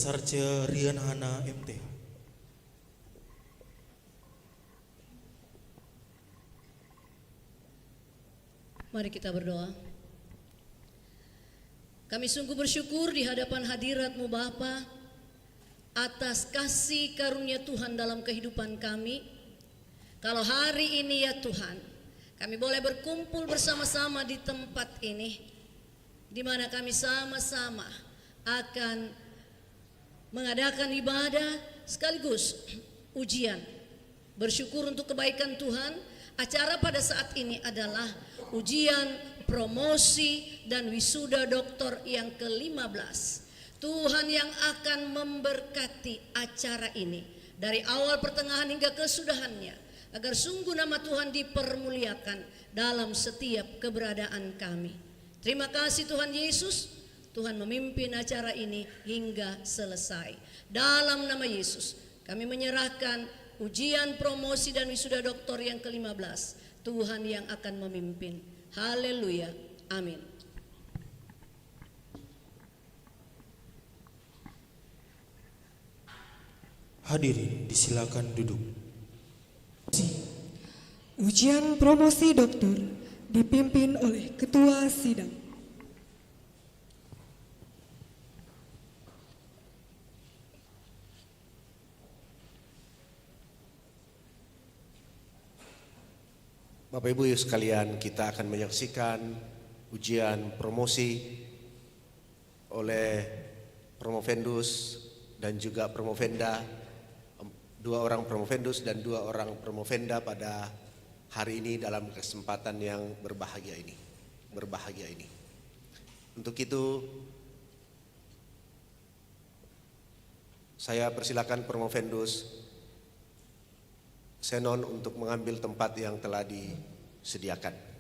Sarja Rian Hana MTH. Mari kita berdoa. Kami sungguh bersyukur di hadapan hadirat-Mu Bapa atas kasih karunia Tuhan dalam kehidupan kami. Kalau hari ini ya Tuhan, kami boleh berkumpul bersama-sama di tempat ini, di mana kami sama-sama akan mengadakan ibadah sekaligus ujian. Bersyukur untuk kebaikan Tuhan. Acara pada saat ini adalah ujian, promosi, dan wisuda doktor yang ke-15. Tuhan yang akan memberkati acara ini dari awal, pertengahan, hingga kesudahannya, agar sungguh nama Tuhan dipermuliakan dalam setiap keberadaan kami. Terima kasih Tuhan Yesus, Tuhan memimpin acara ini hingga selesai. Dalam nama Yesus kami menyerahkan ujian, promosi, dan wisuda doktor yang ke-15. Tuhan yang akan memimpin. Haleluya. Amin. Hadirin disilakan duduk. Ujian promosi doktor dipimpin oleh Ketua Sidang. Bapak Ibu sekalian, kita akan menyaksikan ujian promosi oleh promovendus dan juga promovenda, 2 orang promovendus dan 2 orang promovenda pada hari ini dalam kesempatan yang berbahagia ini. Untuk itu saya persilakan promovendus Senon untuk mengambil tempat yang telah disediakan.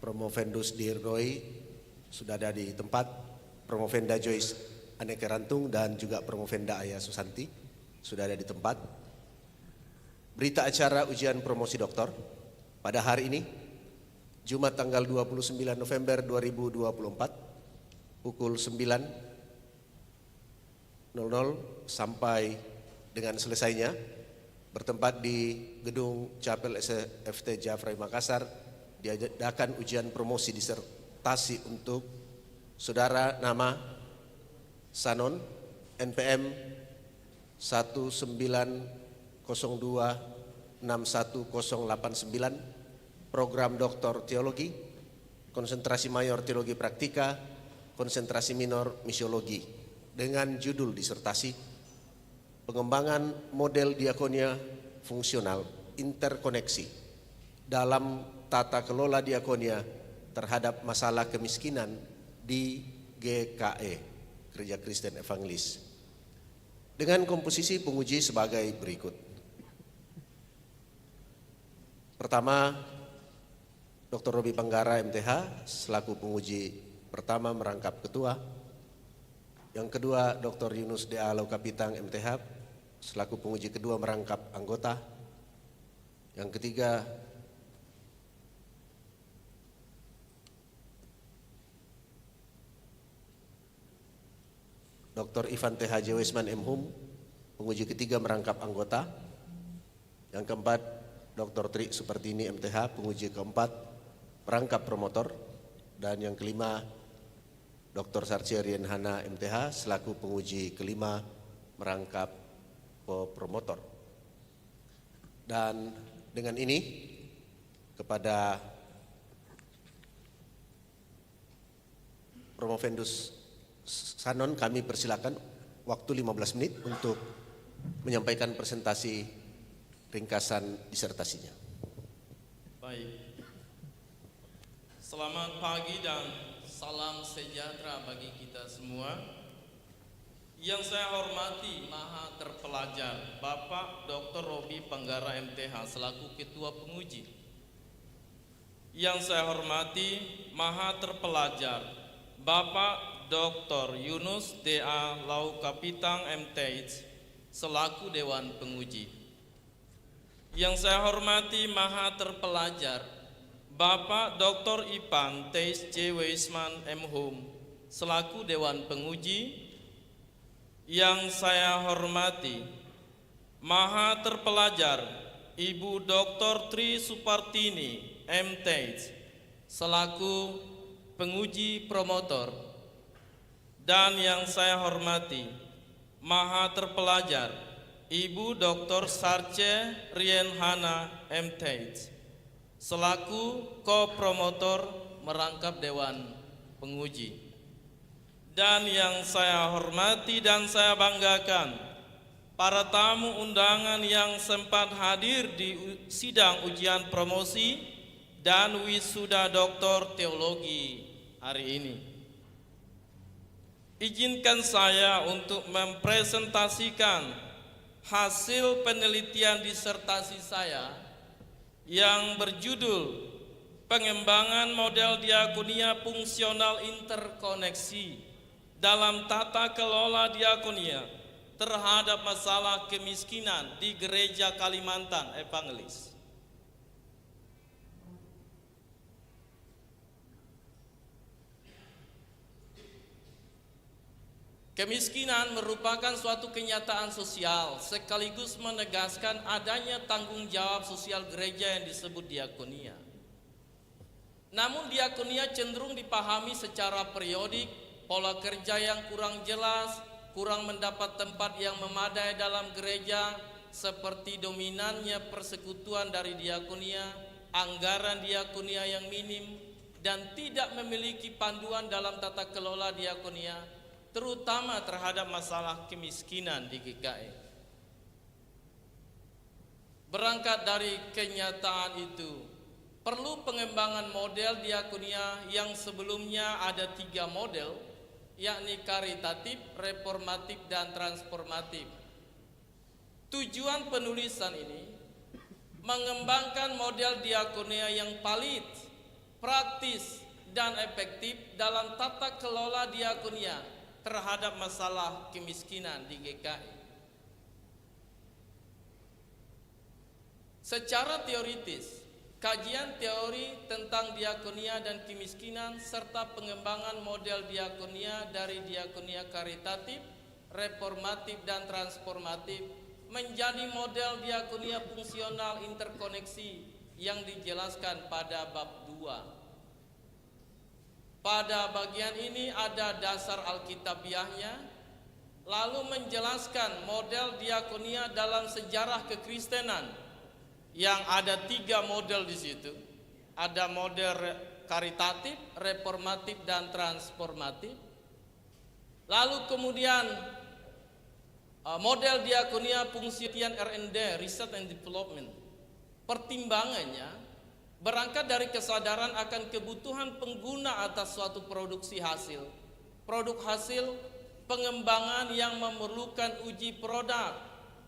Promovendus Dirgoi sudah ada di tempat, Promovenda Joyce Aneke Rantung dan juga Promovenda Ayah Susanti sudah ada di tempat. Berita acara ujian promosi doktor pada hari ini, Jumat tanggal 29 November 2024, pukul 9.00 sampai dengan selesainya, bertempat di Gedung Chapel SFT Jafrai Makassar, diadakan ujian promosi disertasi untuk saudara nama Sanon NPM 190261089, program doktor teologi, konsentrasi mayor teologi praktika, konsentrasi minor misiologi, dengan judul disertasi pengembangan model diakonia fungsional interkoneksi dalam tata kelola diakonia terhadap masalah kemiskinan di GKE, Gereja Kristen Evangelis, dengan komposisi penguji sebagai berikut. Pertama, Dr. Robi Panggara MTH selaku penguji pertama merangkap ketua. Yang kedua, Dr. Yunus D.A. Laukapitang MTH selaku penguji kedua merangkap anggota. Yang ketiga, Dr. Ivan TH Wisman M.Hum, penguji ketiga merangkap anggota. Yang keempat, Dr. Tri Supartini MTH, penguji keempat merangkap promotor. Dan yang kelima, Dr. Sarja Rian Hana MTH selaku penguji kelima merangkap promotor. Dan dengan ini kepada promovendus Sanon kami persilakan waktu 15 menit untuk menyampaikan presentasi ringkasan disertasinya. Baik. Selamat pagi dan salam sejahtera bagi kita semua. Yang saya hormati Maha Terpelajar Bapak Dr. Robi Panggara MTH selaku Ketua Penguji. Yang saya hormati Maha Terpelajar Bapak Dr. Yunus DA Lau Kapitang MTH selaku Dewan Penguji. Yang saya hormati Maha Terpelajar Bapak Dr. Ipan Teis J. Weisman M. Hum selaku Dewan Penguji. Yang saya hormati Maha Terpelajar Ibu Dr. Tri Supartini MTH selaku Penguji Promotor. Dan yang saya hormati Maha Terpelajar Ibu Dr. Sarce Rien Hana MTH selaku ko-promotor merangkap Dewan Penguji. Dan yang saya hormati dan saya banggakan para tamu undangan yang sempat hadir di sidang ujian promosi dan wisuda doktor teologi hari ini. Izinkan saya untuk mempresentasikan hasil penelitian disertasi saya yang berjudul Pengembangan Model Diakonia Fungsional Interkoneksi dalam tata kelola diakonia terhadap masalah kemiskinan di Gereja Kalimantan Evangelis. Kemiskinan merupakan suatu kenyataan sosial sekaligus menegaskan adanya tanggung jawab sosial gereja yang disebut diakonia. Namun diakonia cenderung dipahami secara periodik, pola kerja yang kurang jelas, kurang mendapat tempat yang memadai dalam gereja, seperti dominannya persekutuan dari diakonia, anggaran diakonia yang minim, dan tidak memiliki panduan dalam tata kelola diakonia, terutama terhadap masalah kemiskinan di GKI. Berangkat dari kenyataan itu, perlu pengembangan model diakonia yang sebelumnya ada 3 model, yakni karitatif, reformatif, dan transformatif. Tujuan penulisan ini mengembangkan model diakonia yang valid, praktis, dan efektif dalam tata kelola diakonia terhadap masalah kemiskinan di GKI. Secara teoritis, kajian teori tentang diakonia dan kemiskinan serta pengembangan model diakonia dari diakonia karitatif, reformatif, dan transformatif menjadi model diakonia fungsional interkoneksi yang dijelaskan pada bab 2. Pada bagian ini ada dasar alkitabiahnya, lalu menjelaskan model diakonia dalam sejarah kekristenan yang ada 3 model di situ. Ada model karitatif, reformatif, dan transformatif. Lalu kemudian model diakonia fungsian R&D, Research and Development. Pertimbangannya berangkat dari kesadaran akan kebutuhan pengguna atas suatu produksi hasil. Produk hasil pengembangan yang memerlukan uji produk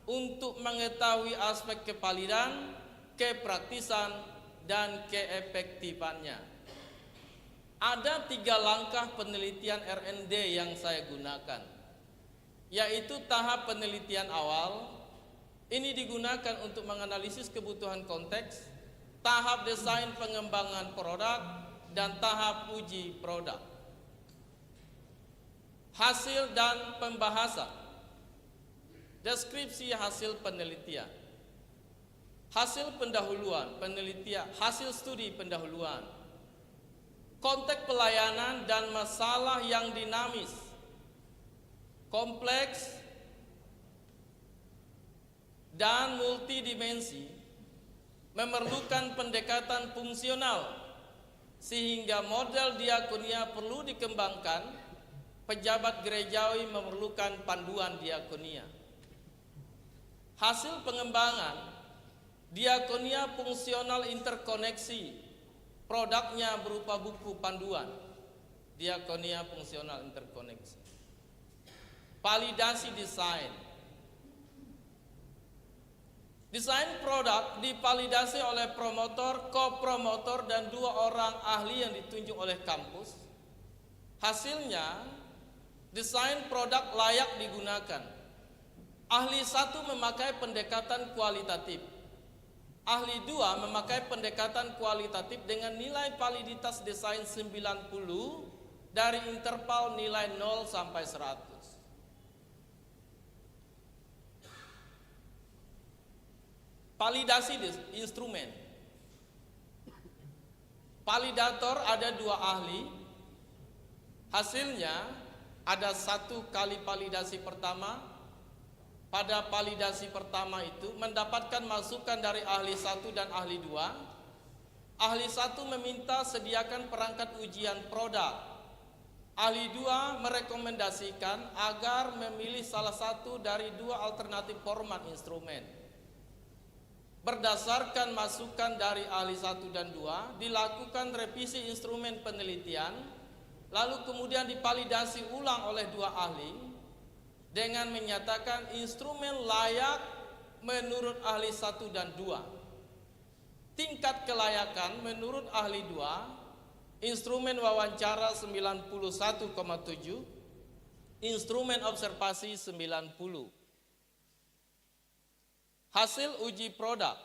untuk mengetahui aspek kevalidan, kepraktisan, dan keefektifannya. Ada 3 langkah penelitian R&D yang saya gunakan, yaitu tahap penelitian awal. Ini digunakan untuk menganalisis kebutuhan konteks, tahap desain pengembangan produk, dan tahap uji produk. Hasil dan pembahasan. Deskripsi hasil penelitian. Hasil pendahuluan, penelitian, hasil studi pendahuluan. Konteks pelayanan dan masalah yang dinamis, kompleks, dan multidimensi memerlukan pendekatan fungsional, sehingga model diakonia perlu dikembangkan. Pejabat gerejawi memerlukan panduan diakonia. Hasil pengembangan diakonia fungsional interkoneksi, produknya berupa buku panduan diakonia fungsional interkoneksi. validasi desain. Desain produk divalidasi oleh promotor, kopromotor, dan 2 orang ahli yang ditunjuk oleh kampus. Hasilnya, desain produk layak digunakan. Ahli 1 memakai pendekatan kualitatif. Ahli 2 memakai pendekatan kualitatif dengan nilai validitas desain 90 dari interval nilai 0 sampai 100. Validasi instrumen. Validator ada 2 ahli. Hasilnya ada 1 kali validasi pertama. Pada validasi pertama itu mendapatkan masukan dari ahli 1 dan ahli 2. Ahli 1 meminta sediakan perangkat ujian produk. Ahli 2 merekomendasikan agar memilih salah satu dari 2 alternatif format instrumen. Berdasarkan masukan dari ahli 1 dan 2, dilakukan revisi instrumen penelitian, lalu kemudian divalidasi ulang oleh 2 ahli dengan menyatakan instrumen layak menurut ahli 1 dan 2. Tingkat kelayakan menurut ahli 2, instrumen wawancara 91,7, instrumen observasi 90. Hasil uji produk.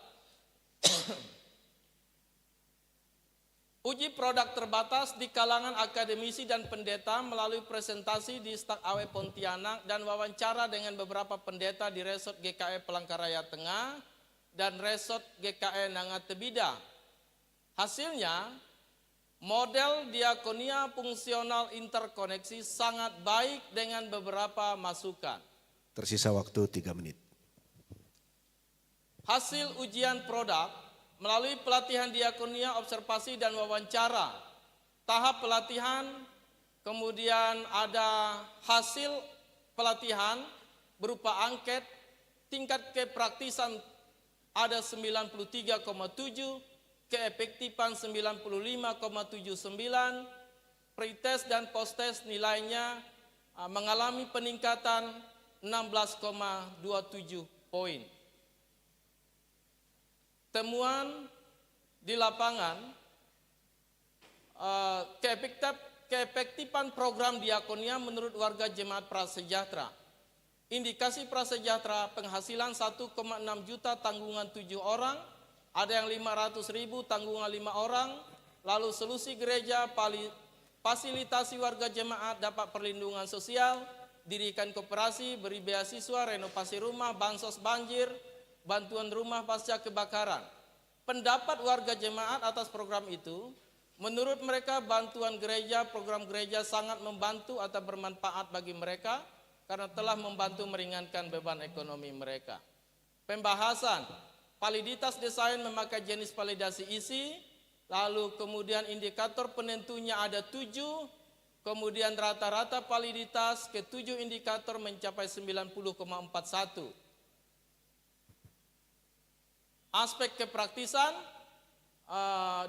Uji produk terbatas di kalangan akademisi dan pendeta melalui presentasi di Stak Awe Pontianak dan wawancara dengan beberapa pendeta di Resort GKE Palangkaraya Tengah dan Resort GKE Nangatebida. Hasilnya, model diakonia fungsional interkoneksi sangat baik dengan beberapa masukan. Tersisa waktu 3 menit. Hasil ujian produk melalui pelatihan diakonia, observasi, dan wawancara. Tahap pelatihan, kemudian ada hasil pelatihan berupa angket, tingkat kepraktisan ada 93,7, keefektifan 95,79, pretest dan posttest nilainya mengalami peningkatan 16,27 poin. Temuan di lapangan, keefektifan program diakonia menurut warga jemaat prasejahtera. Indikasi prasejahtera penghasilan 1,6 juta tanggungan 7 orang, ada yang 500.000 tanggungan 5 orang, lalu solusi gereja, fasilitasi warga jemaat dapat perlindungan sosial, dirikan koperasi, beri beasiswa, renovasi rumah, bansos banjir, bantuan rumah pasca kebakaran. Pendapat warga jemaat atas program itu, menurut mereka bantuan gereja, program gereja sangat membantu atau bermanfaat bagi mereka karena telah membantu meringankan beban ekonomi mereka. Pembahasan, validitas desain memakai jenis validasi isi, lalu kemudian indikator penentunya ada 7, kemudian rata-rata validitas ke-7 indikator mencapai 90,41. Aspek kepraktisan,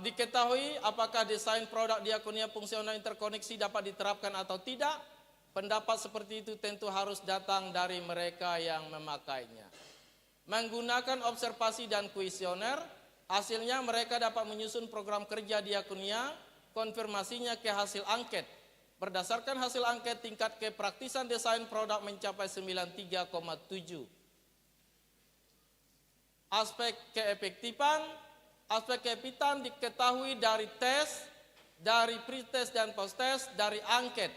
diketahui apakah desain produk diakonia fungsional interkoneksi dapat diterapkan atau tidak. Pendapat seperti itu tentu harus datang dari mereka yang memakainya. Menggunakan observasi dan kuesioner, hasilnya mereka dapat menyusun program kerja diakonia, konfirmasinya ke hasil angket. Berdasarkan hasil angket, tingkat kepraktisan desain produk mencapai 93,7. Aspek keefektifan diketahui dari tes, dari pretest dan posttest, dari angket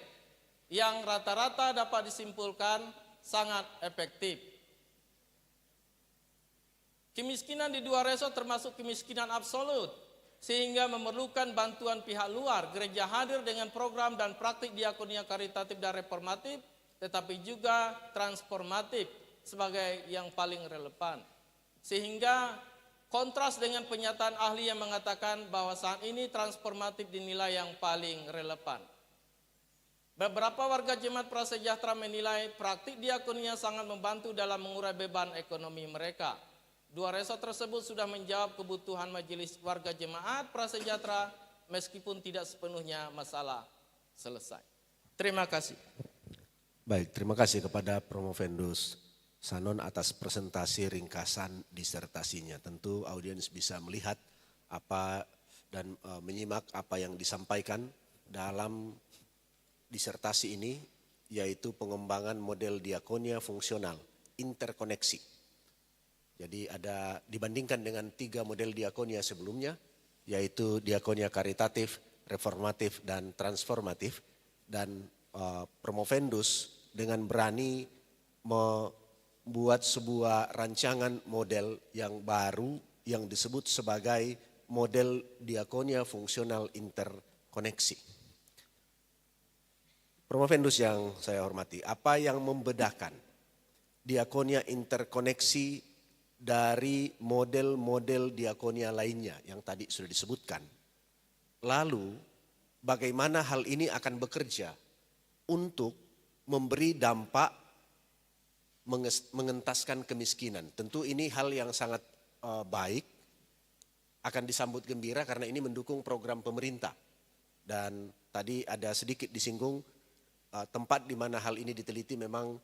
yang rata-rata dapat disimpulkan sangat efektif. Kemiskinan di 2 resort termasuk kemiskinan absolut, sehingga memerlukan bantuan pihak luar. Gereja hadir dengan program dan praktik diakonia karitatif dan reformatif, tetapi juga transformatif sebagai yang paling relevan. Sehingga kontras dengan pernyataan ahli yang mengatakan bahwa saat ini transformatif dinilai yang paling relevan. Beberapa warga jemaat prasejahtera menilai praktik diakonia sangat membantu dalam mengurai beban ekonomi mereka. 2 resort tersebut sudah menjawab kebutuhan majelis warga jemaat prasejahtera meskipun tidak sepenuhnya masalah selesai. Terima kasih. Baik, terima kasih kepada Promovendus Sanon atas presentasi ringkasan disertasinya. Tentu audiens bisa melihat apa dan menyimak apa yang disampaikan dalam disertasi ini, yaitu pengembangan model diakonia fungsional interkoneksi. Jadi ada dibandingkan dengan 3 model diakonia sebelumnya, yaitu diakonia karitatif, reformatif, dan transformatif. Dan Promovendus dengan berani membuat sebuah rancangan model yang baru yang disebut sebagai model diakonia fungsional interkoneksi. Promovendus yang saya hormati, apa yang membedakan diakonia interkoneksi dari model-model diakonia lainnya yang tadi sudah disebutkan? Lalu bagaimana hal ini akan bekerja untuk memberi dampak mengentaskan kemiskinan? Tentu ini hal yang sangat baik, akan disambut gembira karena ini mendukung program pemerintah. Dan tadi ada sedikit disinggung tempat di mana hal ini diteliti memang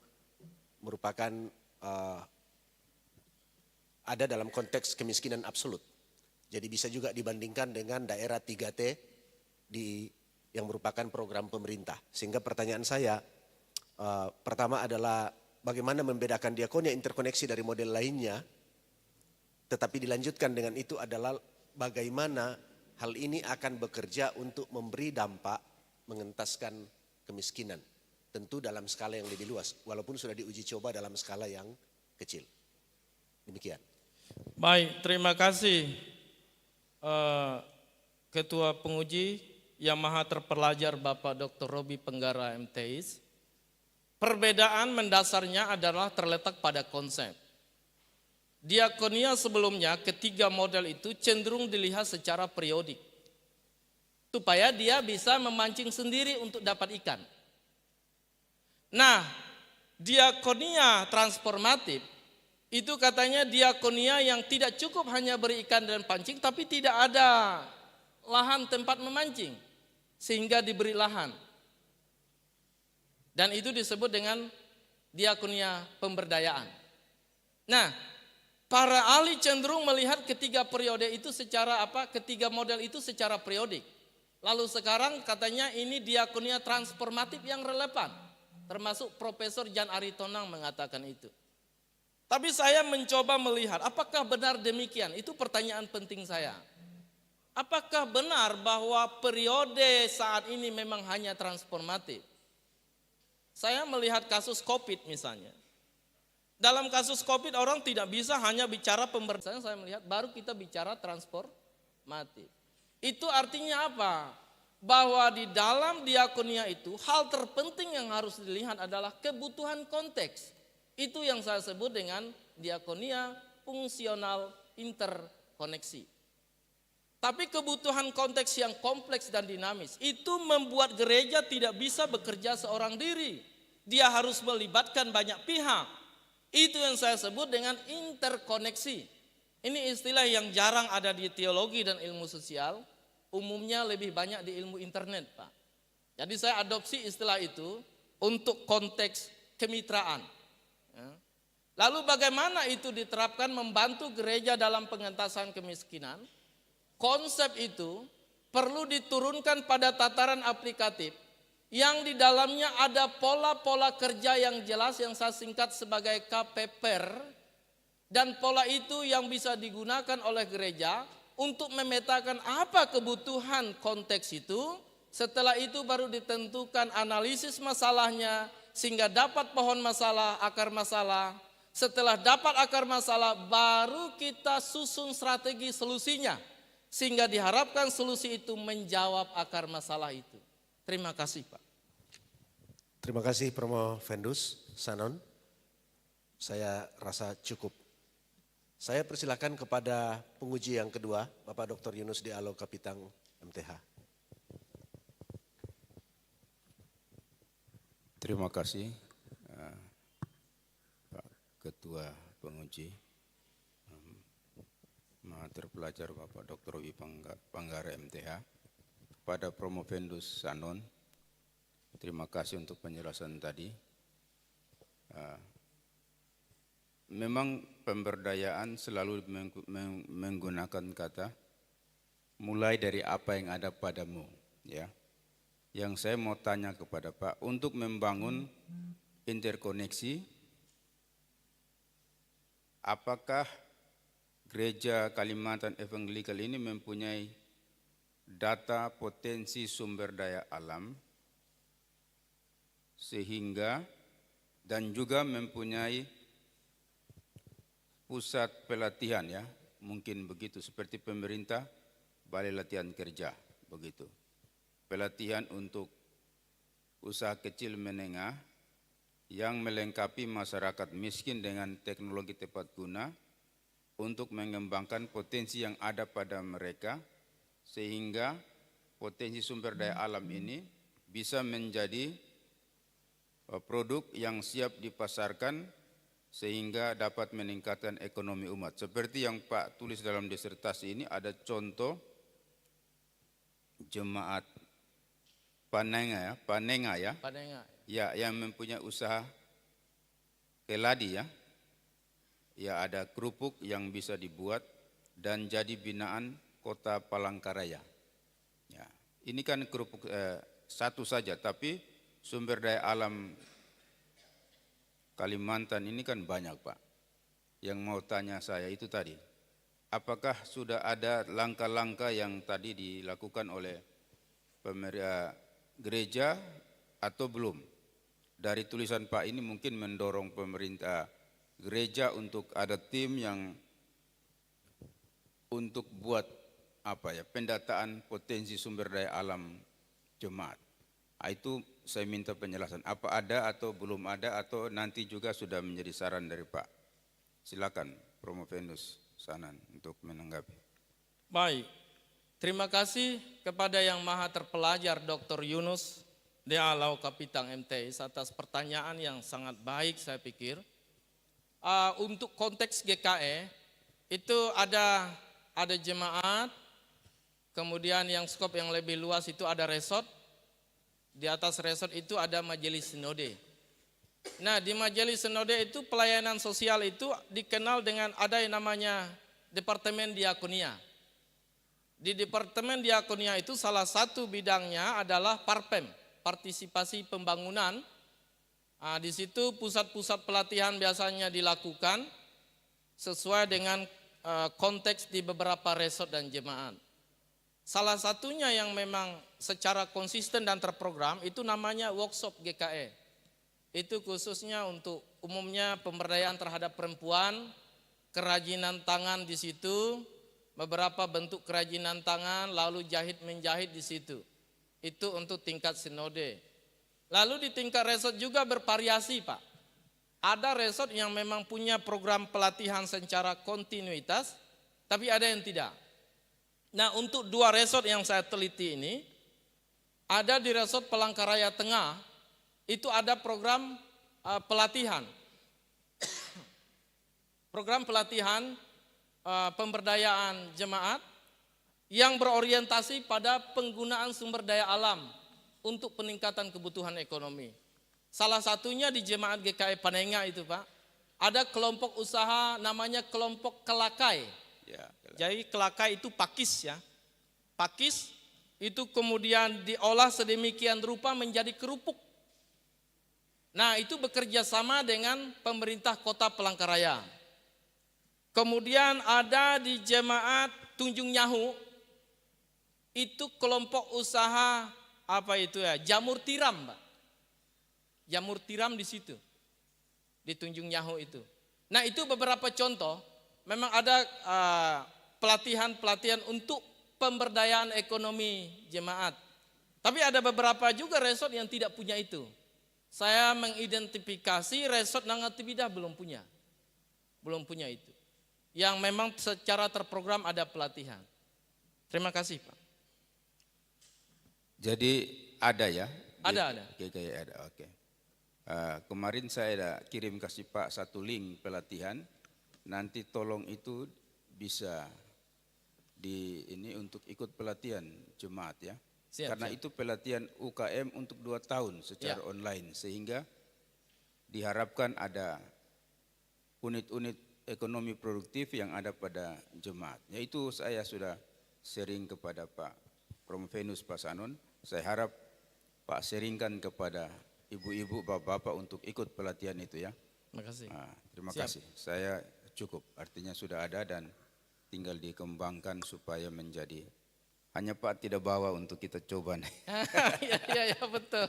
merupakan ada dalam konteks kemiskinan absolut. Jadi bisa juga dibandingkan dengan daerah 3T yang merupakan program pemerintah. Sehingga pertanyaan saya pertama adalah bagaimana membedakan diakonia interkoneksi dari model lainnya, tetapi dilanjutkan dengan itu adalah bagaimana hal ini akan bekerja untuk memberi dampak mengentaskan kemiskinan. Tentu dalam skala yang lebih luas, walaupun sudah diuji coba dalam skala yang kecil. Demikian. Baik, terima kasih Ketua Penguji yang maha terpelajar Bapak Dr. Robi Penggara MTIS. Perbedaan mendasarnya adalah terletak pada konsep. Diakonia sebelumnya ketiga model itu cenderung dilihat secara periodik, supaya dia bisa memancing sendiri untuk dapat ikan. Nah, diakonia transformatif itu katanya diakonia yang tidak cukup hanya berikan dan pancing, tapi tidak ada lahan tempat memancing, sehingga diberi lahan. Dan itu disebut dengan diakonia pemberdayaan. Nah, para ahli cenderung melihat ketiga periode itu secara ketiga model itu secara periodik. Lalu sekarang katanya ini diakonia transformatif yang relevan. Termasuk Profesor Jan Aritonang mengatakan itu. Tapi saya mencoba melihat apakah benar demikian? Itu pertanyaan penting saya. Apakah benar bahwa periode saat ini memang hanya transformatif? Saya melihat kasus COVID misalnya. Dalam kasus COVID orang tidak bisa hanya bicara pemberdayaan, saya melihat baru kita bicara transformatif. Itu artinya apa? Bahwa di dalam diakonia itu hal terpenting yang harus dilihat adalah kebutuhan konteks. Itu yang saya sebut dengan diakonia fungsional interkoneksi. Tapi kebutuhan konteks yang kompleks dan dinamis itu membuat gereja tidak bisa bekerja seorang diri. Dia harus melibatkan banyak pihak. Itu yang saya sebut dengan interkoneksi. Ini istilah yang jarang ada di teologi dan ilmu sosial. Umumnya lebih banyak di ilmu internet, Pak. Jadi saya adopsi istilah itu untuk konteks kemitraan. Lalu bagaimana itu diterapkan membantu gereja dalam pengentasan kemiskinan? Konsep itu perlu diturunkan pada tataran aplikatif yang di dalamnya ada pola-pola kerja yang jelas yang saya singkat sebagai KPPR, dan pola itu yang bisa digunakan oleh gereja untuk memetakan apa kebutuhan konteks itu. Setelah itu baru ditentukan analisis masalahnya sehingga dapat pohon masalah, akar masalah. Setelah dapat akar masalah baru kita susun strategi solusinya sehingga diharapkan solusi itu menjawab akar masalah itu. Terima kasih, Pak. Terima kasih Promovendus Sanon. Saya rasa cukup. Saya persilakan kepada penguji yang kedua, Bapak Dr. Yunus Dialog Kapitang MTH. Terima kasih Pak Ketua Penguji, Maha Terpelajar Bapak Dr. Robi Penggara MTH, kepada Promovendus Sanon, terima kasih untuk penjelasan tadi. Memang pemberdayaan selalu menggunakan kata mulai dari apa yang ada padamu, ya. Yang saya mau tanya kepada Pak, untuk membangun interkoneksi, apakah Gereja Kalimantan Evangelikal ini mempunyai data potensi sumber daya alam sehingga dan juga mempunyai pusat pelatihan, ya, mungkin begitu, seperti pemerintah, balai latihan kerja, begitu. Pelatihan untuk usaha kecil menengah yang melengkapi masyarakat miskin dengan teknologi tepat guna untuk mengembangkan potensi yang ada pada mereka, sehingga potensi sumber daya alam ini bisa menjadi produk yang siap dipasarkan sehingga dapat meningkatkan ekonomi umat. Seperti yang Pak tulis dalam disertasi ini, ada contoh jemaat Panenga ya, yang mempunyai usaha keladi, ya. Ya, ada kerupuk yang bisa dibuat dan jadi binaan Kota Palangkaraya. Ya, ini kan kerupuk satu saja, tapi sumber daya alam Kalimantan ini kan banyak, Pak. Yang mau tanya saya itu tadi, apakah sudah ada langkah-langkah yang tadi dilakukan oleh pemerintah gereja atau belum? Dari tulisan Pak ini mungkin mendorong pemerintah gereja untuk ada tim yang untuk buat pendataan potensi sumber daya alam jemaat. Itu saya minta penjelasan, apa ada atau belum ada, atau nanti juga sudah menjadi saran dari Pak. Silakan Promo Venus Sanan untuk menanggapi. Baik, terima kasih kepada yang maha terpelajar Dr. Yunus Dealau Kapitang MTI atas pertanyaan yang sangat baik, saya pikir. Untuk konteks GKE itu ada jemaat, kemudian yang skop yang lebih luas itu ada resort, di atas resort itu ada majelis sinode. Nah, di majelis sinode itu pelayanan sosial itu dikenal dengan ada yang namanya Departemen Diakonia. Di Departemen Diakonia itu salah satu bidangnya adalah Parpem, partisipasi pembangunan. Di situ pusat-pusat pelatihan biasanya dilakukan sesuai dengan konteks di beberapa resort dan jemaat. Salah satunya yang memang secara konsisten dan terprogram itu namanya workshop GKE. Itu khususnya untuk umumnya pemberdayaan terhadap perempuan, kerajinan tangan di situ, beberapa bentuk kerajinan tangan, lalu jahit menjahit di situ. Itu untuk tingkat sinode. Lalu di tingkat resort juga bervariasi, Pak. Ada resort yang memang punya program pelatihan secara kontinuitas, tapi ada yang tidak. Nah, untuk 2 resort yang saya teliti ini, ada di resort Palangkaraya Tengah, itu ada program pelatihan. Program pelatihan pemberdayaan jemaat yang berorientasi pada penggunaan sumber daya alam untuk peningkatan kebutuhan ekonomi. Salah satunya di jemaat GKI Panenga itu, Pak, ada kelompok usaha namanya kelompok Kelakai. Ya, Jadi Kelakai itu pakis, ya. Pakis itu kemudian diolah sedemikian rupa menjadi kerupuk. Nah, itu bekerja sama dengan pemerintah Kota Palangkaraya. Kemudian ada di jemaat Tunjung Nyahu, itu kelompok usaha jamur tiram, Pak. Jamur tiram di situ, di Tunjung Nyahu itu. Nah, itu beberapa contoh, memang ada pelatihan-pelatihan untuk pemberdayaan ekonomi jemaat. Tapi ada beberapa juga resort yang tidak punya itu. Saya mengidentifikasi resort Nangatibidah belum punya itu. Yang memang secara terprogram ada pelatihan. Terima kasih, Pak. Jadi ada, ya? Ada. GKI ada, oke. Kemarin saya ada kirim kasih Pak satu link pelatihan. Nanti tolong itu bisa untuk ikut pelatihan jemaat, ya. Karena itu pelatihan UKM untuk 2 tahun secara online, sehingga diharapkan ada unit-unit ekonomi produktif yang ada pada jemaat. Yaitu saya sudah sharing kepada Pak Promovenus Pak Sanon, saya harap Pak sharingkan kepada ibu-ibu, bapak-bapak untuk ikut pelatihan itu ya. Terima kasih. Terima Siap. kasih, saya cukup, artinya sudah ada dan tinggal dikembangkan supaya menjadi, hanya Pak tidak bawa untuk kita coba nih. Ya betul.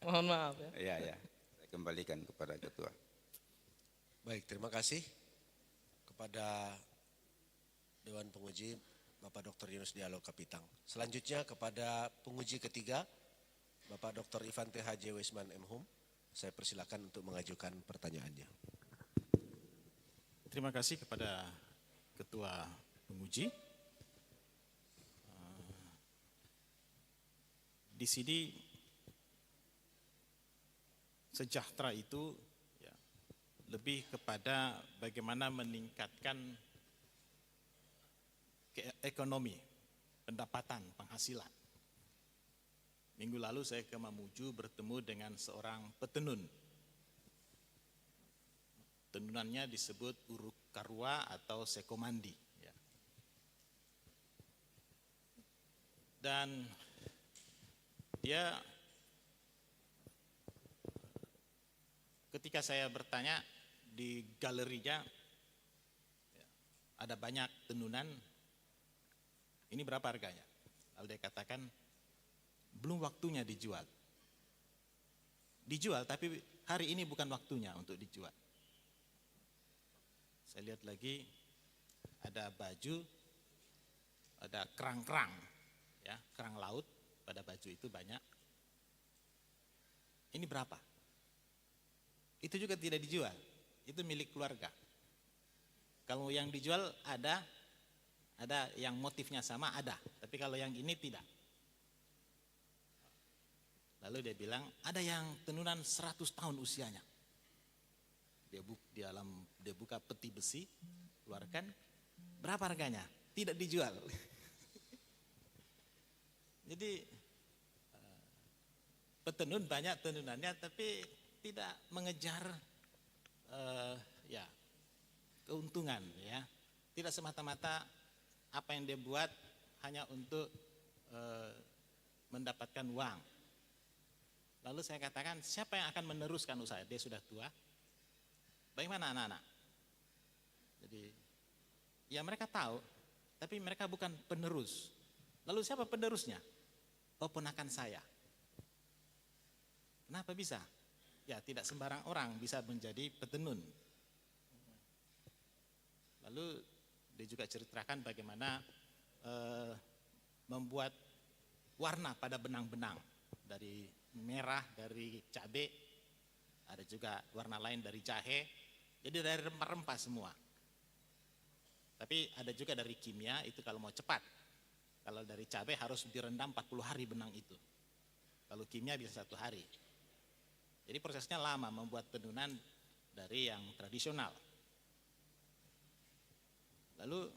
Mohon maaf ya. Ya, saya kembalikan kepada Ketua. Baik, terima kasih kepada Dewan Penguji Bapak Dr. Yunus Dialog Kapitang. Selanjutnya kepada penguji ketiga Bapak Dr. Ivan TH Wisman M.Hum. Saya persilakan untuk mengajukan pertanyaannya. Terima kasih kepada Ketua Penguji. Di sini sejahtera itu ya, lebih kepada bagaimana meningkatkan ekonomi, pendapatan, penghasilan. Minggu lalu saya ke Mamuju bertemu dengan seorang petenun. Tenunannya disebut uruk karua atau sekomandi. Ya. Dan dia ketika saya bertanya di galerinya ya, ada banyak tenunan, ini berapa harganya? Lalu dia katakan belum waktunya dijual. Dijual tapi hari ini bukan waktunya untuk dijual. Saya lihat lagi ada baju, ada kerang-kerang, ya, kerang laut pada baju itu banyak. Ini berapa? Itu juga tidak dijual, itu milik keluarga. Kalau yang dijual ada yang motifnya sama ada, tapi kalau yang ini tidak. Lalu dia bilang ada yang tenunan 100 tahun usianya. Dia buka peti besi, keluarkan, berapa harganya? Tidak dijual. Jadi petenun banyak tenunannya, tapi tidak mengejar ya keuntungan, ya. Tidak semata-mata apa yang dia buat hanya untuk mendapatkan uang. Lalu saya katakan, siapa yang akan meneruskan usaha? Dia sudah tua. Bagaimana anak-anak? Jadi, ya mereka tahu, tapi mereka bukan penerus. Lalu siapa penerusnya? Oh, ponakan saya. Kenapa bisa? Ya, tidak sembarang orang bisa menjadi petenun. Lalu dia juga ceritakan bagaimana membuat warna pada benang-benang dari merah, dari cabai, ada juga warna lain dari jahe, jadi dari rempah-rempah semua. Tapi ada juga dari kimia, itu kalau mau cepat. Kalau dari cabai harus direndam 40 hari benang itu. Kalau kimia bisa 1 hari. Jadi prosesnya lama membuat tenunan dari yang tradisional. Lalu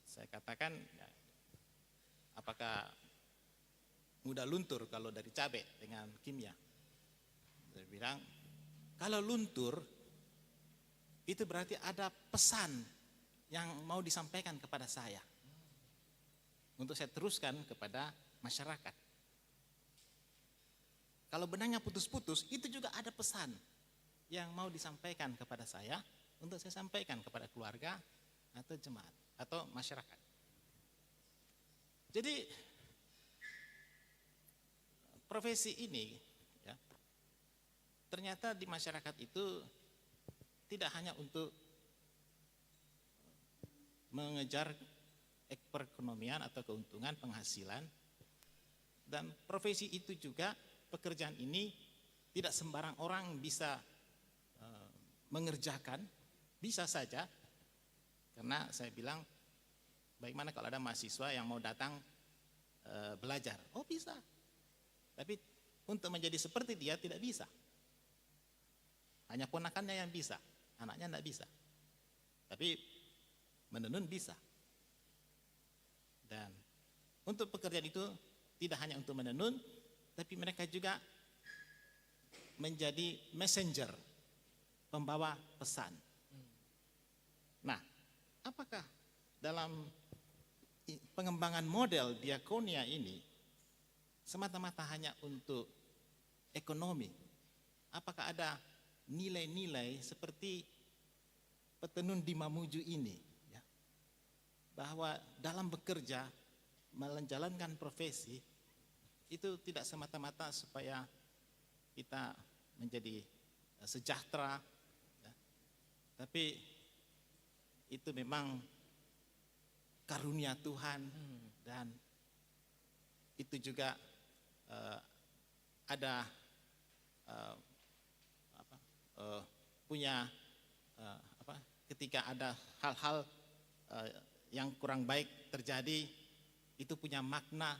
saya katakan, ya, apakah mudah luntur kalau dari cabai dengan kimia? Saya bilang, kalau luntur itu berarti ada pesan yang mau disampaikan kepada saya untuk saya teruskan kepada masyarakat. Kalau benangnya putus-putus, itu juga ada pesan yang mau disampaikan kepada saya untuk saya sampaikan kepada keluarga atau jemaat atau masyarakat. Jadi profesi ini ya, ternyata di masyarakat itu tidak hanya untuk mengejar perekonomian atau keuntungan penghasilan, dan profesi itu juga, pekerjaan ini tidak sembarang orang bisa mengerjakan, bisa saja, karena saya bilang bagaimana kalau ada mahasiswa yang mau datang belajar, oh bisa. Tapi untuk menjadi seperti dia tidak bisa. Hanya ponakannya yang bisa, anaknya tidak bisa. Tapi menenun bisa. Dan untuk pekerjaan itu tidak hanya untuk menenun, tapi mereka juga menjadi messenger, pembawa pesan. Nah, apakah dalam pengembangan model diakonia ini semata-mata hanya untuk ekonomi? Apakah ada nilai-nilai seperti petenun di Mamuju ini, ya, bahwa dalam bekerja, menjalankan profesi, itu tidak semata-mata supaya kita menjadi sejahtera, ya, tapi itu memang karunia Tuhan, dan itu juga ada punya ketika ada hal-hal yang kurang baik terjadi, itu punya makna,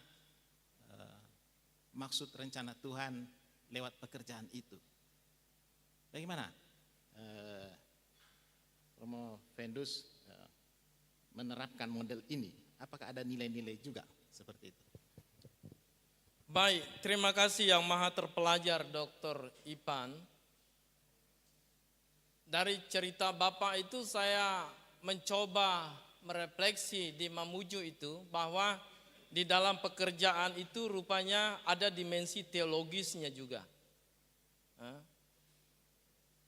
maksud rencana Tuhan lewat pekerjaan itu. Bagaimana Romo Vendus menerapkan model ini? Apakah ada nilai-nilai juga seperti itu? Baik, terima kasih yang maha terpelajar Dr. Ipan. Dari cerita Bapak itu saya mencoba merefleksi di Mamuju itu, bahwa di dalam pekerjaan itu rupanya ada dimensi teologisnya juga.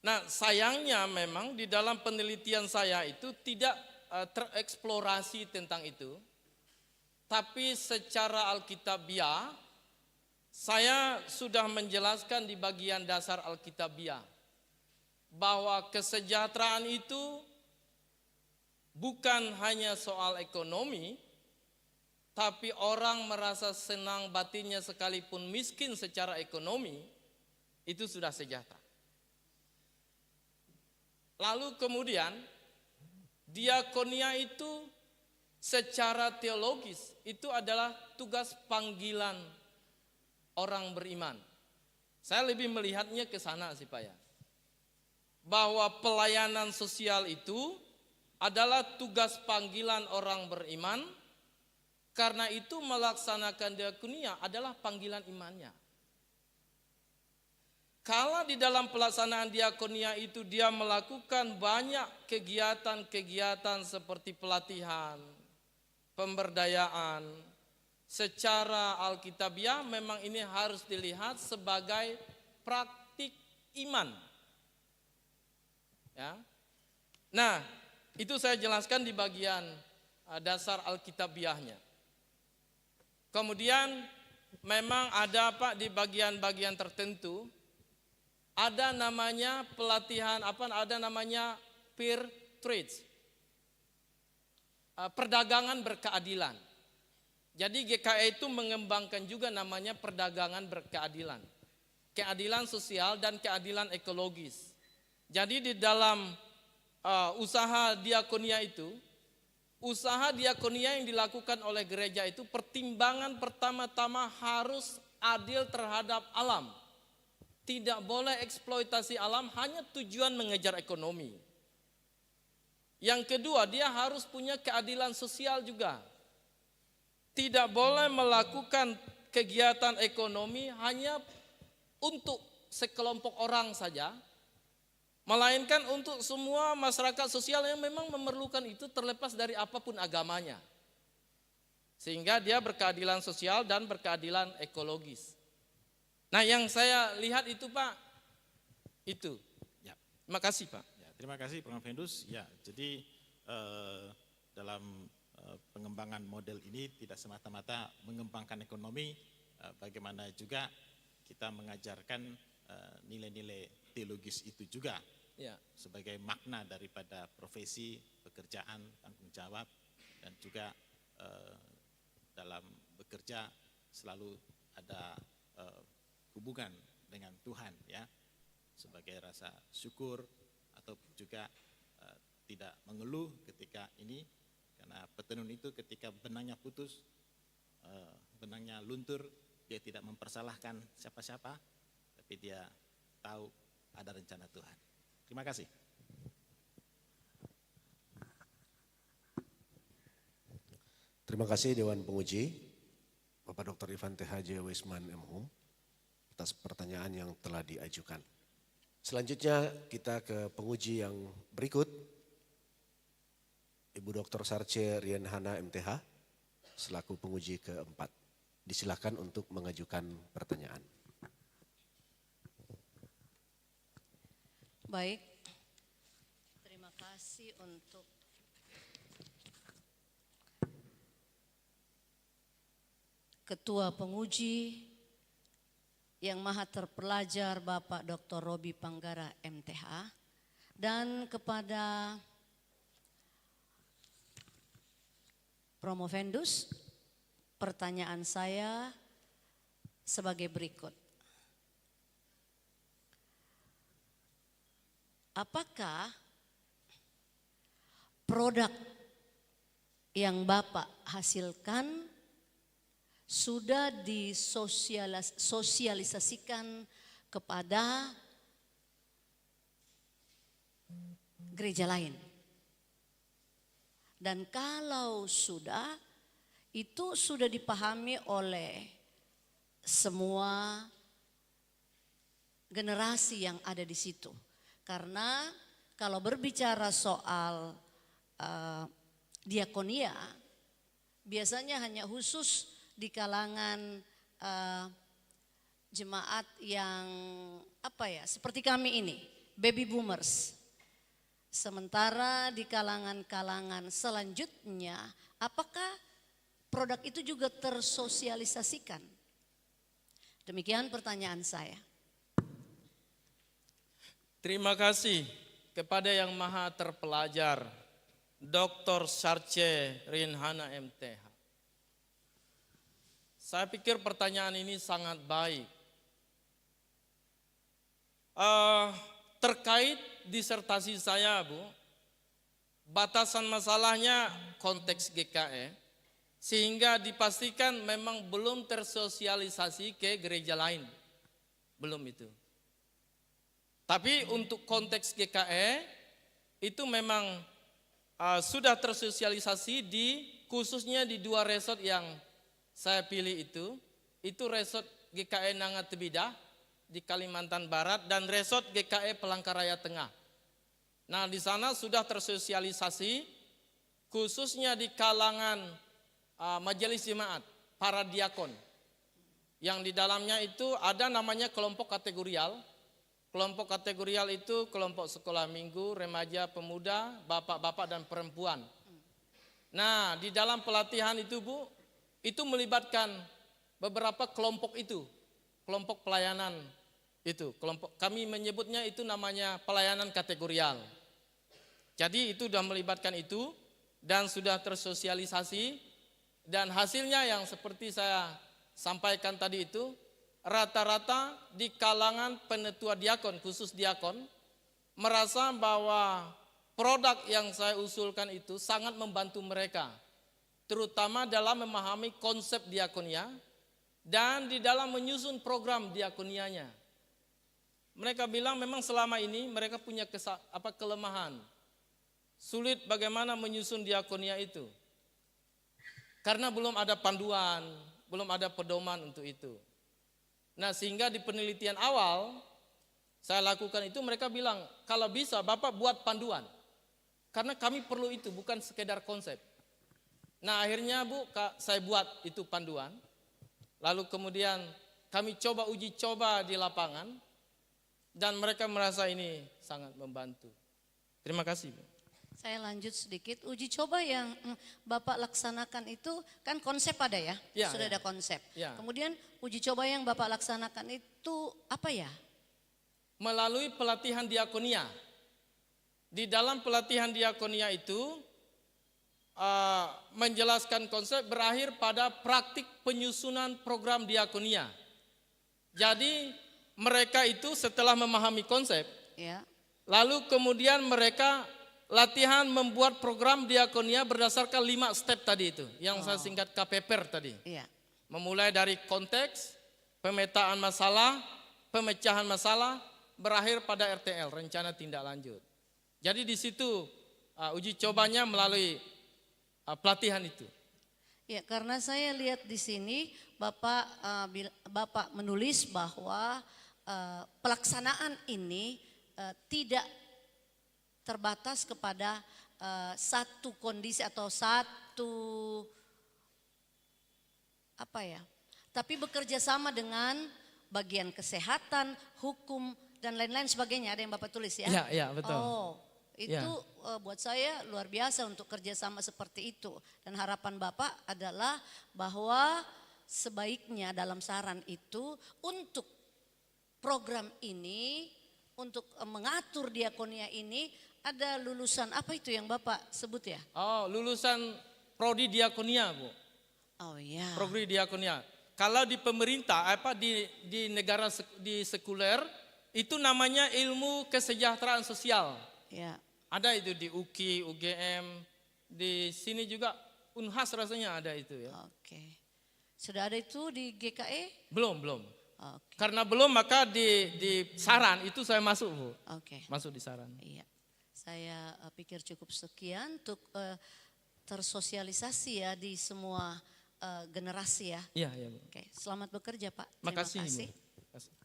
Nah, sayangnya memang di dalam penelitian saya itu tidak tereksplorasi tentang itu. Tapi secara Alkitabiah saya sudah menjelaskan di bagian dasar Alkitabiah bahwa kesejahteraan itu bukan hanya soal ekonomi, tapi orang merasa senang batinnya sekalipun miskin secara ekonomi, itu sudah sejahtera. Lalu kemudian diakonia itu secara teologis itu adalah tugas panggilan orang beriman. Saya lebih melihatnya ke sana sih Pak ya. Bahwa pelayanan sosial itu adalah tugas panggilan orang beriman, karena itu melaksanakan diakonia adalah panggilan imannya. Kalau di dalam pelaksanaan diakonia itu dia melakukan banyak kegiatan-kegiatan seperti pelatihan, pemberdayaan, secara Alkitabiah memang ini harus dilihat sebagai praktik iman. Ya. Nah, itu saya jelaskan di bagian dasar Alkitabiahnya. Kemudian memang ada Pak di bagian-bagian tertentu ada namanya pelatihan ada namanya fair trade. Perdagangan berkeadilan. Jadi GKI itu mengembangkan juga namanya perdagangan berkeadilan. Keadilan sosial dan keadilan ekologis. Jadi di dalam usaha diakonia itu, usaha diakonia yang dilakukan oleh gereja itu pertimbangan pertama-tama harus adil terhadap alam. Tidak boleh eksploitasi alam hanya tujuan mengejar ekonomi. Yang kedua, dia harus punya keadilan sosial juga. Tidak boleh melakukan kegiatan ekonomi hanya untuk sekelompok orang saja, melainkan untuk semua masyarakat sosial yang memang memerlukan itu terlepas dari apapun agamanya. Sehingga dia berkeadilan sosial dan berkeadilan ekologis. Nah, yang saya lihat itu Pak, itu. Ya. Terima kasih Pak. Ya, terima kasih Prof. Vendus. Ya, jadi dalam pengembangan model ini tidak semata-mata mengembangkan ekonomi, bagaimana juga kita mengajarkan nilai-nilai teologis itu juga, Ya. sebagai makna daripada profesi, pekerjaan, tanggung jawab, dan juga dalam bekerja selalu ada hubungan dengan Tuhan, ya, sebagai rasa syukur atau juga tidak mengeluh ketika ini, karena petenun itu ketika benangnya putus, benangnya luntur, dia tidak mempersalahkan siapa-siapa, tapi dia tahu ada rencana Tuhan. Terima kasih. Terima kasih Dewan Penguji, Bapak Dr. Ivan TH J. Wisman M. Hum. atas pertanyaan yang telah diajukan. Selanjutnya kita ke penguji yang berikut, Ibu Dr. Sarce Rian Hana MTH, selaku penguji keempat. Disilakan untuk mengajukan pertanyaan. Baik, terima kasih untuk Ketua Penguji yang maha terpelajar Bapak Dr. Robi Panggara MTH, dan kepada Promovendus, pertanyaan saya sebagai berikut. Apakah produk yang Bapak hasilkan sudah disosialisasikan kepada gereja lain? Dan kalau sudah, itu sudah dipahami oleh semua generasi yang ada di situ. Karena kalau berbicara soal diakonia, biasanya hanya khusus di kalangan jemaat yang seperti kami ini, baby boomers. Sementara di kalangan-kalangan selanjutnya, apakah produk itu juga tersosialisasikan? Demikian pertanyaan saya. Terima kasih kepada yang maha terpelajar, Dr. Sarce Rian Hana MTH. Saya pikir pertanyaan ini sangat baik. Terkait disertasi saya, Bu, batasan masalahnya konteks GKE, sehingga dipastikan memang belum tersosialisasi ke gereja lain. Belum itu. Tapi untuk konteks GKE, itu memang sudah tersosialisasi khususnya di 2 resort yang saya pilih itu resort GKE Nangatebidah di Kalimantan Barat dan resort GKE Palangkaraya Tengah. Nah, di sana sudah tersosialisasi khususnya di kalangan majelis jemaat, para diakon. Yang di dalamnya itu ada namanya kelompok kategorial. Kelompok kategorial itu kelompok sekolah minggu, remaja, pemuda, bapak-bapak dan perempuan. Nah, di dalam pelatihan itu, Bu, itu melibatkan beberapa kelompok itu, kelompok pelayanan itu, kelompok kami menyebutnya itu namanya pelayanan kategorial. Jadi itu sudah melibatkan itu dan sudah tersosialisasi, dan hasilnya yang seperti saya sampaikan tadi itu, rata-rata di kalangan penetua diakon, khusus diakon, merasa bahwa produk yang saya usulkan itu sangat membantu mereka, terutama dalam memahami konsep diakonia dan di dalam menyusun program diakonianya. Mereka bilang memang selama ini mereka punya kelemahan, sulit bagaimana menyusun diakonia itu, karena belum ada panduan, belum ada pedoman untuk itu. Nah, sehingga di penelitian awal saya lakukan itu, mereka bilang kalau bisa Bapak buat panduan, karena kami perlu itu, bukan sekedar konsep. Nah, akhirnya, Bu, saya buat itu panduan. Lalu kemudian kami coba uji coba di lapangan dan mereka merasa ini sangat membantu. Terima kasih, Bu. Saya lanjut sedikit, uji coba yang Bapak laksanakan itu kan konsep ada ya, sudah ada konsep. Ya. Kemudian uji coba yang Bapak laksanakan itu apa ya? Melalui pelatihan diakonia. Di dalam pelatihan diakonia itu menjelaskan konsep berakhir pada praktik penyusunan program diakonia. Jadi mereka itu setelah memahami konsep, Ya. lalu kemudian mereka latihan membuat program diakonia berdasarkan 5 step tadi itu, yang saya singkat KPPR tadi. Iya. Memulai dari konteks, pemetaan masalah, pemecahan masalah, berakhir pada RTL, rencana tindak lanjut. Jadi di situ uji cobanya melalui pelatihan itu. Ya, karena saya lihat di sini Bapak menulis bahwa pelaksanaan ini tidak terbatas kepada satu kondisi atau satu tapi bekerja sama dengan bagian kesehatan, hukum dan lain-lain sebagainya. Ada yang Bapak tulis ya? Iya, betul. Oh, itu Ya. buat saya luar biasa untuk kerjasama seperti itu. Dan harapan Bapak adalah bahwa sebaiknya dalam saran itu untuk program ini, untuk mengatur diakonia ini ada lulusan apa itu yang Bapak sebut ya? Oh, lulusan prodi diakonia, Bu. Oh ya. Prodi diakonia. Kalau di pemerintah di negara di sekuler itu namanya ilmu kesejahteraan sosial. Ya. Ada itu di UKI, UGM, di sini juga Unhas rasanya ada itu ya. Oke. Sudah ada itu di GKE? Belum. Oke. Karena belum maka di saran itu saya masuk, Bu. Oke. Masuk di saran. Iya. Saya pikir cukup sekian untuk tersosialisasi ya di semua generasi ya. Iya, Bu. Oke, selamat bekerja Pak. Makasih, Terima kasih. Bu.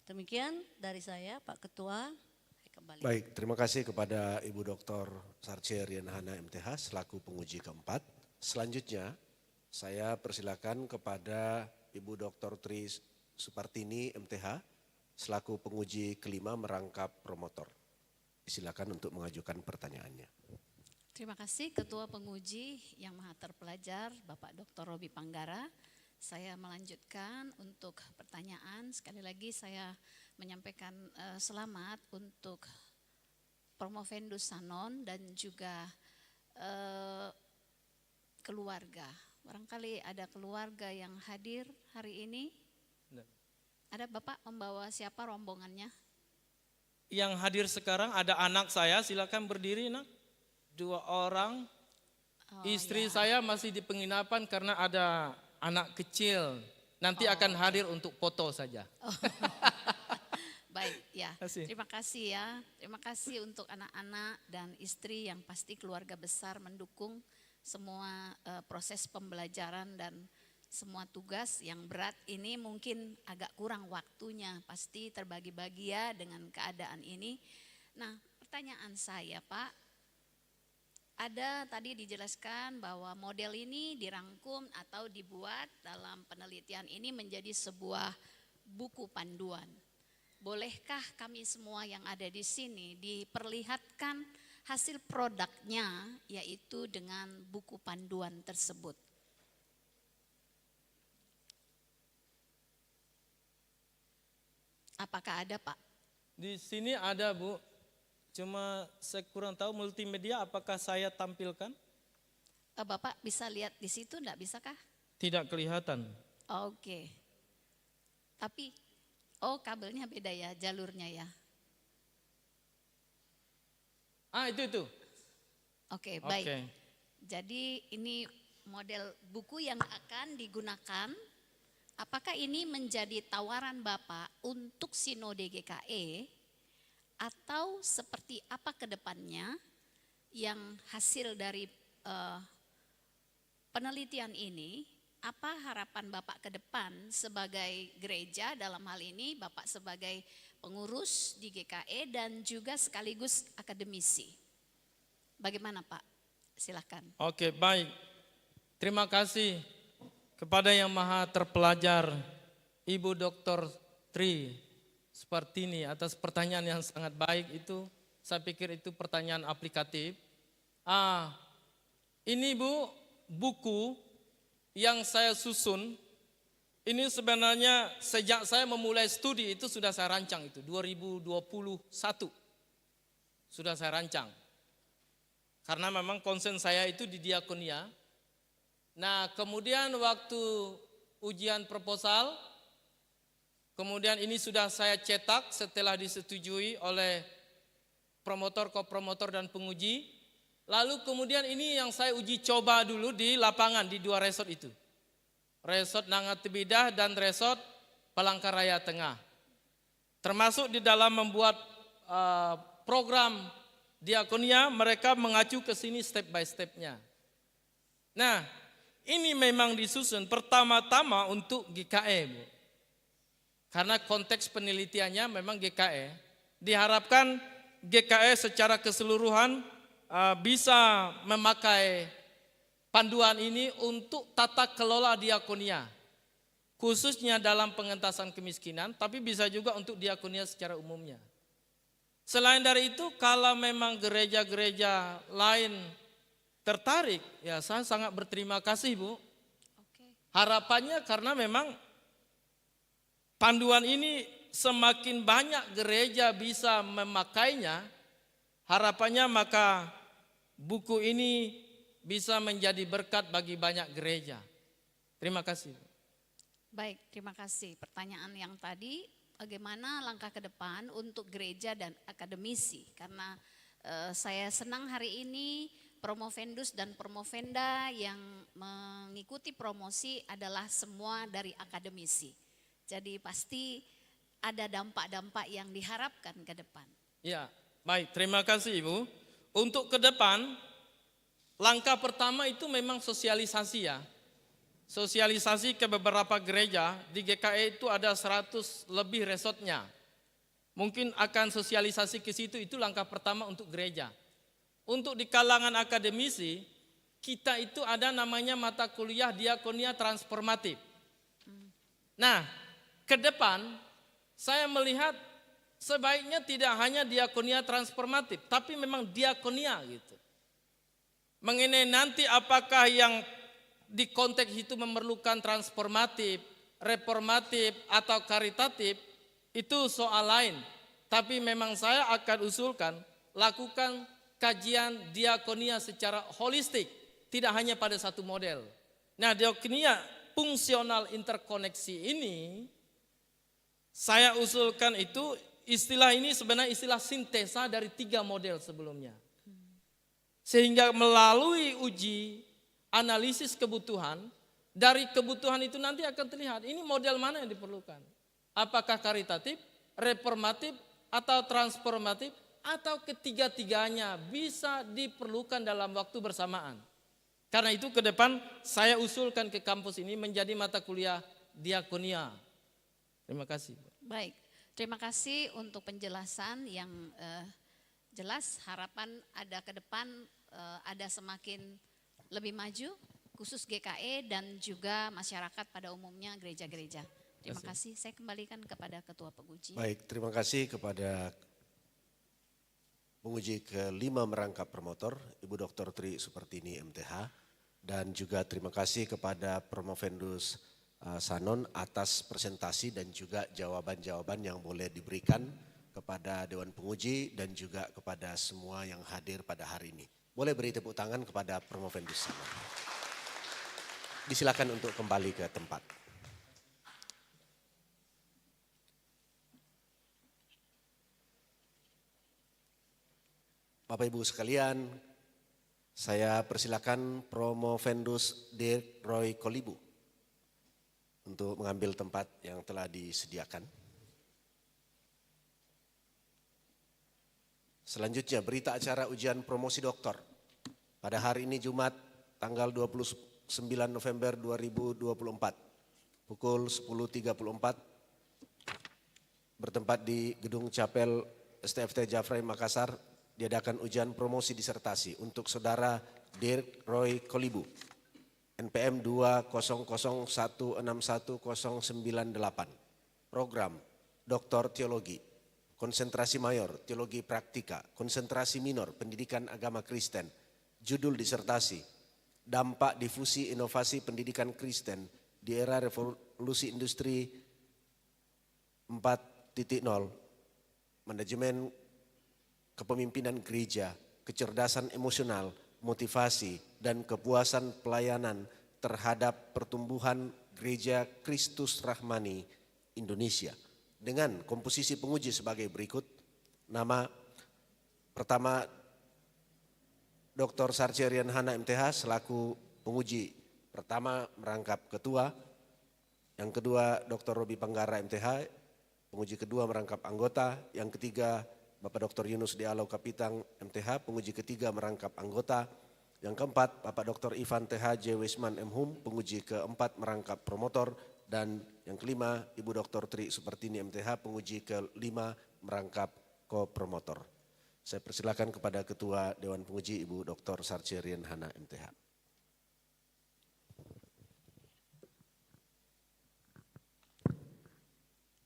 Demikian dari saya Pak Ketua. Kembali. Baik, terima kasih kepada Ibu Dr. Sarce Rianhana MTH selaku penguji keempat. Selanjutnya saya persilakan kepada Ibu Dr. Tri Supartini MTH selaku penguji kelima merangkap promotor. Silakan untuk mengajukan pertanyaannya. Terima kasih Ketua Penguji yang Maha Terpelajar Bapak Dr. Robi Panggara. Saya melanjutkan untuk pertanyaan. Sekali lagi saya menyampaikan selamat untuk Promovendus Sanon dan juga keluarga. Barangkali ada keluarga yang hadir hari ini. Ada Bapak membawa siapa rombongannya? Yang hadir sekarang ada anak saya, silakan berdiri nak. 2 orang. Istri saya masih di penginapan karena ada anak kecil. Nanti akan hadir untuk foto saja. Baik ya, Kasih. terima kasih ya. Terima kasih untuk anak-anak dan istri yang pasti keluarga besar mendukung semua proses pembelajaran dan semua tugas yang berat ini. Mungkin agak kurang waktunya, pasti terbagi-bagi ya dengan keadaan ini. Nah, pertanyaan saya Pak, ada tadi dijelaskan bahwa model ini dirangkum atau dibuat dalam penelitian ini menjadi sebuah buku panduan. Bolehkah kami semua yang ada di sini diperlihatkan hasil produknya yaitu dengan buku panduan tersebut? Apakah ada Pak? Di sini ada Bu, cuma saya kurang tahu multimedia apakah saya tampilkan? Bapak bisa lihat di situ enggak bisakah? Tidak kelihatan. Oke. Tapi kabelnya beda ya, jalurnya ya. Itu. Oke, baik. Oke. Jadi ini model buku yang akan digunakan. Apakah ini menjadi tawaran Bapak untuk Sinode GKE atau seperti apa ke depannya yang hasil dari penelitian ini? Apa harapan Bapak ke depan sebagai gereja, dalam hal ini Bapak sebagai pengurus di GKE dan juga sekaligus akademisi? Bagaimana Pak? Silakan. Oke, baik. Terima kasih kepada yang Maha Terpelajar Ibu Dr. Tri Supartini atas pertanyaan yang sangat baik itu. Saya pikir itu pertanyaan aplikatif. Ini Bu, buku yang saya susun, ini sebenarnya sejak saya memulai studi itu sudah saya rancang itu, 2021 sudah saya rancang. Karena memang konsen saya itu di diakonia. Nah kemudian waktu ujian proposal, kemudian ini sudah saya cetak setelah disetujui oleh promotor, kopromotor dan penguji. Lalu kemudian ini yang saya uji coba dulu di lapangan di 2 resort itu. Resort Nangatebidah dan resort Palangkaraya Tengah. Termasuk di dalam membuat program diakonia mereka mengacu ke sini step by stepnya. Nah ini memang disusun pertama-tama untuk GKE, Bu. Karena konteks penelitiannya memang GKE. Diharapkan GKE secara keseluruhan bisa memakai panduan ini untuk tata kelola diakonia. Khususnya dalam pengentasan kemiskinan, tapi bisa juga untuk diakonia secara umumnya. Selain dari itu, kalau memang gereja-gereja lain tertarik, ya saya sangat berterima kasih, Bu. Harapannya karena memang panduan ini semakin banyak gereja bisa memakainya, harapannya maka buku ini bisa menjadi berkat bagi banyak gereja. Terima kasih. Baik, terima kasih. Pertanyaan yang tadi, bagaimana langkah ke depan untuk gereja dan akademisi? Karena saya senang hari ini Promovendus dan Promovenda yang mengikuti promosi adalah semua dari akademisi. Jadi pasti ada dampak-dampak yang diharapkan ke depan. Ya, baik, terima kasih Ibu. Untuk ke depan, langkah pertama itu memang sosialisasi ya. Sosialisasi ke beberapa gereja, di GKE itu ada 100 lebih resotnya. Mungkin akan sosialisasi ke situ, itu langkah pertama untuk gereja. Untuk di kalangan akademisi, kita itu ada namanya mata kuliah diakonia transformatif. Nah, ke depan saya melihat sebaiknya tidak hanya diakonia transformatif, tapi memang diakonia gitu. Mengenai nanti apakah yang di konteks itu memerlukan transformatif, reformatif, atau karitatif, itu soal lain. Tapi memang saya akan usulkan, lakukan kajian diakonia secara holistik, tidak hanya pada satu model. Nah, diakonia fungsional interkoneksi ini, saya usulkan itu, istilah ini sebenarnya istilah sintesa dari 3 model sebelumnya. Sehingga melalui uji, analisis kebutuhan, dari kebutuhan itu nanti akan terlihat, ini model mana yang diperlukan. Apakah karitatif, reformatif, atau transformatif, atau ketiga-tiganya bisa diperlukan dalam waktu bersamaan. Karena itu ke depan saya usulkan ke kampus ini menjadi mata kuliah diakonia. Terima kasih. Baik, terima kasih untuk penjelasan yang jelas. Harapan ada ke depan ada semakin lebih maju, khusus GKE dan juga masyarakat pada umumnya gereja-gereja. Terima kasih. Saya kembalikan kepada Ketua Penguji. Baik, terima kasih kepada penguji ke-5 merangkap promotor, Ibu Dr. Tri Supertini MTH, dan juga terima kasih kepada Promovendus Sanon atas presentasi dan juga jawaban-jawaban yang boleh diberikan kepada Dewan Penguji dan juga kepada semua yang hadir pada hari ini. Boleh beri tepuk tangan kepada Promovendus Sanon. Disilakan untuk kembali ke tempat. Bapak Ibu sekalian, saya persilakan Promovendus D. Roy Kolibu untuk mengambil tempat yang telah disediakan. Selanjutnya berita acara ujian promosi doktor pada hari ini Jumat tanggal 29 November 2024 pukul 10.34 bertempat di Gedung Chapel STFT Jafrai Makassar. Diadakan ujian promosi disertasi untuk saudara Dirk Roy Kolibu, NPM 200161098, program Doktor Teologi, konsentrasi mayor Teologi Praktika, konsentrasi minor Pendidikan Agama Kristen, judul disertasi Dampak Difusi Inovasi Pendidikan Kristen di Era Revolusi Industri 4.0, Manajemen Kepemimpinan Gereja, Kecerdasan Emosional, Motivasi, dan Kepuasan Pelayanan terhadap Pertumbuhan Gereja Kristus Rahmani Indonesia. Dengan komposisi penguji sebagai berikut. Nama pertama Dr. Sarjerian Hana MTH selaku penguji pertama merangkap ketua. Yang kedua Dr. Robi Panggara MTH, penguji kedua merangkap anggota. Yang ketiga Bapak Dr. Yunus Dialau Kapitang MTH, penguji ketiga merangkap anggota. Yang keempat, Bapak Dr. Ivan TH Wisman M. Hum, penguji keempat merangkap promotor. Dan yang kelima, Ibu Dr. Tri Supartini MTH, penguji kelima merangkap ko-promotor. Saya persilakan kepada Ketua Dewan Penguji Ibu Dr. Sarce Rien Hana MTH.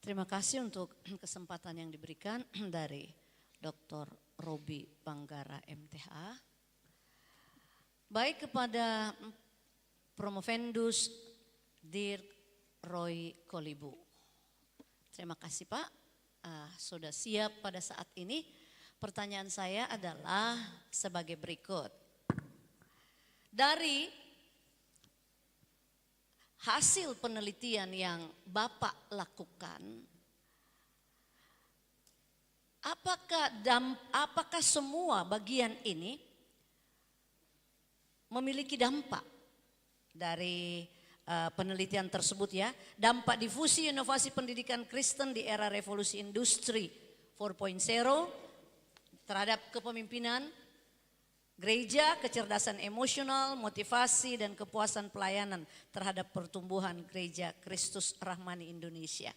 Terima kasih untuk kesempatan yang diberikan dari Dr. Robi Panggara MTH. Baik kepada Promovendus Dirk Roy Kolibu. Terima kasih Pak, sudah siap pada saat ini. Pertanyaan saya adalah sebagai berikut. Dari hasil penelitian yang Bapak lakukan, apakah semua bagian ini memiliki dampak dari penelitian tersebut ya, dampak difusi inovasi pendidikan Kristen di era revolusi industri 4.0 terhadap kepemimpinan gereja, kecerdasan emosional, motivasi dan kepuasan pelayanan terhadap pertumbuhan gereja Kristus Rahmani Indonesia.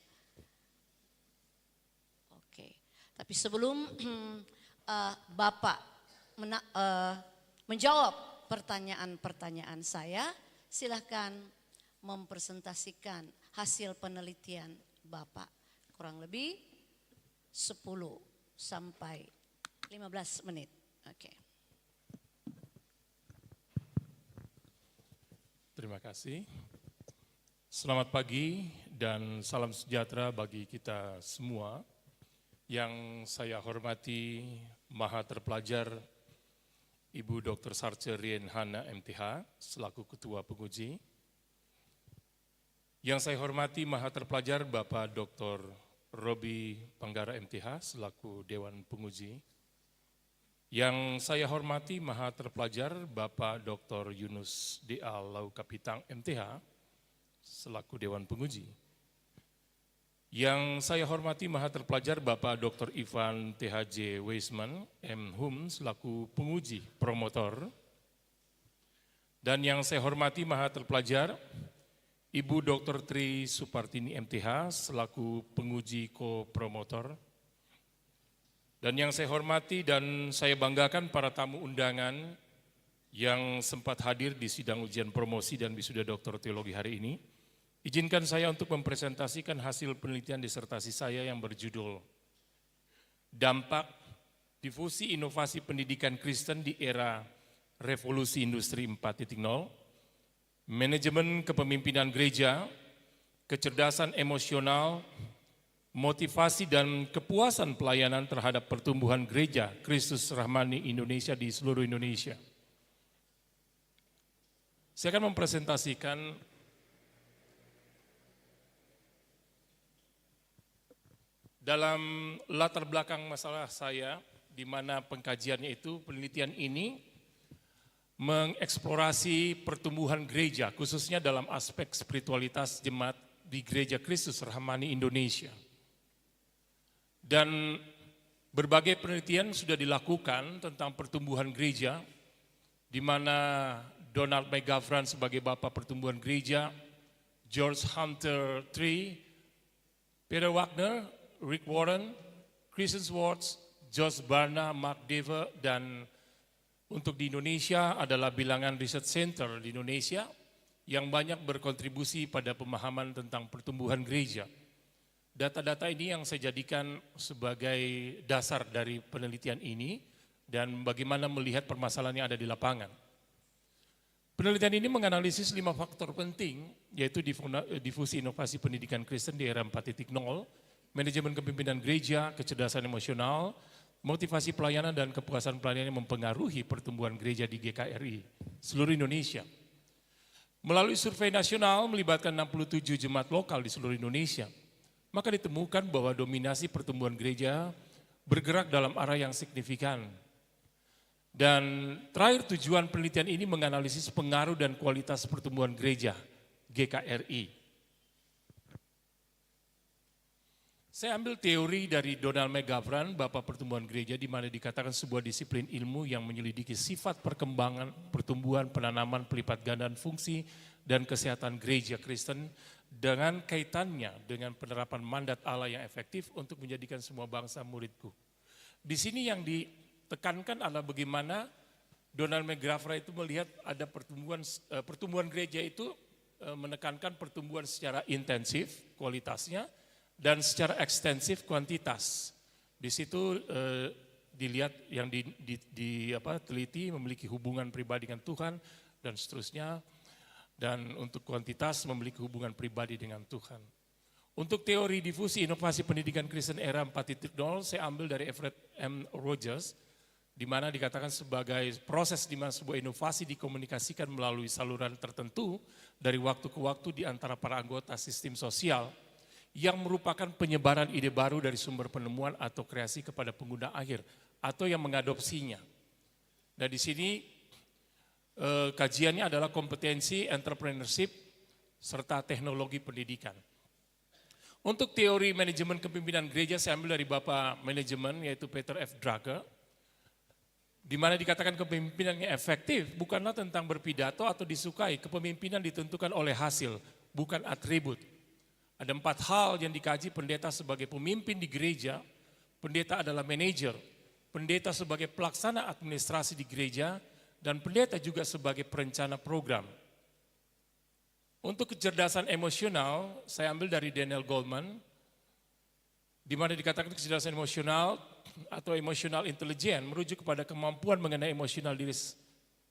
Oke, tapi sebelum Bapak menjawab pertanyaan-pertanyaan saya, silahkan mempresentasikan hasil penelitian Bapak. Kurang lebih 10 sampai 15 menit. Oke. Terima kasih. Selamat pagi dan salam sejahtera bagi kita semua. Yang saya hormati Maha Terpelajar Ibu Dr. Sarce Rien Hana MTH selaku Ketua Penguji. Yang saya hormati Maha Terpelajar Bapak Dr. Robi Panggara MTH selaku Dewan Penguji. Yang saya hormati Maha Terpelajar Bapak Dr. Yunus D.A. Lau Kapitang MTH selaku Dewan Penguji. Yang saya hormati Maha Terpelajar Bapak Dr. Ivan TH Wisman M. Hum selaku penguji promotor. Dan yang saya hormati Maha Terpelajar Ibu Dr. Tri Supartini MTH selaku penguji ko-promotor. Dan yang saya hormati dan saya banggakan para tamu undangan yang sempat hadir di sidang ujian promosi dan wisuda doktor teologi hari ini. Izinkan saya untuk mempresentasikan hasil penelitian disertasi saya yang berjudul Dampak Difusi Inovasi Pendidikan Kristen di Era Revolusi Industri 4.0, Manajemen Kepemimpinan Gereja, Kecerdasan Emosional, Motivasi dan Kepuasan Pelayanan terhadap Pertumbuhan Gereja Kristus Rahmani Indonesia di seluruh Indonesia. Saya akan mempresentasikan dalam latar belakang masalah saya, di mana pengkajiannya itu, penelitian ini mengeksplorasi pertumbuhan gereja, khususnya dalam aspek spiritualitas jemaat di Gereja Kristus Rahmani Indonesia. Dan berbagai penelitian sudah dilakukan tentang pertumbuhan gereja, di mana Donald McGavran sebagai Bapak Pertumbuhan Gereja, George Hunter III, Peter Wagner, Rick Warren, Christian Swartz, Josh Barna, Mark Dever, dan untuk di Indonesia adalah Bilangan Research Center di Indonesia yang banyak berkontribusi pada pemahaman tentang pertumbuhan gereja. Data-data ini yang saya jadikan sebagai dasar dari penelitian ini dan bagaimana melihat permasalahan yang ada di lapangan. Penelitian ini menganalisis 5 faktor penting, yaitu difusi inovasi pendidikan Kristen di era 4.0, manajemen kepemimpinan gereja, kecerdasan emosional, motivasi pelayanan dan kepuasan pelayanan yang mempengaruhi pertumbuhan gereja di GKRI seluruh Indonesia. Melalui survei nasional melibatkan 67 jemaat lokal di seluruh Indonesia, maka ditemukan bahwa dominasi pertumbuhan gereja bergerak dalam arah yang signifikan. Dan terakhir tujuan penelitian ini menganalisis pengaruh dan kualitas pertumbuhan gereja GKRI. Saya ambil teori dari Donald McGavran, Bapak Pertumbuhan Gereja, di mana dikatakan sebuah disiplin ilmu yang menyelidiki sifat perkembangan, pertumbuhan, penanaman, pelipat gandaan fungsi, dan kesehatan gereja Kristen dengan kaitannya dengan penerapan mandat Allah yang efektif untuk menjadikan semua bangsa muridku. Di sini yang ditekankan adalah bagaimana Donald McGavran itu melihat ada pertumbuhan gereja itu menekankan pertumbuhan secara intensif, kualitasnya, dan secara ekstensif kuantitas. Di situ dilihat yang teliti memiliki hubungan pribadi dengan Tuhan dan seterusnya. Dan untuk kuantitas memiliki hubungan pribadi dengan Tuhan. Untuk teori difusi inovasi pendidikan Kristen era 4.0 saya ambil dari Everett M. Rogers, di mana dikatakan sebagai proses di mana sebuah inovasi dikomunikasikan melalui saluran tertentu dari waktu ke waktu di antara para anggota sistem sosial, yang merupakan penyebaran ide baru dari sumber penemuan atau kreasi kepada pengguna akhir atau yang mengadopsinya. Nah di sini kajiannya adalah kompetensi, entrepreneurship, serta teknologi pendidikan. Untuk teori manajemen kepemimpinan gereja saya ambil dari Bapak Manajemen yaitu Peter F. Drucker, di mana dikatakan kepemimpinan yang efektif bukanlah tentang berpidato atau disukai, kepemimpinan ditentukan oleh hasil, bukan atribut. Ada 4 hal yang dikaji pendeta sebagai pemimpin di gereja. Pendeta adalah manajer, pendeta sebagai pelaksana administrasi di gereja, dan pendeta juga sebagai perencana program. Untuk kecerdasan emosional, saya ambil dari Daniel Goleman, di mana dikatakan kecerdasan emosional atau emotional intelligence merujuk kepada kemampuan mengenai emosional diri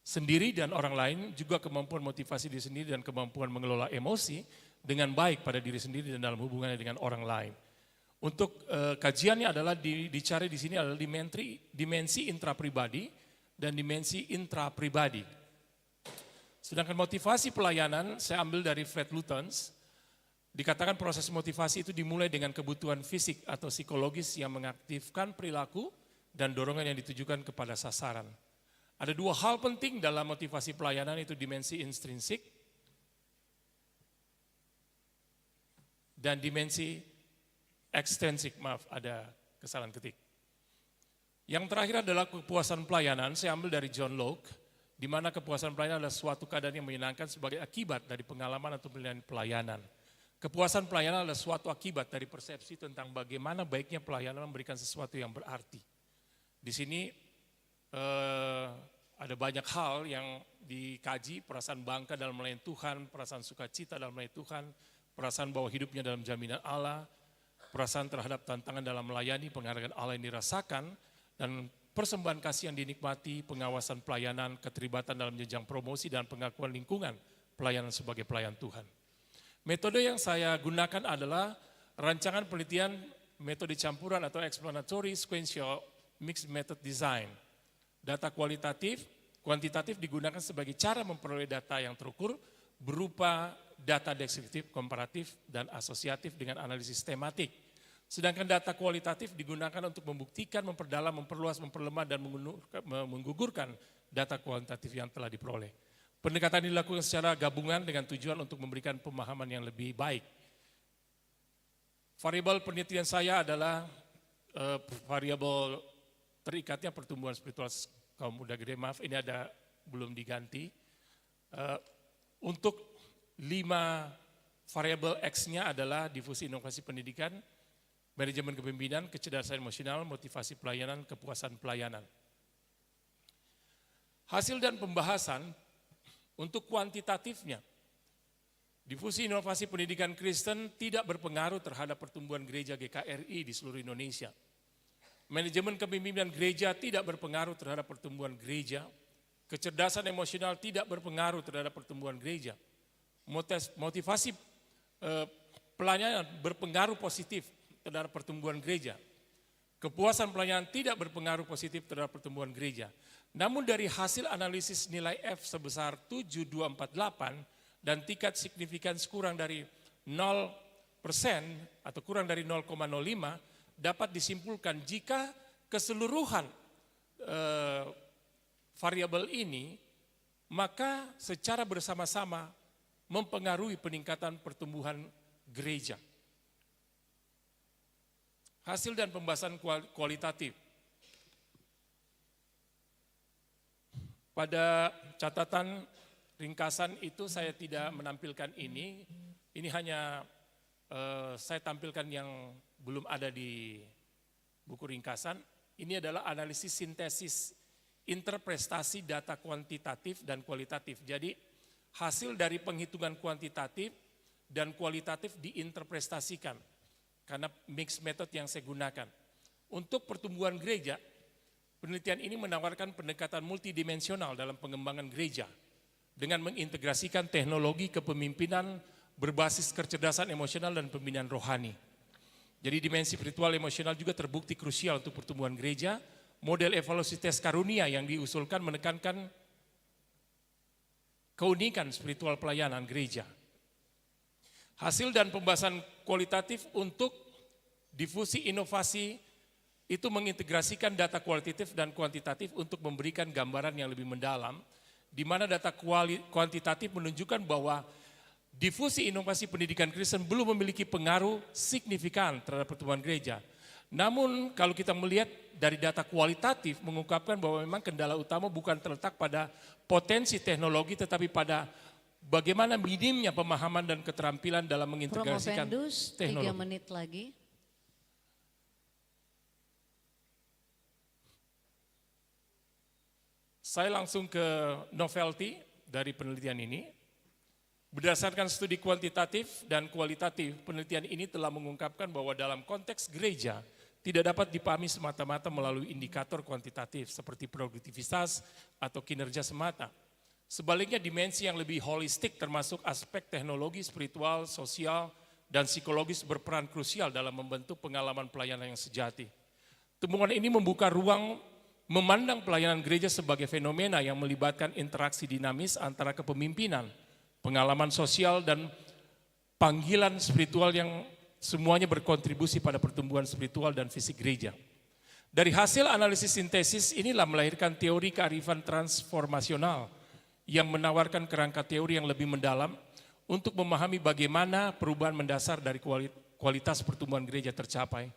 sendiri dan orang lain, juga kemampuan motivasi diri sendiri dan kemampuan mengelola emosi dengan baik pada diri sendiri dan dalam hubungannya dengan orang lain. Untuk kajiannya adalah dicari di sini adalah dimensi intrapribadi dan dimensi intrapribadi. Sedangkan motivasi pelayanan saya ambil dari Fred Lutyens. Dikatakan proses motivasi itu dimulai dengan kebutuhan fisik atau psikologis yang mengaktifkan perilaku dan dorongan yang ditujukan kepada sasaran. Ada 2 hal penting dalam motivasi pelayanan, itu dimensi intrinsik dan dimensi ekstrinsik, maaf ada kesalahan ketik. Yang terakhir adalah kepuasan pelayanan, saya ambil dari John Locke, di mana kepuasan pelayanan adalah suatu keadaan yang menyenangkan sebagai akibat dari pengalaman atau penilaian pelayanan. Kepuasan pelayanan adalah suatu akibat dari persepsi tentang bagaimana baiknya pelayanan memberikan sesuatu yang berarti. Di sini ada banyak hal yang dikaji, perasaan bangga dalam melayani Tuhan, perasaan sukacita dalam melayani Tuhan, perasaan bahwa hidupnya dalam jaminan Allah, perasaan terhadap tantangan dalam melayani, penghargaan Allah yang dirasakan, dan persembahan kasih yang dinikmati, pengawasan pelayanan, keterlibatan dalam jenjang promosi, dan pengakuan lingkungan pelayanan sebagai pelayan Tuhan. Metode yang saya gunakan adalah rancangan penelitian metode campuran atau explanatory sequential mixed method design. Data kuantitatif digunakan sebagai cara memperoleh data yang terukur berupa data deskriptif, komparatif, dan asosiatif dengan analisis tematik. Sedangkan data kualitatif digunakan untuk membuktikan, memperdalam, memperluas, memperlemah, dan menggugurkan data kuantitatif yang telah diperoleh. Pendekatan dilakukan secara gabungan dengan tujuan untuk memberikan pemahaman yang lebih baik. Variabel penelitian saya adalah variabel terikatnya pertumbuhan spiritual kaum muda gede. Maaf, ini ada belum diganti. Untuk 5 variabel X-nya adalah difusi inovasi pendidikan, manajemen kepemimpinan, kecerdasan emosional, motivasi pelayanan, kepuasan pelayanan. Hasil dan pembahasan untuk kuantitatifnya, difusi inovasi pendidikan Kristen tidak berpengaruh terhadap pertumbuhan gereja GKRI di seluruh Indonesia. Manajemen kepemimpinan gereja tidak berpengaruh terhadap pertumbuhan gereja. Kecerdasan emosional tidak berpengaruh terhadap pertumbuhan gereja. Motivasi pelayanan berpengaruh positif terhadap pertumbuhan gereja. Kepuasan pelayanan tidak berpengaruh positif terhadap pertumbuhan gereja. Namun dari hasil analisis nilai F sebesar 7,248 dan tingkat signifikans kurang dari 0% atau kurang dari 0,05 dapat disimpulkan jika keseluruhan variabel ini maka secara bersama-sama mempengaruhi peningkatan pertumbuhan gereja. Hasil dan pembahasan kualitatif. Pada catatan ringkasan itu saya tidak menampilkan ini hanya saya tampilkan yang belum ada di buku ringkasan. Ini adalah analisis sintesis interpretasi data kuantitatif dan kualitatif. Jadi hasil dari penghitungan kuantitatif dan kualitatif diinterpretasikan karena mix method yang saya gunakan. Untuk pertumbuhan gereja, penelitian ini menawarkan pendekatan multidimensional dalam pengembangan gereja dengan mengintegrasikan teknologi kepemimpinan berbasis kecerdasan emosional dan pembinaan rohani. Jadi dimensi spiritual emosional juga terbukti krusial untuk pertumbuhan gereja. Model evaluasi tes karunia yang diusulkan menekankan keunikan spiritual pelayanan gereja. Hasil dan pembahasan kualitatif untuk difusi inovasi itu mengintegrasikan data kualitatif dan kuantitatif untuk memberikan gambaran yang lebih mendalam, di mana data kuantitatif menunjukkan bahwa difusi inovasi pendidikan Kristen belum memiliki pengaruh signifikan terhadap pertumbuhan gereja. Namun kalau kita melihat dari data kualitatif mengungkapkan bahwa memang kendala utama bukan terletak pada potensi teknologi tetapi pada bagaimana minimnya pemahaman dan keterampilan dalam mengintegrasikan Promovendus, teknologi. 3 menit lagi. Saya langsung ke novelty dari penelitian ini. Berdasarkan studi kuantitatif dan kualitatif, penelitian ini telah mengungkapkan bahwa dalam konteks gereja tidak dapat dipahami semata-mata melalui indikator kuantitatif seperti produktivitas atau kinerja semata. Sebaliknya dimensi yang lebih holistik termasuk aspek teknologi, spiritual, sosial, dan psikologis berperan krusial dalam membentuk pengalaman pelayanan yang sejati. Temuan ini membuka ruang memandang pelayanan gereja sebagai fenomena yang melibatkan interaksi dinamis antara kepemimpinan, pengalaman sosial, dan panggilan spiritual yang semuanya berkontribusi pada pertumbuhan spiritual dan fisik gereja. Dari hasil analisis sintesis inilah melahirkan teori kearifan transformasional yang menawarkan kerangka teori yang lebih mendalam untuk memahami bagaimana perubahan mendasar dari kualitas pertumbuhan gereja tercapai.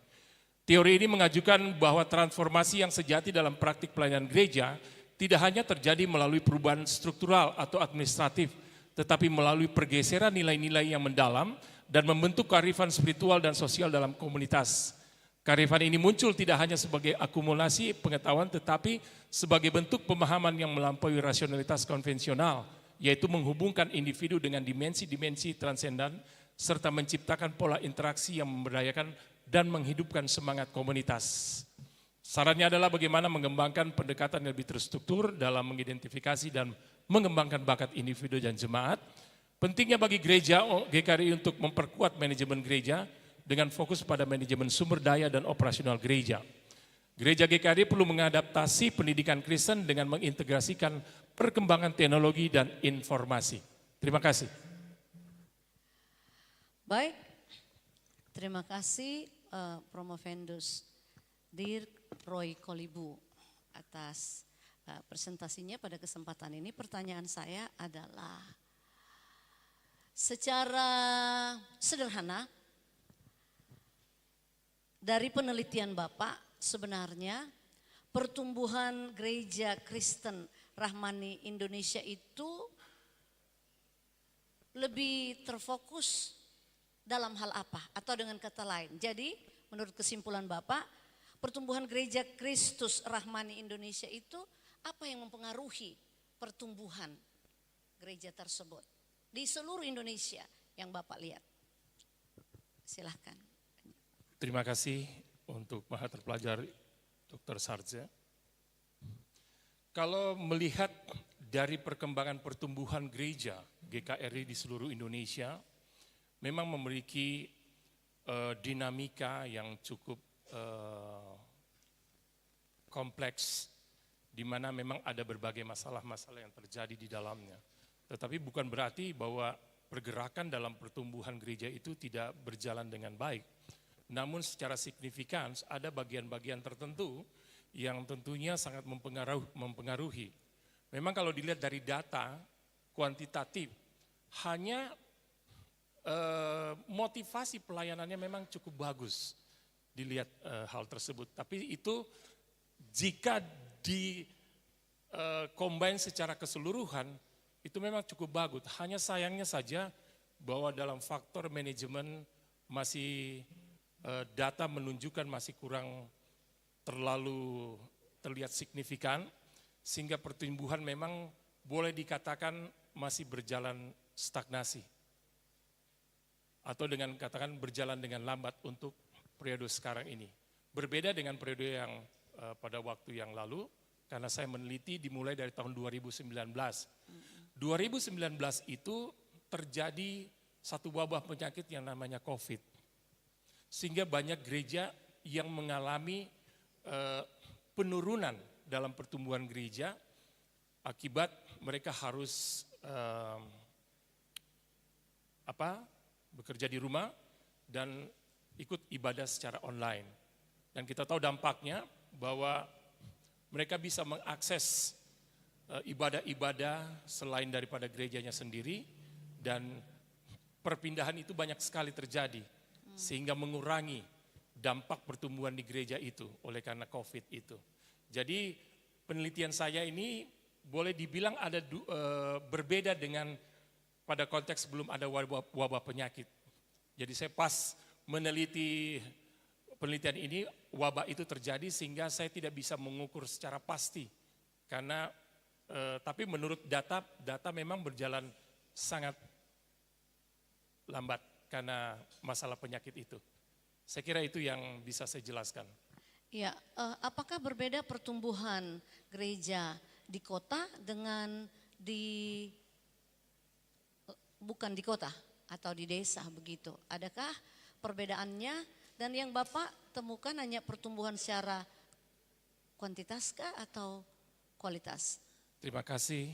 Teori ini mengajukan bahwa transformasi yang sejati dalam praktik pelayanan gereja tidak hanya terjadi melalui perubahan struktural atau administratif, tetapi melalui pergeseran nilai-nilai yang mendalam dan membentuk kearifan spiritual dan sosial dalam komunitas. Kearifan ini muncul tidak hanya sebagai akumulasi pengetahuan, tetapi sebagai bentuk pemahaman yang melampaui rasionalitas konvensional, yaitu menghubungkan individu dengan dimensi-dimensi transendan, serta menciptakan pola interaksi yang memberdayakan dan menghidupkan semangat komunitas. Sarannya adalah bagaimana mengembangkan pendekatan yang lebih terstruktur dalam mengidentifikasi dan mengembangkan bakat individu dan jemaat. Pentingnya bagi gereja GKRI untuk memperkuat manajemen gereja dengan fokus pada manajemen sumber daya dan operasional gereja. Gereja GKRI perlu mengadaptasi pendidikan Kristen dengan mengintegrasikan perkembangan teknologi dan informasi. Terima kasih. Baik, terima kasih Promovendus Dirk Roy Kolibu atas presentasinya pada kesempatan ini. Pertanyaan saya adalah secara sederhana dari penelitian Bapak sebenarnya pertumbuhan gereja Kristen Rahmani Indonesia itu lebih terfokus dalam hal apa? Atau dengan kata lain, jadi menurut kesimpulan Bapak, pertumbuhan gereja Kristus Rahmani Indonesia itu apa yang mempengaruhi pertumbuhan gereja tersebut di seluruh Indonesia yang Bapak lihat? Silahkan. Terima kasih untuk Maha Terpelajar Dr. Sarja. Kalau melihat dari perkembangan pertumbuhan gereja GKRI di seluruh Indonesia, memang memiliki dinamika yang cukup kompleks, di mana memang ada berbagai masalah-masalah yang terjadi di dalamnya. Tetapi bukan berarti bahwa pergerakan dalam pertumbuhan gereja itu tidak berjalan dengan baik. Namun secara signifikan ada bagian-bagian tertentu yang tentunya sangat mempengaruhi. Memang kalau dilihat dari data kuantitatif, hanya motivasi pelayanannya memang cukup bagus. dilihat hal tersebut. Tapi itu jika di combine secara keseluruhan itu memang cukup bagus. Hanya sayangnya saja bahwa dalam faktor manajemen masih data menunjukkan masih kurang terlalu terlihat signifikan, sehingga pertumbuhan memang boleh dikatakan masih berjalan stagnasi. Atau dengan katakan berjalan dengan lambat untuk periode sekarang ini. Berbeda dengan periode yang pada waktu yang lalu, karena saya meneliti dimulai dari tahun 2019. 2019 itu terjadi satu wabah penyakit yang namanya COVID. Sehingga banyak gereja yang mengalami penurunan dalam pertumbuhan gereja akibat mereka harus bekerja di rumah dan ikut ibadah secara online. Dan kita tahu dampaknya bahwa mereka bisa mengakses ibadah-ibadah selain daripada gerejanya sendiri, dan perpindahan itu banyak sekali terjadi sehingga mengurangi dampak pertumbuhan di gereja itu oleh karena COVID itu. Jadi penelitian saya ini boleh dibilang ada berbeda dengan pada konteks sebelum ada wabah penyakit. Jadi saya pas meneliti penelitian ini, wabah itu terjadi sehingga saya tidak bisa mengukur secara pasti. Karena, tapi menurut data memang berjalan sangat lambat karena masalah penyakit itu. Saya kira itu yang bisa saya jelaskan. Ya, apakah berbeda pertumbuhan gereja di kota dengan bukan di kota atau di desa begitu? Adakah perbedaannya, dan yang Bapak temukan hanya pertumbuhan secara kuantitaskah atau kualitas? Terima kasih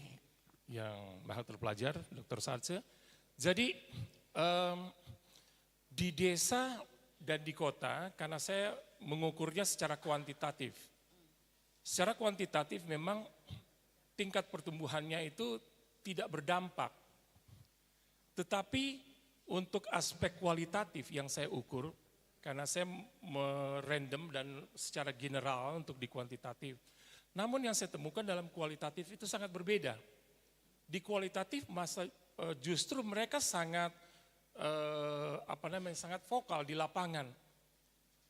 yang mahal terpelajar, Dr. Sarce. Jadi di desa dan di kota, karena saya mengukurnya secara kuantitatif. Secara kuantitatif memang tingkat pertumbuhannya itu tidak berdampak. Tetapi untuk aspek kualitatif yang saya ukur, karena saya merandom dan secara general untuk di kuantitatif. Namun yang saya temukan dalam kualitatif itu sangat berbeda. Di kualitatif justru mereka sangat sangat vokal di lapangan.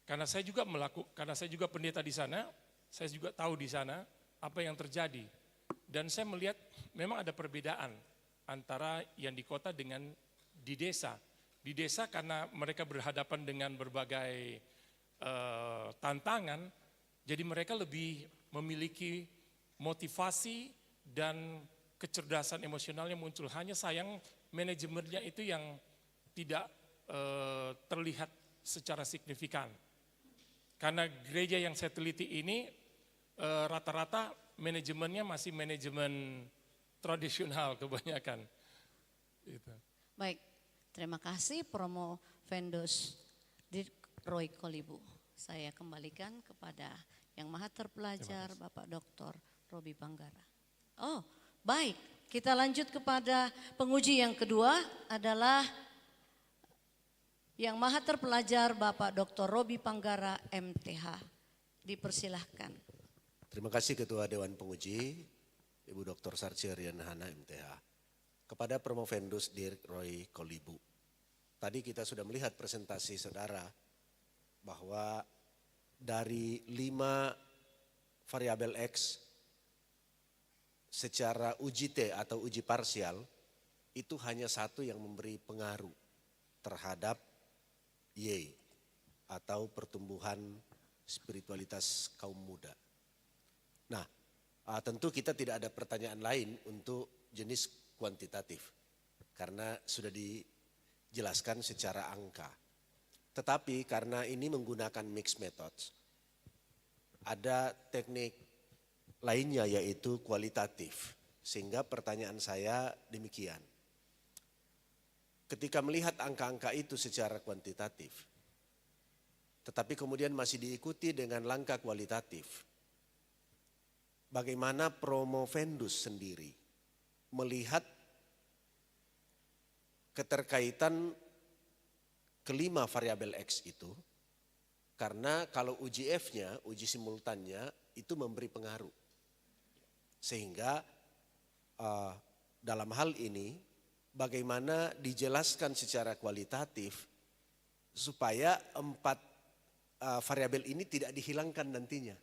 Karena saya juga pendeta di sana, saya juga tahu di sana apa yang terjadi. Dan saya melihat memang ada perbedaan antara yang di kota dengan di desa. Di desa karena mereka berhadapan dengan berbagai tantangan, jadi mereka lebih memiliki motivasi dan kecerdasan emosionalnya muncul. Hanya sayang manajemennya itu yang tidak terlihat secara signifikan. Karena gereja yang saya teliti ini rata-rata manajemennya masih manajemen tradisional kebanyakan. Gitu. Baik, terima kasih Promo Vendus di Roy Kolibu. Saya kembalikan kepada yang maha terpelajar Bapak Dr. Roby Panggara. Oh, baik. Kita lanjut kepada penguji yang kedua adalah yang maha terpelajar Bapak Dr. Roby Panggara MTH. Dipersilahkan. Terima kasih Ketua Dewan Penguji, Ibu Dr. Sarce Rian Hana MTH. Kepada Promovendus Dirk Roy Kolibu. Tadi kita sudah melihat presentasi saudara bahwa dari 5 variabel X secara uji T atau uji parsial itu hanya satu yang memberi pengaruh terhadap Y atau pertumbuhan spiritualitas kaum muda. Nah, tentu kita tidak ada pertanyaan lain untuk jenis kuantitatif karena sudah dijelaskan secara angka. Tetapi karena ini menggunakan mixed methods, ada teknik lainnya yaitu kualitatif. Sehingga pertanyaan saya demikian. Ketika melihat angka-angka itu secara kuantitatif, tetapi kemudian masih diikuti dengan langkah kualitatif, bagaimana Promovendus sendiri melihat keterkaitan kelima variabel X itu, Karena kalau uji F-nya, uji simultannya itu memberi pengaruh. Sehingga dalam hal ini bagaimana dijelaskan secara kualitatif supaya 4 variabel ini tidak dihilangkan nantinya.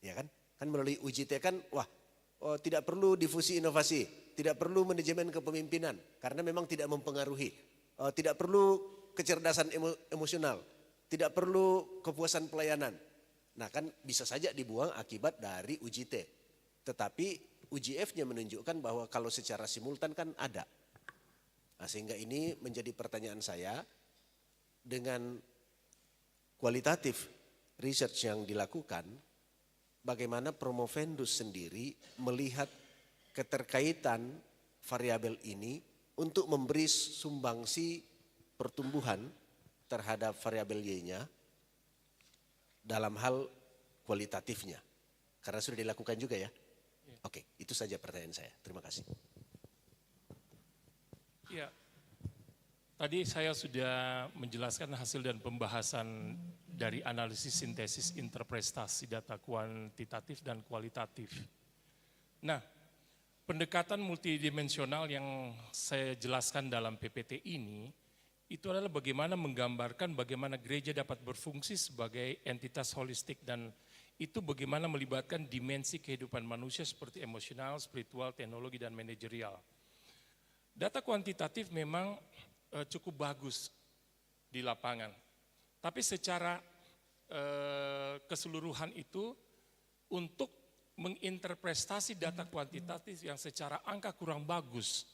Ya kan? Kan melalui uji T kan tidak perlu difusi inovasi, tidak perlu manajemen kepemimpinan karena memang tidak mempengaruhi. Tidak perlu kecerdasan emosional, tidak perlu kepuasan pelayanan. Nah kan bisa saja dibuang akibat dari uji T. Tetapi uji F-nya menunjukkan bahwa kalau secara simultan kan ada. Nah, sehingga ini menjadi pertanyaan saya, dengan kualitatif research yang dilakukan, bagaimana Promovendus sendiri melihat keterkaitan variabel ini untuk memberi sumbangsi pertumbuhan terhadap variabel Y-nya dalam hal kualitatifnya. Karena sudah dilakukan juga ya. Oke, itu saja pertanyaan saya. Terima kasih. Ya, tadi saya sudah menjelaskan hasil dan pembahasan dari analisis sintesis interpretasi data kuantitatif dan kualitatif. Nah, pendekatan multidimensional yang saya jelaskan dalam PPT ini, itu adalah bagaimana menggambarkan bagaimana gereja dapat berfungsi sebagai entitas holistik dan itu bagaimana melibatkan dimensi kehidupan manusia seperti emosional, spiritual, teknologi, dan manajerial. Data kuantitatif memang cukup bagus di lapangan, tapi secara keseluruhan itu untuk menginterpretasi data kuantitatif yang secara angka kurang bagus.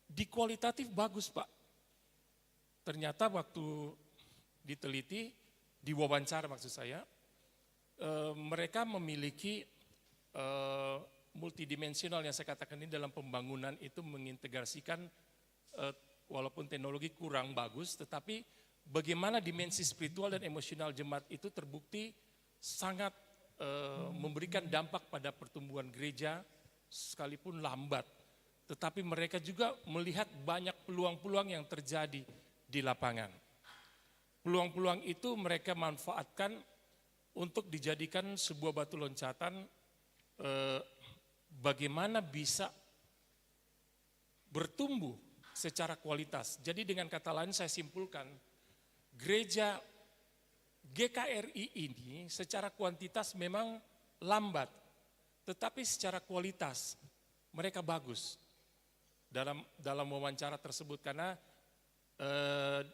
Di kualitatif bagus Pak. Ternyata waktu diteliti, diwawancara maksud saya, mereka memiliki multidimensional yang saya katakan ini dalam pembangunan itu mengintegrasikan walaupun teknologi kurang bagus, tetapi bagaimana dimensi spiritual dan emosional jemaat itu terbukti sangat memberikan dampak pada pertumbuhan gereja sekalipun lambat. Tetapi mereka juga melihat banyak peluang-peluang yang terjadi di lapangan. Peluang-peluang itu mereka manfaatkan untuk dijadikan sebuah batu loncatan bagaimana bisa bertumbuh secara kualitas. Jadi dengan kata lain saya simpulkan, gereja GKRI ini secara kuantitas memang lambat, tetapi secara kualitas mereka bagus dalam wawancara tersebut karena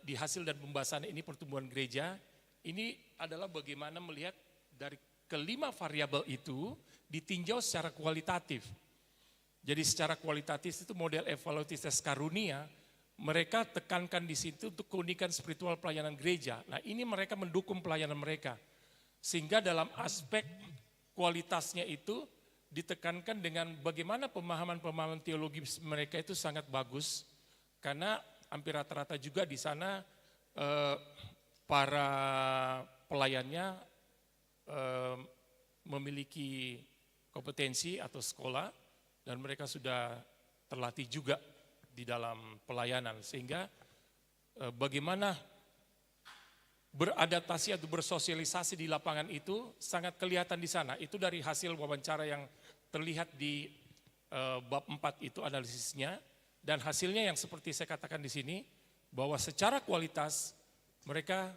di hasil dan pembahasan ini pertumbuhan gereja ini adalah bagaimana melihat dari kelima variabel itu ditinjau secara kualitatif. Jadi secara kualitatif itu model evaluatif tes karunia mereka tekankan di situ untuk keunikan spiritual pelayanan gereja. Nah ini mereka mendukung pelayanan mereka. Sehingga dalam aspek kualitasnya itu ditekankan dengan bagaimana pemahaman-pemahaman teologi mereka itu sangat bagus. Karena hampir rata-rata juga di sana para pelayannya memiliki kompetensi atau sekolah dan mereka sudah terlatih juga di dalam pelayanan sehingga bagaimana beradaptasi atau bersosialisasi di lapangan itu sangat kelihatan di sana. Itu dari hasil wawancara yang terlihat di bab 4 itu analisisnya dan hasilnya yang seperti saya katakan di sini bahwa secara kualitas mereka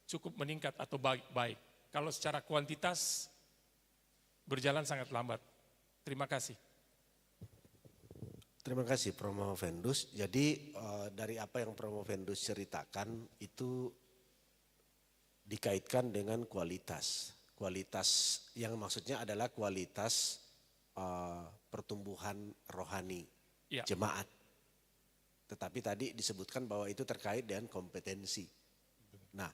cukup meningkat atau baik. Kalau secara kuantitas berjalan sangat lambat. Terima kasih. Terima kasih Promovendus. Jadi dari apa yang Promovendus ceritakan itu dikaitkan dengan kualitas. Kualitas yang maksudnya adalah kualitas pertumbuhan rohani jemaat. Tetapi tadi disebutkan bahwa itu terkait dengan kompetensi. Nah,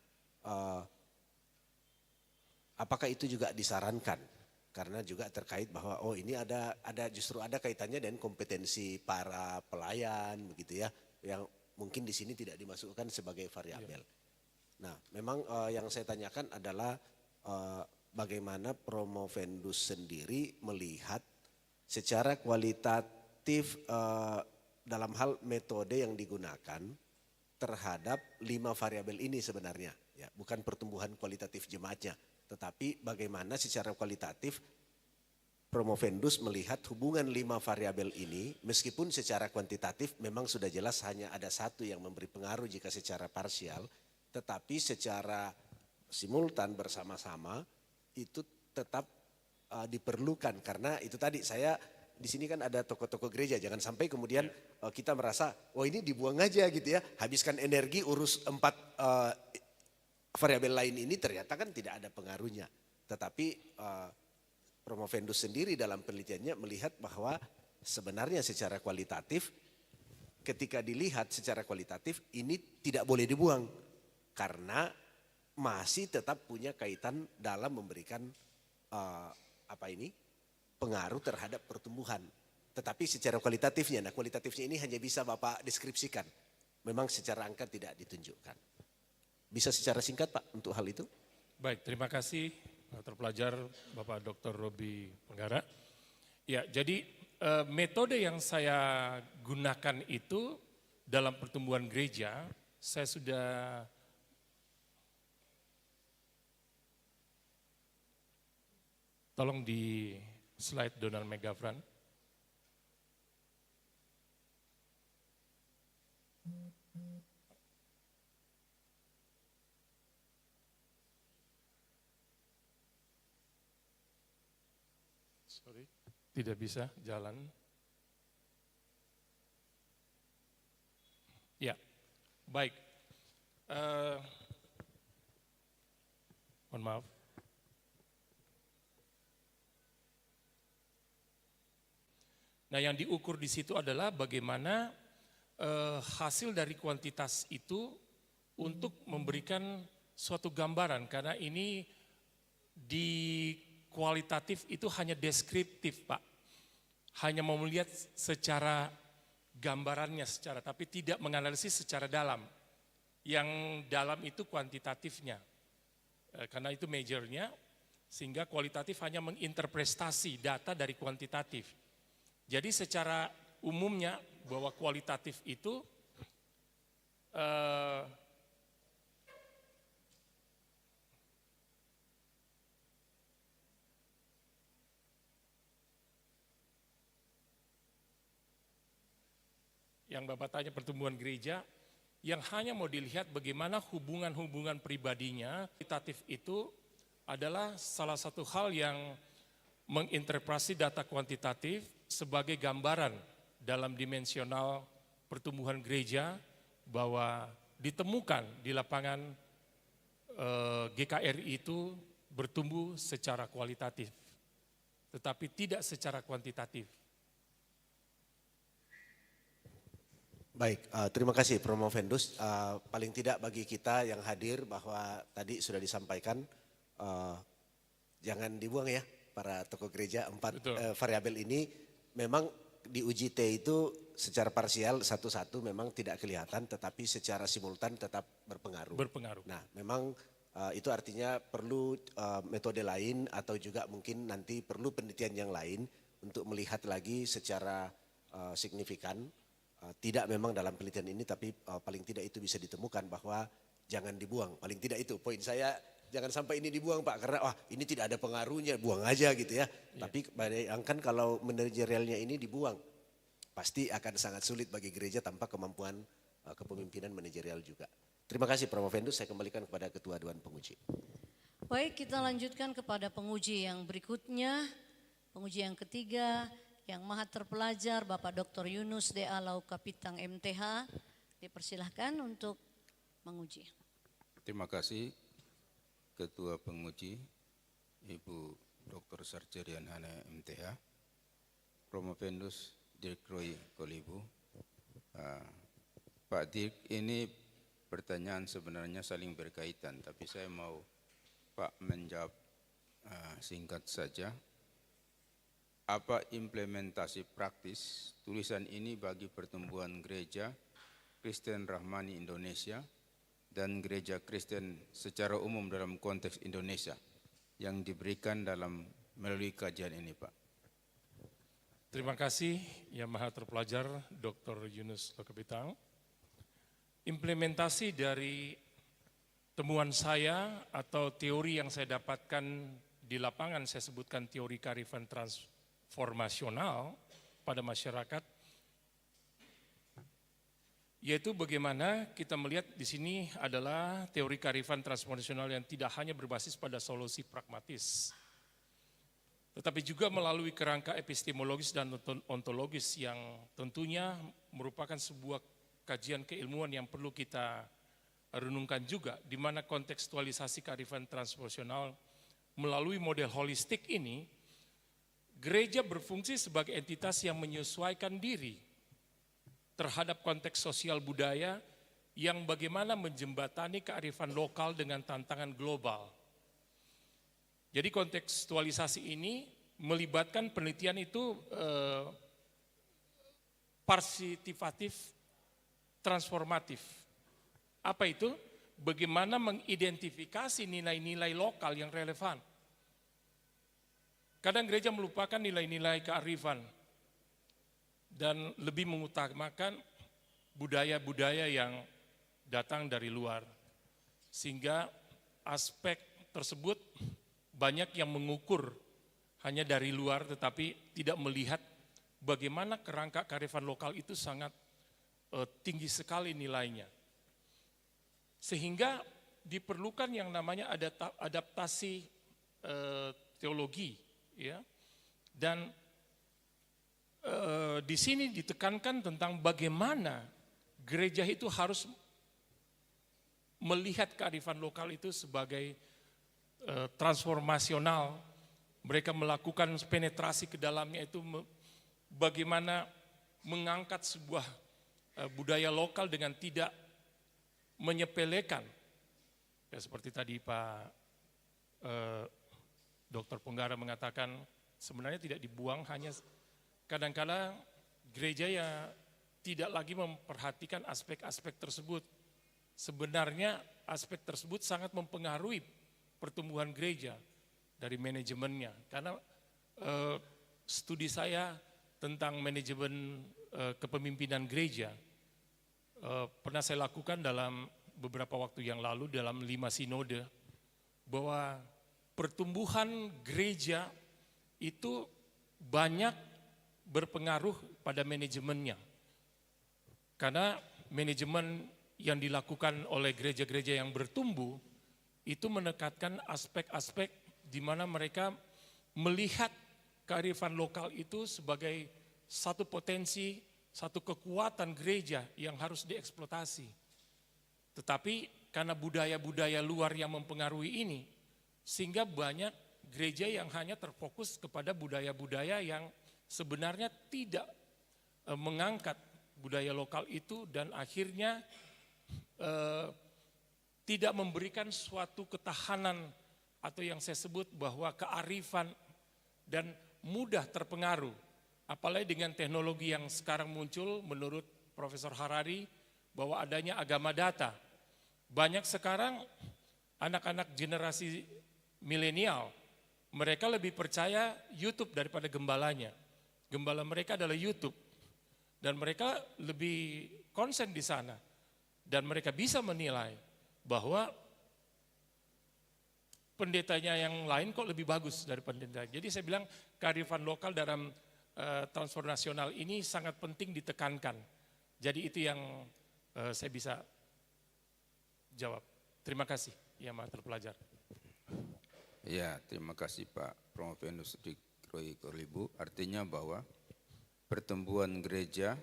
apakah itu juga disarankan? Karena juga terkait bahwa ini justru ada kaitannya dengan kompetensi para pelayan begitu ya, yang mungkin di sini tidak dimasukkan sebagai variabel. Nah, memang yang saya tanyakan adalah bagaimana Promovendus sendiri melihat secara kualitatif dalam hal metode yang digunakan terhadap 5 variabel ini sebenarnya, ya, bukan pertumbuhan kualitatif jemaatnya, tetapi bagaimana secara kualitatif Promovendus melihat hubungan 5 variabel ini, meskipun secara kuantitatif memang sudah jelas hanya ada satu yang memberi pengaruh jika secara parsial, tetapi secara simultan bersama-sama itu tetap diperlukan, karena itu tadi saya di sini kan ada tokoh-tokoh gereja, jangan sampai kemudian kita merasa oh ini dibuang aja gitu ya, habiskan energi urus 4 variabel lain ini, ternyata kan tidak ada pengaruhnya. Tetapi Promovendus sendiri dalam penelitiannya melihat bahwa sebenarnya secara kualitatif, ketika dilihat secara kualitatif ini tidak boleh dibuang karena masih tetap punya kaitan dalam memberikan pengaruh terhadap pertumbuhan. Tetapi secara kualitatifnya, nah kualitatifnya ini hanya bisa Bapak deskripsikan. Memang secara angka tidak ditunjukkan. Bisa secara singkat Pak untuk hal itu? Baik, terima kasih terpelajar Bapak Dr. Robi Penggara. Ya, jadi metode yang saya gunakan itu dalam pertumbuhan gereja, saya sudah tolong di slide Donald McGavran. Sorry, tidak bisa jalan. Ya, baik. Mohon maaf. Nah, yang diukur di situ adalah bagaimana hasil dari kuantitas itu untuk memberikan suatu gambaran, karena ini di kualitatif itu hanya deskriptif Pak, hanya mau melihat secara gambarannya tapi tidak menganalisis secara dalam. Yang dalam itu kuantitatifnya, karena itu majornya, sehingga kualitatif hanya menginterpretasi data dari kuantitatif. Jadi secara umumnya bahwa kualitatif itu yang Bapak tanya pertumbuhan gereja, yang hanya mau dilihat bagaimana hubungan-hubungan pribadinya. Kualitatif itu adalah salah satu hal yang menginterpretasi data kuantitatif sebagai gambaran dalam dimensional pertumbuhan gereja, bahwa ditemukan di lapangan GKRI itu bertumbuh secara kualitatif, tetapi tidak secara kuantitatif. Baik, terima kasih Promovendus. Paling tidak bagi kita yang hadir bahwa tadi sudah disampaikan, jangan dibuang ya para tokoh gereja. 4 variabel ini memang di uji T itu secara parsial satu-satu memang tidak kelihatan, tetapi secara simultan tetap berpengaruh. Nah, memang itu artinya perlu metode lain atau juga mungkin nanti perlu penelitian yang lain untuk melihat lagi secara signifikan. Tidak memang dalam penelitian ini, tapi paling tidak itu bisa ditemukan bahwa jangan dibuang. Paling tidak itu poin saya, jangan sampai ini dibuang Pak, karena ini tidak ada pengaruhnya, buang aja gitu ya. Tapi bayangkan kalau manajerialnya ini dibuang, pasti akan sangat sulit bagi gereja tanpa kemampuan kepemimpinan manajerial juga. Terima kasih Promovendus, saya kembalikan kepada Ketua Dewan Penguji. Baik, kita lanjutkan kepada penguji yang berikutnya, penguji yang ketiga, yang maha terpelajar Bapak Dr. Yunus D.A. Laukapitang MTH, dipersilahkan untuk menguji. Terima kasih Ketua Penguji Ibu Dr. Sarjerian Hana MTH, Promovendus Dirk Roy Kolibu. Pak Dirk, ini pertanyaan sebenarnya saling berkaitan, tapi saya mau Pak menjawab singkat saja. Apa implementasi praktis tulisan ini bagi pertumbuhan gereja Kristen Rahmani Indonesia dan gereja Kristen secara umum dalam konteks Indonesia yang diberikan dalam melalui kajian ini Pak? Terima kasih Yang Maha Terpelajar Dr. Yunus Laukapitang. implementasi dari temuan saya atau teori yang saya dapatkan di lapangan, saya sebutkan teori kearifan transformasional pada masyarakat, yaitu bagaimana kita melihat di sini adalah teori kearifan transformasional yang tidak hanya berbasis pada solusi pragmatis, tetapi juga melalui kerangka epistemologis dan ontologis yang tentunya merupakan sebuah kajian keilmuan yang perlu kita renungkan juga, di mana kontekstualisasi kearifan transformasional melalui model holistik ini, gereja berfungsi sebagai entitas yang menyesuaikan diri terhadap konteks sosial budaya yang bagaimana menjembatani kearifan lokal dengan tantangan global. Jadi kontekstualisasi ini melibatkan penelitian itu partisipatif, transformatif. Apa itu? Bagaimana mengidentifikasi nilai-nilai lokal yang relevan. Kadang gereja melupakan nilai-nilai kearifan dan lebih mengutamakan budaya-budaya yang datang dari luar. Sehingga aspek tersebut banyak yang mengukur hanya dari luar tetapi tidak melihat bagaimana kerangka kearifan lokal itu sangat tinggi sekali nilainya. Sehingga diperlukan yang namanya adaptasi teologi, ya. Dan di sini ditekankan tentang bagaimana gereja itu harus melihat kearifan lokal itu sebagai transformasional. Mereka melakukan penetrasi ke dalamnya itu bagaimana mengangkat sebuah budaya lokal dengan tidak menyepelekan. Ya, seperti tadi Pak Dr. Ponggara mengatakan sebenarnya tidak dibuang, hanya kadang-kadang gereja ya tidak lagi memperhatikan aspek-aspek tersebut. Sebenarnya aspek tersebut sangat mempengaruhi pertumbuhan gereja dari manajemennya. Karena studi saya tentang manajemen kepemimpinan gereja pernah saya lakukan dalam beberapa waktu yang lalu dalam 5 sinode, bahwa pertumbuhan gereja itu banyak berpengaruh pada manajemennya. Karena manajemen yang dilakukan oleh gereja-gereja yang bertumbuh itu menekatkan aspek-aspek di mana mereka melihat kearifan lokal itu sebagai satu potensi, satu kekuatan gereja yang harus dieksploitasi. Tetapi karena budaya-budaya luar yang mempengaruhi ini, sehingga banyak gereja yang hanya terfokus kepada budaya-budaya yang sebenarnya tidak mengangkat budaya lokal itu dan akhirnya tidak memberikan suatu ketahanan atau yang saya sebut bahwa kearifan dan mudah terpengaruh. Apalagi dengan teknologi yang sekarang muncul menurut Profesor Harari bahwa adanya agama data. Banyak sekarang anak-anak generasi milenial, mereka lebih percaya YouTube daripada gembalanya. Gembala mereka adalah YouTube. Dan mereka lebih konsen di sana. Dan mereka bisa menilai bahwa pendetanya yang lain kok lebih bagus dari pendeta. Jadi saya bilang kearifan lokal dalam transformasional ini sangat penting ditekankan. Jadi itu yang saya bisa jawab. Terima kasih, ya Maha Terpelajar. Ya, terima kasih Pak Promovendus Roy Korlibu. Artinya bahwa pertumbuhan gereja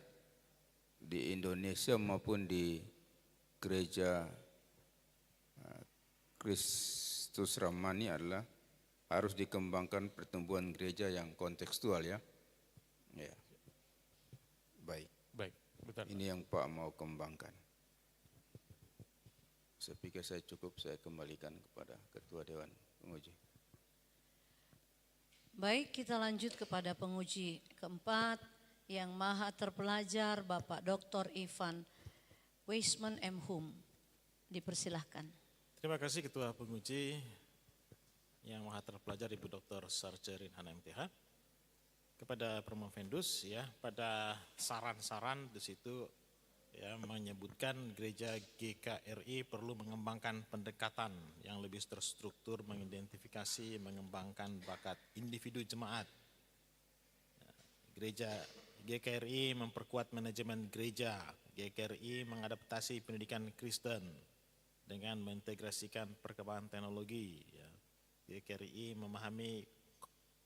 di Indonesia maupun di gereja Kristus Ramani adalah harus dikembangkan pertumbuhan gereja yang kontekstual, ya. Ya. Baik. Baik, betul. Ini yang Pak mau kembangkan. Saya pikir saya cukup, saya kembalikan kepada Ketua Dewan Penguji. Baik, kita lanjut kepada penguji keempat yang Maha Terpelajar Bapak Dr. Ivan Weisman M. Hum. Dipersilahkan. Terima kasih Ketua Penguji yang Maha Terpelajar Ibu Dr. Sarcerin Hana MTH. Kepada Promovendus ya, pada saran-saran di situ ya, menyebutkan gereja GKRI perlu mengembangkan pendekatan yang lebih terstruktur, mengidentifikasi, mengembangkan bakat individu jemaat. Gereja GKRI memperkuat manajemen gereja. GKRI mengadaptasi pendidikan Kristen dengan mengintegrasikan perkembangan teknologi. Ya. GKRI memahami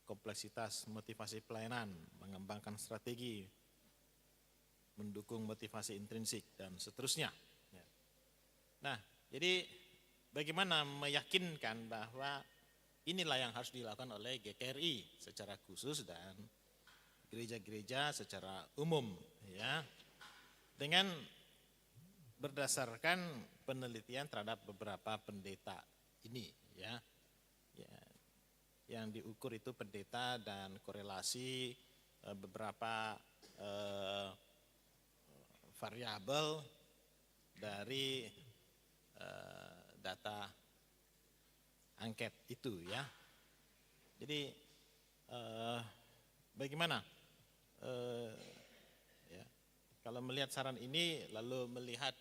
kompleksitas motivasi pelayanan, mengembangkan strategi, mendukung motivasi intrinsik, dan seterusnya. Ya. Nah, jadi bagaimana meyakinkan bahwa inilah yang harus dilakukan oleh GKRI secara khusus dan gereja-gereja secara umum, ya, dengan berdasarkan penelitian terhadap beberapa pendeta ini, ya, yang diukur itu pendeta dan korelasi beberapa variabel dari data angket itu, ya. Jadi bagaimana ya, kalau melihat saran ini lalu melihat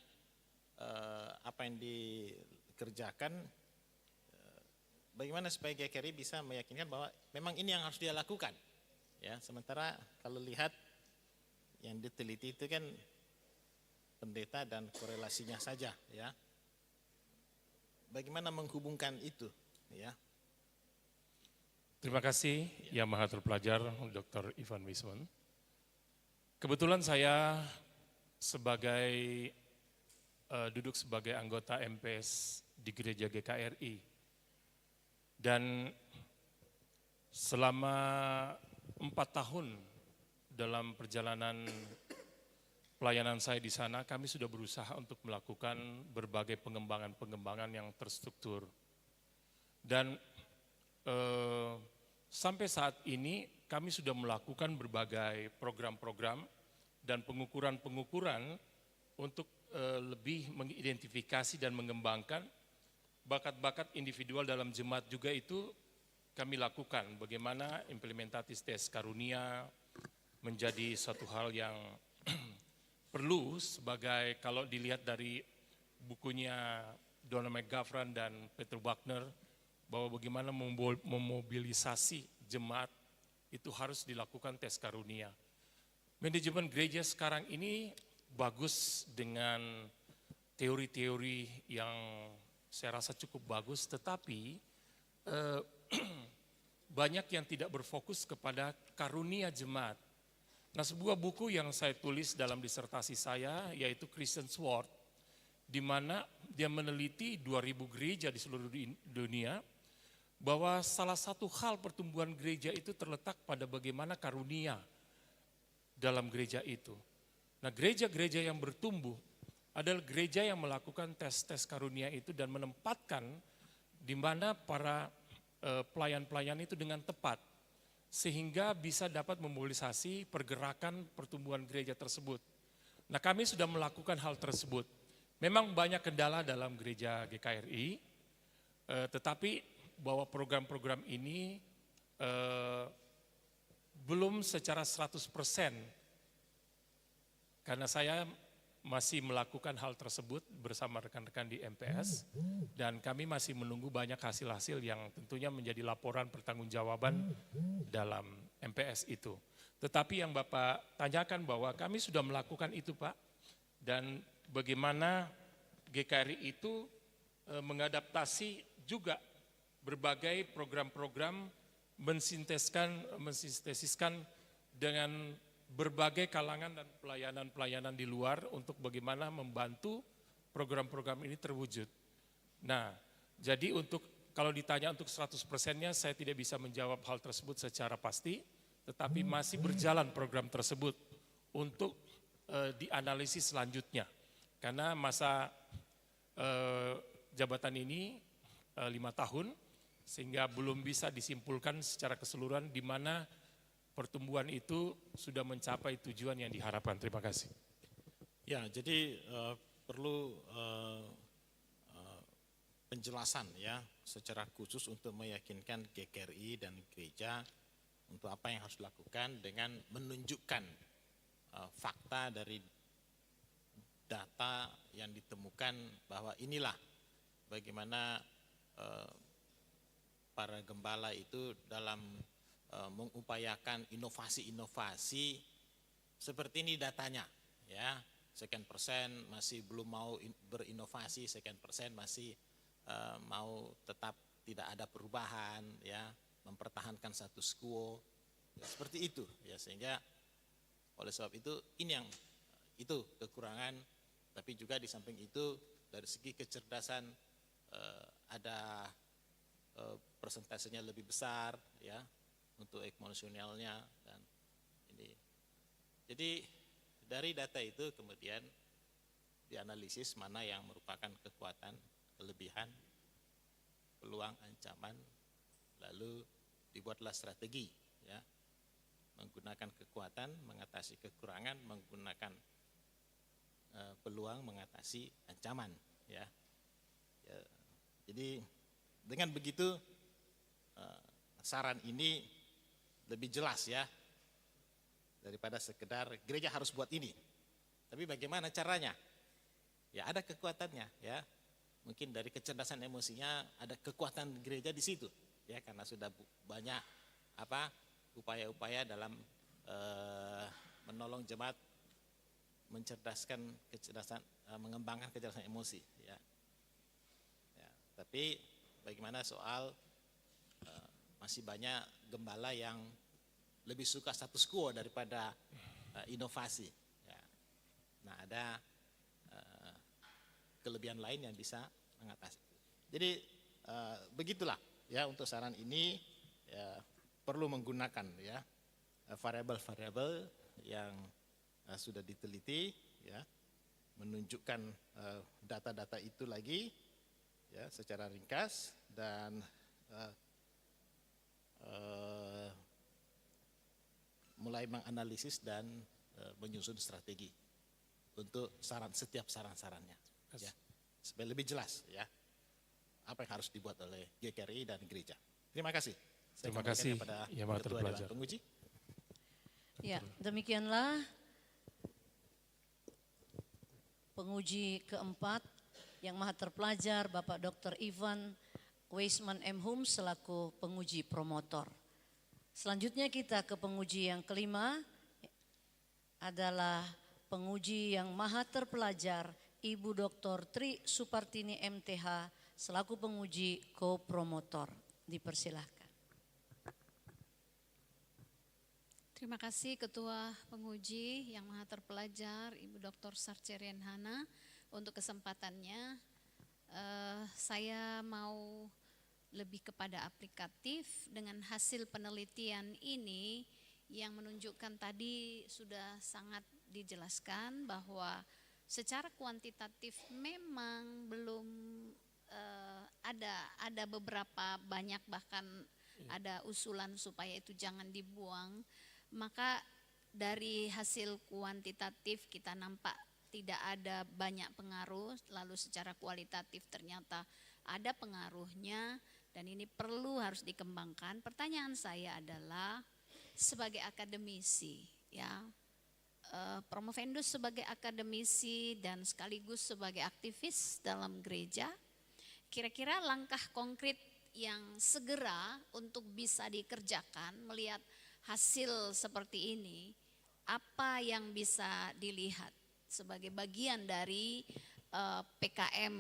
apa yang dikerjakan, bagaimana supaya GKRI bisa meyakinkan bahwa memang ini yang harus dia lakukan, ya. Sementara kalau lihat yang diteliti itu kan pendeta dan korelasinya saja, ya. Bagaimana menghubungkan itu, ya. Terima kasih Yang Maha Terpelajar Dr. Ivan Wisman. Kebetulan saya duduk sebagai anggota MPS di Gereja GKRI. Dan selama 4 tahun dalam perjalanan pelayanan saya di sana, kami sudah berusaha untuk melakukan berbagai pengembangan yang terstruktur. Dan sampai saat ini kami sudah melakukan berbagai program-program dan pengukuran-pengukuran untuk lebih mengidentifikasi dan mengembangkan bakat-bakat individual dalam jemaat juga itu kami lakukan. Bagaimana implementatif tes karunia menjadi satu hal yang perlu sebagai, kalau dilihat dari bukunya Donald McGavran dan Peter Wagner, bahwa bagaimana memobilisasi jemaat itu harus dilakukan tes karunia. Manajemen gereja sekarang ini bagus dengan teori-teori yang saya rasa cukup bagus, tetapi banyak yang tidak berfokus kepada karunia jemaat. Nah, sebuah buku yang saya tulis dalam disertasi saya yaitu Christian Sword, di mana dia meneliti 2000 gereja di seluruh dunia, bahwa salah satu hal pertumbuhan gereja itu terletak pada bagaimana karunia dalam gereja itu. Nah, gereja-gereja yang bertumbuh adalah gereja yang melakukan tes-tes karunia itu dan menempatkan di mana para pelayan-pelayan itu dengan tepat, sehingga bisa dapat memobilisasi pergerakan pertumbuhan gereja tersebut. Nah, kami sudah melakukan hal tersebut. Memang banyak kendala dalam gereja GKRI, tetapi bahwa program-program ini belum secara 100%, karena saya masih melakukan hal tersebut bersama rekan-rekan di MPS, dan kami masih menunggu banyak hasil-hasil yang tentunya menjadi laporan pertanggungjawaban dalam MPS itu. Tetapi yang Bapak tanyakan bahwa kami sudah melakukan itu, Pak, dan bagaimana GKRI itu mengadaptasi juga berbagai program-program, mensintesiskan dengan berbagai kalangan dan pelayanan-pelayanan di luar untuk bagaimana membantu program-program ini terwujud. Nah, jadi kalau ditanya untuk 100%-nya saya tidak bisa menjawab hal tersebut secara pasti, tetapi masih berjalan program tersebut untuk dianalisis selanjutnya. Karena masa jabatan ini 5 tahun, sehingga belum bisa disimpulkan secara keseluruhan di mana pertumbuhan itu sudah mencapai tujuan yang diharapkan. Terima kasih. Ya, jadi perlu penjelasan ya secara khusus untuk meyakinkan GKRI dan gereja untuk apa yang harus dilakukan dengan menunjukkan fakta dari data yang ditemukan bahwa inilah bagaimana para gembala itu dalam mengupayakan inovasi-inovasi seperti ini datanya, ya. Sekian persen masih belum mau berinovasi, sekian persen masih mau tetap tidak ada perubahan, ya, mempertahankan status quo, ya, seperti itu, ya. Sehingga oleh sebab itu ini yang itu kekurangan, tapi juga di samping itu dari segi kecerdasan ada persentasenya lebih besar, ya, untuk emosionalnya dan ini. Jadi dari data itu kemudian dianalisis mana yang merupakan kekuatan, kelebihan, peluang, ancaman, lalu dibuatlah strategi, ya, menggunakan kekuatan mengatasi kekurangan, menggunakan peluang mengatasi ancaman, ya. Jadi dengan begitu saran ini lebih jelas, ya, daripada sekedar gereja harus buat ini. Tapi bagaimana caranya? Ya ada kekuatannya, ya. Mungkin dari kecerdasan emosinya ada kekuatan gereja di situ, ya, karena sudah banyak upaya-upaya dalam menolong jemaat mencerdaskan kecerdasan, mengembangkan kecerdasan emosi, ya. Ya, tapi bagaimana soal masih banyak gembala yang lebih suka status quo daripada inovasi, ya. Nah, ada kelebihan lain yang bisa mengatasi. Jadi begitulah, ya, untuk saran ini, ya, perlu menggunakan, ya, variabel-variabel yang sudah diteliti, ya, menunjukkan data-data itu lagi, ya, secara ringkas dan mulai menganalisis dan menyusun strategi untuk setiap saran-sarannya, ya, supaya lebih jelas, ya, apa yang harus dibuat oleh GKRI dan gereja. Terima kasih. Terima kasih, Yang Maha Terpelajar. Penguji. Ya, demikianlah penguji keempat yang Maha Terpelajar Bapak Dr. Ivan Weisman M. Hum selaku penguji promotor. Selanjutnya kita ke penguji yang kelima, adalah penguji yang Maha Terpelajar Ibu Dr. Tri Supartini MTH selaku penguji co-promotor. Dipersilahkan. Terima kasih Ketua Penguji yang Maha Terpelajar Ibu Dr. Sarcerian Hana untuk kesempatannya. Saya mau lebih kepada aplikatif dengan hasil penelitian ini yang menunjukkan tadi sudah sangat dijelaskan bahwa secara kuantitatif memang belum ada beberapa banyak, bahkan ada usulan supaya itu jangan dibuang. Maka dari hasil kuantitatif kita nampak tidak ada banyak pengaruh, lalu secara kualitatif ternyata ada pengaruhnya dan ini perlu harus dikembangkan. Pertanyaan saya adalah sebagai akademisi, ya, Promovendus sebagai akademisi dan sekaligus sebagai aktivis dalam gereja, kira-kira langkah konkret yang segera untuk bisa dikerjakan melihat hasil seperti ini, apa yang bisa dilihat sebagai bagian dari PKM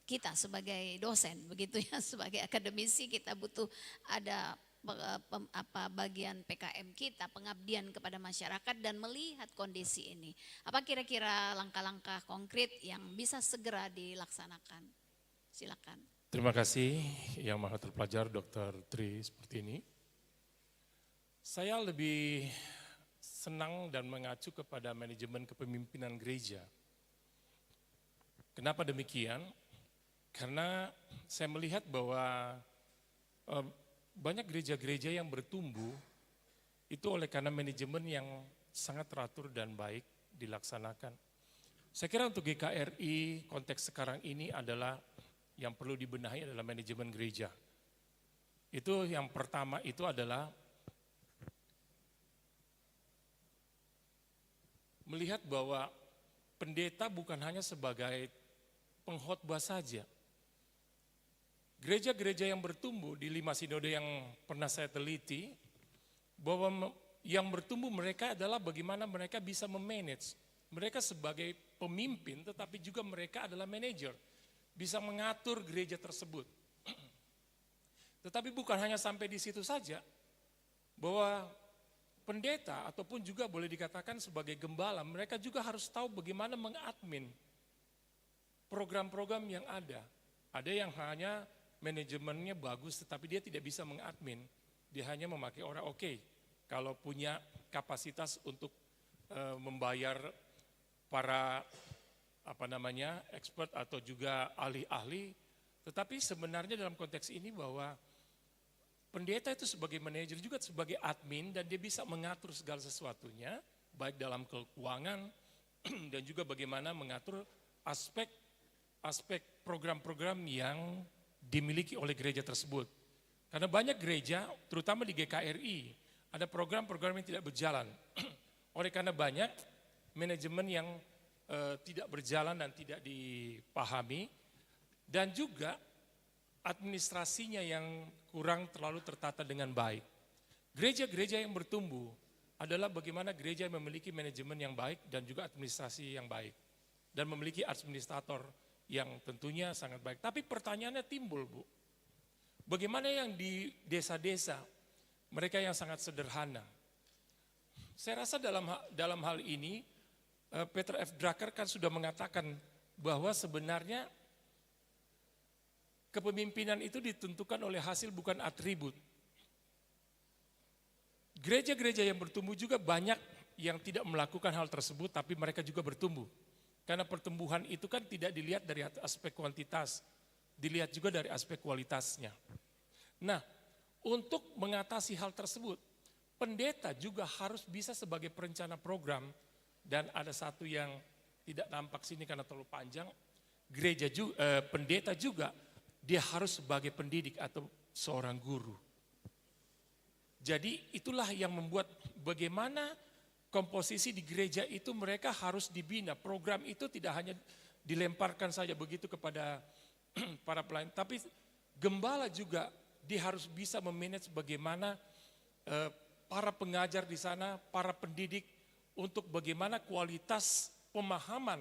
kita sebagai dosen, begitu ya, sebagai akademisi kita butuh ada bagian PKM kita, pengabdian kepada masyarakat dan melihat kondisi ini. Apa kira-kira langkah-langkah konkret yang bisa segera dilaksanakan? Silakan. Terima kasih Yang Maha Terpelajar Dr. Tri Supartini. Saya lebih senang dan mengacu kepada manajemen kepemimpinan gereja. Kenapa demikian? Karena saya melihat bahwa banyak gereja-gereja yang bertumbuh itu oleh karena manajemen yang sangat teratur dan baik dilaksanakan. Saya kira untuk GKRI konteks sekarang ini adalah yang perlu dibenahi adalah manajemen gereja. Itu yang pertama itu adalah melihat bahwa pendeta bukan hanya sebagai pengkhotbah saja. Gereja-gereja yang bertumbuh di 5 sinode yang pernah saya teliti, bahwa yang bertumbuh mereka adalah bagaimana mereka bisa memanage. Mereka sebagai pemimpin tetapi juga mereka adalah manajer, bisa mengatur gereja tersebut. Tetapi bukan hanya sampai di situ saja, bahwa pendeta ataupun juga boleh dikatakan sebagai gembala, mereka juga harus tahu bagaimana mengadmin program-program yang ada. Ada yang hanya manajemennya bagus tetapi dia tidak bisa mengadmin. Dia hanya memakai orang kalau punya kapasitas untuk membayar para expert atau juga ahli-ahli. Tetapi sebenarnya dalam konteks ini bahwa pendeta itu sebagai manajer juga sebagai admin dan dia bisa mengatur segala sesuatunya, baik dalam keuangan dan juga bagaimana mengatur aspek program-program yang dimiliki oleh gereja tersebut. Karena banyak gereja, terutama di GKRI, ada program-program yang tidak berjalan. Oleh karena banyak manajemen yang tidak berjalan dan tidak dipahami, dan juga administrasinya yang kurang terlalu tertata dengan baik. Gereja-gereja yang bertumbuh adalah bagaimana gereja yang memiliki manajemen yang baik dan juga administrasi yang baik. Dan memiliki administrator yang tentunya sangat baik. Tapi pertanyaannya timbul, Bu. Bagaimana yang di desa-desa, mereka yang sangat sederhana? Saya rasa dalam hal ini, Peter F. Drucker kan sudah mengatakan bahwa sebenarnya kepemimpinan itu ditentukan oleh hasil bukan atribut. Gereja-gereja yang bertumbuh juga banyak yang tidak melakukan hal tersebut tapi mereka juga bertumbuh. Karena pertumbuhan itu kan tidak dilihat dari aspek kuantitas, dilihat juga dari aspek kualitasnya. Nah, untuk mengatasi hal tersebut, pendeta juga harus bisa sebagai perencana program, dan ada satu yang tidak nampak sini karena terlalu panjang, pendeta juga dia harus sebagai pendidik atau seorang guru. Jadi itulah yang membuat bagaimana komposisi di gereja itu mereka harus dibina. Program itu tidak hanya dilemparkan saja begitu kepada para pelayan, tapi gembala juga dia harus bisa memanage bagaimana para pengajar di sana, para pendidik, untuk bagaimana kualitas pemahaman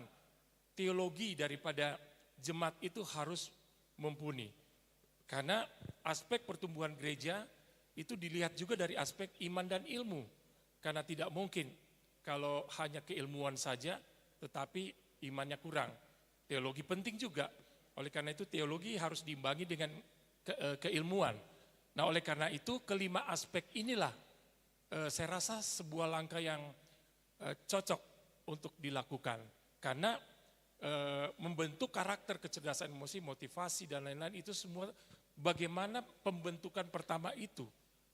teologi daripada jemaat itu harus mumpuni. Karena aspek pertumbuhan gereja itu dilihat juga dari aspek iman dan ilmu. Karena tidak mungkin kalau hanya keilmuan saja tetapi imannya kurang. Teologi penting juga. Oleh karena itu teologi harus diimbangi dengan keilmuan. Nah, oleh karena itu kelima aspek inilah saya rasa sebuah langkah yang cocok untuk dilakukan. Karena membentuk karakter, kecerdasan emosi, motivasi dan lain-lain itu semua bagaimana pembentukan pertama itu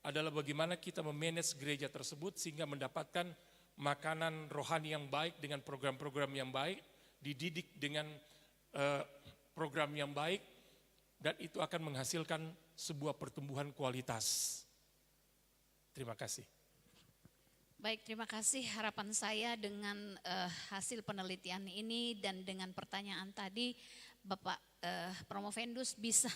adalah bagaimana kita memanage gereja tersebut sehingga mendapatkan makanan rohani yang baik dengan program-program yang baik, dididik dengan program yang baik, dan itu akan menghasilkan sebuah pertumbuhan kualitas. Terima kasih. Baik, terima kasih. Harapan saya dengan hasil penelitian ini dan dengan pertanyaan tadi, Bapak Promovendus bisa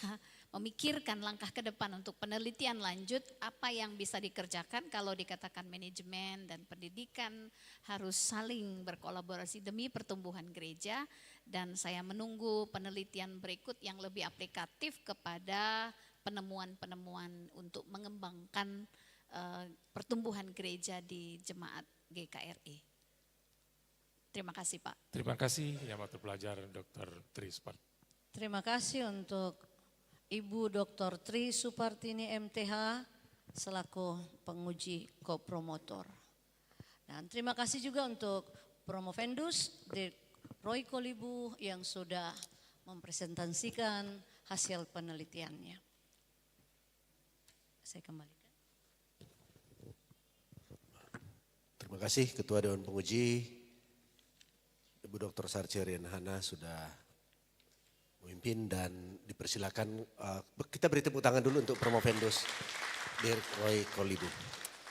memikirkan langkah ke depan untuk penelitian lanjut apa yang bisa dikerjakan kalau dikatakan manajemen dan pendidikan harus saling berkolaborasi demi pertumbuhan gereja, dan saya menunggu penelitian berikut yang lebih aplikatif kepada penemuan-penemuan untuk mengembangkan pertumbuhan gereja di jemaat GKRI. Terima kasih, Pak. Terima kasih yang waktu pelajar Dr. Tri Supartini. Terima kasih untuk Ibu Dr. Tri Supartini MTH selaku penguji kopromotor. Dan terima kasih juga untuk Promovendus Roy Kolibu yang sudah mempresentasikan hasil penelitiannya. Saya kembalikan. Terima kasih Ketua Dewan Penguji, Ibu Dr. Sarce Rian Hana sudah memimpin, dan dipersilakan kita beri tepuk tangan dulu untuk Promovendus Dir Roy Kolibu.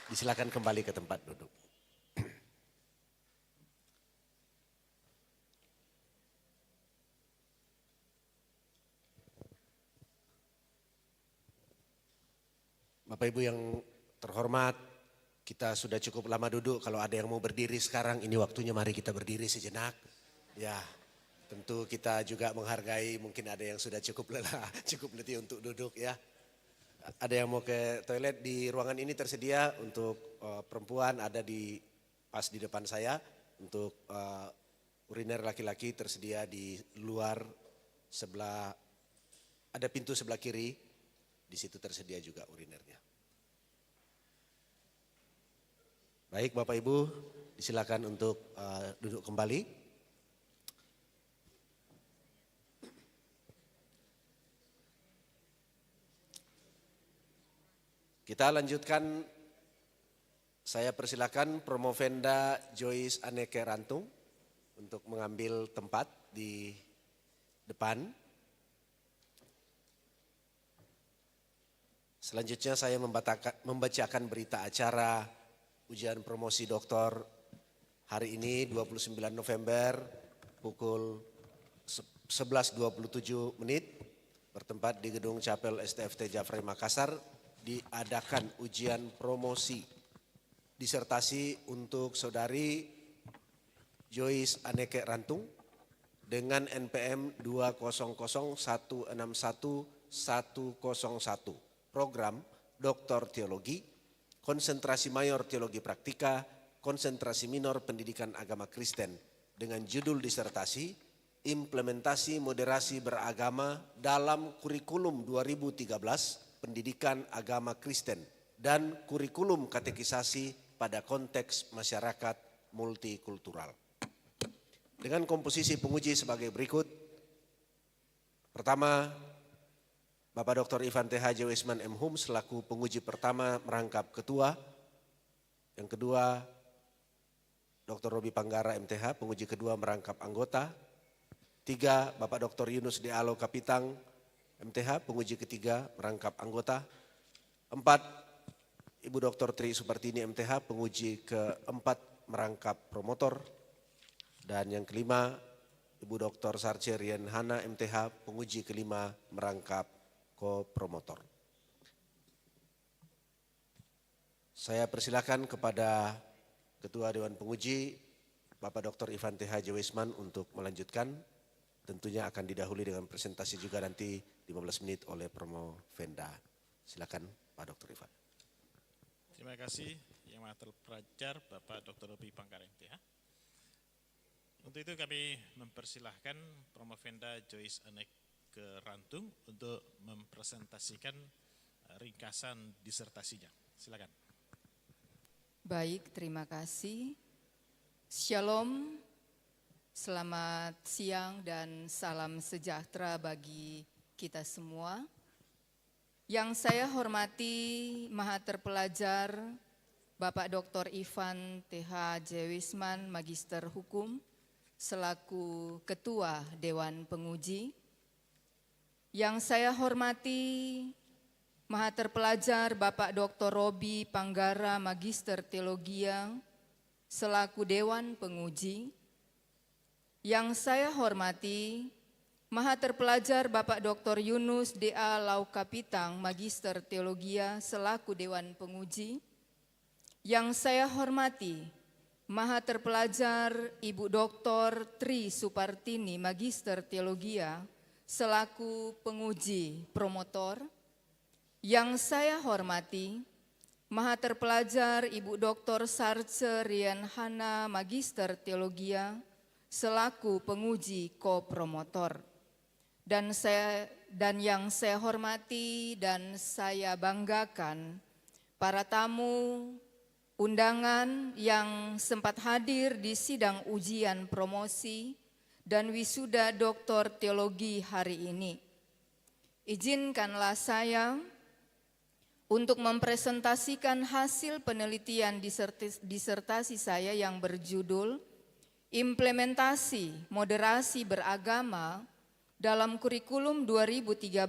Disilakan kembali ke tempat duduk. Bapak Ibu yang terhormat, kita sudah cukup lama duduk. Kalau ada yang mau berdiri sekarang, ini waktunya mari kita berdiri sejenak. Ya, tentu kita juga menghargai, mungkin ada yang sudah cukup lelah, cukup letih untuk duduk ya. Ada yang mau ke toilet di ruangan ini tersedia untuk perempuan, ada di pas di depan saya. Untuk uriner laki-laki tersedia di luar sebelah, ada pintu sebelah kiri, di situ tersedia juga urinernya. Baik Bapak Ibu, disilakan untuk duduk kembali. Kita lanjutkan. Saya persilakan Promovenda Joyce Aneke Rantung untuk mengambil tempat di depan. Selanjutnya saya membacakan berita acara ujian promosi doktor hari ini 29 November pukul 11.27 bertempat di Gedung Chapel STFT Jafrey Makassar diadakan ujian promosi disertasi untuk saudari Joyce Aneke Rantung dengan NPM 200161101 program Doktor Teologi, konsentrasi mayor Teologi Praktika, konsentrasi minor Pendidikan Agama Kristen dengan judul disertasi Implementasi Moderasi Beragama dalam Kurikulum 2013 Pendidikan Agama Kristen dan Kurikulum Katekisasi pada konteks masyarakat multikultural. Dengan komposisi penguji sebagai berikut. Pertama, Bapak Dr. Ivan TH Jewisman M. Hum selaku penguji pertama merangkap ketua. Yang kedua, Dr. Robi Panggara MTH, penguji kedua merangkap anggota. Tiga, Bapak Dr. Yunus D. Alo Kapitang MTH, penguji ketiga merangkap anggota. Empat, Ibu Dr. Tri Supartini MTH, penguji keempat merangkap promotor. Dan yang kelima, Ibu Dr. Sarce Rian Hana MTH, penguji kelima merangkap ko-promotor. Saya persilakan kepada Ketua Dewan Penguji, Bapak Dr. Ivan TH Jewisman untuk melanjutkan. Tentunya akan didahului dengan presentasi juga nanti 15 menit oleh Promovenda. Silakan Pak Dr. Ivan. Terima kasih Yang Maha Terpelajar Bapak Dr. Robi Panggara MTH. Untuk itu kami mempersilahkan Promovenda Joyce Aneke Rantung untuk mempresentasikan ringkasan disertasinya. Silakan. Baik, terima kasih. Shalom, selamat siang dan salam sejahtera bagi kita semua. Yang saya hormati Maha Terpelajar Bapak Dr. Ivan TH Jewisman, Magister Hukum, selaku Ketua Dewan Penguji. Yang saya hormati Maha Terpelajar Bapak Dr. Robi Panggara, Magister Teologia, selaku Dewan Penguji. Yang saya hormati Maha Terpelajar Bapak Dr. Yunus D.A. Laukapitang, Magister Teologia, selaku Dewan Penguji. Yang saya hormati Maha Terpelajar Ibu Dr. Tri Supartini, Magister Teologia, selaku penguji promotor. Yang saya hormati Maha Terpelajar Ibu Dr. Sarce Rian Hana, Magister Teologia, selaku penguji ko-promotor. Dan yang saya hormati dan saya banggakan para tamu undangan yang sempat hadir di sidang ujian promosi dan wisuda Doktor Teologi hari ini. Izinkanlah saya untuk mempresentasikan hasil penelitian disertasi saya yang berjudul Implementasi Moderasi Beragama dalam Kurikulum 2013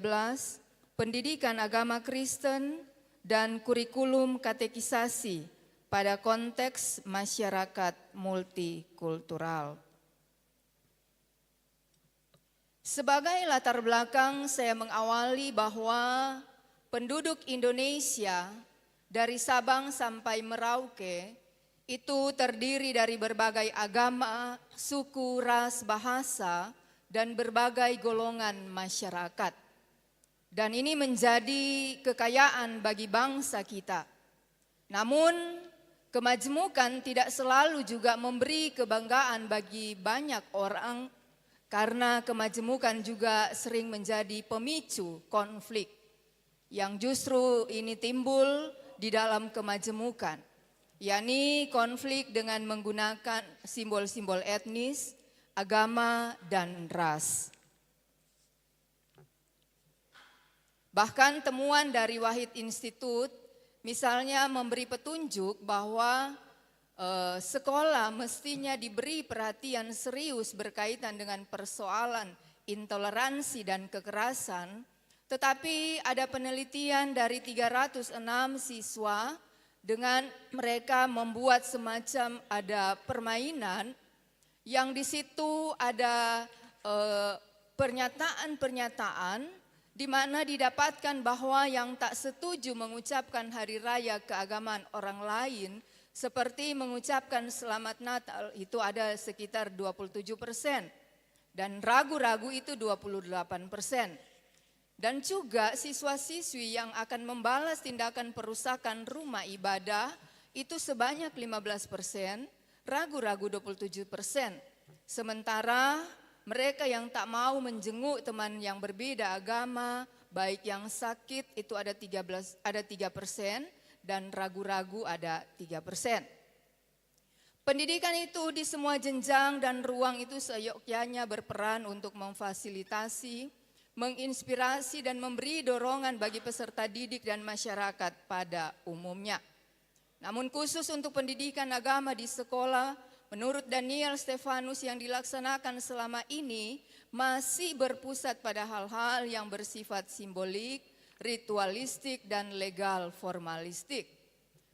Pendidikan Agama Kristen dan Kurikulum Katekisasi pada konteks masyarakat multikultural. Sebagai latar belakang, saya mengawali bahwa penduduk Indonesia dari Sabang sampai Merauke itu terdiri dari berbagai agama, suku, ras, bahasa, dan berbagai golongan masyarakat. Dan ini menjadi kekayaan bagi bangsa kita. Namun, kemajmukan tidak selalu juga memberi kebanggaan bagi banyak orang, karena kemajmukan juga sering menjadi pemicu konflik yang justru ini timbul di dalam kemajmukan, yakni konflik dengan menggunakan simbol-simbol etnis, agama, dan ras. Bahkan temuan dari Wahid Institute misalnya memberi petunjuk bahwa sekolah mestinya diberi perhatian serius berkaitan dengan persoalan intoleransi dan kekerasan, tetapi ada penelitian dari 306 siswa dengan mereka membuat semacam ada permainan yang di situ ada pernyataan-pernyataan di mana didapatkan bahwa yang tak setuju mengucapkan hari raya keagamaan orang lain seperti mengucapkan selamat Natal itu ada sekitar 27% dan ragu-ragu itu 28%. Dan juga siswa-siswi yang akan membalas tindakan perusakan rumah ibadah itu sebanyak 15%, ragu-ragu 27%. Sementara mereka yang tak mau menjenguk teman yang berbeda agama, baik yang sakit itu ada 3% dan ragu-ragu ada 3%. Pendidikan itu di semua jenjang dan ruang itu seyogyanya berperan untuk memfasilitasi, menginspirasi dan memberi dorongan bagi peserta didik dan masyarakat pada umumnya. Namun khusus untuk pendidikan agama di sekolah, menurut Daniel Stefanus yang dilaksanakan selama ini masih berpusat pada hal-hal yang bersifat simbolik, ritualistik, dan legal formalistik.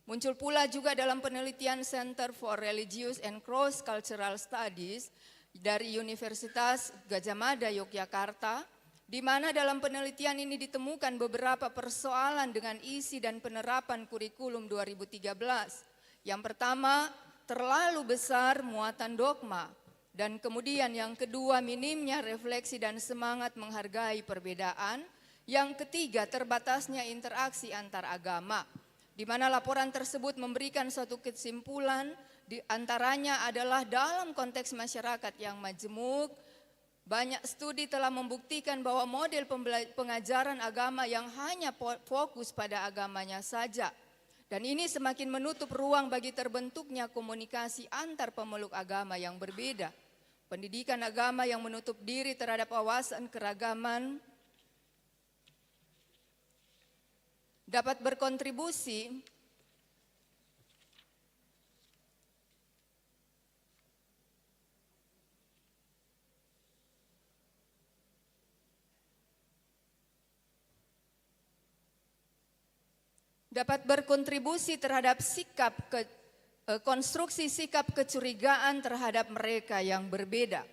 Muncul pula juga dalam penelitian Center for Religious and Cross-Cultural Studies dari Universitas Gadjah Mada, Yogyakarta, di mana dalam penelitian ini ditemukan beberapa persoalan dengan isi dan penerapan kurikulum 2013. Yang pertama, terlalu besar muatan dogma, dan kemudian yang kedua minimnya refleksi dan semangat menghargai perbedaan, yang ketiga terbatasnya interaksi antar agama, di mana laporan tersebut memberikan suatu kesimpulan di antaranya adalah dalam konteks masyarakat yang majemuk, banyak studi telah membuktikan bahwa model pengajaran agama yang hanya fokus pada agamanya saja. Dan ini semakin menutup ruang bagi terbentuknya komunikasi antar pemeluk agama yang berbeda. Pendidikan agama yang menutup diri terhadap wawasan keragaman dapat berkontribusi terhadap konstruksi sikap kecurigaan terhadap mereka yang berbeda.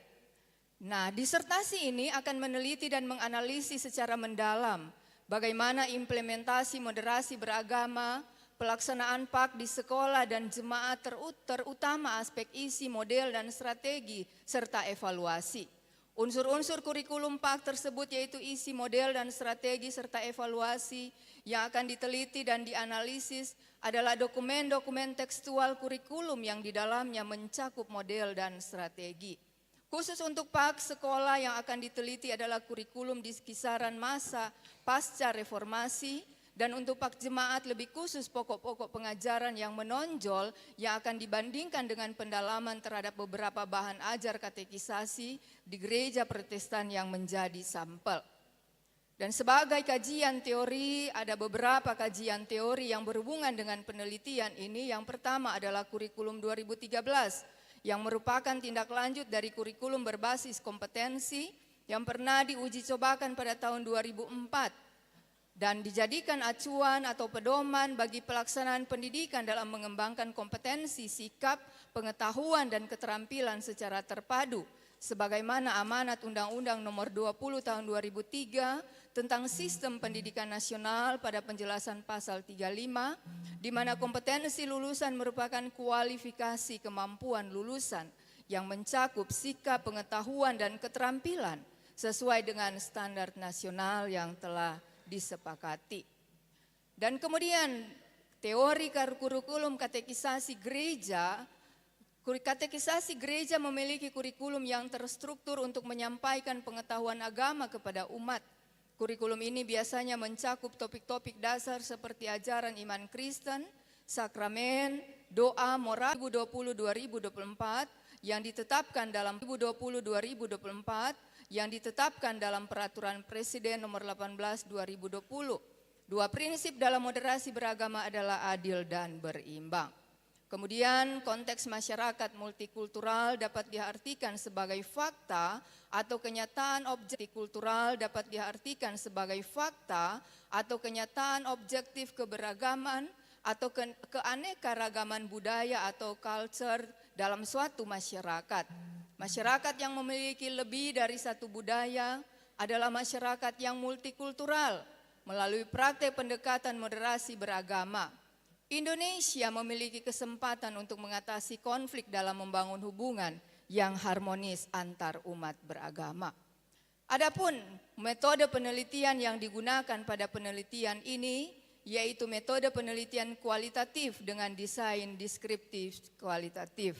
Nah, disertasi ini akan meneliti dan menganalisis secara mendalam bagaimana implementasi moderasi beragama, pelaksanaan PAK di sekolah dan jemaat, terutama aspek isi, model, dan strategi, serta evaluasi. Unsur-unsur kurikulum PAK tersebut yaitu isi, model, dan strategi, serta evaluasi yang akan diteliti dan dianalisis adalah dokumen-dokumen tekstual kurikulum yang di dalamnya mencakup model dan strategi. Khusus untuk PAK sekolah yang akan diteliti adalah kurikulum di kisaran masa pasca reformasi, dan untuk PAK jemaat lebih khusus pokok-pokok pengajaran yang menonjol yang akan dibandingkan dengan pendalaman terhadap beberapa bahan ajar katekisasi di gereja Protestan yang menjadi sampel. Dan sebagai kajian teori, ada beberapa kajian teori yang berhubungan dengan penelitian ini. Yang pertama adalah kurikulum 2013 yang merupakan tindak lanjut dari kurikulum berbasis kompetensi yang pernah diuji cobakan pada tahun 2004 dan dijadikan acuan atau pedoman bagi pelaksanaan pendidikan dalam mengembangkan kompetensi, sikap, pengetahuan, dan keterampilan secara terpadu sebagaimana amanat Undang-Undang Nomor 20 Tahun 2003 tentang Sistem Pendidikan Nasional pada penjelasan pasal 35, di mana kompetensi lulusan merupakan kualifikasi kemampuan lulusan yang mencakup sikap, pengetahuan, dan keterampilan sesuai dengan standar nasional yang telah disepakati. Dan kemudian teori kurikulum katekisasi gereja. Katekisasi gereja memiliki kurikulum yang terstruktur untuk menyampaikan pengetahuan agama kepada umat. Kurikulum ini biasanya mencakup topik-topik dasar seperti ajaran iman Kristen, sakramen, doa, moral 2020-2024 yang ditetapkan dalam 2020-2024 yang ditetapkan dalam Peraturan Presiden Nomor 18 2020. Dua prinsip dalam moderasi beragama adalah adil dan berimbang. Kemudian konteks masyarakat multikultural dapat diartikan sebagai fakta atau kenyataan objektif kultural dapat diartikan sebagai fakta atau kenyataan objektif keberagaman atau keanekaragaman budaya atau culture dalam suatu masyarakat. Masyarakat yang memiliki lebih dari satu budaya adalah masyarakat yang multikultural melalui praktek pendekatan moderasi beragama. Indonesia memiliki kesempatan untuk mengatasi konflik dalam membangun hubungan yang harmonis antar umat beragama. Adapun metode penelitian yang digunakan pada penelitian ini yaitu metode penelitian kualitatif dengan desain deskriptif kualitatif,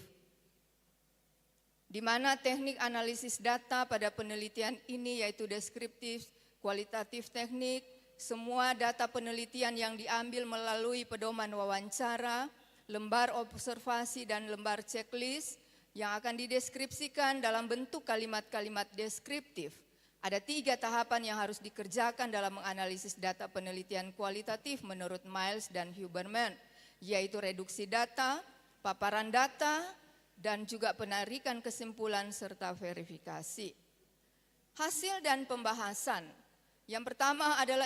di mana teknik analisis data pada penelitian ini yaitu deskriptif kualitatif teknik. Semua data penelitian yang diambil melalui pedoman wawancara, lembar observasi, dan lembar checklist yang akan dideskripsikan dalam bentuk kalimat-kalimat deskriptif. Ada 3 tahapan yang harus dikerjakan dalam menganalisis data penelitian kualitatif menurut Miles dan Huberman, yaitu reduksi data, paparan data, dan juga penarikan kesimpulan serta verifikasi. Hasil dan pembahasan. Yang pertama adalah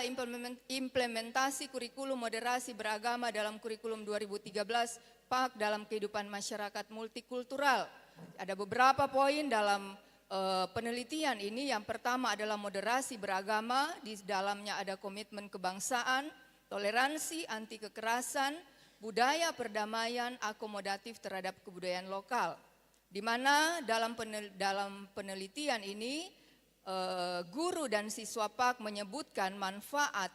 implementasi kurikulum moderasi beragama dalam kurikulum 2013 PAK dalam kehidupan masyarakat multikultural. Ada beberapa poin dalam penelitian ini. Yang pertama adalah moderasi beragama, di dalamnya ada komitmen kebangsaan, toleransi, anti kekerasan, budaya perdamaian, akomodatif terhadap kebudayaan lokal. Di mana dalam penelitian ini guru dan siswa PAK menyebutkan manfaat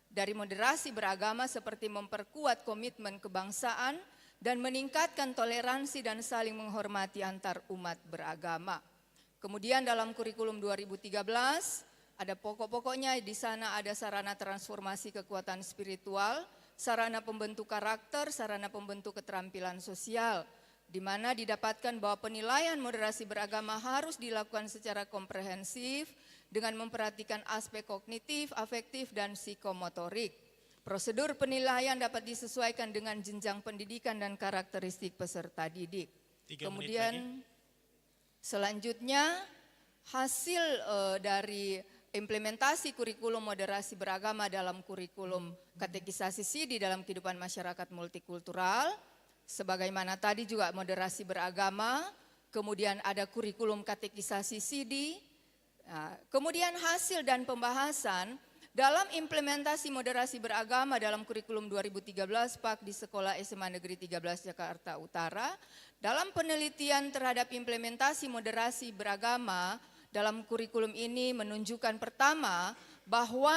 dari moderasi beragama seperti memperkuat komitmen kebangsaan dan meningkatkan toleransi dan saling menghormati antar umat beragama. Kemudian dalam kurikulum 2013 ada pokok-pokoknya, di sana ada sarana transformasi kekuatan spiritual, sarana pembentuk karakter, sarana pembentuk keterampilan sosial, di mana didapatkan bahwa penilaian moderasi beragama harus dilakukan secara komprehensif dengan memperhatikan aspek kognitif, afektif, dan psikomotorik. Prosedur penilaian dapat disesuaikan dengan jenjang pendidikan dan karakteristik peserta didik. Kemudian selanjutnya hasil dari implementasi kurikulum moderasi beragama dalam kurikulum katekisasi SIDI dalam kehidupan masyarakat multikultural. Sebagaimana tadi juga moderasi beragama, kemudian ada kurikulum katekisasi SIDI, kemudian hasil dan pembahasan dalam implementasi moderasi beragama dalam kurikulum 2013 PAK di Sekolah SMA Negeri 13 Jakarta Utara. Dalam penelitian terhadap implementasi moderasi beragama dalam kurikulum ini menunjukkan pertama bahwa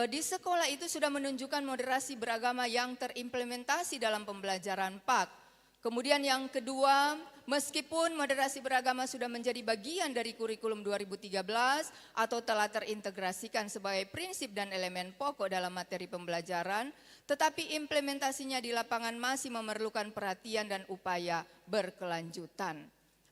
di sekolah itu sudah menunjukkan moderasi beragama yang terimplementasi dalam pembelajaran PAK. Kemudian yang kedua, meskipun moderasi beragama sudah menjadi bagian dari kurikulum 2013 atau telah terintegrasikan sebagai prinsip dan elemen pokok dalam materi pembelajaran, tetapi implementasinya di lapangan masih memerlukan perhatian dan upaya berkelanjutan.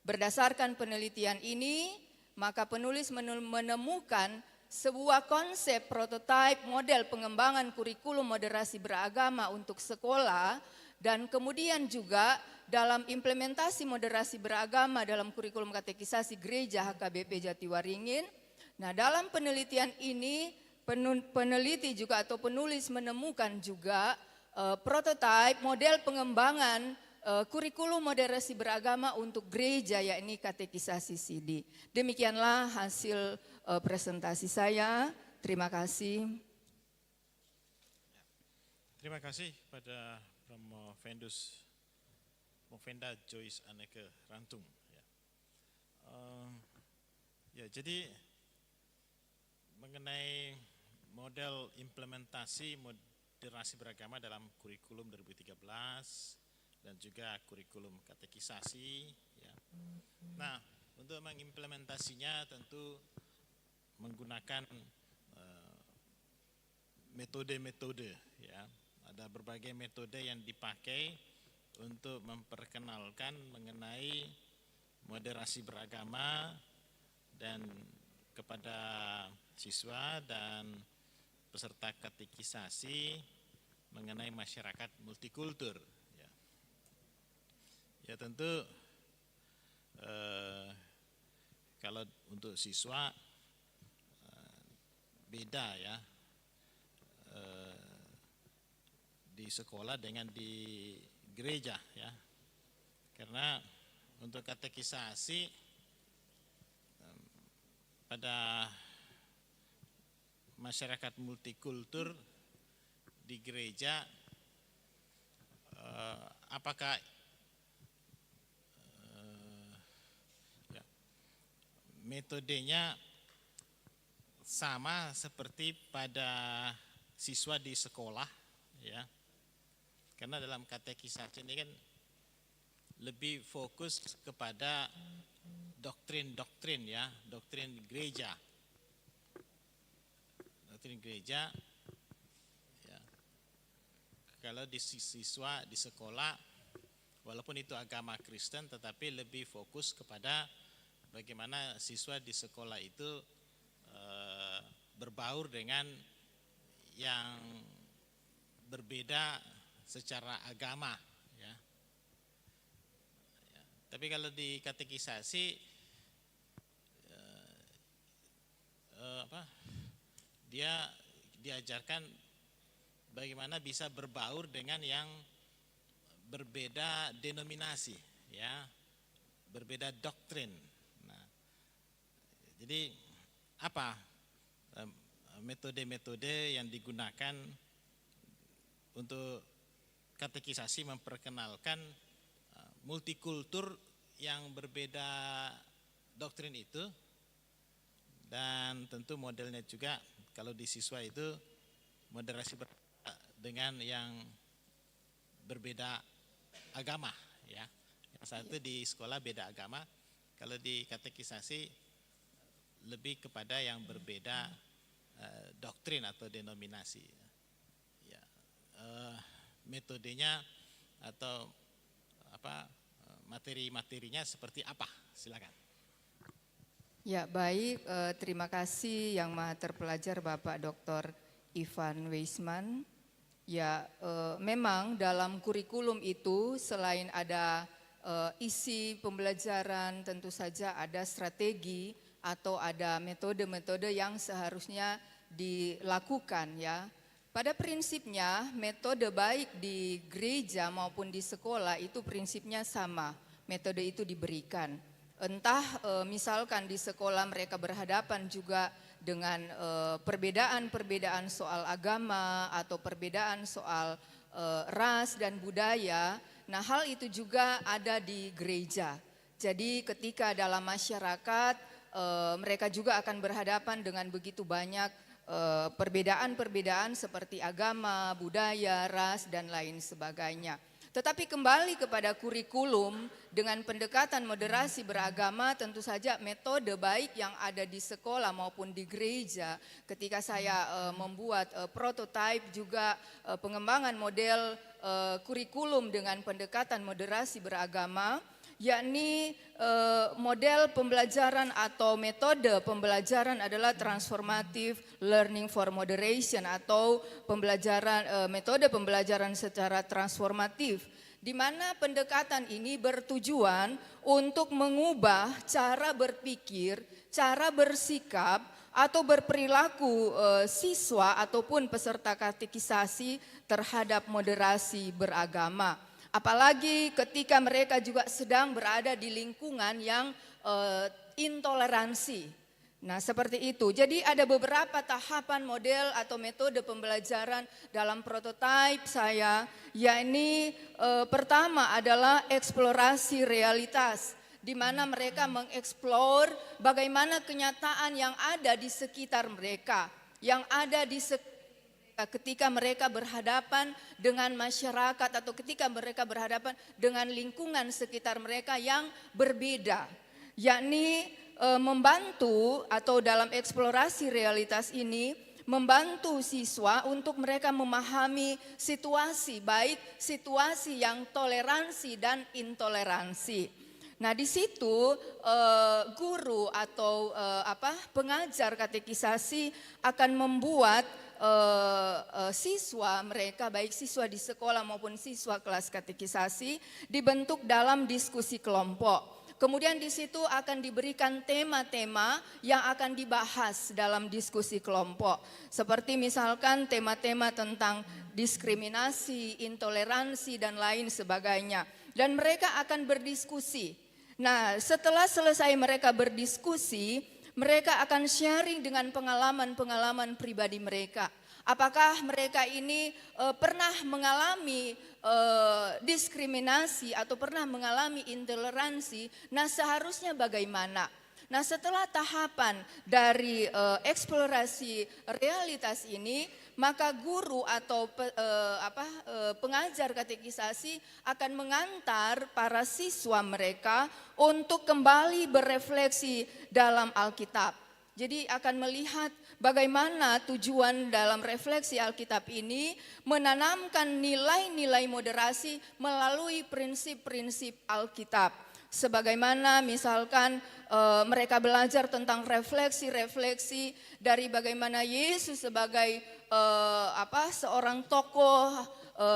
Berdasarkan penelitian ini, maka penulis menemukan sebuah konsep prototipe model pengembangan kurikulum moderasi beragama untuk sekolah, dan kemudian juga dalam implementasi moderasi beragama dalam kurikulum katekisasi gereja HKBP Jatiwaringin. Nah, dalam penelitian ini peneliti juga atau penulis menemukan juga prototipe model pengembangan kurikulum moderasi beragama untuk gereja, yakni katekisasi CD. Demikianlah hasil presentasi saya. Terima kasih. Terima kasih pada Promovenda Joyce Anneke Rantung. Jadi mengenai model implementasi moderasi beragama dalam kurikulum 2013 dan juga kurikulum katekisasi. Nah, untuk mengimplementasinya tentu menggunakan metode-metode, ya. Ada berbagai metode yang dipakai untuk memperkenalkan mengenai moderasi beragama dan kepada siswa dan peserta katekisasi mengenai masyarakat multikultur. Ya tentu kalau untuk siswa beda ya di sekolah dengan di gereja ya, karena untuk katekisasi pada masyarakat multikultur di gereja, apakah metodenya sama seperti pada siswa di sekolah ya, karena dalam katekisasi ini kan lebih fokus kepada doktrin ya, doktrin gereja ya. Kalau di siswa di sekolah walaupun itu agama Kristen tetapi lebih fokus kepada bagaimana siswa di sekolah itu berbaur dengan yang berbeda secara agama ya. Tapi kalau di katekisasi dia diajarkan bagaimana bisa berbaur dengan yang berbeda denominasi ya, berbeda doktrin. Nah, jadi apa metode-metode yang digunakan untuk katekisasi memperkenalkan multikultur yang berbeda doktrin itu, dan tentu modelnya juga kalau di siswa itu moderasi dengan yang berbeda agama ya. Yang satu di sekolah beda agama, kalau di katekisasi lebih kepada yang berbeda doktrin atau denominasi. Ya, metodenya atau materi-materinya seperti apa? Silakan. Ya baik, terima kasih Yang Maha Terpelajar Bapak Dr. Ivan Weisman. Ya memang dalam kurikulum itu selain ada isi pembelajaran, tentu saja ada strategi atau ada metode-metode yang seharusnya dilakukan ya. Pada prinsipnya metode baik di gereja maupun di sekolah itu prinsipnya sama, metode itu diberikan. Entah misalkan di sekolah mereka berhadapan juga dengan perbedaan-perbedaan soal agama atau perbedaan soal ras dan budaya. Nah hal itu juga ada di gereja. Jadi ketika dalam masyarakat mereka juga akan berhadapan dengan begitu banyak perbedaan-perbedaan seperti agama, budaya, ras dan lain sebagainya. Tetapi kembali kepada kurikulum dengan pendekatan moderasi beragama, tentu saja metode baik yang ada di sekolah maupun di gereja. Ketika saya membuat prototipe juga pengembangan model kurikulum dengan pendekatan moderasi beragama, yakni model pembelajaran atau metode pembelajaran adalah transformative learning for moderation atau pembelajaran metode pembelajaran secara transformatif, di mana pendekatan ini bertujuan untuk mengubah cara berpikir, cara bersikap atau berperilaku siswa ataupun peserta katekisasi terhadap moderasi beragama. Apalagi ketika mereka juga sedang berada di lingkungan yang intoleransi. Nah, seperti itu. Jadi ada beberapa tahapan model atau metode pembelajaran dalam prototipe saya, yakni pertama adalah eksplorasi realitas, di mana mereka mengeksplor bagaimana kenyataan yang ada di sekitar mereka, yang ada di ketika mereka berhadapan dengan masyarakat atau ketika mereka berhadapan dengan lingkungan sekitar mereka yang berbeda, yakni membantu atau dalam eksplorasi realitas ini membantu siswa untuk mereka memahami situasi, baik situasi yang toleransi dan intoleransi. Nah, di situ guru atau pengajar katekisasi akan membuat siswa mereka, baik siswa di sekolah maupun siswa kelas katekisasi, dibentuk dalam diskusi kelompok. Kemudian di situ akan diberikan tema-tema yang akan dibahas dalam diskusi kelompok. Seperti misalkan tema-tema tentang diskriminasi, intoleransi, dan lain sebagainya. Dan mereka akan berdiskusi. Nah, setelah selesai mereka berdiskusi, mereka akan sharing dengan pengalaman-pengalaman pribadi mereka. Apakah mereka ini pernah mengalami diskriminasi atau pernah mengalami intoleransi? Nah, seharusnya bagaimana? Nah, setelah tahapan dari eksplorasi realitas ini, maka guru atau pengajar katekisasi akan mengantar para siswa mereka untuk kembali berefleksi dalam Alkitab. Jadi akan melihat bagaimana tujuan dalam refleksi Alkitab ini menanamkan nilai-nilai moderasi melalui prinsip-prinsip Alkitab. Sebagaimana misalkan mereka belajar tentang refleksi-refleksi dari bagaimana Yesus sebagai seorang tokoh,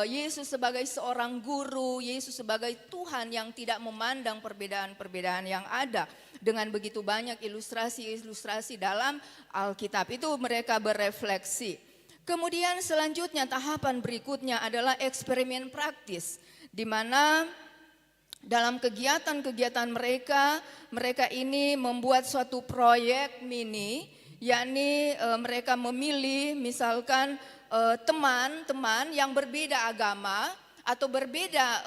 Yesus sebagai seorang guru, Yesus sebagai Tuhan yang tidak memandang perbedaan-perbedaan yang ada. Dengan begitu banyak ilustrasi-ilustrasi dalam Alkitab itu mereka berefleksi. Kemudian selanjutnya tahapan berikutnya adalah eksperimen praktis, di mana dalam kegiatan-kegiatan mereka ini membuat suatu proyek mini, yakni mereka memilih misalkan teman-teman yang berbeda agama atau berbeda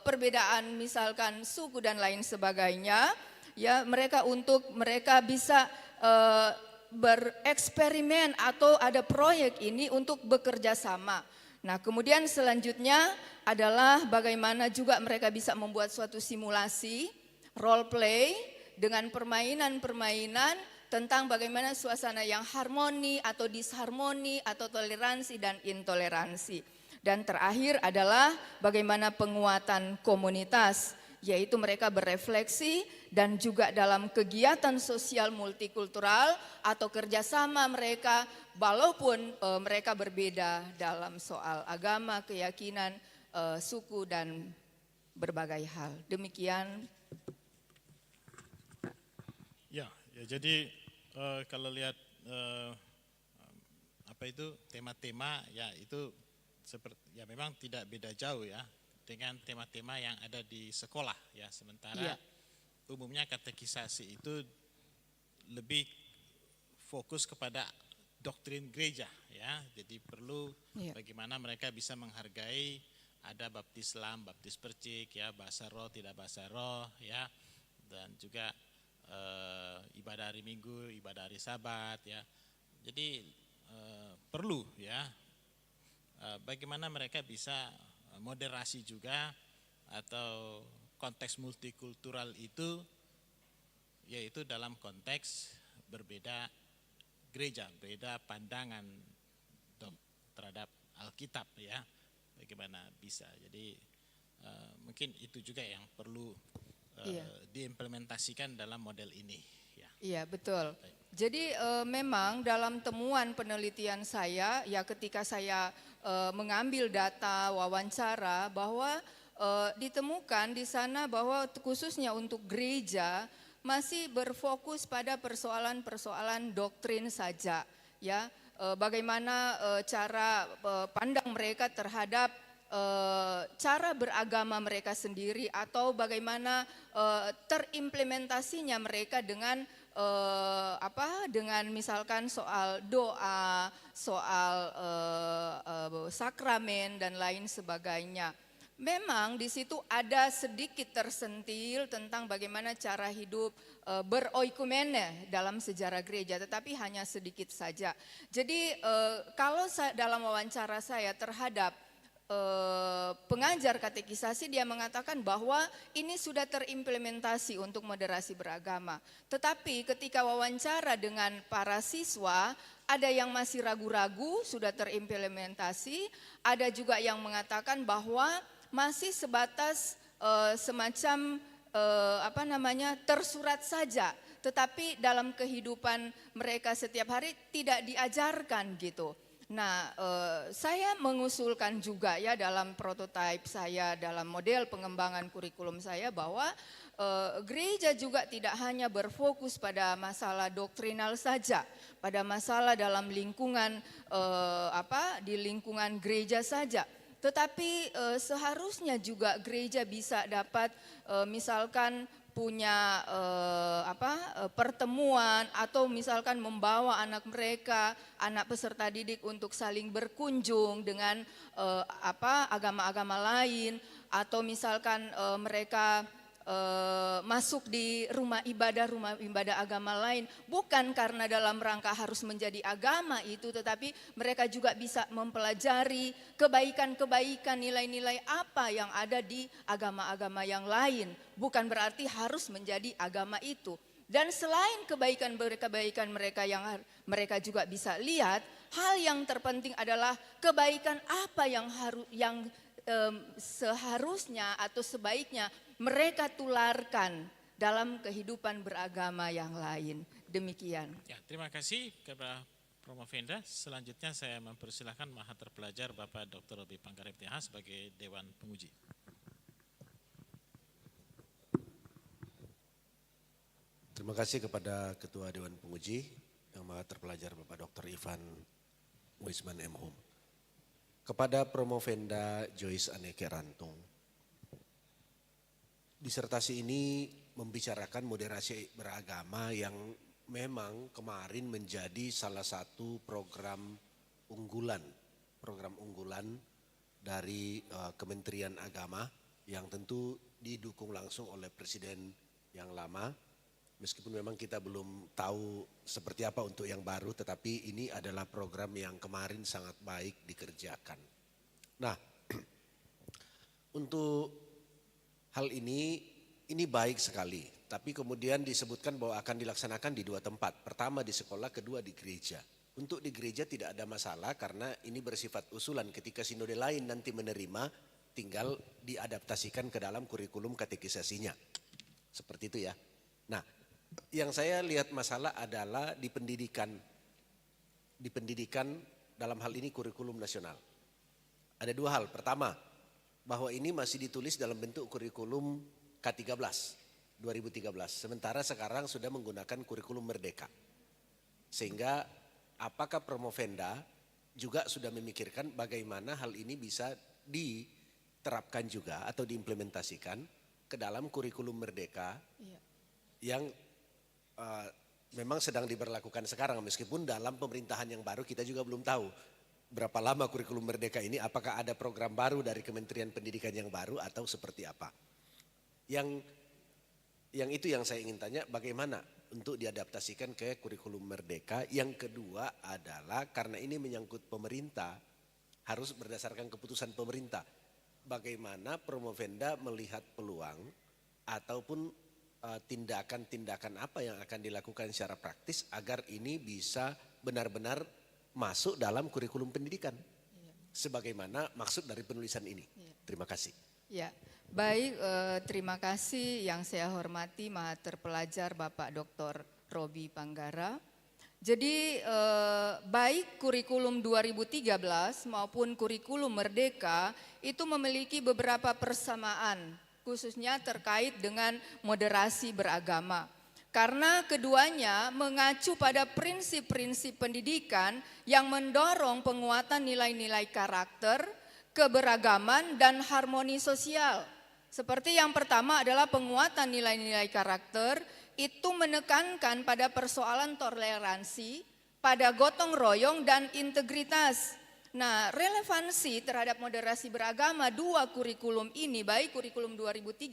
perbedaan misalkan suku dan lain sebagainya. Ya, mereka bisa bereksperimen atau ada proyek ini untuk bekerja sama. Nah, kemudian selanjutnya adalah bagaimana juga mereka bisa membuat suatu simulasi, role play dengan permainan-permainan tentang bagaimana suasana yang harmoni atau disharmoni atau toleransi dan intoleransi. Dan terakhir adalah bagaimana penguatan komunitas, yaitu mereka berefleksi dan juga dalam kegiatan sosial multikultural atau kerjasama mereka walaupun mereka berbeda dalam soal agama, keyakinan, suku dan berbagai hal. Demikian. Ya jadi kalau lihat tema-tema ya itu seperti ya memang tidak beda jauh ya dengan tema-tema yang ada di sekolah ya, sementara umumnya katekisasi itu lebih fokus kepada doktrin gereja ya, jadi perlu bagaimana mereka bisa menghargai ada baptis Islam, baptis percik ya, bahasa roh tidak bahasa roh ya, dan juga ibadah hari Minggu, ibadah hari Sabat ya, jadi perlu ya bagaimana mereka bisa moderasi juga atau konteks multikultural itu yaitu dalam konteks berbeda gereja, berbeda pandangan terhadap Alkitab ya, bagaimana bisa. Jadi mungkin itu juga yang perlu diimplementasikan dalam model ini ya. Iya, betul. Jadi memang dalam temuan penelitian saya ya, ketika saya mengambil data wawancara bahwa ditemukan di sana bahwa khususnya untuk gereja masih berfokus pada persoalan-persoalan doktrin saja ya, bagaimana cara pandang mereka terhadap cara beragama mereka sendiri atau bagaimana terimplementasinya mereka dengan dengan misalkan soal doa, soal sakramen dan lain sebagainya. Memang di situ ada sedikit tersentil tentang bagaimana cara hidup beroikumene dalam sejarah gereja, tetapi hanya sedikit saja. Jadi kalau dalam wawancara saya terhadap pengajar katekisasi, dia mengatakan bahwa ini sudah terimplementasi untuk moderasi beragama. Tetapi ketika wawancara dengan para siswa, ada yang masih ragu-ragu, sudah terimplementasi, ada juga yang mengatakan bahwa masih sebatas semacam tersurat saja, tetapi dalam kehidupan mereka setiap hari tidak diajarkan gitu. Nah, saya mengusulkan juga ya dalam prototipe saya, dalam model pengembangan kurikulum saya bahwa gereja juga tidak hanya berfokus pada masalah doktrinal saja, pada masalah dalam lingkungan di lingkungan gereja saja. Tetapi seharusnya juga gereja bisa dapat misalkan punya pertemuan atau misalkan membawa anak mereka, anak peserta didik untuk saling berkunjung dengan agama-agama lain, atau misalkan mereka masuk di rumah ibadah agama lain, bukan karena dalam rangka harus menjadi agama itu, tetapi mereka juga bisa mempelajari kebaikan-kebaikan, nilai-nilai apa yang ada di agama-agama yang lain, bukan berarti harus menjadi agama itu. Dan selain kebaikan mereka yang mereka juga bisa lihat, hal yang terpenting adalah kebaikan apa yang seharusnya atau sebaiknya mereka tularkan dalam kehidupan beragama yang lain. Demikian. Ya, terima kasih kepada Promovenda. Selanjutnya saya mempersilahkan Maha Terpelajar Bapak Dr. Robi Panggara MTH sebagai Dewan Penguji. Terima kasih kepada Ketua Dewan Penguji yang Maha Terpelajar Bapak Dr. Ivan Wisman M. Hum. Kepada Promovenda Joyce Aneke Rantung. Disertasi ini membicarakan moderasi beragama yang memang kemarin menjadi salah satu program unggulan dari Kementerian Agama yang tentu didukung langsung oleh Presiden yang lama. Meskipun memang kita belum tahu seperti apa untuk yang baru, tetapi ini adalah program yang kemarin sangat baik dikerjakan. Nah, untuk hal ini baik sekali, tapi kemudian disebutkan bahwa akan dilaksanakan di 2 tempat. Pertama di sekolah, kedua di gereja. Untuk di gereja tidak ada masalah karena ini bersifat usulan, ketika sinode lain nanti menerima tinggal diadaptasikan ke dalam kurikulum katekisasinya. Seperti itu ya. Nah, yang saya lihat masalah adalah di pendidikan dalam hal ini kurikulum nasional. Ada 2 hal. Pertama, bahwa ini masih ditulis dalam bentuk kurikulum K13 2013. Sementara sekarang sudah menggunakan kurikulum Merdeka. Sehingga apakah Promovenda juga sudah memikirkan bagaimana hal ini bisa diterapkan juga atau diimplementasikan ke dalam kurikulum Merdeka yang memang sedang diberlakukan sekarang, meskipun dalam pemerintahan yang baru kita juga belum tahu berapa lama kurikulum Merdeka ini, apakah ada program baru dari Kementerian Pendidikan yang baru atau seperti apa. Yang itu yang saya ingin tanya, bagaimana untuk diadaptasikan ke kurikulum Merdeka. Yang kedua adalah karena ini menyangkut pemerintah, harus berdasarkan keputusan pemerintah. Bagaimana Promovenda melihat peluang ataupun tindakan-tindakan apa yang akan dilakukan secara praktis agar ini bisa benar-benar masuk dalam kurikulum pendidikan sebagaimana maksud dari penulisan ini. Terima kasih. Ya, baik, terima kasih yang saya hormati Maha Terpelajar Bapak Dr. Robi Panggara. Jadi baik kurikulum 2013 maupun kurikulum Merdeka itu memiliki beberapa persamaan, khususnya terkait dengan moderasi beragama. Karena keduanya mengacu pada prinsip-prinsip pendidikan yang mendorong penguatan nilai-nilai karakter, keberagaman, dan harmoni sosial. Seperti yang pertama adalah penguatan nilai-nilai karakter, itu menekankan pada persoalan toleransi, pada gotong royong dan integritas. Nah, relevansi terhadap moderasi beragama dua kurikulum ini, baik kurikulum 2013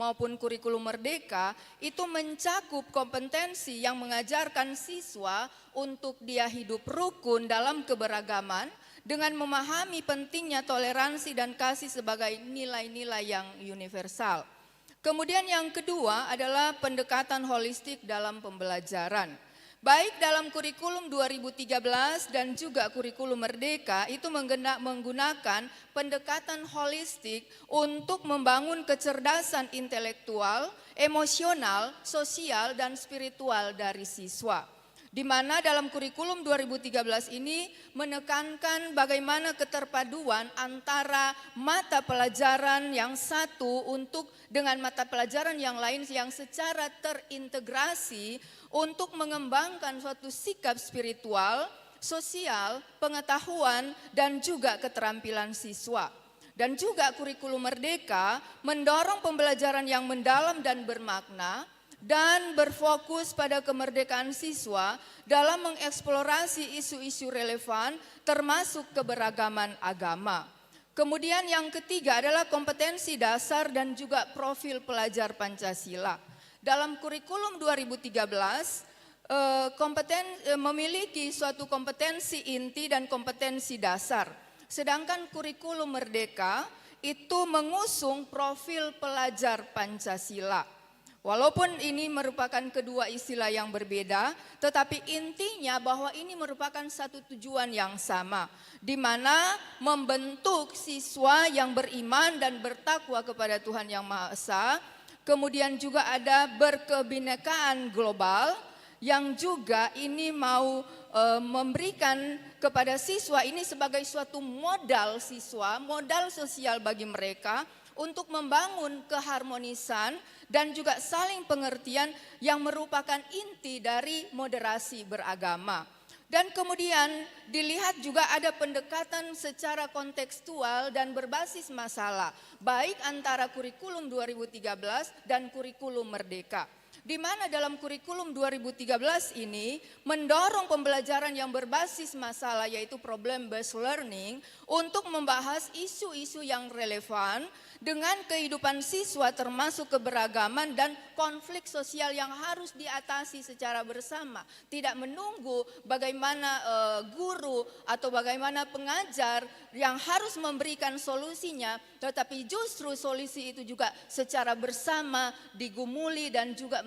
maupun kurikulum Merdeka, itu mencakup kompetensi yang mengajarkan siswa untuk dia hidup rukun dalam keberagaman dengan memahami pentingnya toleransi dan kasih sebagai nilai-nilai yang universal. Kemudian yang kedua adalah pendekatan holistik dalam pembelajaran. Baik dalam kurikulum 2013 dan juga kurikulum Merdeka itu menggunakan pendekatan holistik untuk membangun kecerdasan intelektual, emosional, sosial, dan spiritual dari siswa. Di mana dalam kurikulum 2013 ini menekankan bagaimana keterpaduan antara mata pelajaran yang satu dengan mata pelajaran yang lain yang secara terintegrasi untuk mengembangkan suatu sikap spiritual, sosial, pengetahuan, dan juga keterampilan siswa. Dan juga kurikulum Merdeka mendorong pembelajaran yang mendalam dan bermakna, dan berfokus pada kemerdekaan siswa dalam mengeksplorasi isu-isu relevan termasuk keberagaman agama. Kemudian yang ketiga adalah kompetensi dasar dan juga profil pelajar Pancasila. Dalam kurikulum 2013 memiliki suatu kompetensi inti dan kompetensi dasar. Sedangkan kurikulum Merdeka itu mengusung profil pelajar Pancasila. Walaupun ini merupakan kedua istilah yang berbeda, tetapi intinya bahwa ini merupakan satu tujuan yang sama, di mana membentuk siswa yang beriman dan bertakwa kepada Tuhan Yang Maha Esa. Kemudian juga ada berkebinekaan global, yang juga ini mau memberikan kepada siswa ini sebagai suatu modal siswa, modal sosial bagi mereka, untuk membangun keharmonisan dan juga saling pengertian yang merupakan inti dari moderasi beragama. Dan kemudian dilihat juga ada pendekatan secara kontekstual dan berbasis masalah, baik antara kurikulum 2013 dan kurikulum Merdeka. Di mana dalam kurikulum 2013 ini mendorong pembelajaran yang berbasis masalah, yaitu problem based learning, untuk membahas isu-isu yang relevan dengan kehidupan siswa termasuk keberagaman dan konflik sosial yang harus diatasi secara bersama. Tidak menunggu bagaimana guru atau bagaimana pengajar yang harus memberikan solusinya, tetapi justru solusi itu juga secara bersama digumuli dan juga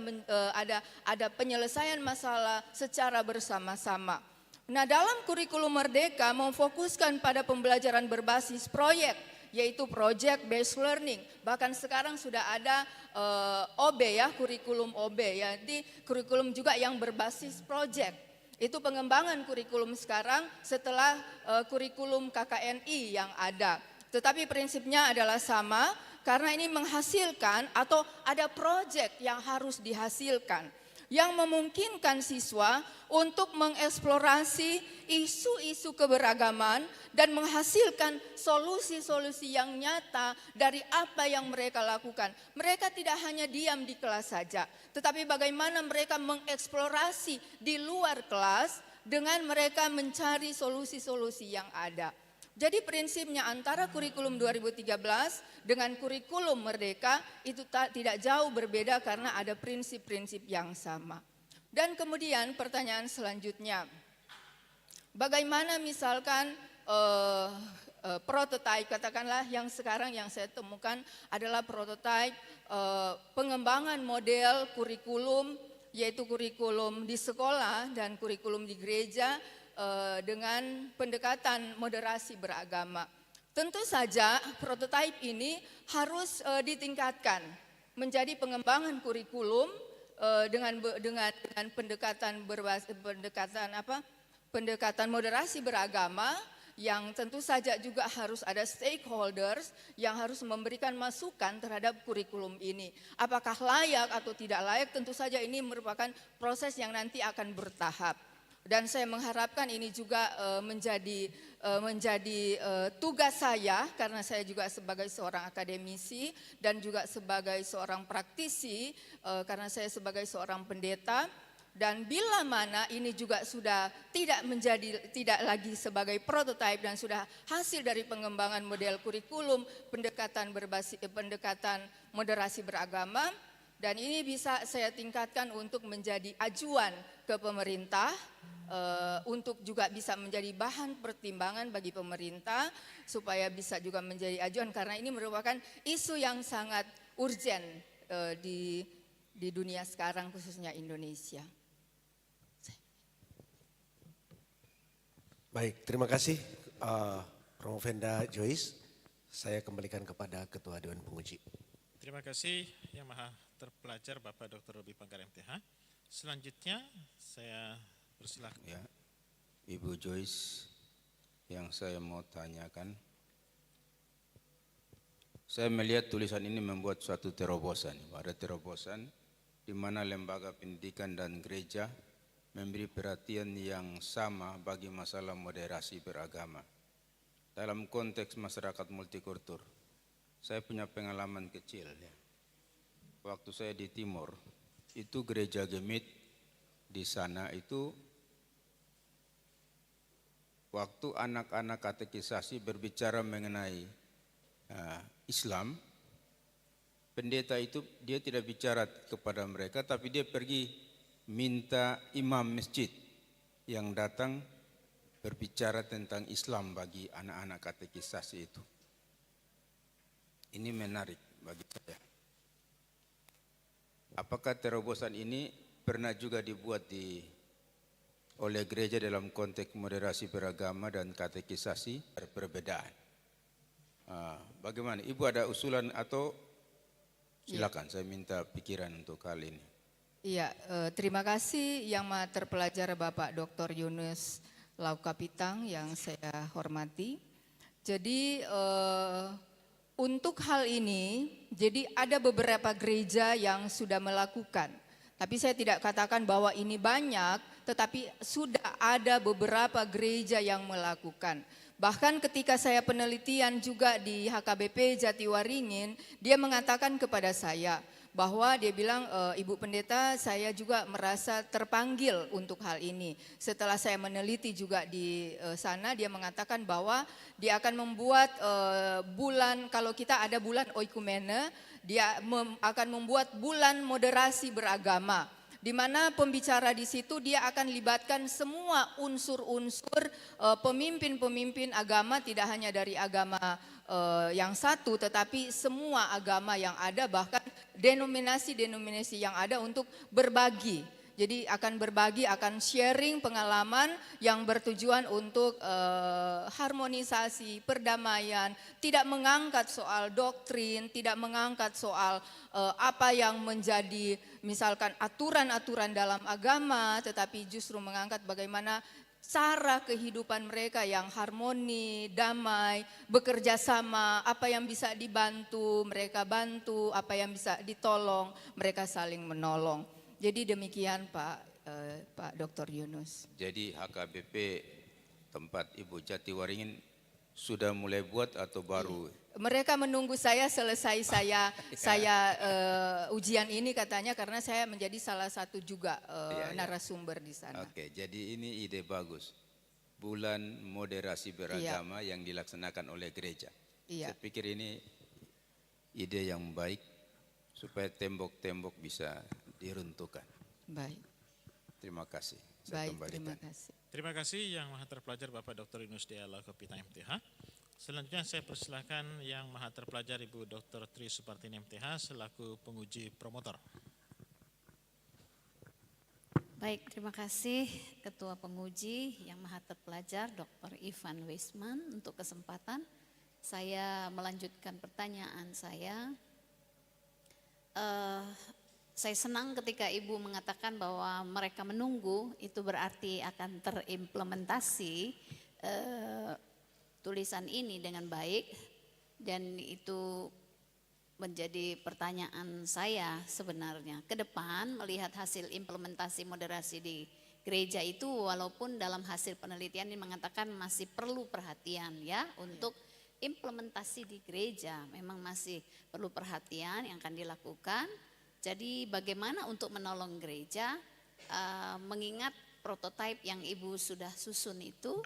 ada penyelesaian masalah secara bersama-sama. Nah, dalam kurikulum Merdeka memfokuskan pada pembelajaran berbasis proyek, yaitu project based learning. Bahkan sekarang sudah ada OB ya, kurikulum OB ya. Jadi kurikulum juga yang berbasis project. Itu pengembangan kurikulum sekarang setelah kurikulum KKNI yang ada. Tetapi prinsipnya adalah sama, karena ini menghasilkan atau ada proyek yang harus dihasilkan, yang memungkinkan siswa untuk mengeksplorasi isu-isu keberagaman dan menghasilkan solusi-solusi yang nyata dari apa yang mereka lakukan. Mereka tidak hanya diam di kelas saja, tetapi bagaimana mereka mengeksplorasi di luar kelas dengan mereka mencari solusi-solusi yang ada. Jadi prinsipnya antara kurikulum 2013 dengan kurikulum Merdeka itu tidak jauh berbeda karena ada prinsip-prinsip yang sama. Dan kemudian pertanyaan selanjutnya, bagaimana misalkan prototipe, katakanlah yang sekarang yang saya temukan adalah prototipe pengembangan model kurikulum, yaitu kurikulum di sekolah dan kurikulum di gereja, dengan pendekatan moderasi beragama. Tentu saja prototipe ini harus ditingkatkan menjadi pengembangan kurikulum dengan pendekatan moderasi beragama, yang tentu saja juga harus ada stakeholders yang harus memberikan masukan terhadap kurikulum ini. Apakah layak atau tidak layak, tentu saja ini merupakan proses yang nanti akan bertahap. Dan saya mengharapkan ini juga menjadi menjadi tugas saya, karena saya juga sebagai seorang akademisi dan juga sebagai seorang praktisi, karena saya sebagai seorang pendeta. Dan bila mana ini juga sudah tidak lagi sebagai prototipe dan sudah hasil dari pengembangan model kurikulum pendekatan moderasi beragama, dan ini bisa saya tingkatkan untuk menjadi ajuan ke pemerintah, untuk juga bisa menjadi bahan pertimbangan bagi pemerintah supaya bisa juga menjadi ajuan, karena ini merupakan isu yang sangat urgent di dunia sekarang, khususnya Indonesia. Baik, terima kasih Promovenda Joyce. Saya kembalikan kepada Ketua Dewan Penguji. Terima kasih Yang Maha Terpelajar Bapak Dr. Robi Panggar MTH. Selanjutnya saya persilakan. Ya, Ibu Joyce, yang saya mau tanyakan, saya melihat tulisan ini membuat suatu terobosan. Ada terobosan di mana lembaga pendidikan dan gereja memberi perhatian yang sama bagi masalah moderasi beragama. Dalam konteks masyarakat multikultur, saya punya pengalaman kecil. Ya. Waktu saya di Timur, itu gereja Gemit di sana itu, waktu anak-anak katekisasi berbicara mengenai Islam, pendeta itu dia tidak bicara kepada mereka, tapi dia pergi minta imam masjid yang datang berbicara tentang Islam bagi anak-anak katekisasi itu. Ini menarik bagi saya. Apakah terobosan ini pernah juga dibuat oleh gereja dalam konteks moderasi beragama dan katekisasi perbedaan? Bagaimana? Ibu ada usulan atau silakan, saya minta pikiran untuk hal ini. Iya, terima kasih Yang Maha Terpelajar Bapak Dr. Yunus Laukapitang yang saya hormati. Jadi untuk hal ini, jadi ada beberapa gereja yang sudah melakukan. Tapi saya tidak katakan bahwa ini banyak, tetapi sudah ada beberapa gereja yang melakukan. Bahkan ketika saya penelitian juga di HKBP Jatiwaringin, dia mengatakan kepada saya bahwa dia bilang, Ibu Pendeta, saya juga merasa terpanggil untuk hal ini. Setelah saya meneliti juga di sana, dia mengatakan bahwa dia akan membuat bulan, kalau kita ada bulan oikumene, dia akan membuat bulan moderasi beragama, di mana pembicara di situ dia akan libatkan semua unsur-unsur pemimpin-pemimpin agama, tidak hanya dari agama yang satu, tetapi semua agama yang ada, bahkan denominasi-denominasi yang ada, untuk berbagi. Jadi akan berbagi, akan sharing pengalaman yang bertujuan untuk harmonisasi, perdamaian, tidak mengangkat soal doktrin, tidak mengangkat soal apa yang menjadi misalkan aturan-aturan dalam agama, tetapi justru mengangkat bagaimana cara kehidupan mereka yang harmoni, damai, bekerja sama, apa yang bisa dibantu, mereka bantu, apa yang bisa ditolong, mereka saling menolong. Jadi demikian Pak Dr. Yunus. Jadi HKBP tempat Ibu Jatiwaringin sudah mulai buat atau baru? Mereka menunggu saya selesai saya ujian ini katanya, karena saya menjadi salah satu juga narasumber di sana. Oke, jadi ini ide bagus. Bulan moderasi beragama yang dilaksanakan oleh gereja. Saya pikir ini ide yang baik supaya tembok-tembok bisa diruntuhkan. Baik. Terima kasih. Baik, terima kasih. Terima kasih Yang Maha Terpelajar Bapak Dr. Yunus Laukapitang MTH. Selanjutnya saya persilakan Yang Maha Terpelajar Ibu Dr. Tri Supartini MTH selaku penguji promotor. Baik, terima kasih Ketua Penguji Yang Maha Terpelajar Dr. Ivan Weisman untuk kesempatan saya melanjutkan pertanyaan saya. Saya senang ketika Ibu mengatakan bahwa mereka menunggu, itu berarti akan terimplementasi tulisan ini dengan baik, dan itu menjadi pertanyaan saya sebenarnya. Ke depan melihat hasil implementasi moderasi di gereja itu walaupun dalam hasil penelitian ini mengatakan masih perlu perhatian ya untuk implementasi di gereja, memang masih perlu perhatian yang akan dilakukan. Jadi bagaimana untuk menolong gereja mengingat prototipe yang Ibu sudah susun itu,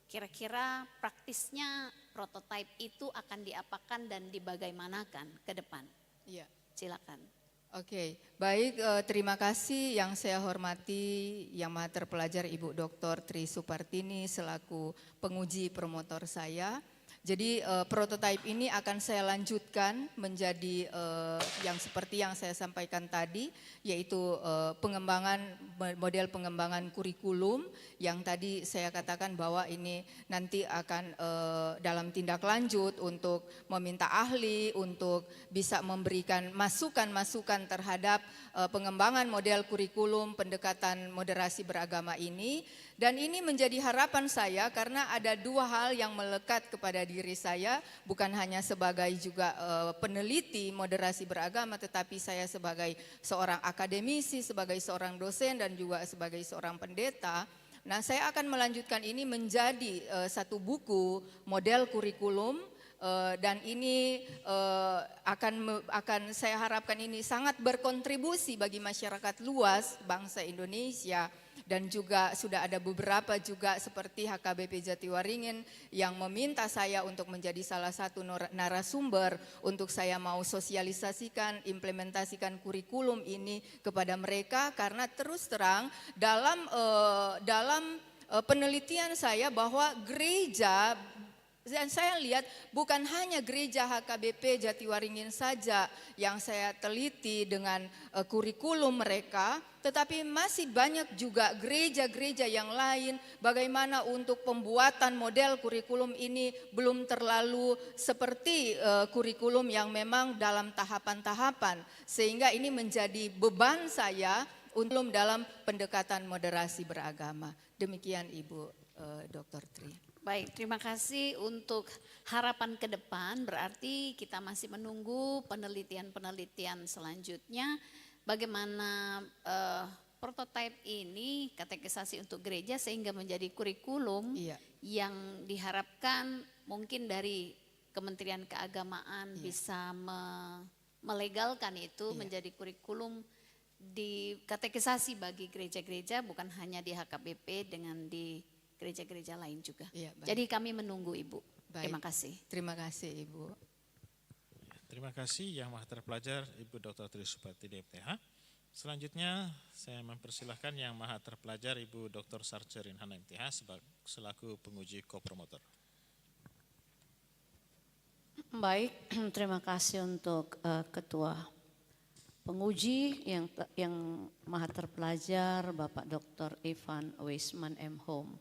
kira-kira praktisnya prototipe itu akan diapakan dan dibagaimanakan ke depan? Iya. Silakan. Oke, baik, terima kasih yang saya hormati Yang Maha Terpelajar Ibu Dr. Tri Supartini selaku penguji promotor saya. Jadi prototipe ini akan saya lanjutkan menjadi yang seperti yang saya sampaikan tadi, yaitu model pengembangan kurikulum yang tadi saya katakan bahwa ini nanti akan dalam tindak lanjut untuk meminta ahli untuk bisa memberikan masukan-masukan terhadap pengembangan model kurikulum pendekatan moderasi beragama ini. Dan ini menjadi harapan saya karena ada dua hal yang melekat kepada diri saya, bukan hanya sebagai juga peneliti moderasi beragama, tetapi saya sebagai seorang akademisi, sebagai seorang dosen dan juga sebagai seorang pendeta. Nah, saya akan melanjutkan ini menjadi satu buku model kurikulum. Dan ini akan saya harapkan ini sangat berkontribusi bagi masyarakat luas bangsa Indonesia. Dan juga sudah ada beberapa juga seperti HKBP Jatiwaringin yang meminta saya untuk menjadi salah satu narasumber untuk saya mau sosialisasikan, implementasikan kurikulum ini kepada mereka. Karena terus terang dalam penelitian saya bahwa gereja, dan saya lihat bukan hanya gereja HKBP Jatiwaringin saja yang saya teliti dengan kurikulum mereka, tetapi masih banyak juga gereja-gereja yang lain bagaimana untuk pembuatan model kurikulum ini belum terlalu seperti kurikulum yang memang dalam tahapan-tahapan. Sehingga ini menjadi beban saya untuk dalam pendekatan moderasi beragama. Demikian Ibu Dr. Tri. Baik, terima kasih untuk harapan ke depan. Berarti kita masih menunggu penelitian-penelitian selanjutnya. Bagaimana prototipe ini katekisasi untuk gereja sehingga menjadi kurikulum yang diharapkan mungkin dari Kementerian Keagamaan bisa melegalkan itu menjadi kurikulum di katekisasi bagi gereja-gereja, bukan hanya di HKBP dengan di gereja-gereja lain juga. Jadi kami menunggu Ibu. Baik. Terima kasih. Terima kasih Ibu. Terima kasih Yang Maha Terpelajar Ibu Dr. Tri Supartini MTH. Selanjutnya saya mempersilahkan Yang Maha Terpelajar Ibu Dr. Sarce Rinhana MTH selaku penguji kopromotor. Baik, terima kasih untuk Ketua penguji yang Maha Terpelajar Bapak Dr. Ivan Weisman M. Hom.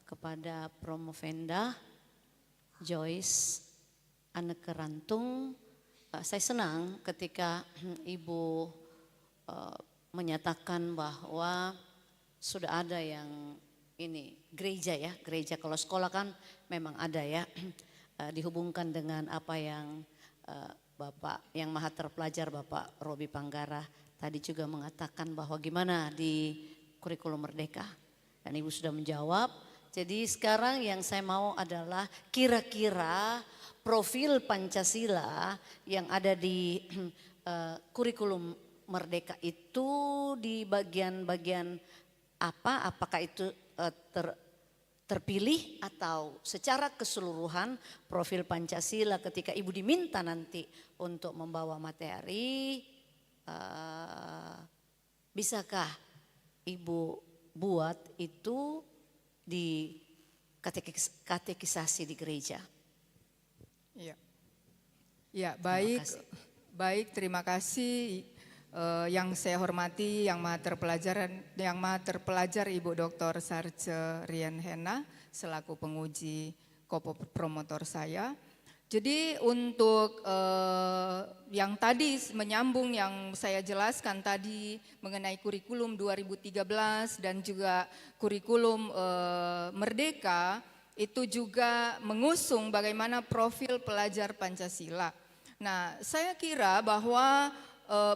Kepada Promovenda Joyce Anneke Rantung, saya senang ketika Ibu menyatakan bahwa sudah ada yang ini gereja ya, gereja. Kalau sekolah kan memang ada ya, dihubungkan dengan apa yang Bapak yang Maha Terpelajar Bapak Robi Panggara tadi juga mengatakan bahwa gimana di kurikulum Merdeka, dan Ibu sudah menjawab. Jadi sekarang yang saya mau adalah kira-kira profil Pancasila yang ada di kurikulum Merdeka itu di bagian-bagian apa? Apakah itu terpilih atau secara keseluruhan profil Pancasila ketika Ibu diminta nanti untuk membawa materi, bisakah Ibu buat itu di katekisasi di gereja? Ya, ya baik, terima kasih yang saya hormati Yang Maha Terpelajar Ibu Dr. Sarce Rinhana selaku penguji kopromotor saya. Jadi untuk yang tadi menyambung yang saya jelaskan tadi mengenai kurikulum 2013 dan juga kurikulum Merdeka, itu juga mengusung bagaimana profil pelajar Pancasila. Nah, saya kira bahwa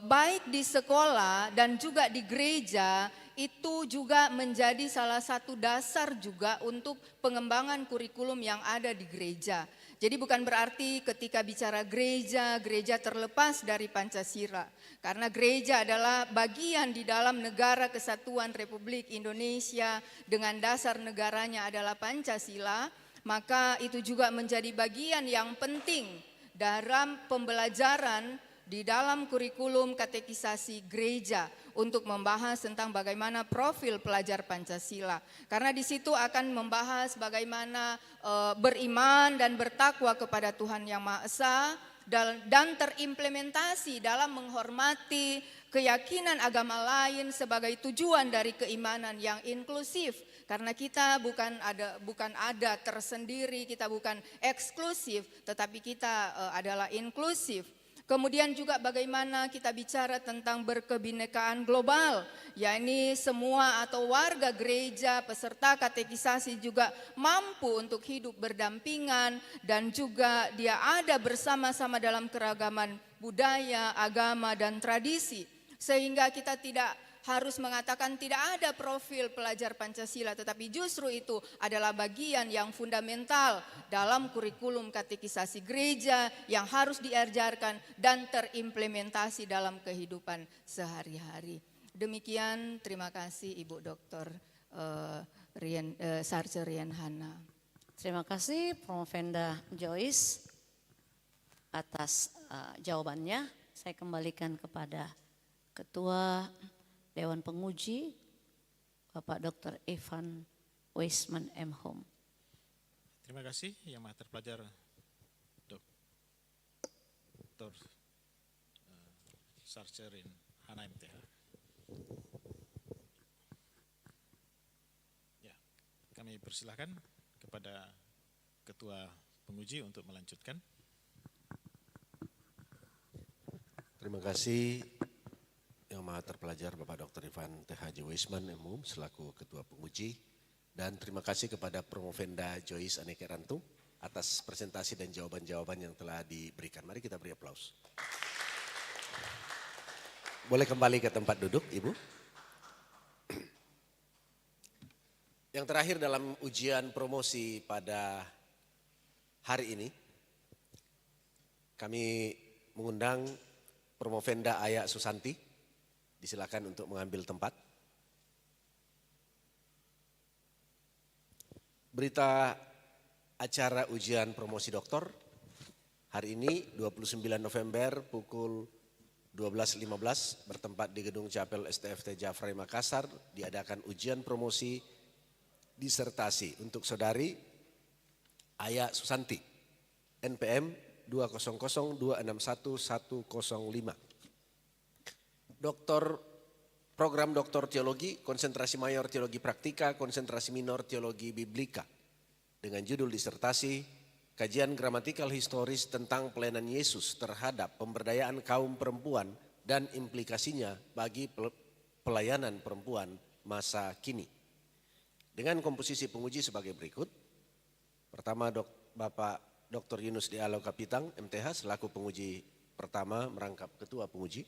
baik di sekolah dan juga di gereja itu juga menjadi salah satu dasar juga untuk pengembangan kurikulum yang ada di gereja. Jadi bukan berarti ketika bicara gereja, gereja terlepas dari Pancasila. Karena gereja adalah bagian di dalam negara kesatuan Republik Indonesia dengan dasar negaranya adalah Pancasila, maka itu juga menjadi bagian yang penting dalam pembelajaran di dalam kurikulum katekisasi gereja untuk membahas tentang bagaimana profil pelajar Pancasila. Karena di situ akan membahas bagaimana beriman dan bertakwa kepada Tuhan Yang Maha Esa dan terimplementasi dalam menghormati keyakinan agama lain sebagai tujuan dari keimanan yang inklusif. Karena kita bukan ada tersendiri, kita bukan eksklusif, tetapi kita adalah inklusif. Kemudian juga bagaimana kita bicara tentang berkebinekaan global, yakni semua atau warga gereja, peserta katekisasi juga mampu untuk hidup berdampingan dan juga dia ada bersama-sama dalam keragaman budaya, agama dan tradisi. Sehingga kita tidak harus mengatakan tidak ada profil pelajar Pancasila, tetapi justru itu adalah bagian yang fundamental dalam kurikulum katekisasi gereja yang harus diajarkan dan terimplementasi dalam kehidupan sehari-hari. Demikian, terima kasih Ibu Dr. Sarce Rian Hana. Terima kasih Promovenda Joyce atas jawabannya. Saya kembalikan kepada Ketua Dewan Penguji, Bapak Dr. Ivan Weisman M. Hum. Terima kasih Yang Maha Terpelajar Dr. Sarce Rian Hana MTH. Ya, kami persilahkan kepada Ketua Penguji untuk melanjutkan. Terima kasih Yang Maha Terpelajar Bapak Dr. Ivan T.H.J. Weisman M.Hum selaku Ketua Penguji, dan terima kasih kepada Promovenda Joyce Aneke Rantung atas presentasi dan jawaban-jawaban yang telah diberikan. Mari kita beri aplaus. Boleh kembali ke tempat duduk, Ibu. Yang terakhir dalam ujian promosi pada hari ini, kami mengundang Promovenda Aya Susanti. Disilakan untuk mengambil tempat. Berita acara ujian promosi doktor hari ini 29 November pukul 12.15 bertempat di Gedung Capel STFT Jafrai Makassar diadakan ujian promosi disertasi untuk saudari Aya Susanti NPM 200261105. Program Doktor Teologi, konsentrasi mayor Teologi Praktika, konsentrasi minor Teologi Biblika. Dengan judul disertasi, kajian gramatikal historis tentang pelayanan Yesus terhadap pemberdayaan kaum perempuan dan implikasinya bagi pelayanan perempuan masa kini. Dengan komposisi penguji sebagai berikut. Pertama, Bapak Dr. Yunus D.A. Laukapitang, MTH, selaku penguji pertama merangkap ketua penguji.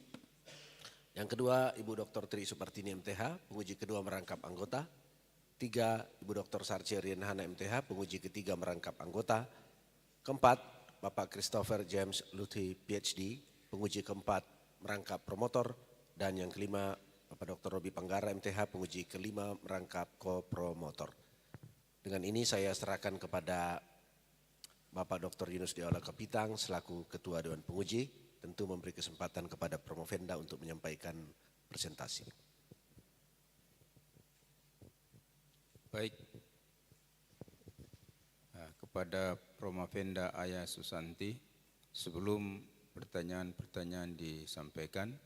Yang kedua, Ibu Dr. Tri Supartini MTH, penguji kedua merangkap anggota. 3, Ibu Dr. Sarce Rian Hana MTH, penguji ketiga merangkap anggota. Keempat, Bapak Christopher James Luthi PhD, penguji keempat merangkap promotor. Dan yang kelima, Bapak Dr. Robi Panggara MTH, penguji kelima merangkap kopromotor. Dengan ini saya serahkan kepada Bapak Dr. Yunus D.A. Laukapitang selaku Ketua Dewan Penguji. Tentu memberi kesempatan kepada Promovenda untuk menyampaikan presentasi. Baik, kepada Promovenda Aya Susanti, sebelum pertanyaan-pertanyaan disampaikan,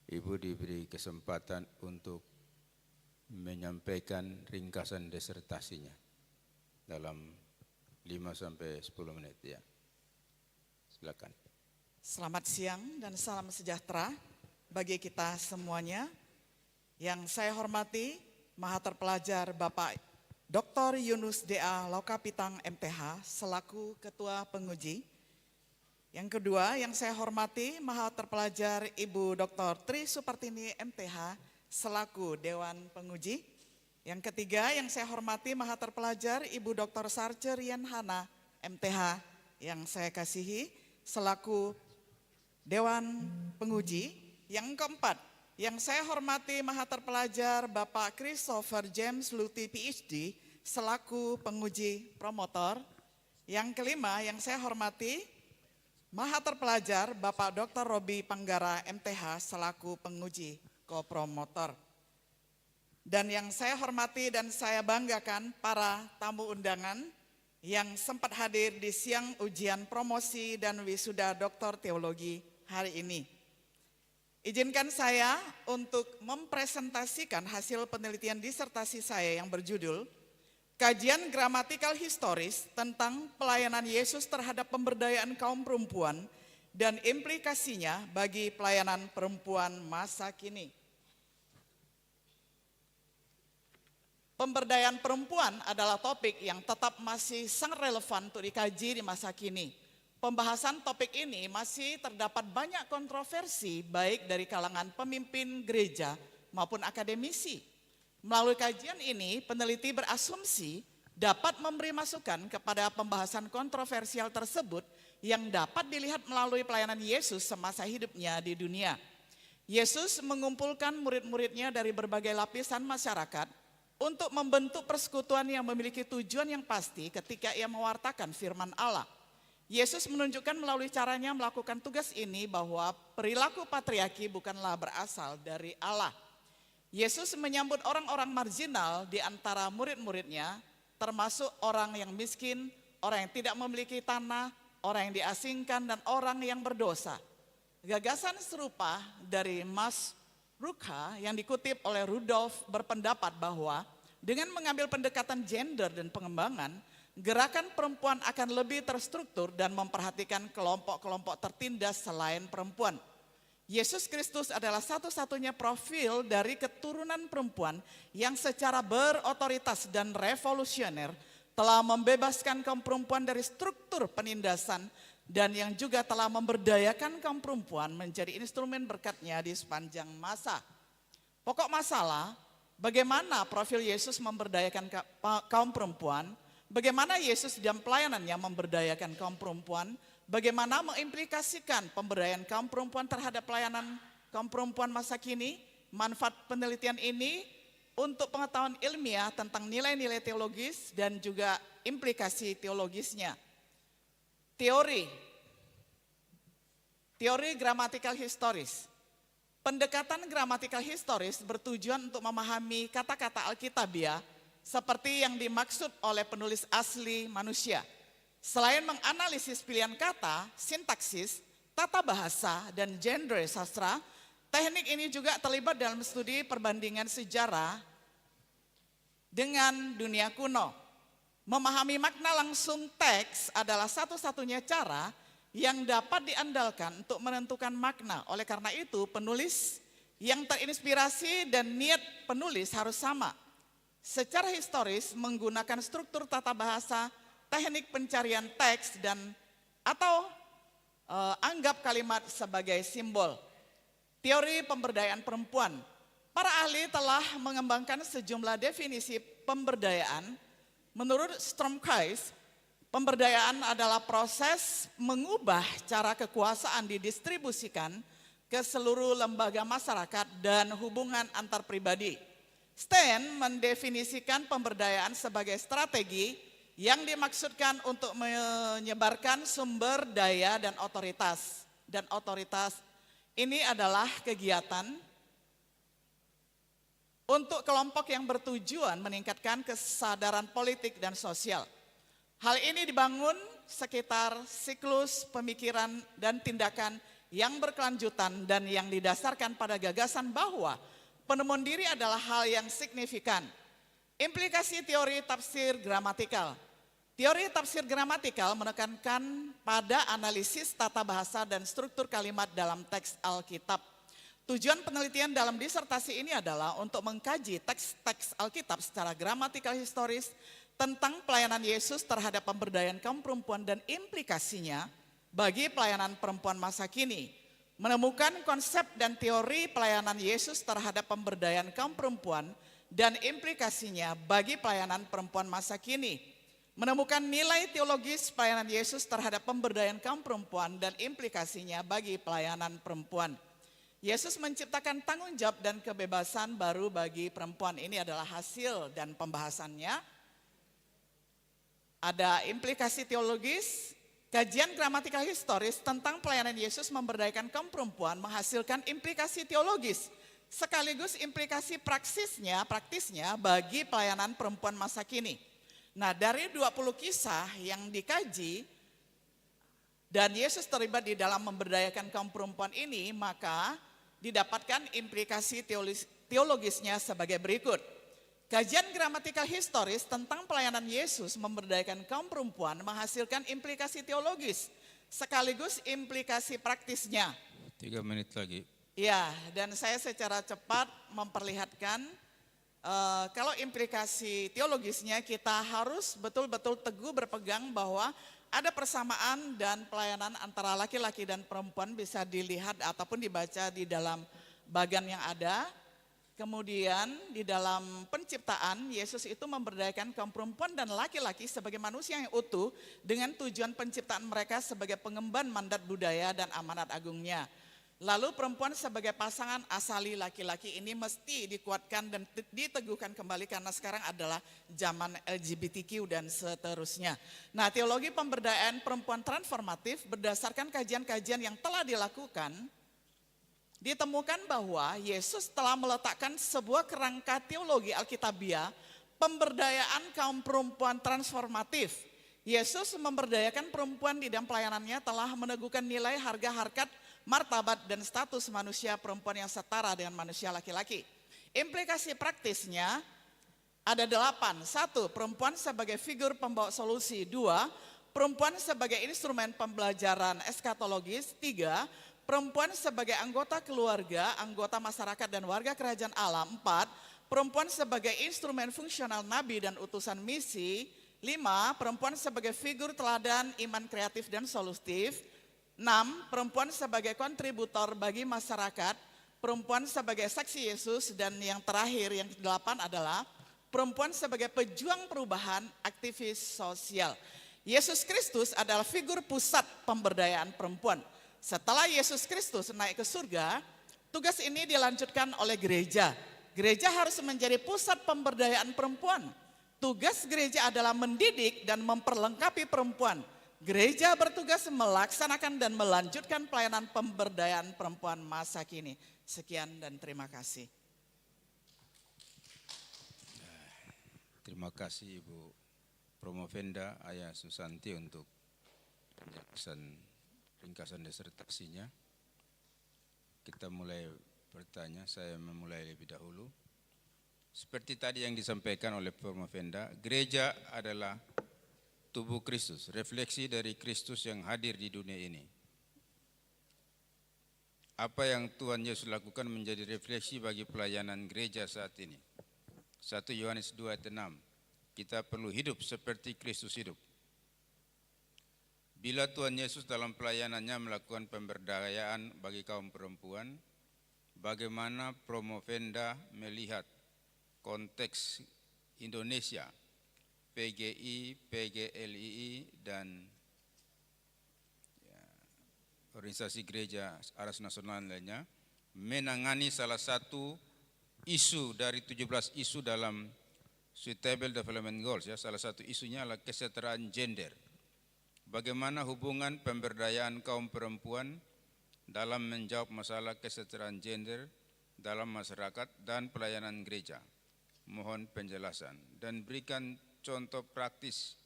Ibu diberi kesempatan untuk menyampaikan ringkasan disertasinya dalam 5-10 menit ya. Silakan. Selamat siang dan salam sejahtera bagi kita semuanya. Yang saya hormati Maha Terpelajar Bapak Dr. Yunus D.A. Laukapitang MTH selaku Ketua Penguji. Yang kedua, yang saya hormati Mahaterpelajar Ibu Dr. Tri Supartini MTH selaku Dewan Penguji. Yang ketiga, yang saya hormati Mahaterpelajar Ibu Dr. Sarce Rian Hana MTH yang saya kasihi selaku Dewan Penguji. Yang keempat, yang saya hormati Mahaterpelajar Bapak Christopher James Luthi PhD selaku penguji promotor. Yang kelima, yang saya hormati Mahaterpelajar Bapak Dr. Robi Panggara MTH selaku penguji kopromotor. Dan yang saya hormati dan saya banggakan para tamu undangan yang sempat hadir di siang ujian promosi dan wisuda Doktor Teologi hari ini. Izinkan saya untuk mempresentasikan hasil penelitian disertasi saya yang berjudul Kajian Gramatikal Historis tentang Pelayanan Yesus terhadap Pemberdayaan Kaum Perempuan dan Implikasinya bagi Pelayanan Perempuan Masa Kini. Pemberdayaan perempuan adalah topik yang tetap masih sangat relevan untuk dikaji di masa kini. Pembahasan topik ini masih terdapat banyak kontroversi baik dari kalangan pemimpin gereja maupun akademisi. Melalui kajian ini, peneliti berasumsi dapat memberi masukan kepada pembahasan kontroversial tersebut yang dapat dilihat melalui pelayanan Yesus semasa hidupnya di dunia. Yesus mengumpulkan murid-muridnya dari berbagai lapisan masyarakat untuk membentuk persekutuan yang memiliki tujuan yang pasti ketika ia mewartakan firman Allah. Yesus menunjukkan melalui caranya melakukan tugas ini bahwa perilaku patriarki bukanlah berasal dari Allah. Yesus menyambut orang-orang marginal di antara murid-muridnya, termasuk orang yang miskin, orang yang tidak memiliki tanah, orang yang diasingkan, dan orang yang berdosa. Gagasan serupa dari Mas Rukha yang dikutip oleh Rudolf berpendapat bahwa dengan mengambil pendekatan gender dan pengembangan, gerakan perempuan akan lebih terstruktur dan memperhatikan kelompok-kelompok tertindas selain perempuan. Yesus Kristus adalah satu-satunya profil dari keturunan perempuan yang secara berotoritas dan revolusioner telah membebaskan kaum perempuan dari struktur penindasan dan yang juga telah memberdayakan kaum perempuan menjadi instrumen berkat-Nya di sepanjang masa. Pokok masalah, bagaimana profil Yesus memberdayakan kaum perempuan, bagaimana Yesus dalam pelayanannya memberdayakan kaum perempuan, bagaimana mengimplikasikan pemberdayaan kaum perempuan terhadap pelayanan kaum perempuan masa kini, manfaat penelitian ini untuk pengetahuan ilmiah tentang nilai-nilai teologis dan juga implikasi teologisnya. Teori gramatikal historis. Pendekatan gramatikal historis bertujuan untuk memahami kata-kata Alkitabiah seperti yang dimaksud oleh penulis asli manusia. Selain menganalisis pilihan kata, sintaksis, tata bahasa, dan genre sastra, teknik ini juga terlibat dalam studi perbandingan sejarah dengan dunia kuno. Memahami makna langsung teks adalah satu-satunya cara yang dapat diandalkan untuk menentukan makna. Oleh karena itu, penulis yang terinspirasi dan niat penulis harus sama. Secara historis menggunakan struktur tata bahasa, teknik pencarian teks dan atau anggap kalimat sebagai simbol. Teori pemberdayaan perempuan. Para ahli telah mengembangkan sejumlah definisi pemberdayaan. Menurut Stromkreis, pemberdayaan adalah proses mengubah cara kekuasaan didistribusikan ke seluruh lembaga masyarakat dan hubungan antar pribadi. Stein mendefinisikan pemberdayaan sebagai strategi yang dimaksudkan untuk menyebarkan sumber daya dan otoritas. Dan otoritas ini adalah kegiatan untuk kelompok yang bertujuan meningkatkan kesadaran politik dan sosial. Hal ini dibangun sekitar siklus pemikiran dan tindakan yang berkelanjutan dan yang didasarkan pada gagasan bahwa penemuan diri adalah hal yang signifikan. Implikasi teori tafsir gramatikal. Teori tafsir gramatikal menekankan pada analisis tata bahasa dan struktur kalimat dalam teks Alkitab. Tujuan penelitian dalam disertasi ini adalah untuk mengkaji teks-teks Alkitab secara gramatikal historis tentang pelayanan Yesus terhadap pemberdayaan kaum perempuan dan implikasinya bagi pelayanan perempuan masa kini. Menemukan konsep dan teori pelayanan Yesus terhadap pemberdayaan kaum perempuan dan implikasinya bagi pelayanan perempuan masa kini. Menemukan nilai teologis pelayanan Yesus terhadap pemberdayaan kaum perempuan dan implikasinya bagi pelayanan perempuan. Yesus menciptakan tanggung jawab dan kebebasan baru bagi perempuan. Ini adalah hasil dan pembahasannya. Ada implikasi teologis, kajian gramatikal historis tentang pelayanan Yesus memberdayakan kaum perempuan menghasilkan implikasi teologis sekaligus implikasi praktisnya bagi pelayanan perempuan masa kini. Nah, dari 20 kisah yang dikaji dan Yesus terlibat di dalam memberdayakan kaum perempuan ini, maka didapatkan implikasi teologisnya sebagai berikut. Kajian gramatikal historis tentang pelayanan Yesus memberdayakan kaum perempuan menghasilkan implikasi teologis sekaligus implikasi praktisnya. 3 menit lagi. Ya, dan saya secara cepat memperlihatkan kalau implikasi teologisnya kita harus betul-betul teguh berpegang bahwa ada persamaan dan pelayanan antara laki-laki dan perempuan bisa dilihat ataupun dibaca di dalam bagan yang ada. Kemudian di dalam penciptaan Yesus itu memberdayakan kaum perempuan dan laki-laki sebagai manusia yang utuh dengan tujuan penciptaan mereka sebagai pengemban mandat budaya dan amanat agungnya. Lalu perempuan sebagai pasangan asali laki-laki ini mesti dikuatkan dan diteguhkan kembali karena sekarang adalah zaman LGBTQ dan seterusnya. Nah, teologi pemberdayaan perempuan transformatif berdasarkan kajian-kajian yang telah dilakukan, ditemukan bahwa Yesus telah meletakkan sebuah kerangka teologi Alkitabiah pemberdayaan kaum perempuan transformatif. Yesus memberdayakan perempuan di dalam pelayanannya telah meneguhkan nilai harga harkat martabat dan status manusia perempuan yang setara dengan manusia laki-laki. Implikasi praktisnya ada 8. 1. Perempuan sebagai figur pembawa solusi. 2. Perempuan sebagai instrumen pembelajaran eskatologis. 3. Perempuan sebagai anggota keluarga, anggota masyarakat dan warga kerajaan Allah. 4. Perempuan sebagai instrumen fungsional nabi dan utusan misi. 5. Perempuan sebagai figur teladan iman kreatif dan solutif. 6. Perempuan sebagai kontributor bagi masyarakat, perempuan sebagai saksi Yesus, dan yang terakhir yang ke-8 adalah perempuan sebagai pejuang perubahan, aktivis sosial. Yesus Kristus adalah figur pusat pemberdayaan perempuan. Setelah Yesus Kristus naik ke surga, tugas ini dilanjutkan oleh gereja. Gereja harus menjadi pusat pemberdayaan perempuan. Tugas gereja adalah mendidik dan memperlengkapi perempuan. Gereja bertugas melaksanakan dan melanjutkan pelayanan pemberdayaan perempuan masa kini. Sekian dan terima kasih. Terima kasih Ibu Promovenda Ayah Susanti untuk ringkasan disertasinya. Kita mulai bertanya, saya memulai lebih dahulu. Seperti tadi yang disampaikan oleh Promovenda, gereja adalah tubuh Kristus, refleksi dari Kristus yang hadir di dunia ini. Apa yang Tuhan Yesus lakukan menjadi refleksi bagi pelayanan gereja saat ini. 1 Yohanes 2 ayat 6, kita perlu hidup seperti Kristus hidup. Bila Tuhan Yesus dalam pelayanannya melakukan pemberdayaan bagi kaum perempuan, bagaimana Promovenda melihat konteks Indonesia, PGI, PGLII, dan organisasi gereja aras nasional lainnya menangani salah satu isu dari 17 isu dalam Sustainable Development Goals. Salah satu isunya adalah kesetaraan gender. Bagaimana hubungan pemberdayaan kaum perempuan dalam menjawab masalah kesetaraan gender dalam masyarakat dan pelayanan gereja. Mohon penjelasan dan berikan contoh praktis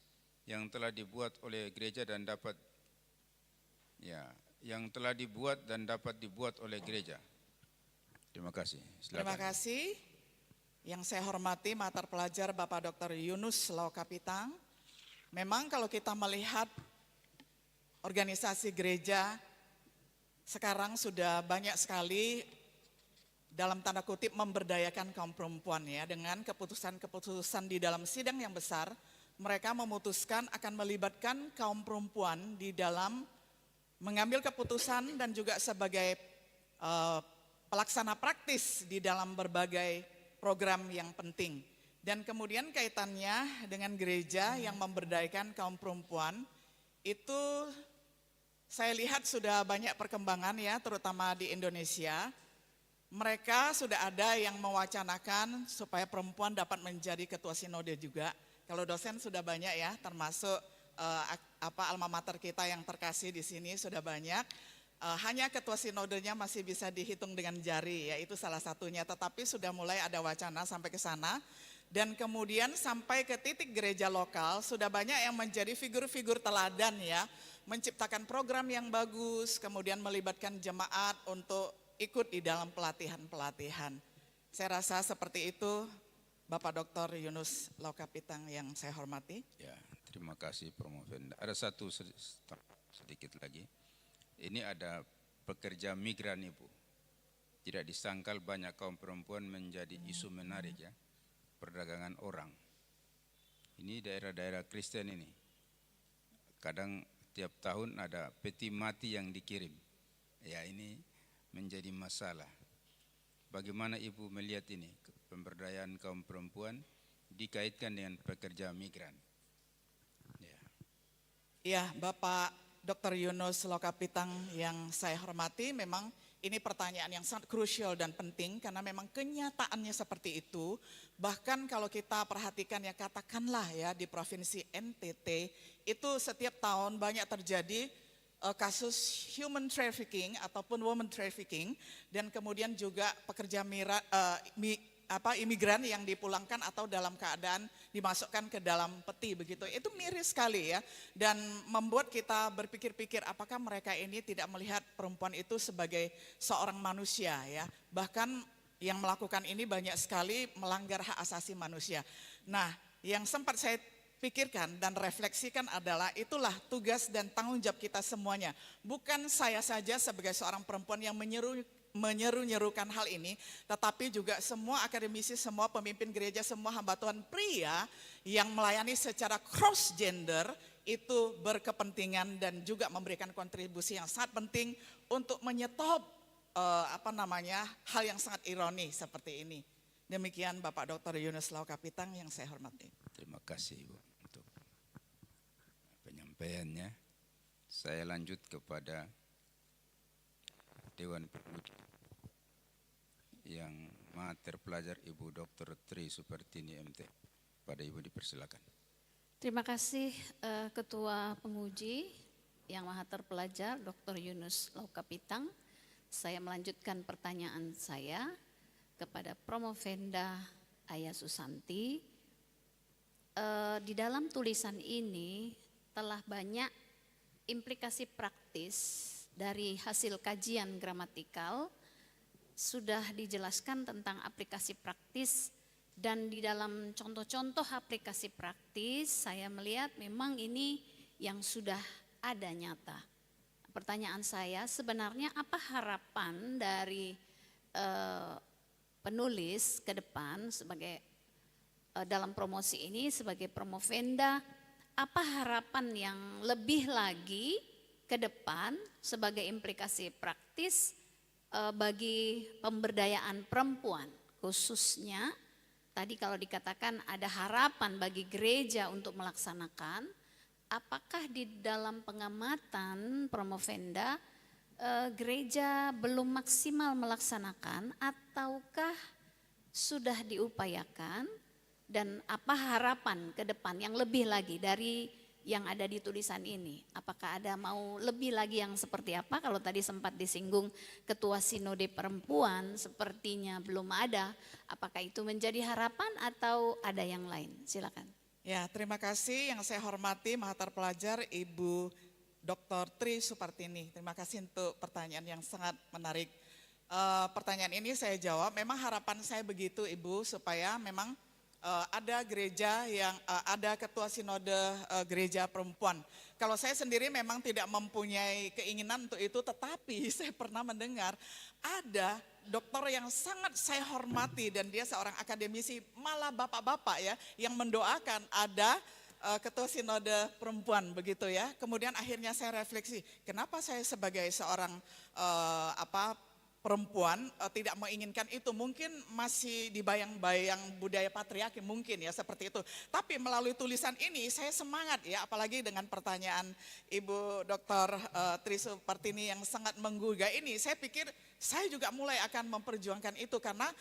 yang telah dibuat oleh gereja dan dapat dibuat oleh gereja. Terima kasih. Silakan. Terima kasih. Yang saya hormati Mater Pelajar Bapak Dr. Yunus Laukapitang. Memang kalau kita melihat organisasi gereja sekarang sudah banyak sekali dalam tanda kutip memberdayakan kaum perempuan ya, dengan keputusan-keputusan di dalam sidang yang besar, mereka memutuskan akan melibatkan kaum perempuan di dalam mengambil keputusan dan juga sebagai pelaksana praktis di dalam berbagai program yang penting. Dan kemudian kaitannya dengan gereja yang memberdayakan kaum perempuan, itu saya lihat sudah banyak perkembangan ya, terutama di Indonesia. Mereka sudah ada yang mewacanakan supaya perempuan dapat menjadi ketua sinode juga. Kalau dosen sudah banyak ya, termasuk alma mater kita yang terkasih di sini sudah banyak. Hanya ketua sinodenya masih bisa dihitung dengan jari, ya itu salah satunya. Tetapi sudah mulai ada wacana sampai ke sana. Dan kemudian sampai ke titik gereja lokal sudah banyak yang menjadi figur-figur teladan ya. Menciptakan program yang bagus, kemudian melibatkan jemaat untuk ikut di dalam pelatihan-pelatihan. Saya rasa seperti itu, Bapak Dr. Yunus Laukapitang yang saya hormati. Ya, terima kasih Promovenda. Ada satu sedikit lagi. Ini ada pekerja migran Ibu. Tidak disangkal banyak kaum perempuan menjadi isu menarik ya. Perdagangan orang. Ini daerah-daerah Kristen ini. Kadang tiap tahun ada peti mati yang dikirim. Ya ini menjadi masalah. Bagaimana Ibu melihat ini, pemberdayaan kaum perempuan dikaitkan dengan pekerja migran? Ya, Bapak Dr. Yunus Laukapitang yang saya hormati, memang ini pertanyaan yang sangat krusial dan penting karena memang kenyataannya seperti itu. Bahkan kalau kita perhatikan ya katakanlah ya di Provinsi NTT itu setiap tahun banyak terjadi kasus human trafficking ataupun woman trafficking dan kemudian juga pekerja imigran yang dipulangkan atau dalam keadaan dimasukkan ke dalam peti begitu. Itu miris sekali ya dan membuat kita berpikir-pikir apakah mereka ini tidak melihat perempuan itu sebagai seorang manusia ya. Bahkan yang melakukan ini banyak sekali melanggar hak asasi manusia. Nah, yang sempat saya pikirkan dan refleksikan adalah itulah tugas dan tanggung jawab kita semuanya. Bukan saya saja sebagai seorang perempuan yang menyeru-nyerukan hal ini, tetapi juga semua akademisi, semua pemimpin gereja, semua hamba Tuhan pria yang melayani secara cross gender itu berkepentingan dan juga memberikan kontribusi yang sangat penting untuk menyetop hal yang sangat ironi seperti ini. Demikian Bapak Dr. Yunus Laukapitang yang saya hormati. Terima kasih Ibu untuk penyampaiannya. Saya lanjut kepada Dewan Penguji yang maha terpelajar Ibu Dr. Tri Supartini MT. Pada Ibu dipersilakan. Terima kasih Ketua Penguji yang maha terpelajar Dr. Yunus Laukapitang. Saya melanjutkan pertanyaan saya kepada Promovenda Aya Susanti. Di dalam tulisan ini telah banyak implikasi praktis dari hasil kajian gramatikal, sudah dijelaskan tentang aplikasi praktis dan di dalam contoh-contoh aplikasi praktis saya melihat memang ini yang sudah ada nyata. Pertanyaan saya sebenarnya apa harapan dari penulis ke depan sebagai dalam promosi ini sebagai Promovenda, apa harapan yang lebih lagi ke depan sebagai implikasi praktis bagi pemberdayaan perempuan, khususnya tadi kalau dikatakan ada harapan bagi gereja untuk melaksanakan, apakah di dalam pengamatan Promovenda gereja belum maksimal melaksanakan ataukah sudah diupayakan dan apa harapan ke depan yang lebih lagi dari yang ada di tulisan ini? Apakah ada mau lebih lagi yang seperti apa? Kalau tadi sempat disinggung Ketua Sinode Perempuan sepertinya belum ada. Apakah itu menjadi harapan atau ada yang lain? Silakan. Ya, terima kasih yang saya hormati maha terpelajar Ibu Dr. Tri Supartini. Terima kasih untuk pertanyaan yang sangat menarik. Pertanyaan ini saya jawab, memang harapan saya begitu Ibu supaya memang ada gereja yang ada ketua sinode gereja perempuan. Kalau saya sendiri memang tidak mempunyai keinginan untuk itu, tetapi saya pernah mendengar ada dokter yang sangat saya hormati dan dia seorang akademisi, malah bapak-bapak ya, yang mendoakan ada Ketua Sinode Perempuan begitu ya. Kemudian akhirnya saya refleksi, kenapa saya sebagai seorang perempuan tidak menginginkan itu, mungkin masih dibayang-bayang budaya patriarki mungkin ya seperti itu. Tapi melalui tulisan ini saya semangat ya, apalagi dengan pertanyaan Ibu Dr. Tri Supartini yang sangat menggugah ini, saya pikir saya juga mulai akan memperjuangkan itu karena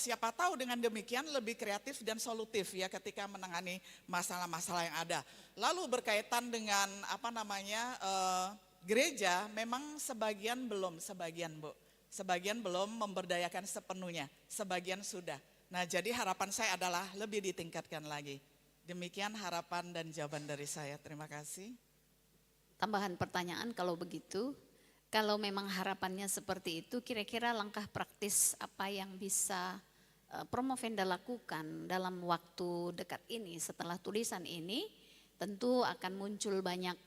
siapa tahu dengan demikian lebih kreatif dan solutif ya ketika menangani masalah-masalah yang ada. Lalu berkaitan dengan gereja, memang sebagian belum, sebagian belum memberdayakan sepenuhnya, sebagian sudah. Nah, jadi harapan saya adalah lebih ditingkatkan lagi. Demikian harapan dan jawaban dari saya. Terima kasih. Tambahan pertanyaan kalau begitu, kalau memang harapannya seperti itu, kira-kira langkah praktis apa yang bisa Promovenda lakukan dalam waktu dekat ini setelah tulisan ini? Tentu akan muncul banyak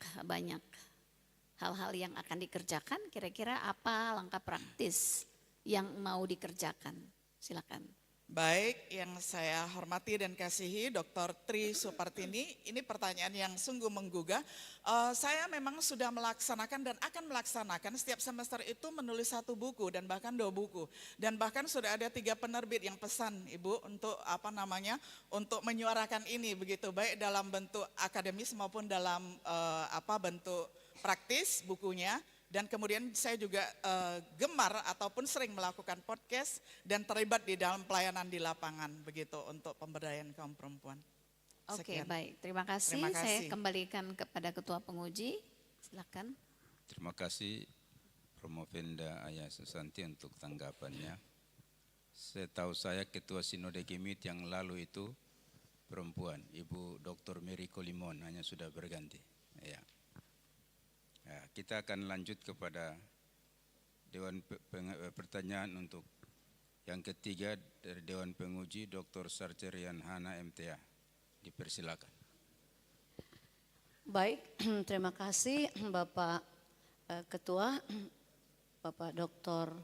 hal-hal yang akan dikerjakan. Kira-kira apa langkah praktis yang mau dikerjakan? Silakan. Baik, yang saya hormati dan kasihi Dr. Tri Supartini, ini pertanyaan yang sungguh menggugah. Saya memang sudah melaksanakan dan akan melaksanakan setiap semester itu menulis 1 buku dan bahkan 2 buku. Dan bahkan sudah ada 3 penerbit yang pesan Ibu untuk untuk menyuarakan ini begitu, baik dalam bentuk akademis maupun dalam bentuk praktis bukunya. Dan kemudian saya juga gemar ataupun sering melakukan podcast dan terlibat di dalam pelayanan di lapangan begitu untuk pemberdayaan kaum perempuan. Oke, baik. Terima kasih. Saya kembalikan kepada Ketua Penguji. Silakan. Terima kasih Promovenda Ayah Susanti untuk tanggapannya. Setahu saya Ketua Sinode Gemit yang lalu itu perempuan, Ibu Dr. Mary Kolimon, hanya sudah berganti. Ya. Ya, kita akan lanjut kepada Dewan Pertanyaan untuk yang ketiga dari Dewan Penguji Dr. Sarce Rian Hana MTA. Dipersilakan. Baik, terima kasih Bapak Ketua, Bapak Dr.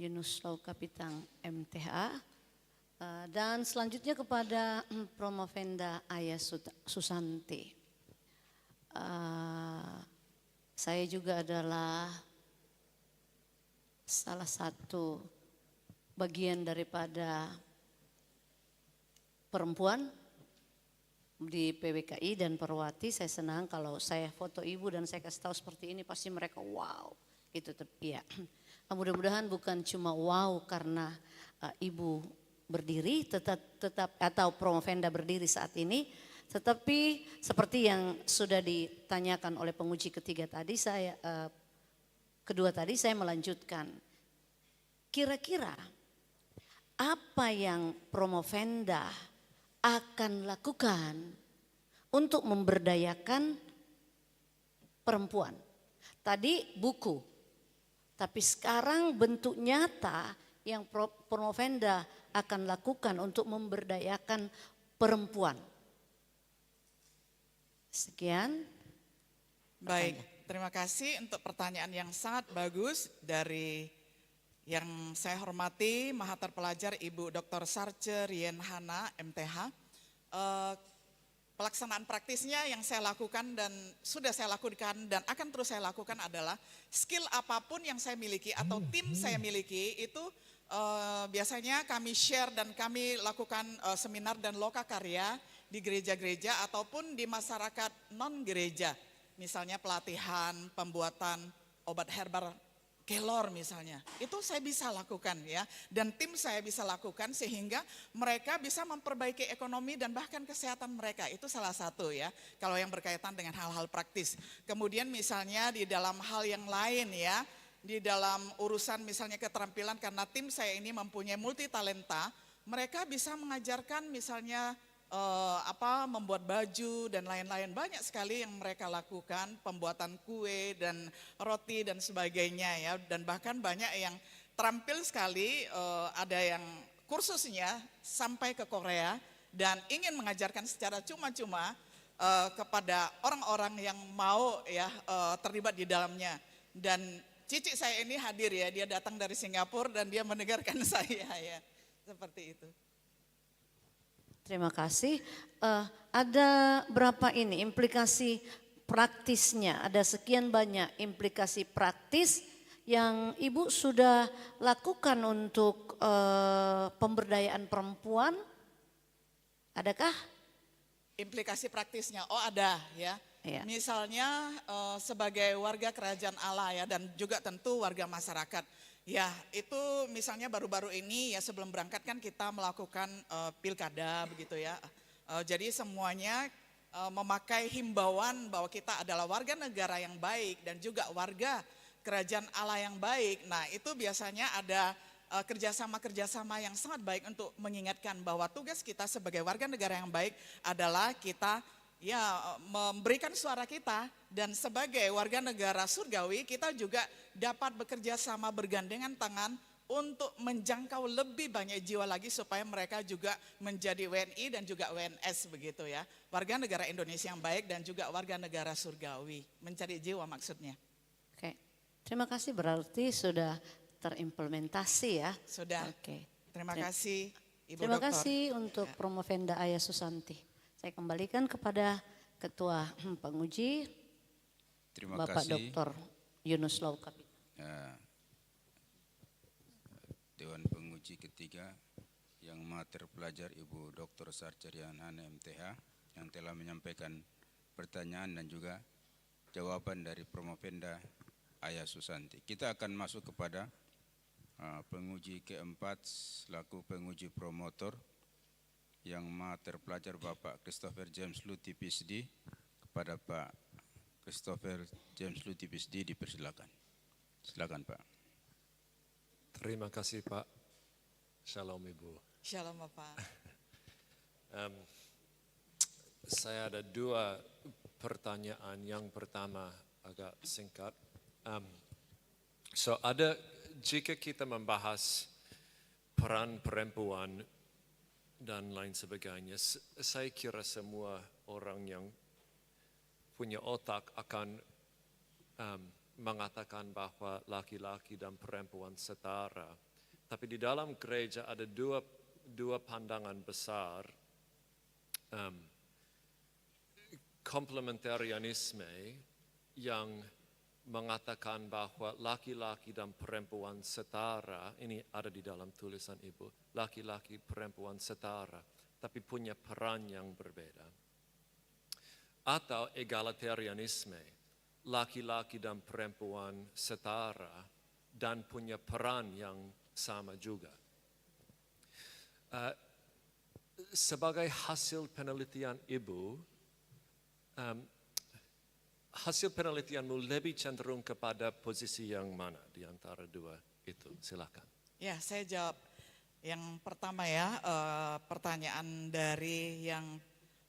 Yunus Lau Kapitang MTH, dan selanjutnya kepada Promovenda Ayah Susanti. Saya juga adalah salah satu bagian daripada perempuan di PWKI dan Perwati. Saya senang kalau saya foto ibu dan saya kasih tahu seperti ini, pasti mereka wow gitu. Ya. Mudah-mudahan bukan cuma wow karena ibu berdiri tetap atau Promovenda berdiri saat ini, tetapi seperti yang sudah ditanyakan oleh penguji kedua tadi saya melanjutkan. Kira-kira apa yang Promovenda akan lakukan untuk memberdayakan perempuan? Tadi buku, tapi sekarang bentuk nyata yang Promovenda akan lakukan untuk memberdayakan perempuan. Sekian. Baik, terima kasih untuk pertanyaan yang sangat bagus dari yang saya hormati Maha Terpelajar Ibu Dr. Sarce Rien Hana MTH. Pelaksanaan praktisnya yang saya lakukan dan sudah saya lakukan dan akan terus saya lakukan adalah skill apapun yang saya miliki atau tim saya miliki itu biasanya kami share dan kami lakukan seminar dan lokakarya di gereja-gereja ataupun di masyarakat non-gereja. Misalnya pelatihan, pembuatan obat herbal kelor misalnya. Itu saya bisa lakukan ya. Dan tim saya bisa lakukan sehingga mereka bisa memperbaiki ekonomi dan bahkan kesehatan mereka. Itu salah satu ya. Kalau yang berkaitan dengan hal-hal praktis. Kemudian misalnya di dalam hal yang lain ya. Di dalam urusan misalnya keterampilan karena tim saya ini mempunyai multi talenta. Mereka bisa mengajarkan misalnya membuat baju dan lain-lain, banyak sekali yang mereka lakukan, pembuatan kue dan roti dan sebagainya ya, dan bahkan banyak yang terampil sekali, ada yang kursusnya sampai ke Korea dan ingin mengajarkan secara cuma-cuma kepada orang-orang yang mau ya terlibat di dalamnya. Dan cici saya ini hadir ya, dia datang dari Singapura dan dia mendengarkan saya ya, seperti itu. Terima kasih. Ada berapa ini implikasi praktisnya? Ada sekian banyak implikasi praktis yang Ibu sudah lakukan untuk pemberdayaan perempuan. Adakah? Implikasi praktisnya, oh ada ya. Iya. Misalnya sebagai warga kerajaan Allah ya, dan juga tentu warga masyarakat. Ya itu misalnya baru-baru ini ya sebelum berangkat kan kita melakukan pilkada begitu ya. Jadi semuanya memakai himbauan bahwa kita adalah warga negara yang baik dan juga warga kerajaan Allah yang baik. Nah itu biasanya ada kerjasama-kerjasama yang sangat baik untuk mengingatkan bahwa tugas kita sebagai warga negara yang baik adalah kita ya memberikan suara kita, dan sebagai warga negara surgawi kita juga dapat bekerja sama bergandengan tangan untuk menjangkau lebih banyak jiwa lagi supaya mereka juga menjadi WNI dan juga WNS begitu ya. Warga negara Indonesia yang baik dan juga warga negara surgawi, mencari jiwa maksudnya. Oke. Terima kasih, berarti sudah terimplementasi ya. Sudah. Oke. Terima kasih Ibu Terima Doktor. kasih untuk Promovenda Ayah Susanti. Saya kembalikan kepada Ketua Penguji, Terima Bapak kasih. Dr. Yunus Laukapit. Dewan Penguji ketiga yang maha terpelajar Ibu Dr. Sarjarian Hana MTH yang telah menyampaikan pertanyaan dan juga jawaban dari Promovenda Ayah Susanti. Kita akan masuk kepada penguji keempat selaku penguji promotor yang maha terpelajar Bapak Christopher James Luti PhD. Kepada Pak Christopher James Luti PhD dipersilakan. Silakan Pak. Terima kasih Pak. Shalom Ibu. Shalom Bapak. Saya ada dua pertanyaan. Yang pertama agak singkat. Jika kita membahas peran perempuan dan lain sebagainya, saya kira semua orang yang punya otak akan mengatakan bahwa laki-laki dan perempuan setara. Tapi di dalam gereja ada dua pandangan besar. Komplementarianisme yang mengatakan bahwa laki-laki dan perempuan setara, ini ada di dalam tulisan Ibu, laki-laki perempuan setara, tapi punya peran yang berbeda. Atau egalitarianisme, laki-laki dan perempuan setara dan punya peran yang sama juga. Sebagai hasil penelitian Ibu, hasil penelitianmu lebih cenderung kepada posisi yang mana di antara dua itu? Silakan. Ya, saya jawab yang pertama ya, pertanyaan dari yang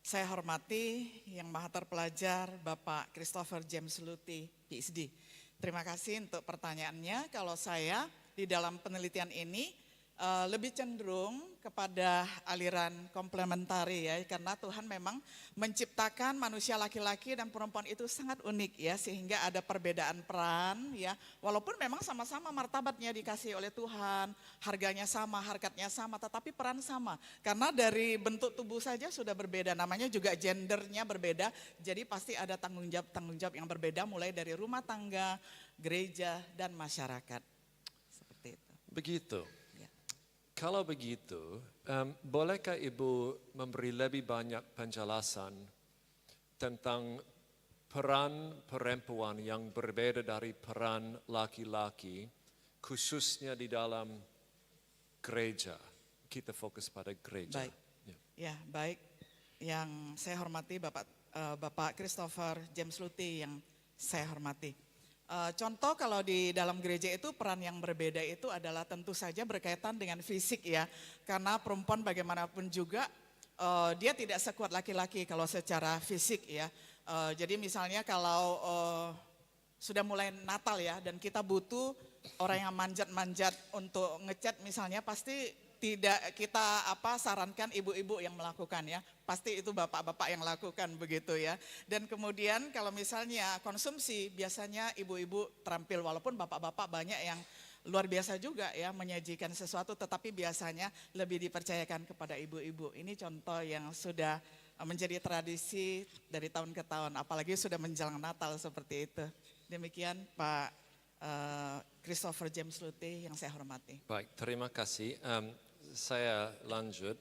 saya hormati, yang maha terpelajar Bapak Christopher James Luti, PhD. Terima kasih untuk pertanyaannya. Kalau saya di dalam penelitian ini lebih cenderung kepada aliran komplementari ya, karena Tuhan memang menciptakan manusia laki-laki dan perempuan itu sangat unik ya, sehingga ada perbedaan peran ya, walaupun memang sama-sama martabatnya dikasih oleh Tuhan, harganya sama, harkatnya sama, tetapi peran sama, karena dari bentuk tubuh saja sudah berbeda, namanya juga gendernya berbeda, jadi pasti ada tanggung jawab yang berbeda mulai dari rumah tangga, gereja dan masyarakat. Seperti itu. Begitu. Kalau begitu, bolehkah Ibu memberi lebih banyak penjelasan tentang peran perempuan yang berbeda dari peran laki-laki, khususnya di dalam gereja? Kita fokus pada gereja. Baik, ya baik. Yang saya hormati Bapak Christopher James Luti yang saya hormati. Contoh kalau di dalam gereja itu peran yang berbeda itu adalah tentu saja berkaitan dengan fisik ya. Karena perempuan bagaimanapun juga dia tidak sekuat laki-laki kalau secara fisik ya. Jadi misalnya kalau sudah mulai Natal ya dan kita butuh orang yang manjat-manjat untuk ngecat misalnya, pasti tidak kita sarankan ibu-ibu yang melakukan ya, pasti itu bapak-bapak yang lakukan begitu ya. Dan kemudian kalau misalnya konsumsi biasanya ibu-ibu terampil, walaupun bapak-bapak banyak yang luar biasa juga ya menyajikan sesuatu, tetapi biasanya lebih dipercayakan kepada ibu-ibu. Ini contoh yang sudah menjadi tradisi dari tahun ke tahun, apalagi sudah menjelang Natal seperti itu. Demikian Pak Christopher James Luthi yang saya hormati. Baik, terima kasih. Saya lanjut.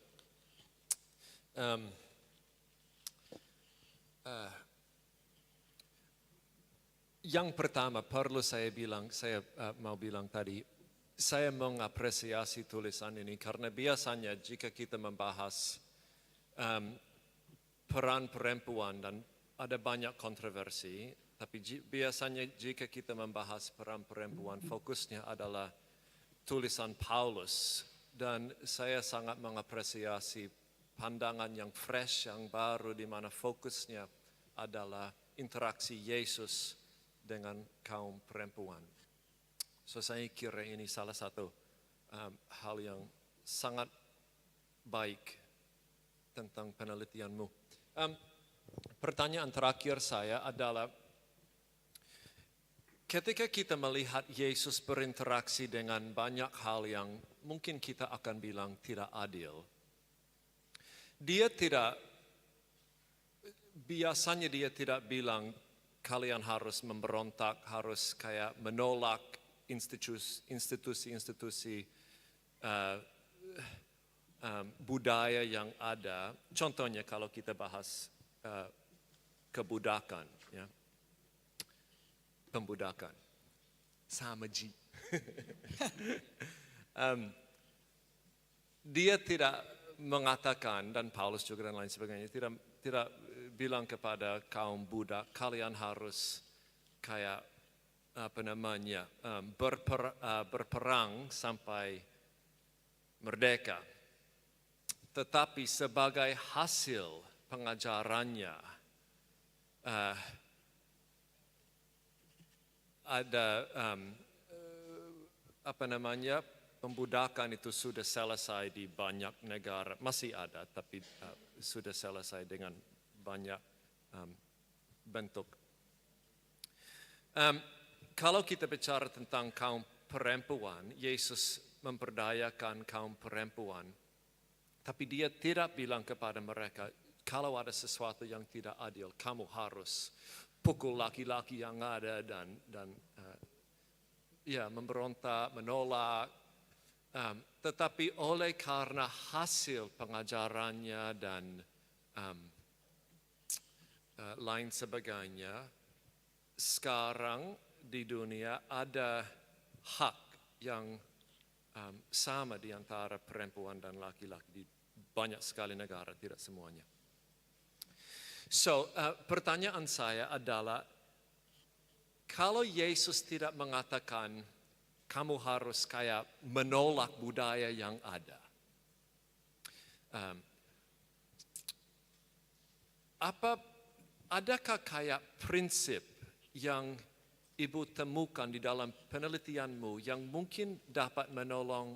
Yang pertama perlu saya mau bilang tadi, saya mengapresiasi tulisan ini karena biasanya jika kita membahas peran perempuan dan ada banyak kontroversi, tapi biasanya jika kita membahas peran perempuan fokusnya adalah tulisan Paulus, dan saya sangat mengapresiasi pandangan yang fresh, yang baru, di mana fokusnya adalah interaksi Yesus dengan kaum perempuan. So saya kira ini salah satu hal yang sangat baik tentang penelitianmu. Pertanyaan terakhir saya adalah, ketika kita melihat Yesus berinteraksi dengan banyak hal yang mungkin kita akan bilang tidak adil, biasanya dia tidak bilang kalian harus memberontak, harus kayak menolak institusi-institusi budaya yang ada. Contohnya kalau kita bahas kebudakan, ya, pembudakan, sama Ji. Dia tidak mengatakan, dan Paulus juga dan lain sebagainya, tidak bilang kepada kaum budak, kalian harus kayak berperang sampai merdeka. Tetapi sebagai hasil pengajarannya ada pembudakan itu sudah selesai di banyak negara, masih ada tapi sudah selesai dengan banyak bentuk. Kalau kita bicara tentang kaum perempuan, Yesus memberdayakan kaum perempuan, tapi dia tidak bilang kepada mereka, kalau ada sesuatu yang tidak adil, kamu harus pukul laki-laki yang ada dan memberontak, menolak. Tetapi oleh karena hasil pengajarannya dan lain sebagainya, sekarang di dunia ada hak yang sama di antara perempuan dan laki-laki di banyak sekali negara, tidak semuanya. So, pertanyaan saya adalah, kalau Yesus tidak mengatakan kamu harus kayak menolak budaya yang ada, adakah kayak prinsip yang Ibu temukan di dalam penelitianmu yang mungkin dapat menolong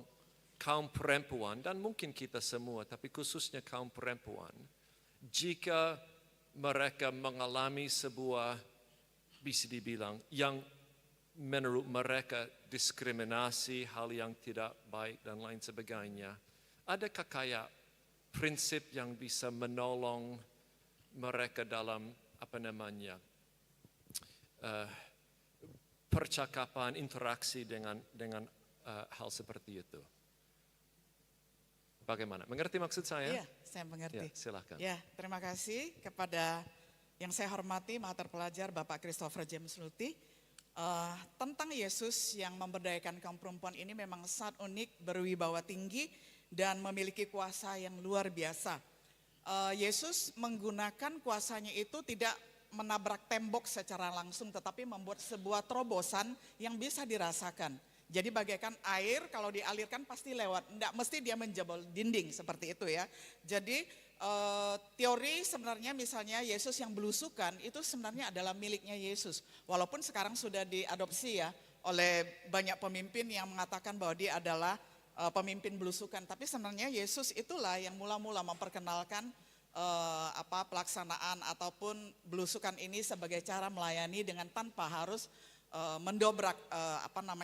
kaum perempuan dan mungkin kita semua, tapi khususnya kaum perempuan, jika mereka mengalami sebuah, bisa dibilang, yang menurut mereka diskriminasi, hal yang tidak baik dan lain sebagainya, adakah kayak prinsip yang bisa menolong mereka dalam percakapan, interaksi dengan hal seperti itu? Bagaimana? Mengerti maksud saya? Iya, saya mengerti. Ya, silakan. Ya, terima kasih kepada yang saya hormati Maha Terpelajar Bapak Christopher James Luthi. Tentang Yesus yang memberdayakan kaum perempuan ini memang sangat unik, berwibawa tinggi, dan memiliki kuasa yang luar biasa. Yesus menggunakan kuasanya itu tidak menabrak tembok secara langsung, tetapi membuat sebuah terobosan yang bisa dirasakan. Jadi bagaikan air kalau dialirkan pasti lewat, tidak mesti dia menjebol dinding seperti itu ya. Jadi teori sebenarnya misalnya Yesus yang belusukan itu sebenarnya adalah miliknya Yesus. Walaupun sekarang sudah diadopsi ya oleh banyak pemimpin yang mengatakan bahwa dia adalah pemimpin belusukan. Tapi sebenarnya Yesus itulah yang mula-mula memperkenalkan pelaksanaan ataupun belusukan ini sebagai cara melayani dengan tanpa harus mendobrak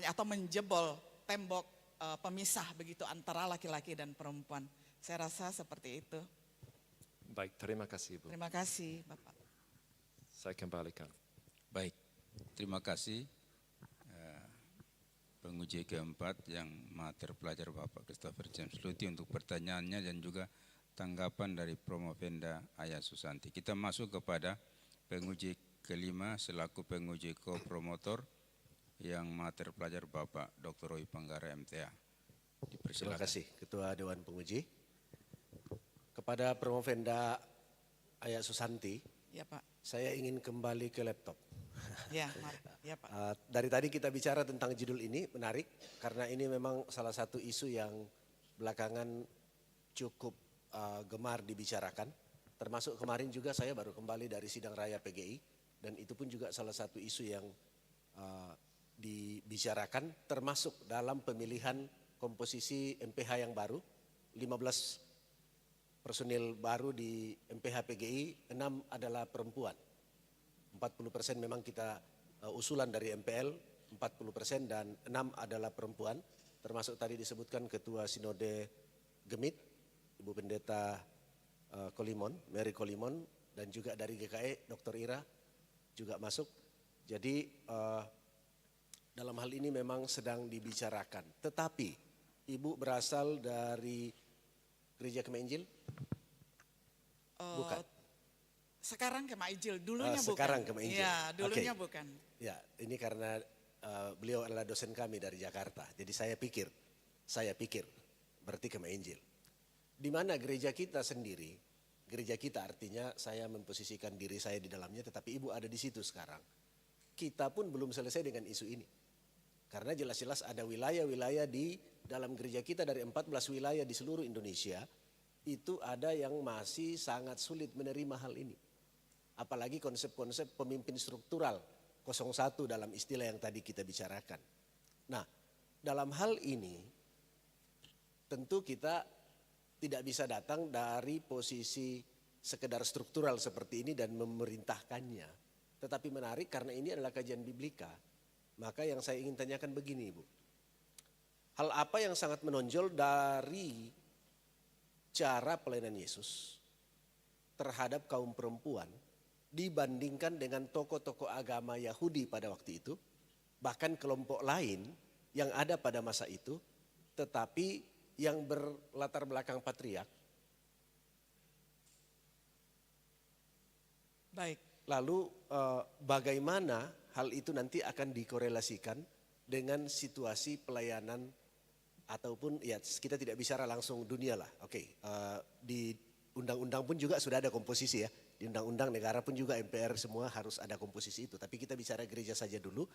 atau menjebol tembok pemisah begitu antara laki-laki dan perempuan. Saya rasa seperti itu. Baik, terima kasih Ibu. Terima kasih Bapak. Saya kembalikan. Baik, terima kasih penguji keempat yang mater pelajar Bapak Christopher James Luti untuk pertanyaannya dan juga tanggapan dari Promovenda Ayah Susanti. Kita masuk kepada penguji kelima selaku penguji ko-promotor yang mater pelajar Bapak Dr. Roy Panggara MTA. Terima kasih Ketua Dewan Penguji. Kepada Promovenda Ayah Susanti, Ya Pak. saya ingin kembali ke laptop. Ya, ya Pak. Dari tadi kita bicara tentang judul ini, menarik karena ini memang salah satu isu yang belakangan cukup gemar dibicarakan. Termasuk kemarin juga saya baru kembali dari sidang raya PGI dan itu pun juga salah satu isu yang dibicarakan termasuk dalam pemilihan komposisi MPH yang baru, 15 personil baru di MPH PGI, 6 adalah perempuan. 40% memang kita usulan dari MPL, 40% dan 6 adalah perempuan. Termasuk tadi disebutkan Ketua Sinode Gemit, Ibu Pendeta Kolimon, Mary Kolimon, dan juga dari GKE Dr. Ira juga masuk. Jadi dalam hal ini memang sedang dibicarakan. Tetapi Ibu berasal dari Gereja Kemah Injil? Bukan. Sekarang Kemah Injil, dulunya bukan. Sekarang Kemah Injil. Ya, dulunya Oke. bukan. Ya, ini karena beliau adalah dosen kami dari Jakarta. Jadi saya pikir berarti Kemah Injil. Di mana gereja kita sendiri, gereja kita artinya saya memposisikan diri saya di dalamnya, tetapi Ibu ada di situ sekarang. Kita pun belum selesai dengan isu ini. Karena jelas-jelas ada wilayah-wilayah di dalam gereja kita dari 14 wilayah di seluruh Indonesia, itu ada yang masih sangat sulit menerima hal ini. Apalagi konsep-konsep pemimpin struktural 01 dalam istilah yang tadi kita bicarakan. Nah, dalam hal ini tentu kita tidak bisa datang dari posisi sekedar struktural seperti ini dan memerintahkannya. Tetapi menarik karena ini adalah kajian biblika. Maka yang saya ingin tanyakan begini Ibu. Hal apa yang sangat menonjol dari cara pelayanan Yesus terhadap kaum perempuan dibandingkan dengan tokoh-tokoh agama Yahudi pada waktu itu, bahkan kelompok lain yang ada pada masa itu, tetapi yang berlatar belakang patriark. Baik. Lalu bagaimana hal itu nanti akan dikorelasikan dengan situasi pelayanan ataupun ya kita tidak bicara langsung dunia lah. Oke, di undang-undang pun juga sudah ada komposisi ya. Di undang-undang negara pun juga MPR semua harus ada komposisi itu. Tapi kita bicara gereja saja dulu.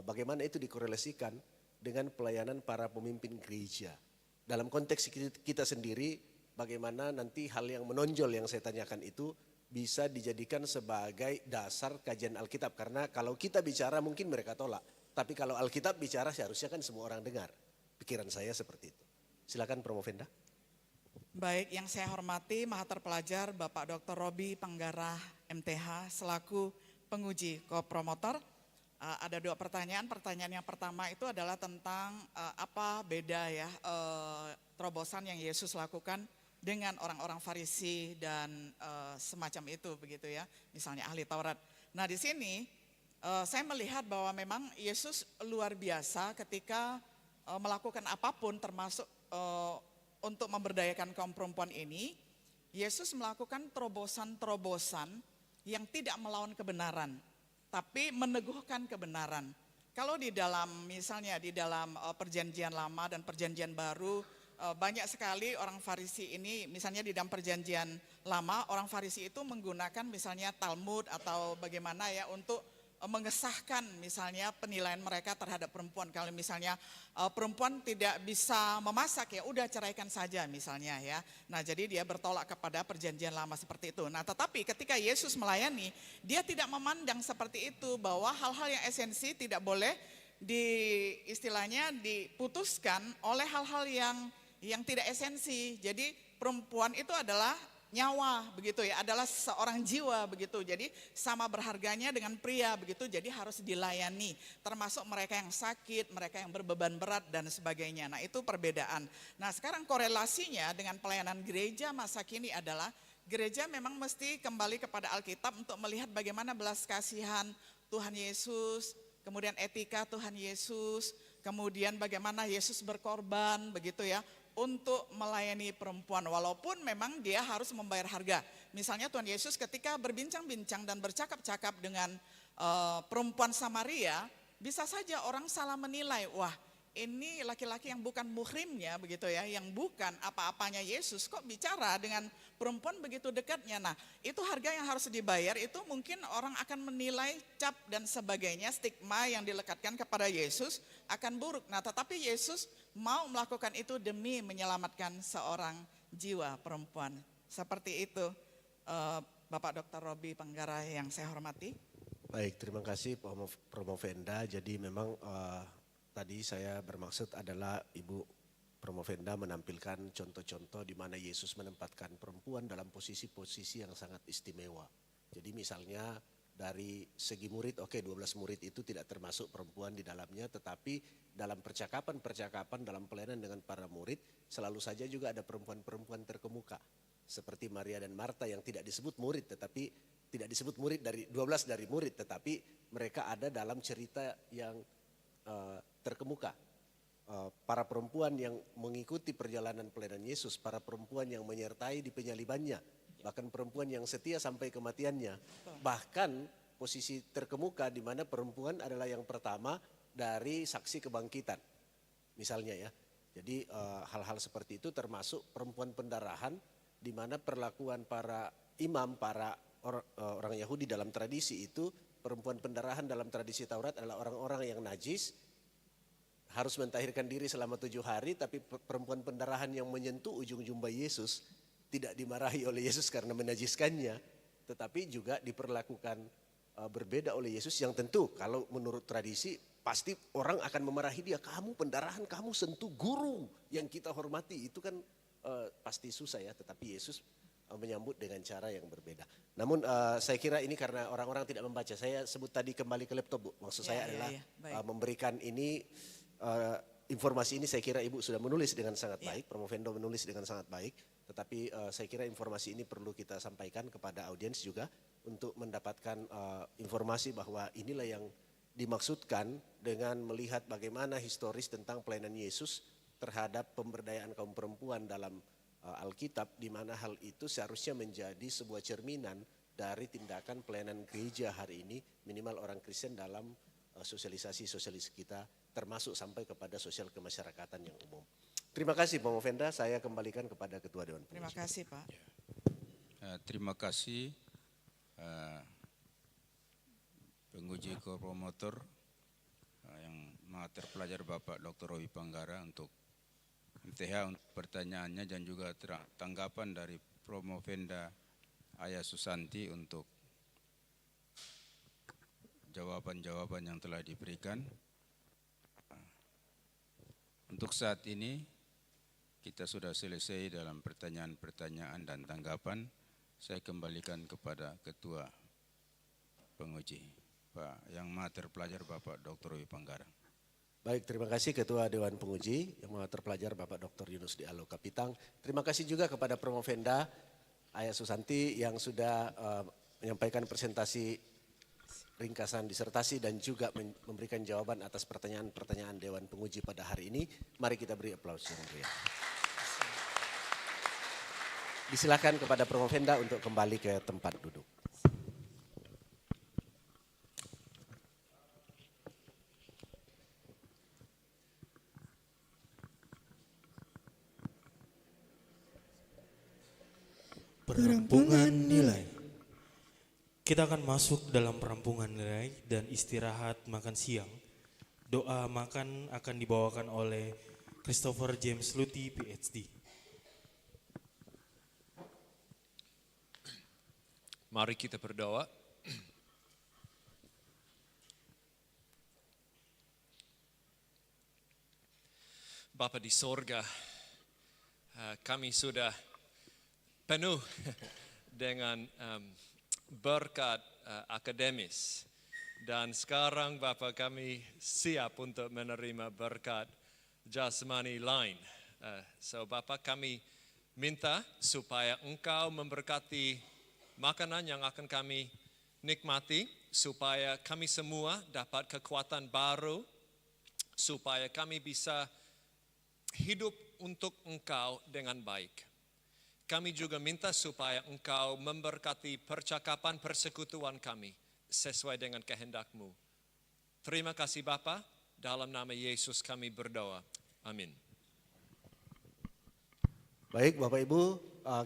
Bagaimana itu dikorelasikan dengan pelayanan para pemimpin gereja. Dalam konteks kita sendiri, bagaimana nanti hal yang menonjol yang saya tanyakan itu bisa dijadikan sebagai dasar kajian Alkitab. Karena kalau kita bicara mungkin mereka tolak. Tapi kalau Alkitab bicara seharusnya kan semua orang dengar. Pikiran saya seperti itu. Silakan Promovenda. Baik, yang saya hormati Mahathir Pelajar Bapak Dr. Robi Panggara MTH selaku penguji ko-promotor. Ada 2 pertanyaan. Pertanyaan yang pertama itu adalah tentang apa beda ya terobosan yang Yesus lakukan dengan orang-orang Farisi dan semacam itu begitu ya, misalnya ahli Taurat. Nah di sini saya melihat bahwa memang Yesus luar biasa ketika melakukan apapun termasuk untuk memberdayakan kaum perempuan ini. Yesus melakukan terobosan-terobosan yang tidak melawan kebenaran, tapi meneguhkan kebenaran. Kalau di dalam misalnya di dalam perjanjian lama dan perjanjian baru, banyak sekali orang Farisi ini, misalnya di dalam perjanjian lama, orang Farisi itu menggunakan misalnya Talmud atau bagaimana ya untuk mengesahkan misalnya penilaian mereka terhadap perempuan. Kalau misalnya perempuan tidak bisa memasak ya udah ceraikan saja misalnya ya. Nah jadi dia bertolak kepada perjanjian lama seperti itu. Nah tetapi ketika Yesus melayani, dia tidak memandang seperti itu bahwa hal-hal yang esensi tidak boleh istilahnya diputuskan oleh hal-hal yang tidak esensi. Jadi perempuan itu adalah nyawa begitu ya, adalah seorang jiwa begitu. Jadi sama berharganya dengan pria begitu, jadi harus dilayani. Termasuk mereka yang sakit, mereka yang berbeban berat dan sebagainya. Nah itu perbedaan. Nah sekarang korelasinya dengan pelayanan gereja masa kini adalah gereja memang mesti kembali kepada Alkitab untuk melihat bagaimana belas kasihan Tuhan Yesus, kemudian etika Tuhan Yesus, kemudian bagaimana Yesus berkorban begitu ya, untuk melayani perempuan walaupun memang dia harus membayar harga. Misalnya Tuhan Yesus ketika berbincang-bincang dan bercakap-cakap dengan perempuan Samaria, bisa saja orang salah menilai, wah ini laki-laki yang bukan muhrimnya begitu ya, yang bukan apa-apanya Yesus kok bicara dengan perempuan begitu dekatnya. Nah itu harga yang harus dibayar, itu mungkin orang akan menilai cap dan sebagainya, stigma yang dilekatkan kepada Yesus akan buruk. Nah tetapi Yesus mau melakukan itu demi menyelamatkan seorang jiwa perempuan. Seperti itu Bapak Dr. Robi Panggara yang saya hormati. Baik, terima kasih Promovenda. Jadi memang tadi saya bermaksud adalah Ibu Promovenda menampilkan contoh-contoh di mana Yesus menempatkan perempuan dalam posisi-posisi yang sangat istimewa. Jadi misalnya dari segi murid, oke 12 murid itu tidak termasuk perempuan di dalamnya, tetapi dalam percakapan dalam pelayanan dengan para murid selalu saja juga ada perempuan-perempuan terkemuka. Seperti Maria dan Marta yang tidak disebut murid, tetapi tidak disebut murid dari 12 dari murid, tetapi mereka ada dalam cerita yang terkemuka. Para perempuan yang mengikuti perjalanan pelayanan Yesus, para perempuan yang menyertai di penyalibannya, bahkan perempuan yang setia sampai kematiannya. Bahkan posisi terkemuka di mana perempuan adalah yang pertama dari saksi kebangkitan. Misalnya ya. Jadi hal-hal seperti itu termasuk perempuan pendarahan di mana perlakuan para imam, para orang Yahudi dalam tradisi itu, perempuan pendarahan dalam tradisi Taurat adalah orang-orang yang najis, harus mentahirkan diri selama 7 hari, tapi perempuan pendarahan yang menyentuh ujung jubah Yesus tidak dimarahi oleh Yesus karena menajiskannya, tetapi juga diperlakukan berbeda oleh Yesus, yang tentu kalau menurut tradisi pasti orang akan memarahi dia, kamu pendarahan, kamu sentuh guru yang kita hormati, itu kan pasti susah ya, tetapi Yesus menyambut dengan cara yang berbeda. Namun saya kira ini karena orang-orang tidak membaca, saya sebut tadi kembali ke laptop Bu, maksud saya adalah memberikan ini informasi ini saya kira Ibu sudah menulis dengan sangat baik, Promovendo menulis dengan sangat baik, tetapi saya kira informasi ini perlu kita sampaikan kepada audiens juga untuk mendapatkan informasi bahwa inilah yang dimaksudkan dengan melihat bagaimana historis tentang pelayanan Yesus terhadap pemberdayaan kaum perempuan dalam Alkitab, di mana hal itu seharusnya menjadi sebuah cerminan dari tindakan pelayanan gereja hari ini, minimal orang Kristen dalam sosialisasi kita, termasuk sampai kepada sosial kemasyarakatan yang umum. Terima kasih Pak Movenda, saya kembalikan kepada Ketua Dewan Penguji. Terima kasih Pak. Terima kasih penguji kopromotor yang maha terpelajar Bapak Dr. Robi Panggara untuk MTH untuk pertanyaannya, dan juga tanggapan dari Promovenda Aya Susanti untuk jawaban-jawaban yang telah diberikan. Untuk saat ini kita sudah selesai dalam pertanyaan-pertanyaan dan tanggapan. Saya kembalikan kepada Ketua Penguji, Pak yang maha terpelajar Bapak Dr. Robi Panggara. Baik, terima kasih Ketua Dewan Penguji yang maha terpelajar Bapak Dr. Yunus Diallo Kapitang. Terima kasih juga kepada Promovenda Aya Susanti yang sudah menyampaikan presentasi ringkasan disertasi dan juga memberikan jawaban atas pertanyaan-pertanyaan Dewan Penguji pada hari ini. Mari kita beri aplaus yang meriah. Disilakan kepada Promovenda untuk kembali ke tempat duduk. Perampungan nilai. Kita akan masuk dalam perampungan nilai dan istirahat makan siang. Doa makan akan dibawakan oleh Christopher James Luti, PhD. Mari kita berdoa. Bapa di sorga, kami sudah penuh dengan berkat akademis. Dan sekarang Bapak kami siap untuk menerima berkat jasmani lain. So Bapak kami minta supaya Engkau memberkati makanan yang akan kami nikmati, supaya kami semua dapat kekuatan baru, supaya kami bisa hidup untuk Engkau dengan baik. Kami juga minta supaya Engkau memberkati percakapan persekutuan kami sesuai dengan kehendak-Mu. Terima kasih Bapa, dalam nama Yesus kami berdoa. Amin. Baik Bapak Ibu,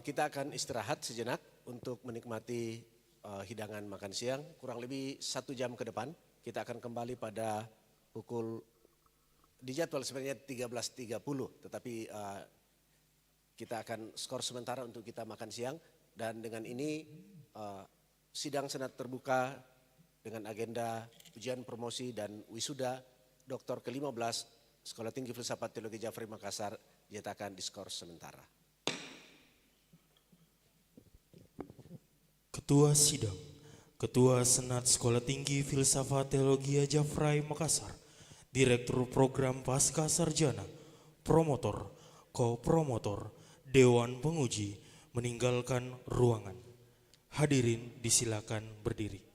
kita akan istirahat sejenak untuk menikmati hidangan makan siang. Kurang lebih 1 jam ke depan kita akan kembali pada pukul di jadwal sebenarnya 13.30, tetapi kita akan skor sementara untuk kita makan siang. Dan dengan ini sidang senat terbuka dengan agenda ujian promosi dan wisuda doktor ke-15 Sekolah Tinggi Filsafat Teologi Jafrey Makassar dinyatakan diskor sementara. Ketua Sidang, Ketua Senat Sekolah Tinggi Filsafat Teologi Jafrey Makassar, Direktur Program Pasca Sarjana, Promotor, Ko-Promotor, Dewan Penguji meninggalkan ruangan. Hadirin disilakan berdiri.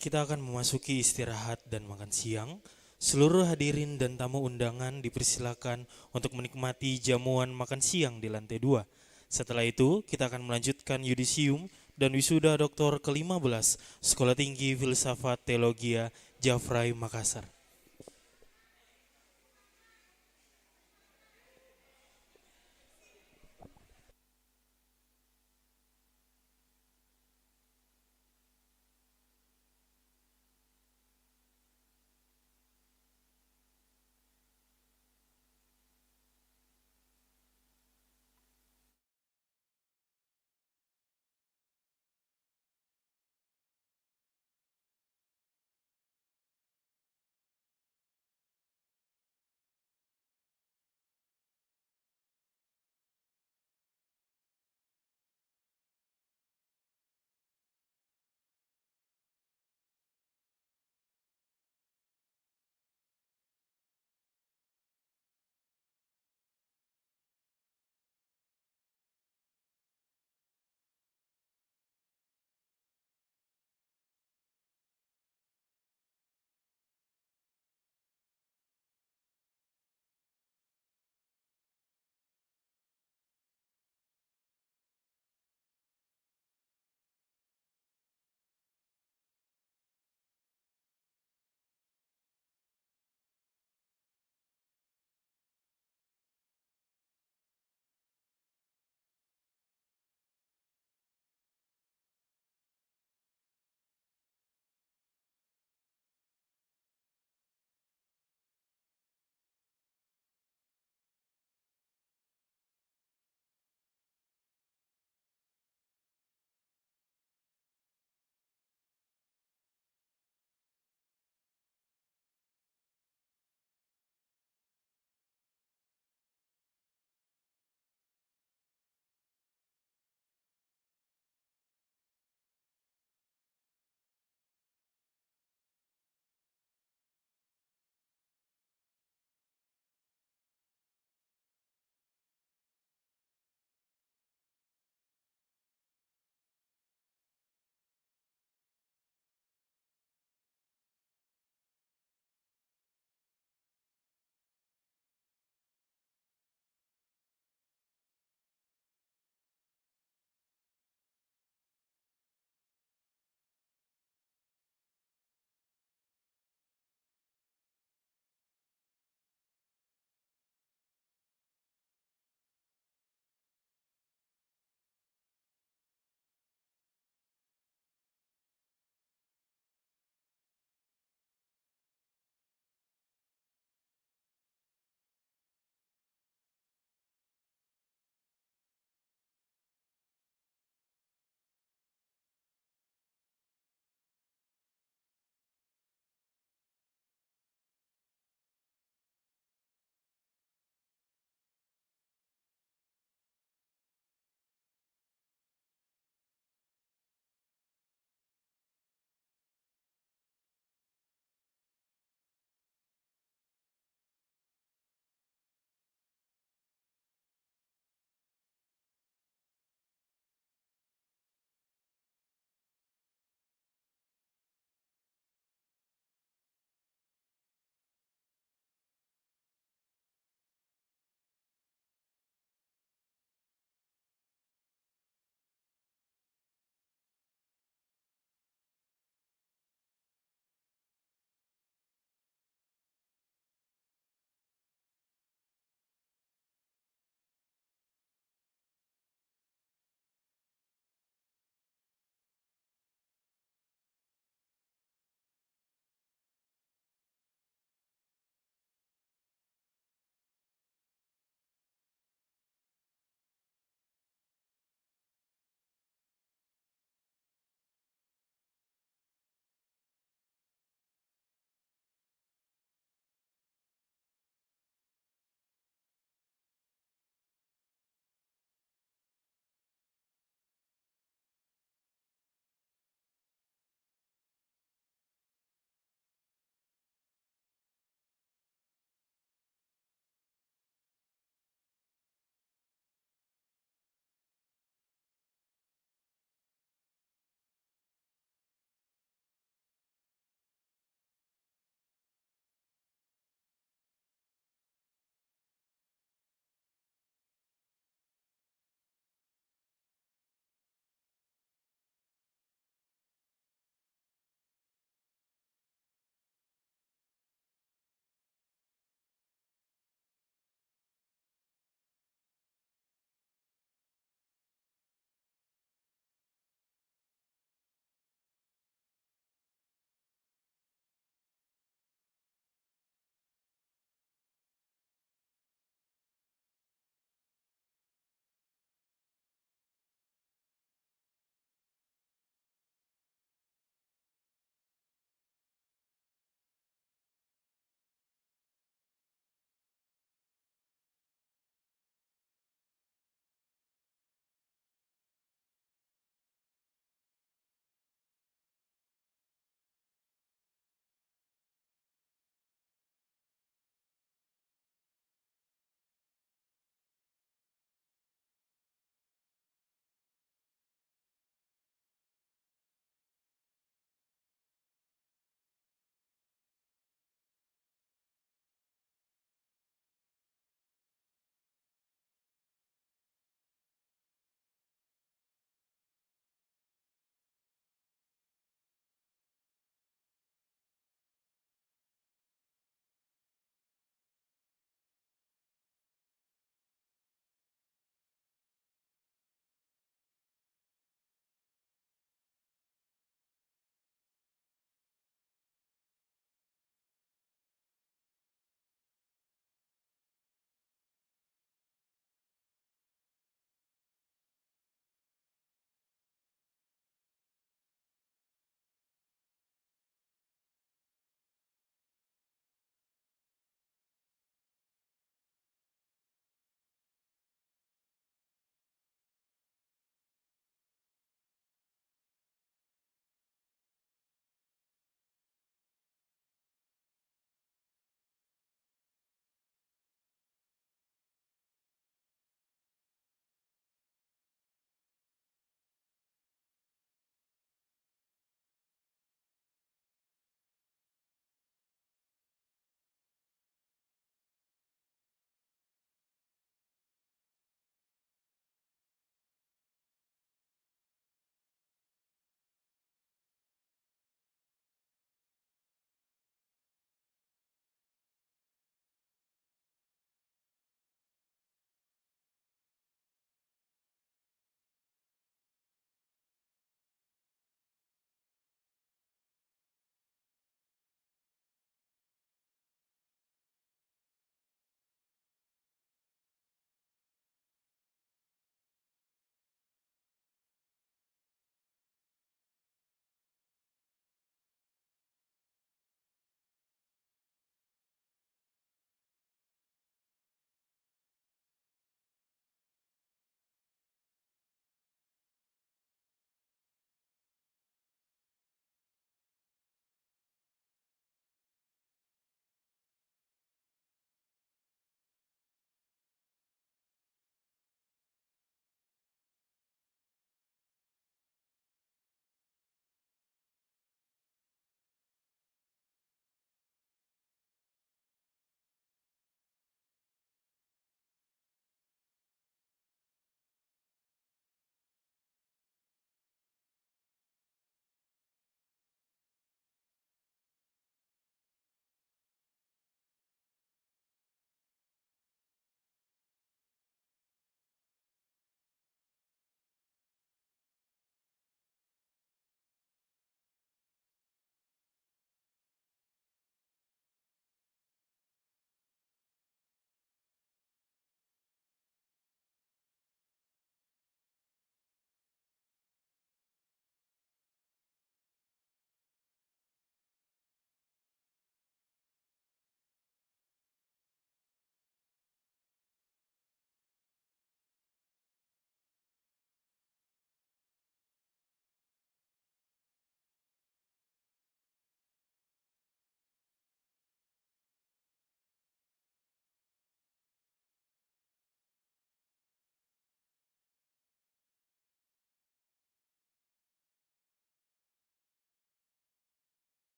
kita akan memasuki istirahat dan makan siang. Seluruh hadirin dan tamu undangan dipersilakan untuk menikmati jamuan makan siang di lantai 2. Setelah itu, kita akan melanjutkan yudisium dan wisuda doktor ke-15 Sekolah Tinggi Filsafat Teologia Jafrai Makassar.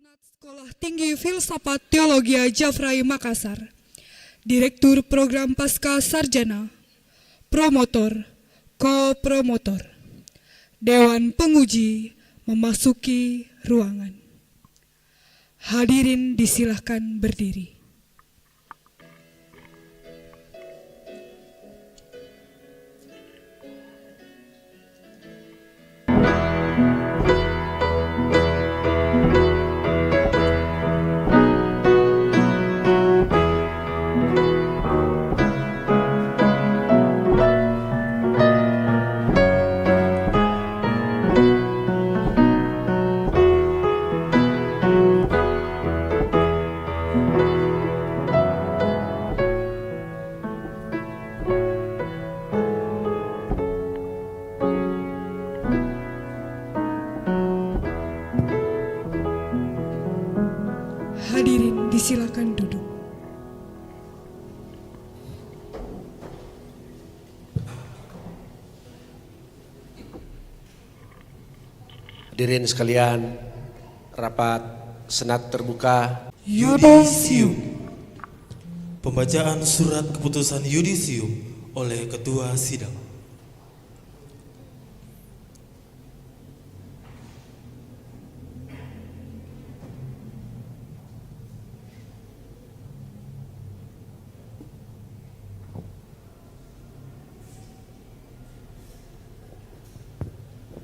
Sekolah Tinggi Filsafat Teologia Jafrai Makassar, Direktur Program Pasca Sarjana, Promotor, Ko-Promotor, Dewan Penguji memasuki ruangan. Hadirin disilahkan berdiri. Hadirin disilakan duduk. Hadirin sekalian, rapat senat terbuka. Yudisium. Pembacaan surat keputusan yudisium oleh Ketua Sidang.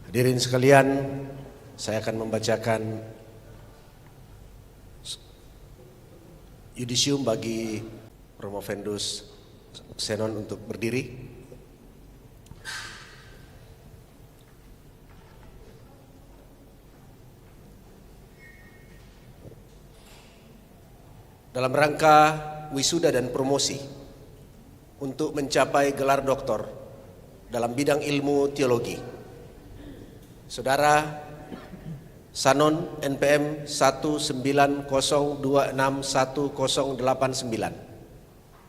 Hadirin sekalian, saya akan membacakan yudisium bagi Promovendus Senon untuk berdiri. Dalam rangka wisuda dan promosi untuk mencapai gelar doktor dalam bidang ilmu teologi, Saudara Sanon NPM 190261089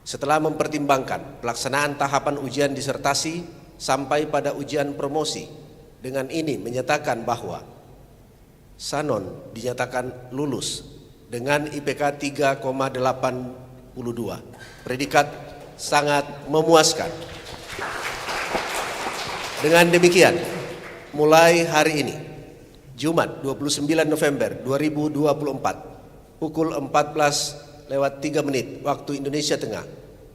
setelah mempertimbangkan pelaksanaan tahapan ujian disertasi sampai pada ujian promosi, dengan ini menyatakan bahwa Sanon dinyatakan lulus dengan IPK 3,82, predikat sangat memuaskan. Dengan demikian, mulai hari ini, Jumat 29 November 2024, pukul 14:03 waktu Indonesia Tengah,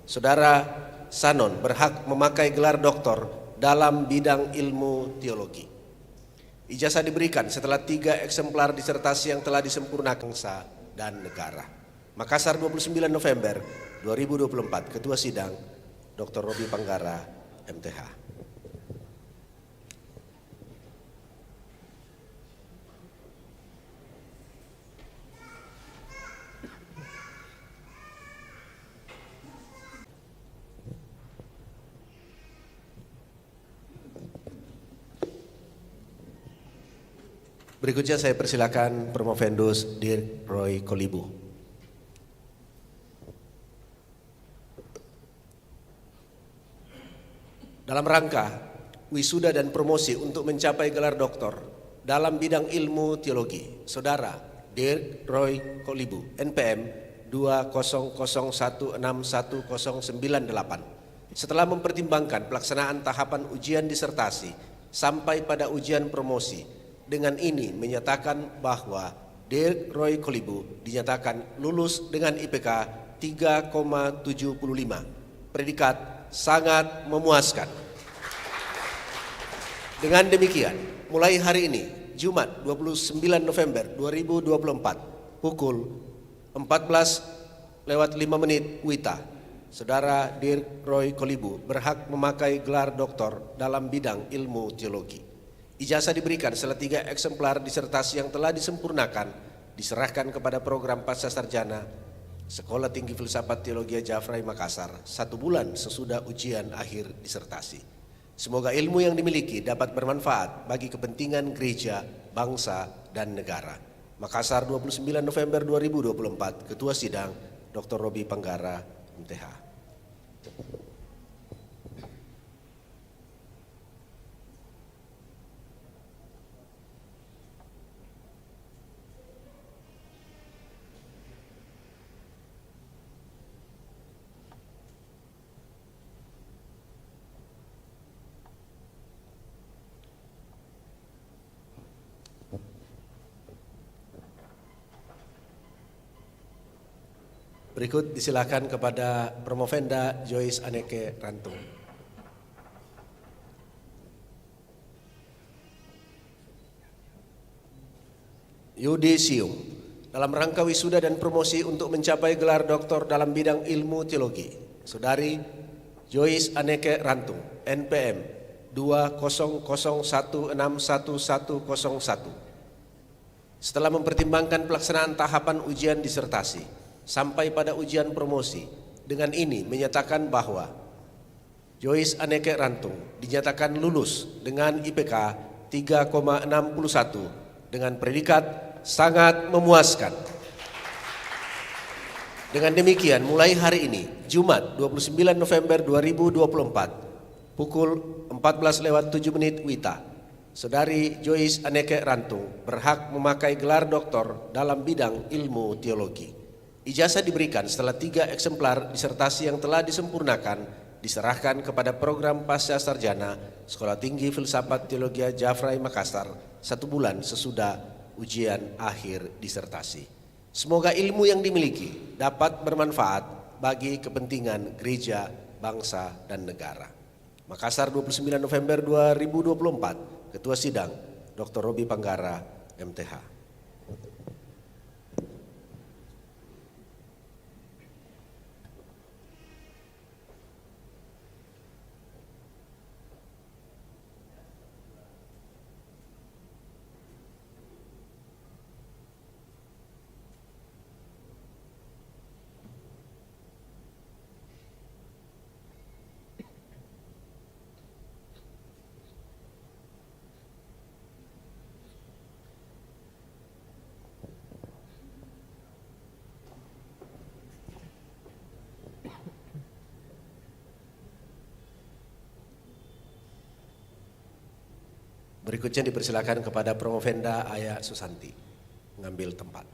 Saudara Sanon berhak memakai gelar doktor dalam bidang ilmu teologi. Ijazah diberikan setelah 3 eksemplar disertasi yang telah disempurnakan bangsa dan negara. Makassar 29 November 2024, Ketua Sidang Dr. Robi Panggara, MTH. Berikutnya saya persilakan Promovendus Dirk Roy Kolibu. Dalam rangka wisuda dan promosi untuk mencapai gelar doktor dalam bidang ilmu teologi, Saudara Dirk Roy Kolibu, NPM 200161098, setelah mempertimbangkan pelaksanaan tahapan ujian disertasi sampai pada ujian promosi, dengan ini menyatakan bahwa Dirk Roy Kolibu dinyatakan lulus dengan IPK 3,75, predikat sangat memuaskan. Dengan demikian, mulai hari ini, Jumat 29 November 2024, pukul 14:05 WITA, Saudara Dirk Roy Kolibu berhak memakai gelar doktor dalam bidang ilmu teologi. Ijazah diberikan setelah 3 eksemplar disertasi yang telah disempurnakan diserahkan kepada program pasca sarjana Sekolah Tinggi Filsafat Teologia Jafrai Makassar 1 bulan sesudah ujian akhir disertasi. Semoga ilmu yang dimiliki dapat bermanfaat bagi kepentingan gereja, bangsa, dan negara. Makassar 29 November 2024, Ketua Sidang Dr. Robi Panggara, MTH. Berikut disilakan kepada Promovenda Joyce Aneke Rantung. Yudisium, dalam rangka wisuda dan promosi untuk mencapai gelar doktor dalam bidang ilmu teologi, Saudari Joyce Aneke Rantung, NPM 200161101. Setelah mempertimbangkan pelaksanaan tahapan ujian disertasi sampai pada ujian promosi, dengan ini menyatakan bahwa Joyce Aneke Rantung dinyatakan lulus dengan IPK 3,61 dengan predikat sangat memuaskan. Dengan demikian, mulai hari ini, Jumat 29 November 2024, pukul 14:07 WITA, Saudari Joyce Aneke Rantung berhak memakai gelar doktor dalam bidang ilmu teologi. Ijazah diberikan setelah 3 eksemplar disertasi yang telah disempurnakan diserahkan kepada program pasca sarjana Sekolah Tinggi Filsafat Teologi Jafrai Makassar 1 bulan sesudah ujian akhir disertasi. Semoga ilmu yang dimiliki dapat bermanfaat bagi kepentingan gereja, bangsa, dan negara. Makassar 29 November 2024, Ketua Sidang Dr. Robi Panggara, MTH. Berikutnya dipersilakan kepada Promovenda Aya Susanti mengambil tempat.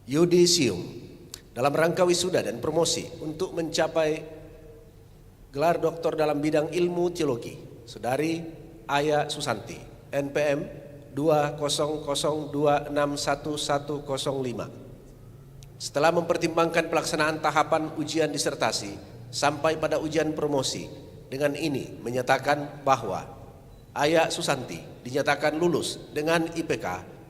Yudisium, dalam rangka wisuda dan promosi untuk mencapai gelar doktor dalam bidang ilmu teologi, Saudari Aya Susanti, NPM 200261105. Setelah mempertimbangkan pelaksanaan tahapan ujian disertasi sampai pada ujian promosi, dengan ini menyatakan bahwa Aya Susanti dinyatakan lulus dengan IPK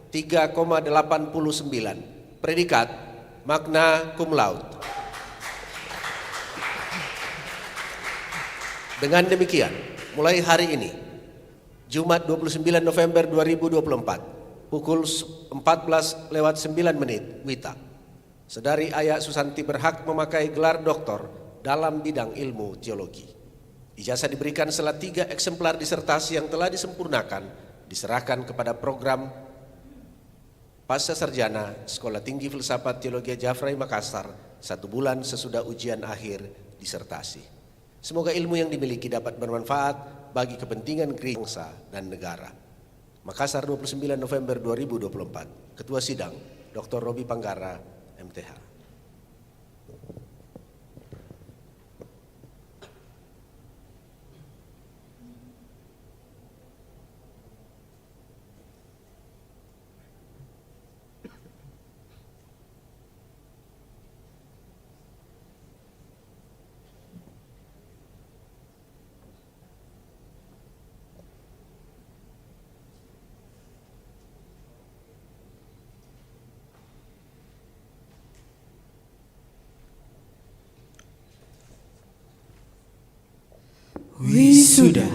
3,89, predikat magna cum laude. Dengan demikian, mulai hari ini, Jumat 29 November 2024, pukul 14:09 WITA, Saudari Aya Susanti berhak memakai gelar doktor dalam bidang ilmu teologi. Ijazah diberikan setelah 3 eksemplar disertasi yang telah disempurnakan diserahkan kepada program pasca sarjana Sekolah Tinggi Filsafat Teologi Jafrai Makassar 1 bulan sesudah ujian akhir disertasi. Semoga ilmu yang dimiliki dapat bermanfaat bagi kepentingan gereja, bangsa, dan negara. Makassar 29 November 2024, Ketua Sidang Dr. Robi Panggara, MTH. Wisuda.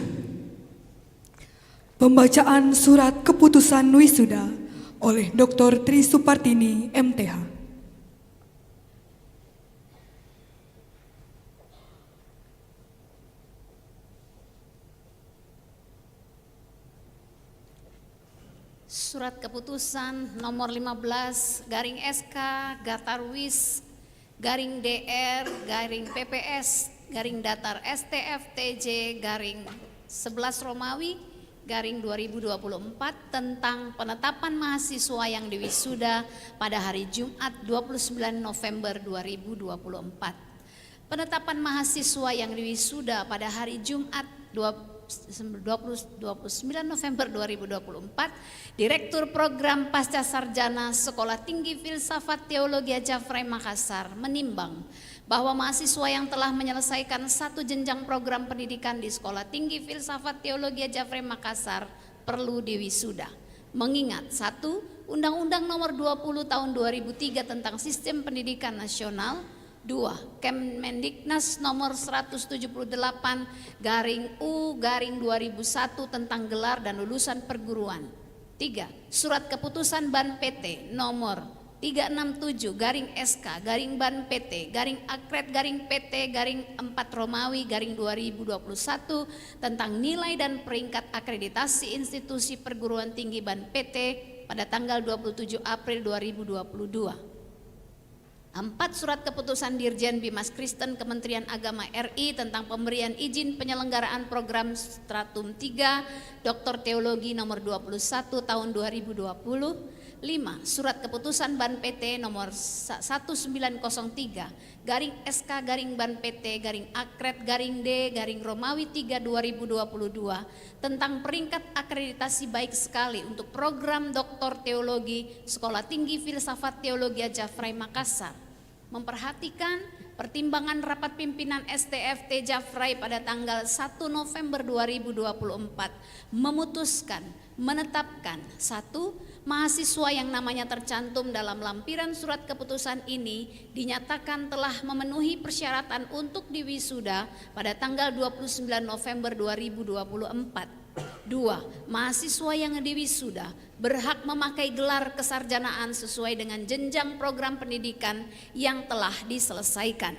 Pembacaan surat keputusan wisuda oleh Dr. Tri Supartini, MTH. Surat keputusan nomor 15 garing SK Gatarwis garing DR garing PPS garing datar STFTJ garing 11 Romawi garing 2024 tentang penetapan mahasiswa yang diwisuda pada hari Jumat 29 November 2024. Penetapan mahasiswa yang diwisuda pada hari Jumat November 2024, Direktur Program Pasca Sarjana Sekolah Tinggi Filsafat Teologi Jafrai Makassar menimbang bahwa mahasiswa yang telah menyelesaikan satu jenjang program pendidikan di Sekolah Tinggi Filsafat Teologi Jafrai Makassar perlu diwisuda. Mengingat 1. Undang-Undang Nomor 20 Tahun 2003 tentang Sistem Pendidikan Nasional, 2. Kemendiknas Nomor 178/U/2001 tentang gelar dan lulusan perguruan. 3. Surat Keputusan Ban PT Nomor 367/SK/Ban PT/Akred/PT/4 Romawi/2021 tentang nilai dan peringkat akreditasi institusi perguruan tinggi Ban PT pada tanggal 27 April 2022. 4. Surat Keputusan Dirjen Bimas Kristen Kementerian Agama RI tentang pemberian izin penyelenggaraan program Stratum 3 Doktor Teologi nomor 21 tahun 2020. 5. Surat Keputusan Ban PT nomor 1903/SK/Ban PT/Akred/D/Romawi 3 2022 tentang peringkat akreditasi baik sekali untuk program Doktor Teologi Sekolah Tinggi Filsafat Teologi Jafrai Makassar. Memperhatikan pertimbangan rapat pimpinan STFT Jafrai pada tanggal 1 November 2024 memutuskan menetapkan 1. Mahasiswa yang namanya tercantum dalam lampiran surat keputusan ini dinyatakan telah memenuhi persyaratan untuk diwisuda pada tanggal 29 November 2024. 2. Mahasiswa yang diwisuda berhak memakai gelar kesarjanaan sesuai dengan jenjang program pendidikan yang telah diselesaikan.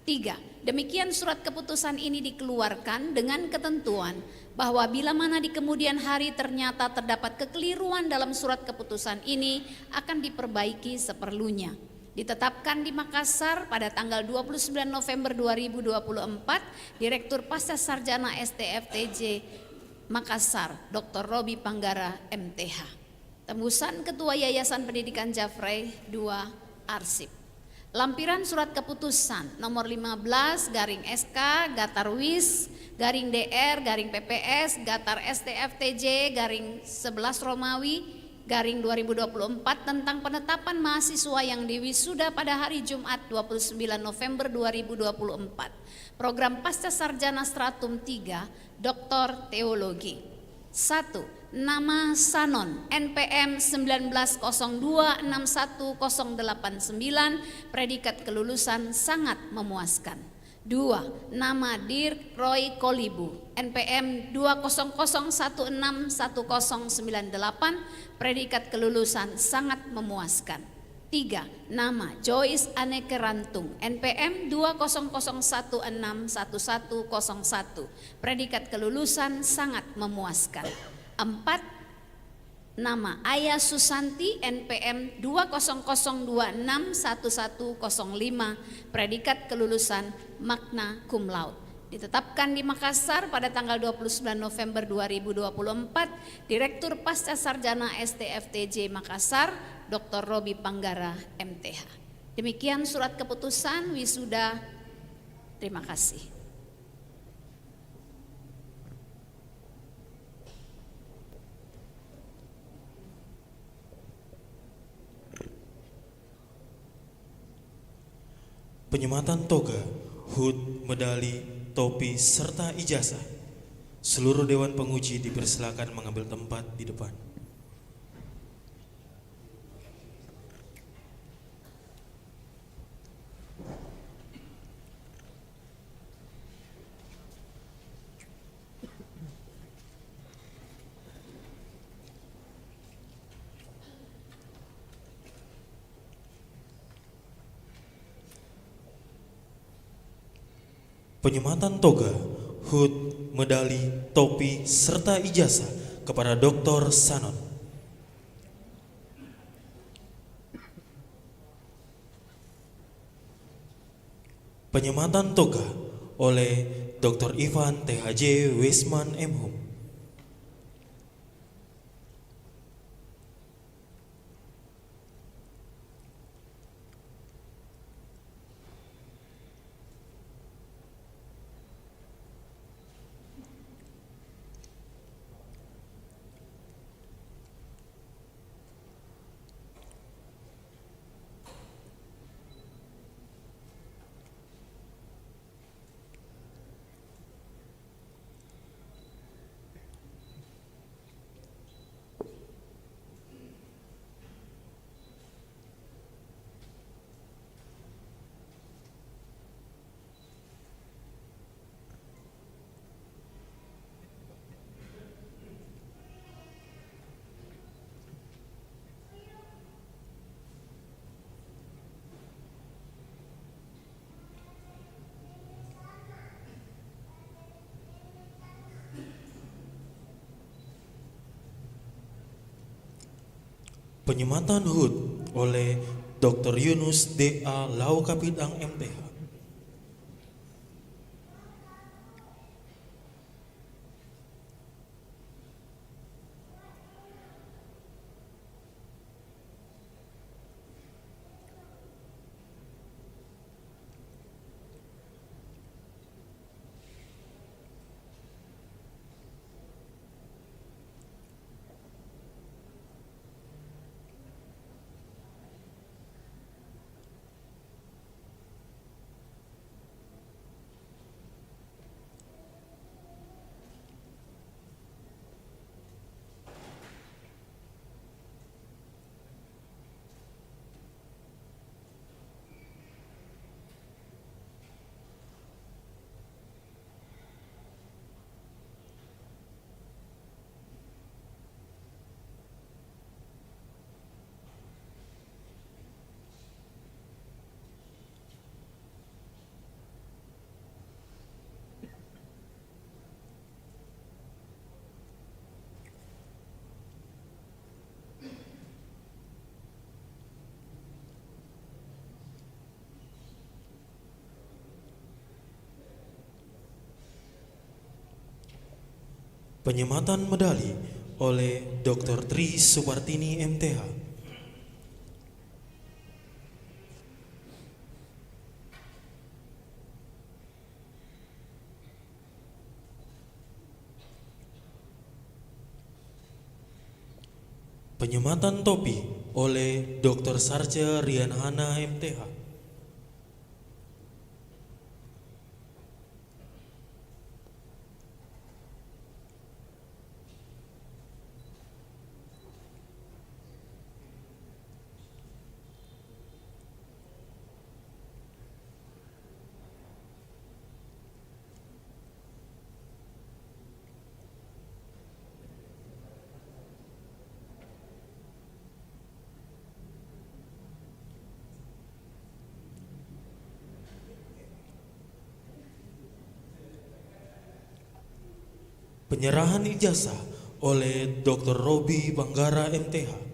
3. Demikian surat keputusan ini dikeluarkan dengan ketentuan bahwa bila mana di kemudian hari ternyata terdapat kekeliruan dalam surat keputusan ini akan diperbaiki seperlunya. Ditetapkan di Makassar pada tanggal 29 November 2024, Direktur Pasca Sarjana STFTJ Makassar, Dr. Robi Panggara, MTH. Tembusan Ketua Yayasan Pendidikan Jafrai 2, Arsip. Lampiran surat keputusan nomor 15-DR-SK-DR-PPS-PPS-STFTJ-11 Romawi-2024 tentang penetapan mahasiswa yang diwisuda pada hari Jumat 29 November 2024. Program Pasca Sarjana Stratum 3 Doktor Teologi. 1. Nama Sanon NPM 19026189, predikat kelulusan sangat memuaskan. 2. Nama Dirk Roy Kolibu NPM 200161098, predikat kelulusan sangat memuaskan. 3. Nama Joyce Aneke Rantung NPM 200161101, predikat kelulusan sangat memuaskan. 4. Nama Aya Susanti NPM 200261105, predikat kelulusan magna cum laude. Ditetapkan di Makassar pada tanggal 29 November 2024, Direktur Pasca Sarjana STFTJ Makassar, Dr. Robi Panggara, MTH. Demikian surat keputusan wisuda. Terima kasih. Penyematan toga, hut, medali, topi, serta ijazah. Seluruh Dewan Penguji dipersilakan mengambil tempat di depan. Penyematan toga, hut, medali, topi, serta ijazah kepada Dr. Sanon. Penyematan toga oleh Dr. Ivan THJ Wisman MHum. Penyematan HUT oleh Dr. Yunus D.A. Laukapidang MTH. Penyematan medali oleh Dr. Tri Supartini MTH. Penyematan topi oleh Dr. Sarja Rianhana MTH. Penyerahan ijazah oleh Dr. Robi Banggara MTH.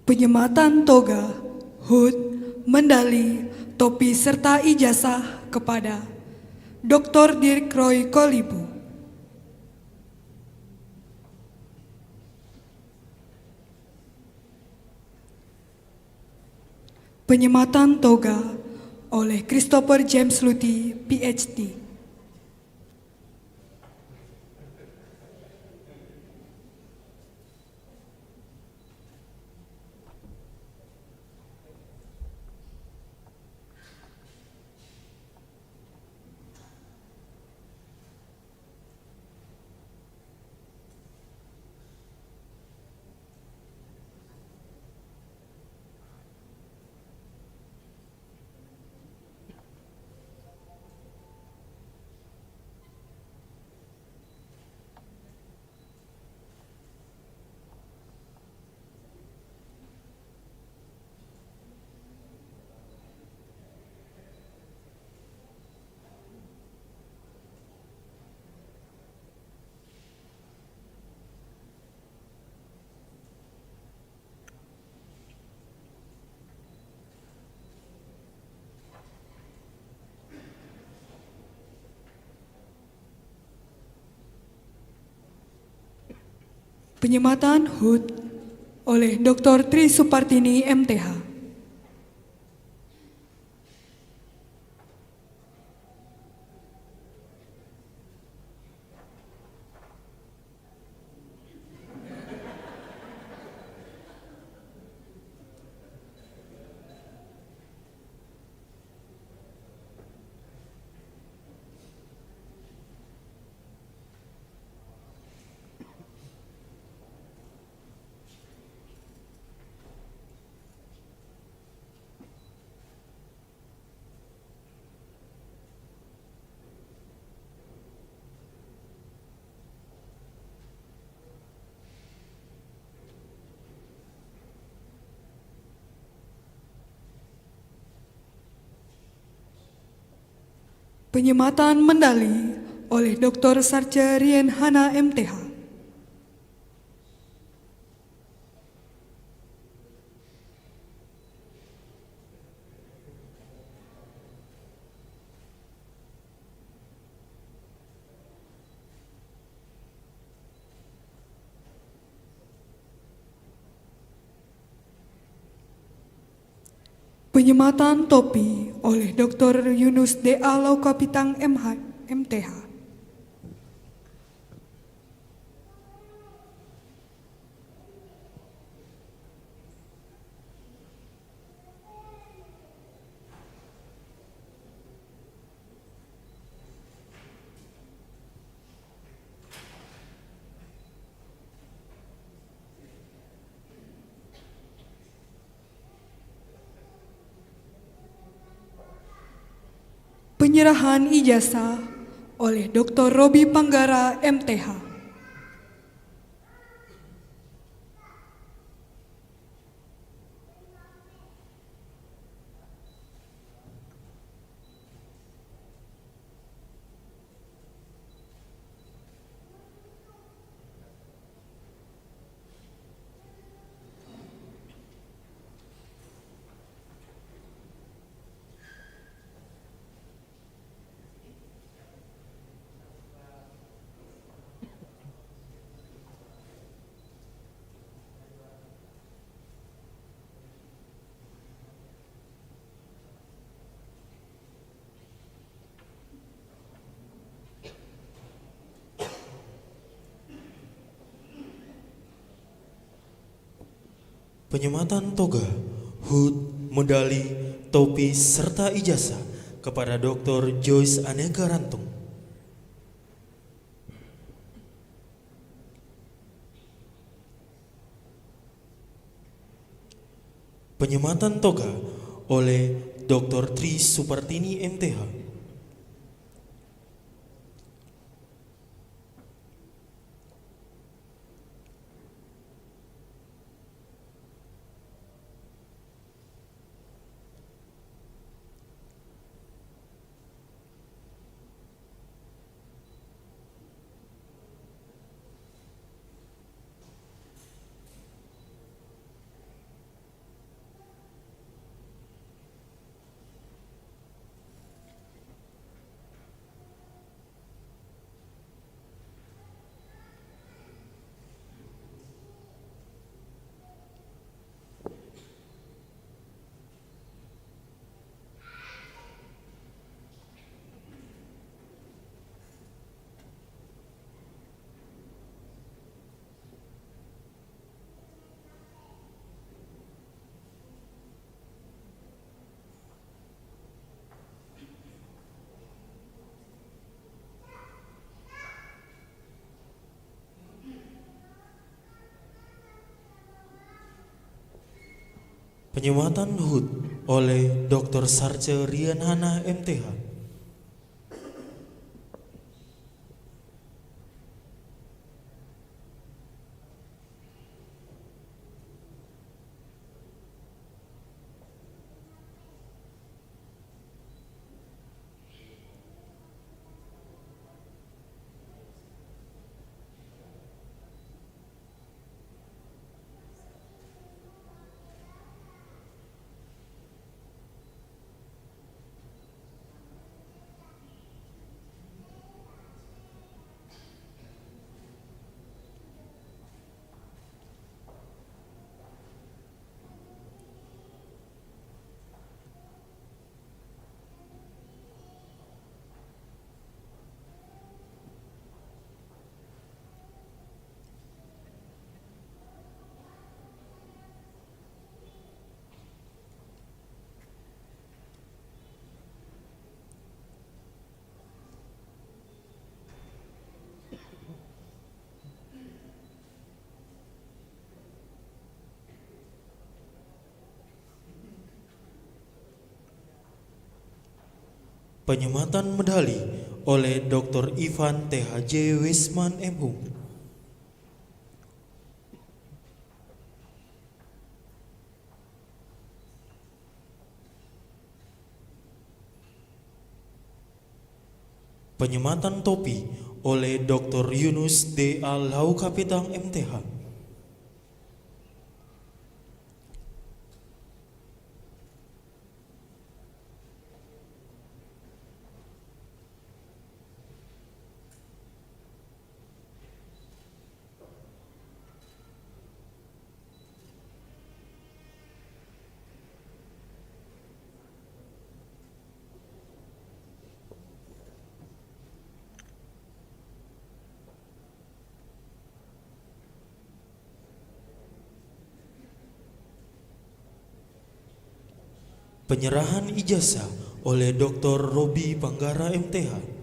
Penyematan toga, HUT, medali, topi serta ijazah kepada Dr. Dirk Roy Kolibu. Penyematan toga oleh Christopher James Luti, PhD. Penyematan HUT oleh Dr. Tri Supartini MTH. Penyematan medali oleh Dr. Sarce Rien Hana MTH. Penyematan topi oleh Dr. Yunus D.A. Laukapitang MTH. Penyerahan ijazah oleh Dr. Robi Panggara MTH. Penyematan toga, HUT, medali, topi, serta ijazah kepada Dr. Joyce Aneka Rantung. Penyematan toga oleh Dr. Tri Supartini MTH. Penyematan HUT oleh Dr. Sarce Rien Hana MTH. Penyematan medali oleh Dr. Ivan THJ Wisman MHum. Penyematan topi oleh Dr. Yunus D. Al-Haukapitang MTH. Penyerahan ijazah oleh Dr. Robi Panggara MTH.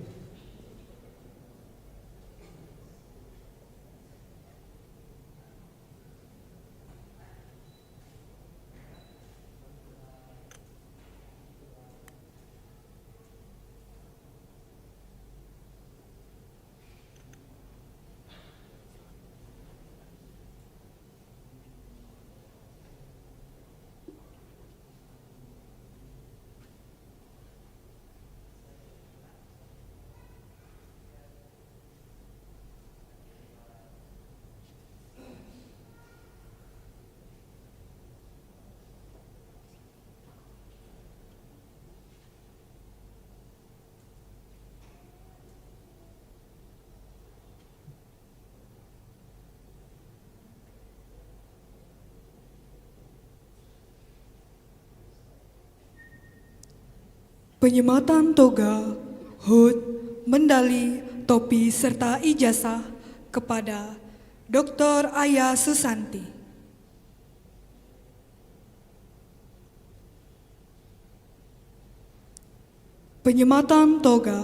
Penyematan toga, hood, medali, topi, serta ijazah kepada Dr. Aya Susanti. Penyematan toga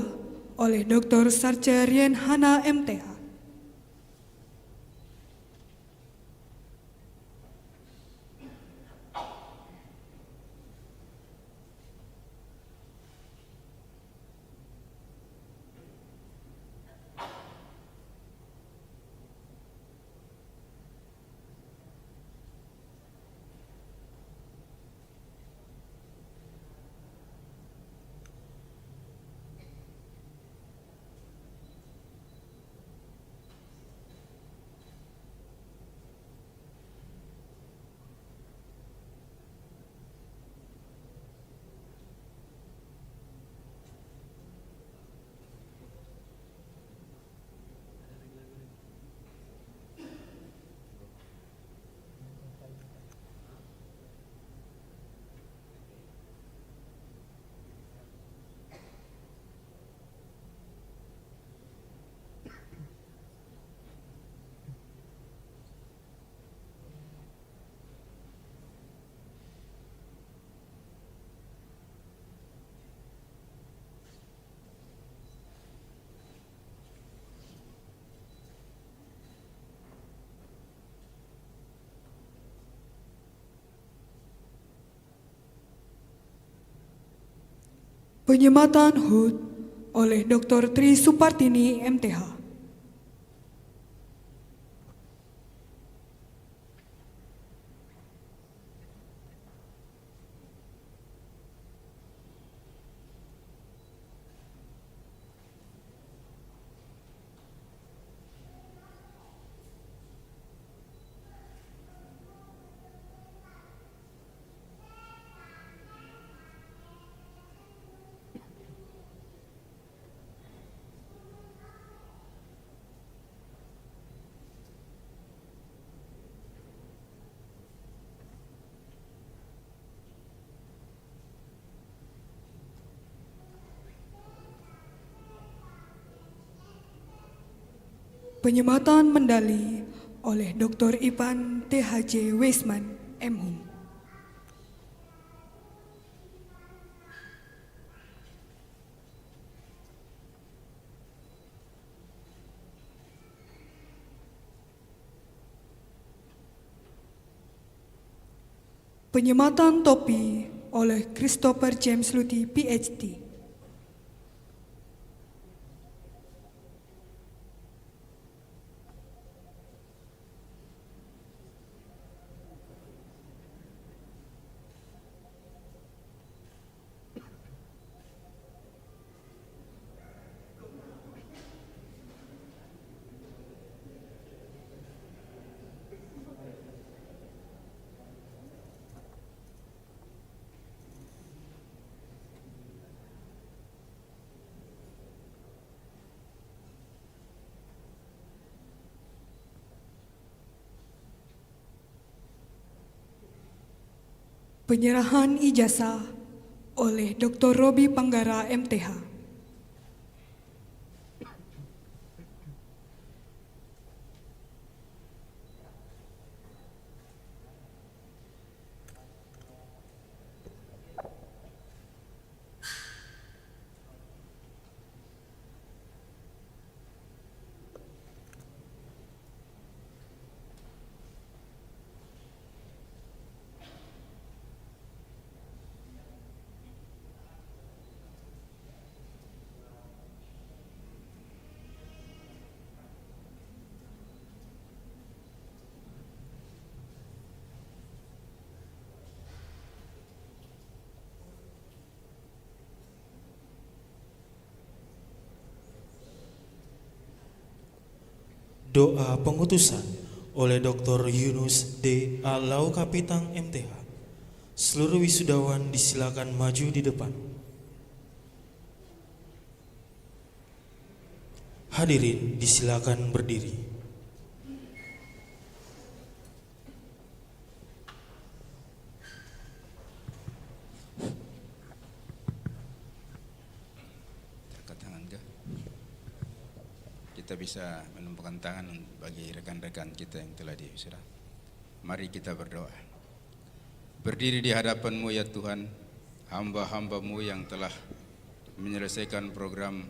oleh Dr. Sarce Rien Hana MTH. Penyematan HUT oleh Dr. Tri Supartini MTH. Penyematan medali oleh Dr. Ivan THJ Wisman MHum. Penyematan topi oleh Christopher James Luti PhD. Penyerahan ijazah oleh Dr. Robi Panggara MTH. Doa pengutusan oleh Dr. Yunus D. Alau Kapitang MTH. Seluruh wisudawan disilakan maju di depan. Hadirin disilakan berdiri. Angkat tangan kah? Kita bisa menumpukan tangan bagi rekan-rekan kita yang telah diwisuda. Mari kita berdoa. Berdiri di hadapan-Mu ya Tuhan, hamba-hamba-Mu yang telah menyelesaikan program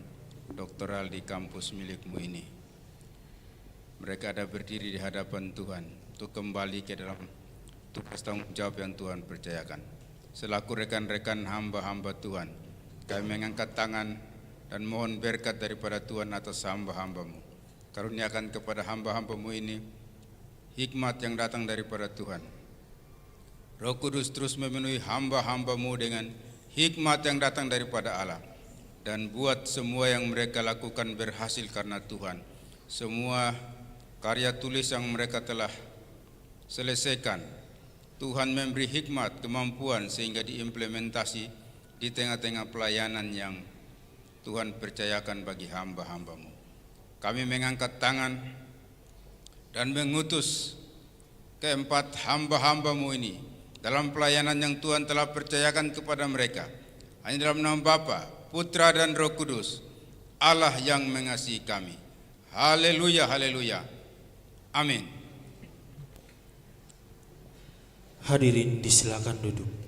doktoral di kampus milik-Mu ini. Mereka ada berdiri di hadapan Tuhan untuk kembali ke dalam tugas tanggung jawab yang Tuhan percayakan. Selaku rekan-rekan hamba-hamba Tuhan, kami mengangkat tangan dan mohon berkat daripada Tuhan atas hamba-hamba-Mu. Karuniakan kepada hamba-hamba-Mu ini hikmat yang datang daripada Tuhan. Roh Kudus terus memenuhi hamba-hamba-Mu dengan hikmat yang datang daripada Allah. Dan buat semua yang mereka lakukan berhasil karena Tuhan. Semua karya tulis yang mereka telah selesaikan, Tuhan memberi hikmat, kemampuan sehingga diimplementasi di tengah-tengah pelayanan yang Tuhan percayakan bagi hamba-hamba-Mu. Kami mengangkat tangan dan mengutus keempat hamba-hamba-Mu ini dalam pelayanan yang Tuhan telah percayakan kepada mereka. Hanya dalam nama Bapa, Putra dan Roh Kudus, Allah yang mengasihi kami. Haleluya, haleluya. Amin. Hadirin disilakan duduk.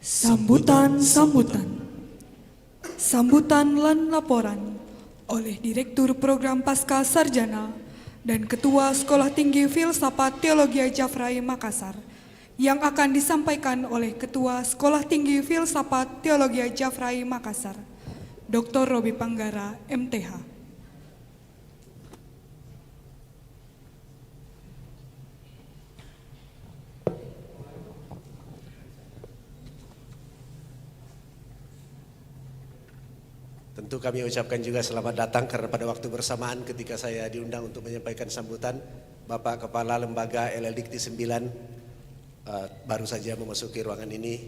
Sambutan lan laporan oleh Direktur Program Pasca Sarjana dan Ketua Sekolah Tinggi Filsafat Teologi Jafrai Makassar yang akan disampaikan oleh Ketua Sekolah Tinggi Filsafat Teologi Jafrai Makassar, Dr. Robi Panggara, MTH. Tentu kami ucapkan juga selamat datang karena pada waktu bersamaan ketika saya diundang untuk menyampaikan sambutan, Bapak Kepala Lembaga LLDikti 9 baru saja memasuki ruangan ini.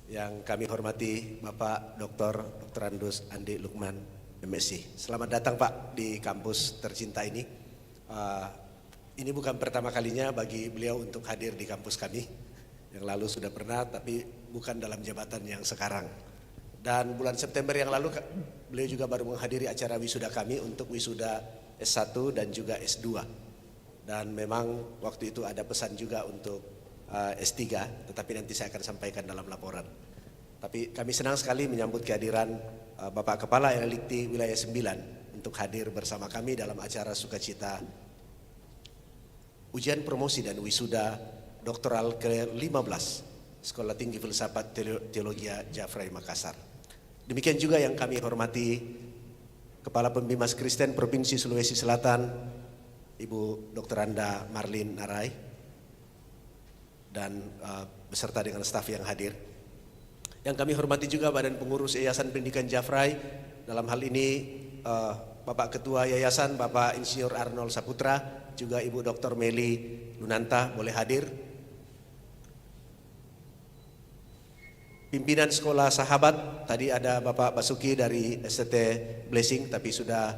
Yang kami hormati Bapak Dr. Andus Andi Lukman, MSc. Selamat datang Pak di kampus tercinta ini. Ini bukan pertama kalinya bagi beliau untuk hadir di kampus kami. Yang lalu sudah pernah tapi bukan dalam jabatan yang sekarang. Dan bulan September yang lalu beliau juga baru menghadiri acara wisuda kami untuk wisuda S1 dan juga S2. Dan memang waktu itu ada pesan juga untuk S3, tetapi nanti saya akan sampaikan dalam laporan. Tapi kami senang sekali menyambut kehadiran Bapak Kepala LLDikti Wilayah 9 untuk hadir bersama kami dalam acara sukacita ujian promosi dan wisuda doktoral ke-15 Sekolah Tinggi Filsafat Teologi Jafrai Makassar. Demikian juga yang kami hormati Kepala Pembimas Kristen Provinsi Sulawesi Selatan, Ibu Dr. Anda Marlin Narai, dan beserta dengan staf yang hadir. Yang kami hormati juga Badan Pengurus Yayasan Pendidikan Jafrai, dalam hal ini Bapak Ketua Yayasan, Bapak Insinyur Arnold Saputra, juga Ibu Dr. Meli Lunanta boleh hadir. Pimpinan Sekolah Sahabat, tadi ada Bapak Basuki dari STT Blessing tapi sudah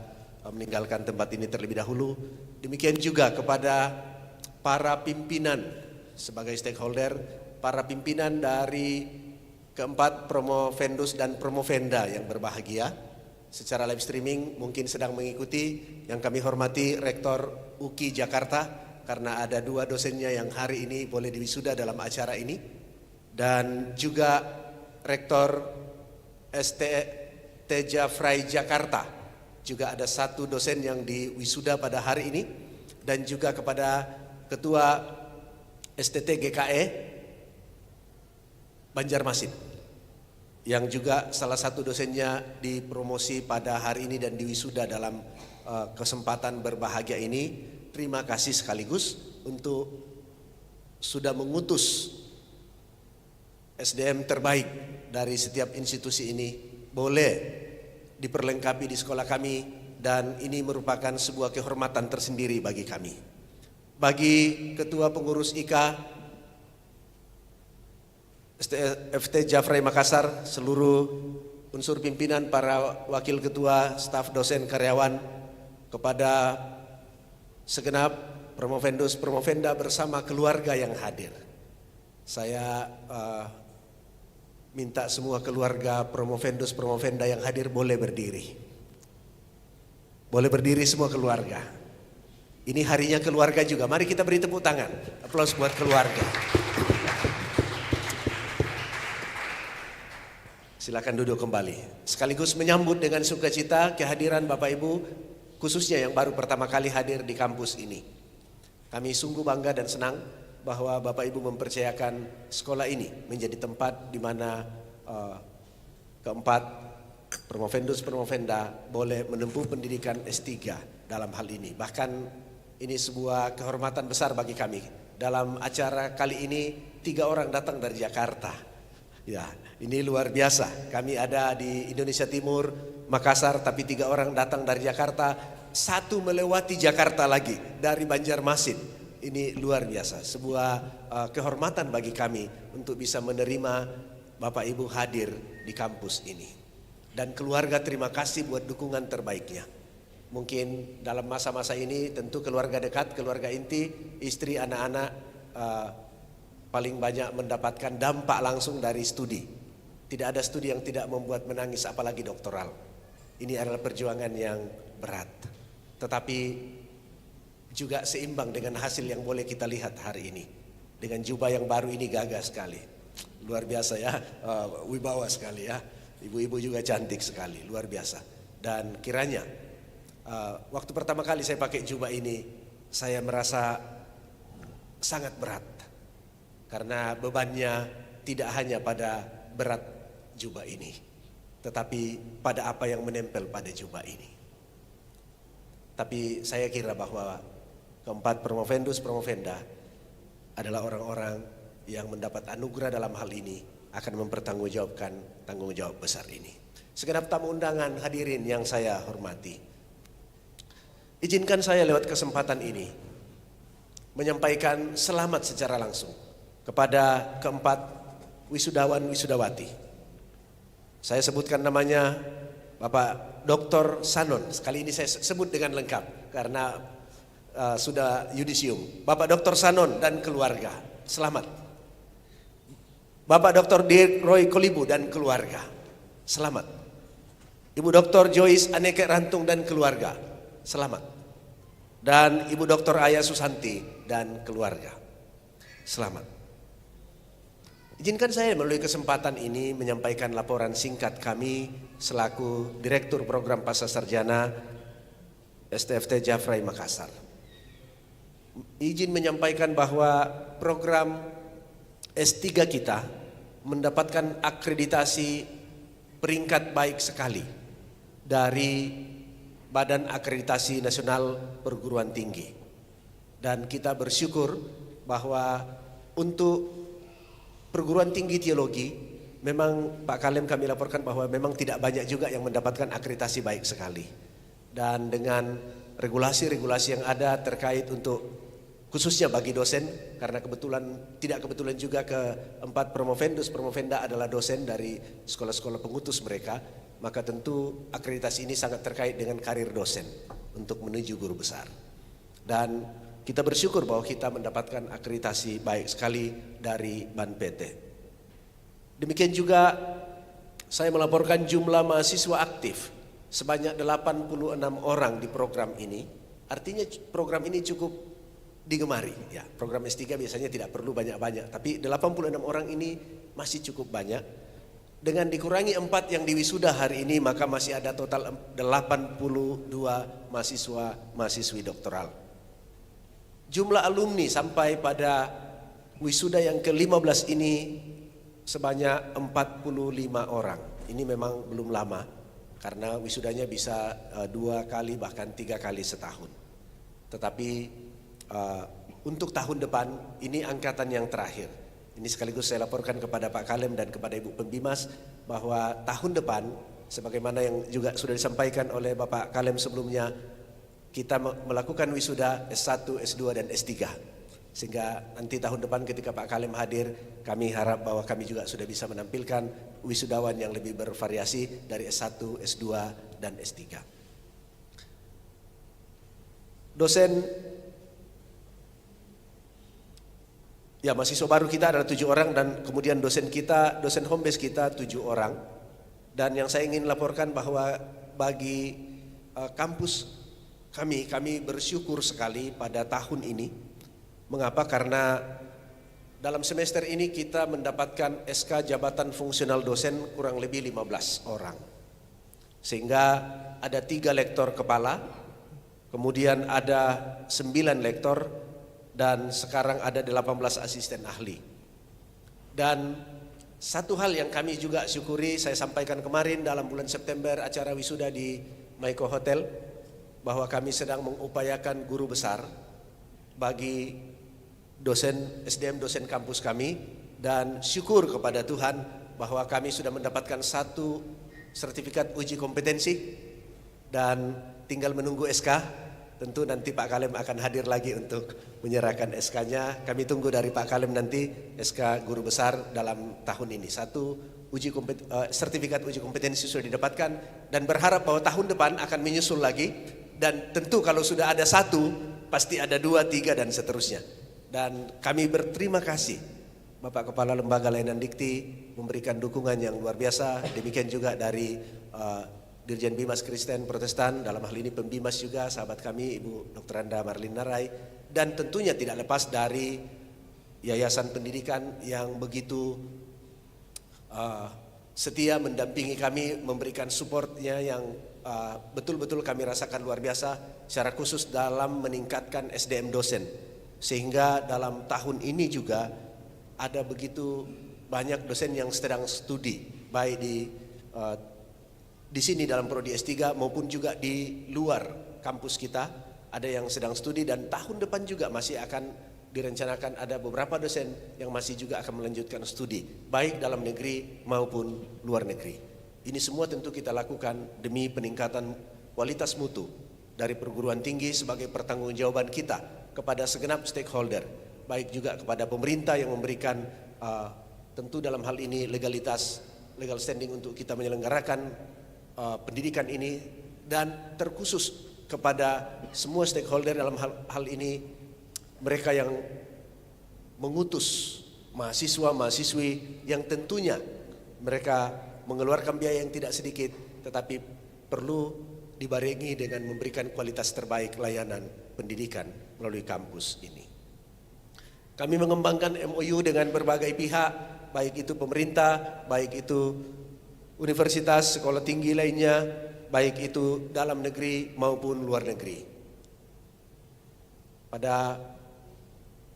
meninggalkan tempat ini terlebih dahulu. Demikian juga kepada para pimpinan sebagai stakeholder, para pimpinan dari keempat Promovendus dan Promovenda yang berbahagia secara live streaming mungkin sedang mengikuti. Yang kami hormati Rektor UKI Jakarta karena ada 2 dosennya yang hari ini boleh diwisuda dalam acara ini. Dan juga Rektor STT Jafrai Jakarta, juga ada 1 dosen yang diwisuda pada hari ini. Dan juga kepada Ketua STT GKE Banjarmasin, yang juga salah satu dosennya dipromosi pada hari ini dan diwisuda dalam kesempatan berbahagia ini. Terima kasih sekaligus untuk sudah mengutus SDM terbaik dari setiap institusi ini boleh diperlengkapi di sekolah kami, dan ini merupakan sebuah kehormatan tersendiri bagi kami. Bagi Ketua Pengurus IKA FT Jafrai Makassar, seluruh unsur pimpinan, para wakil ketua, staf, dosen, karyawan, kepada segenap Promovendus, Promovenda bersama keluarga yang hadir. Saya minta semua keluarga Promovendus, Promovenda yang hadir boleh berdiri. Boleh berdiri semua keluarga. Ini harinya keluarga juga. Mari kita beri tepuk tangan. Aplaus buat keluarga. Silakan duduk kembali. Sekaligus menyambut dengan sukacita kehadiran Bapak Ibu, khususnya yang baru pertama kali hadir di kampus ini. Kami sungguh bangga dan senang bahwa Bapak Ibu mempercayakan sekolah ini menjadi tempat di mana keempat Promovendus Promovenda boleh menempuh pendidikan S3 dalam hal ini. Bahkan ini sebuah kehormatan besar bagi kami. Dalam acara kali ini 3 orang datang dari Jakarta. Ya, ini luar biasa. Kami ada di Indonesia Timur, Makassar, tapi 3 orang datang dari Jakarta. 1 melewati Jakarta lagi dari Banjarmasin. Ini luar biasa, sebuah kehormatan bagi kami untuk bisa menerima Bapak Ibu hadir di kampus ini. Dan keluarga terima kasih buat dukungan terbaiknya. Mungkin dalam masa-masa ini tentu keluarga dekat, keluarga inti, istri, anak-anak paling banyak mendapatkan dampak langsung dari studi. Tidak ada studi yang tidak membuat menangis, apalagi doktoral. Ini adalah perjuangan yang berat. Tetapi juga seimbang dengan hasil yang boleh kita lihat hari ini. Dengan jubah yang baru ini gagah sekali. luar biasa ya, wibawa sekali ya. Ibu-ibu juga cantik sekali, luar biasa. Dan kiranya waktu pertama kali saya pakai jubah ini, saya merasa sangat berat. Karena bebannya tidak hanya pada berat jubah ini, tetapi pada apa yang menempel pada jubah ini. Tapi saya kira bahwa keempat promovendus promovenda adalah orang-orang yang mendapat anugerah dalam hal ini, akan mempertanggungjawabkan tanggung jawab besar ini. Segenap tamu undangan, hadirin yang saya hormati, izinkan saya lewat kesempatan ini menyampaikan selamat secara langsung kepada keempat wisudawan wisudawati. Saya sebutkan namanya Bapak Dr. Sanon. Sekali ini saya sebut dengan lengkap karena sudah yudisium. Bapak Dr. Sanon dan keluarga, selamat. Bapak Dr. Dirk Roy Kolibu dan keluarga, selamat. Ibu Dr. Joyce Aneke Rantung dan keluarga, selamat. Dan Ibu Dr. Aya Susanti dan keluarga, selamat. Izinkan saya melalui kesempatan ini menyampaikan laporan singkat kami selaku Direktur Program Pascasarjana STFT Jafrai Makassar. Izin menyampaikan bahwa program S3 kita mendapatkan akreditasi peringkat baik sekali dari Badan Akreditasi Nasional Perguruan Tinggi. Dan kita bersyukur bahwa untuk perguruan tinggi teologi, memang Pak Kalem kami laporkan bahwa memang tidak banyak juga yang mendapatkan akreditasi baik sekali. Dan dengan regulasi-regulasi yang ada terkait untuk khususnya bagi dosen, karena tidak kebetulan juga keempat promovendus promovenda adalah dosen dari sekolah-sekolah pengutus mereka, maka tentu akreditasi ini sangat terkait dengan karir dosen untuk menuju guru besar. Dan kita bersyukur bahwa kita mendapatkan akreditasi baik sekali dari BAN PT. Demikian juga saya melaporkan jumlah mahasiswa aktif sebanyak 86 orang di program ini. Artinya program ini cukup digemari. Ya, program S3 biasanya tidak perlu banyak-banyak, tapi 86 orang ini masih cukup banyak. Dengan dikurangi 4 yang diwisuda hari ini, maka masih ada total 82 mahasiswa-mahasiswi doktoral. Jumlah alumni sampai pada wisuda yang ke-15 ini sebanyak 45 orang. Ini memang belum lama, karena wisudanya bisa 2 kali bahkan 3 kali setahun. Tetapi untuk tahun depan ini angkatan yang terakhir. Ini sekaligus saya laporkan kepada Pak Kalem dan kepada Ibu Pembimas bahwa tahun depan, sebagaimana yang juga sudah disampaikan oleh Bapak Kalem sebelumnya, kita melakukan wisuda S1, S2 dan S3. Sehingga nanti tahun depan ketika Pak Kalem hadir, kami harap bahwa kami juga sudah bisa menampilkan wisudawan yang lebih bervariasi dari S1, S2 dan S3. Dosen, ya mahasiswa baru kita adalah 7 orang dan kemudian dosen kita, dosen home base kita 7 orang. Dan yang saya ingin laporkan bahwa bagi kampus kami bersyukur sekali pada tahun ini. Mengapa? Karena dalam semester ini kita mendapatkan SK jabatan fungsional dosen kurang lebih 15 orang. Sehingga ada 3 lektor kepala, kemudian ada 9 lektor, dan sekarang ada 18 asisten ahli. Dan satu hal yang kami juga syukuri, saya sampaikan kemarin dalam bulan September acara wisuda di Maiko Hotel, bahwa kami sedang mengupayakan guru besar bagi dosen SDM dosen kampus kami, dan syukur kepada Tuhan bahwa kami sudah mendapatkan 1 sertifikat uji kompetensi dan tinggal menunggu SK. Tentu nanti Pak Kalem akan hadir lagi untuk menyerahkan SK-nya. Kami tunggu dari Pak Kalem nanti SK guru besar dalam tahun ini. 1 sertifikat uji kompetensi sudah didapatkan, dan berharap bahwa tahun depan akan menyusul lagi. Dan tentu kalau sudah ada 1, pasti ada 2, 3 dan seterusnya. Dan kami berterima kasih Bapak Kepala Lembaga Layanan Dikti memberikan dukungan yang luar biasa. Demikian juga dari Dirjen Bimas Kristen Protestan, dalam hal ini Pembimas juga sahabat kami Ibu Dr. Anda Marlin Narai, dan tentunya tidak lepas dari Yayasan Pendidikan yang begitu setia mendampingi kami, memberikan supportnya yang betul-betul kami rasakan luar biasa, secara khusus dalam meningkatkan SDM dosen. Sehingga dalam tahun ini juga ada begitu banyak dosen yang sedang studi, baik di sini dalam prodi S3 maupun juga di luar kampus kita, ada yang sedang studi, dan tahun depan juga masih akan direncanakan ada beberapa dosen yang masih juga akan melanjutkan studi, baik dalam negeri maupun luar negeri. Ini semua tentu kita lakukan demi peningkatan kualitas mutu dari perguruan tinggi sebagai pertanggungjawaban kita kepada segenap stakeholder, baik juga kepada pemerintah yang memberikan tentu dalam hal ini legal standing untuk kita menyelenggarakan pendidikan ini, dan terkhusus kepada semua stakeholder dalam hal ini, mereka yang mengutus mahasiswa-mahasiswi yang tentunya mereka mengeluarkan biaya yang tidak sedikit, tetapi perlu dibarengi dengan memberikan kualitas terbaik layanan pendidikan melalui kampus ini. Kami mengembangkan MOU dengan berbagai pihak, baik itu pemerintah, baik itu universitas, sekolah tinggi lainnya, baik itu dalam negeri maupun luar negeri. Pada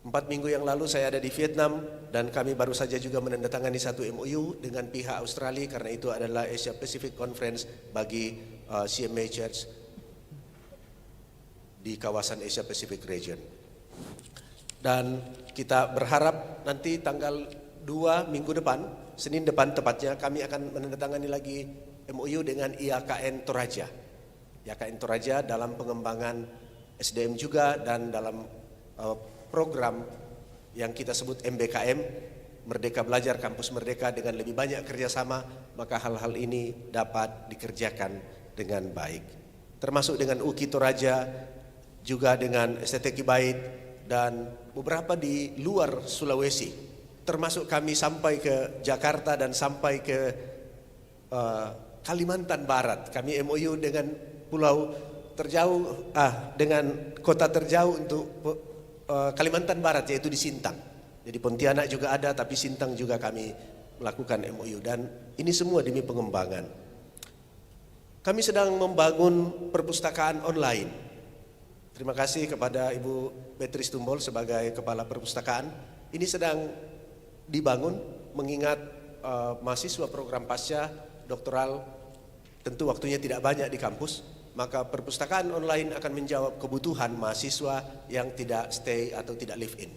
4 minggu yang lalu saya ada di Vietnam, dan kami baru saja juga menandatangani satu MOU dengan pihak Australia, karena itu adalah Asia Pacific Conference bagi CMA Church di kawasan Asia Pacific Region. Dan kita berharap nanti tanggal 2 minggu depan, Senin depan tepatnya, kami akan menandatangani lagi MOU dengan IAKN Toraja. IAKN Toraja dalam pengembangan SDM juga, dan dalam program yang kita sebut MBKM, Merdeka Belajar Kampus Merdeka, dengan lebih banyak kerjasama, maka hal-hal ini dapat dikerjakan dengan baik. Termasuk dengan UKI Toraja, juga dengan STTK Bait, dan beberapa di luar Sulawesi. Termasuk kami sampai ke Jakarta dan sampai ke Kalimantan Barat. Kami MOU dengan pulau terjauh, dengan kota terjauh untuk Kalimantan Barat, yaitu di Sintang. Jadi Pontianak juga ada, tapi Sintang juga kami melakukan MOU, dan ini semua demi pengembangan. Kami sedang membangun perpustakaan online. Terima kasih kepada Ibu Beatrice Tumbol sebagai Kepala Perpustakaan. Ini sedang dibangun mengingat mahasiswa program pasca doktoral tentu waktunya tidak banyak di kampus, maka perpustakaan online akan menjawab kebutuhan mahasiswa yang tidak stay atau tidak live in.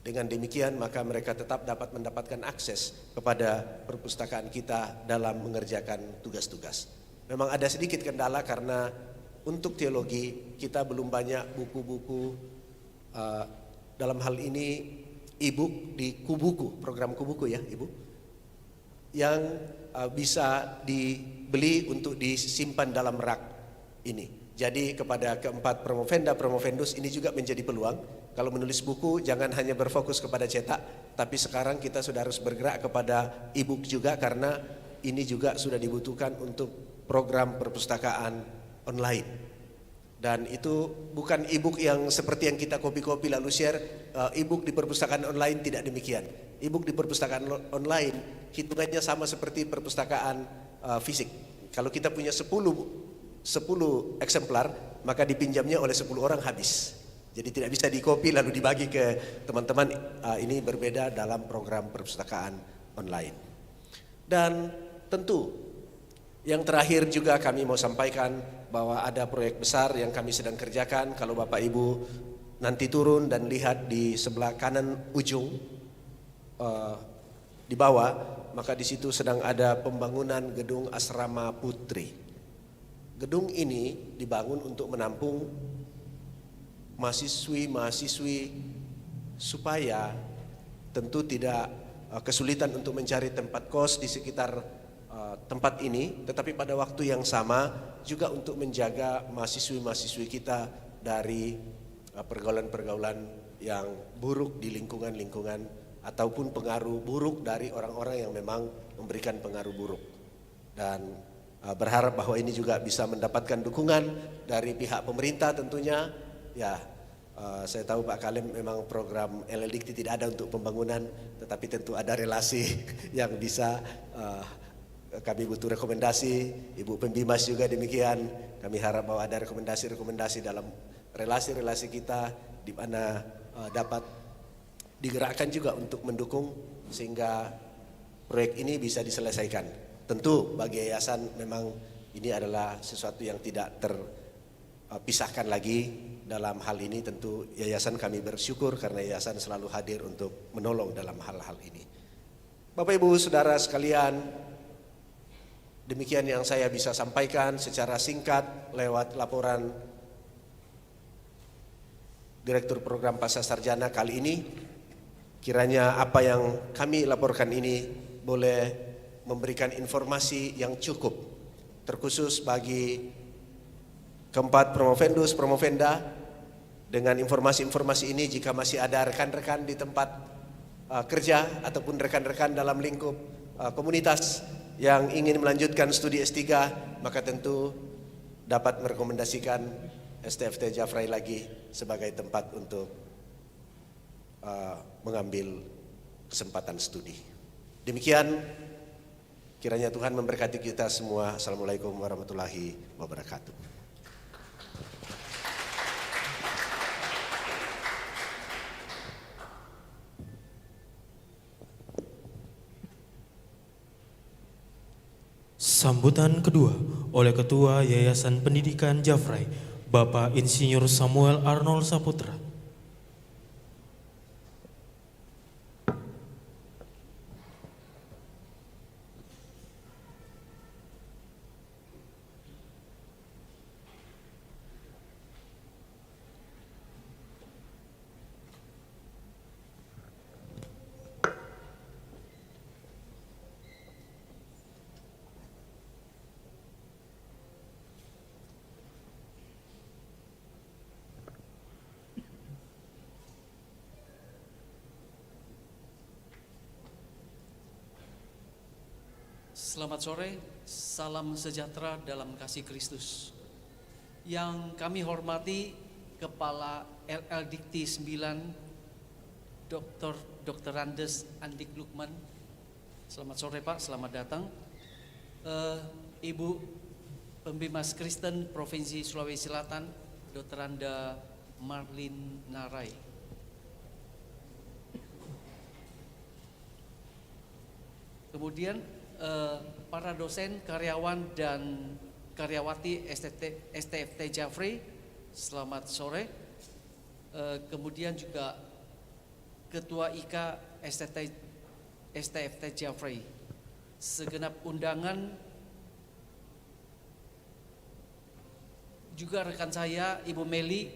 Dengan demikian maka mereka tetap dapat mendapatkan akses kepada perpustakaan kita dalam mengerjakan tugas-tugas. Memang ada sedikit kendala karena untuk teologi kita belum banyak buku-buku dalam hal ini e-book di Kubuku, program Kubuku ya Ibu, yang bisa dibeli untuk disimpan dalam rak ini. Jadi kepada keempat promovenda, promovendus ini juga menjadi peluang. Kalau menulis buku jangan hanya berfokus kepada cetak, tapi sekarang kita sudah harus bergerak kepada e-book juga, karena ini juga sudah dibutuhkan untuk program perpustakaan online. Dan itu bukan e-book yang seperti yang kita copy-copy lalu share. E-book di perpustakaan online tidak demikian. E-book di perpustakaan online hitungannya sama seperti perpustakaan fisik. Kalau kita punya 10 eksemplar, maka dipinjamnya oleh 10 orang habis. Jadi tidak bisa di-copy lalu dibagi ke teman-teman. Ini berbeda dalam program perpustakaan online. Dan tentu yang terakhir juga kami mau sampaikan bahwa ada proyek besar yang kami sedang kerjakan. Kalau Bapak Ibu nanti turun dan lihat di sebelah kanan ujung di bawah, maka di situ sedang ada pembangunan gedung asrama putri. Gedung ini dibangun untuk menampung mahasiswi-mahasiswi supaya tentu tidak kesulitan untuk mencari tempat kos di sekitar tempat ini, tetapi pada waktu yang sama juga untuk menjaga mahasiswi-mahasiswi kita dari pergaulan-pergaulan yang buruk di lingkungan-lingkungan ataupun pengaruh buruk dari orang-orang yang memang memberikan pengaruh buruk. Dan berharap bahwa ini juga bisa mendapatkan dukungan dari pihak pemerintah tentunya. Ya, Saya tahu Pak Kalim memang program LLDIKTI tidak ada untuk pembangunan, tetapi tentu ada relasi yang bisa kami butuh rekomendasi. Ibu Pembimas juga demikian. Kami harap bahwa ada rekomendasi-rekomendasi dalam relasi-relasi kita di mana dapat digerakkan juga untuk mendukung sehingga proyek ini bisa diselesaikan. Tentu bagi yayasan memang ini adalah sesuatu yang tidak terpisahkan lagi. Dalam hal ini tentu yayasan kami bersyukur karena yayasan selalu hadir untuk menolong dalam hal-hal ini. Bapak Ibu Saudara sekalian, demikian yang saya bisa sampaikan secara singkat lewat laporan Direktur Program Pascasarjana kali ini. Kiranya apa yang kami laporkan ini boleh memberikan informasi yang cukup, terkhusus bagi keempat promovendus, promovenda. Dengan informasi-informasi ini, jika masih ada rekan-rekan di tempat kerja ataupun rekan-rekan dalam lingkup komunitas yang ingin melanjutkan studi S3, maka tentu dapat merekomendasikan STFT Jafrai lagi sebagai tempat untuk mengambil kesempatan studi. Demikian, kiranya Tuhan memberkati kita semua. Assalamualaikum warahmatullahi wabarakatuh. Sambutan kedua oleh Ketua Yayasan Pendidikan Jafrai, Bapak Insinyur Samuel Arnold Saputra. Selamat sore, salam sejahtera dalam kasih Kristus. Yang kami hormati Kepala LLDIKTI 9, Dr. Andes Andik Lukman. Selamat sore Pak, selamat datang. Ibu Pembimas Kristen Provinsi Sulawesi Selatan, Dr. Anda Marlin Narai. Kemudian para dosen, karyawan dan karyawati STFT Jafrai, selamat sore. Kemudian juga Ketua IKA STFT Jafrai, segenap undangan, juga rekan saya Ibu Meli,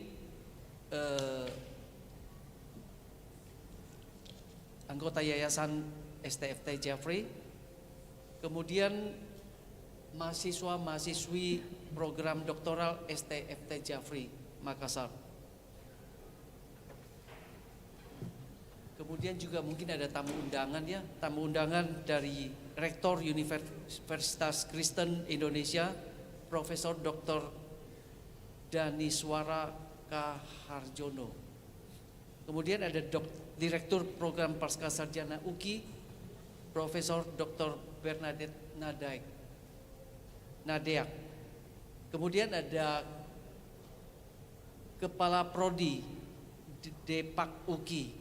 anggota Yayasan STFT Jafrai. Kemudian mahasiswa-mahasiswi program doktoral STFT Jafrai Makassar. Kemudian juga mungkin ada tamu undangan ya, tamu undangan dari Rektor Universitas Kristen Indonesia, Profesor Dr. Daniswara Kaharjono. Kemudian ada Direktur Program Pascasarjana UKI, Profesor Dr. Bernadette Nadeak. Kemudian ada Kepala Prodi Depak UKI,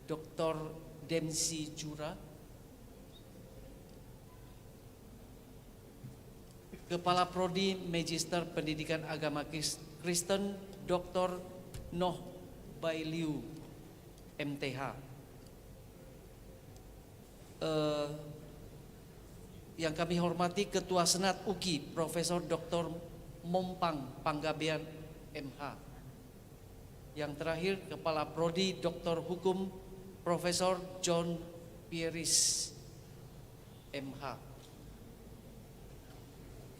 Dr. Demsi Jura. Kepala Prodi Magister Pendidikan Agama Kristen, Dr. Noh Bailiu, MTH. Yang kami hormati Ketua Senat UKI, Profesor Dr. Mompang Panggabean MH. Yang terakhir Kepala Prodi Dr. Hukum Profesor John Pieris MH.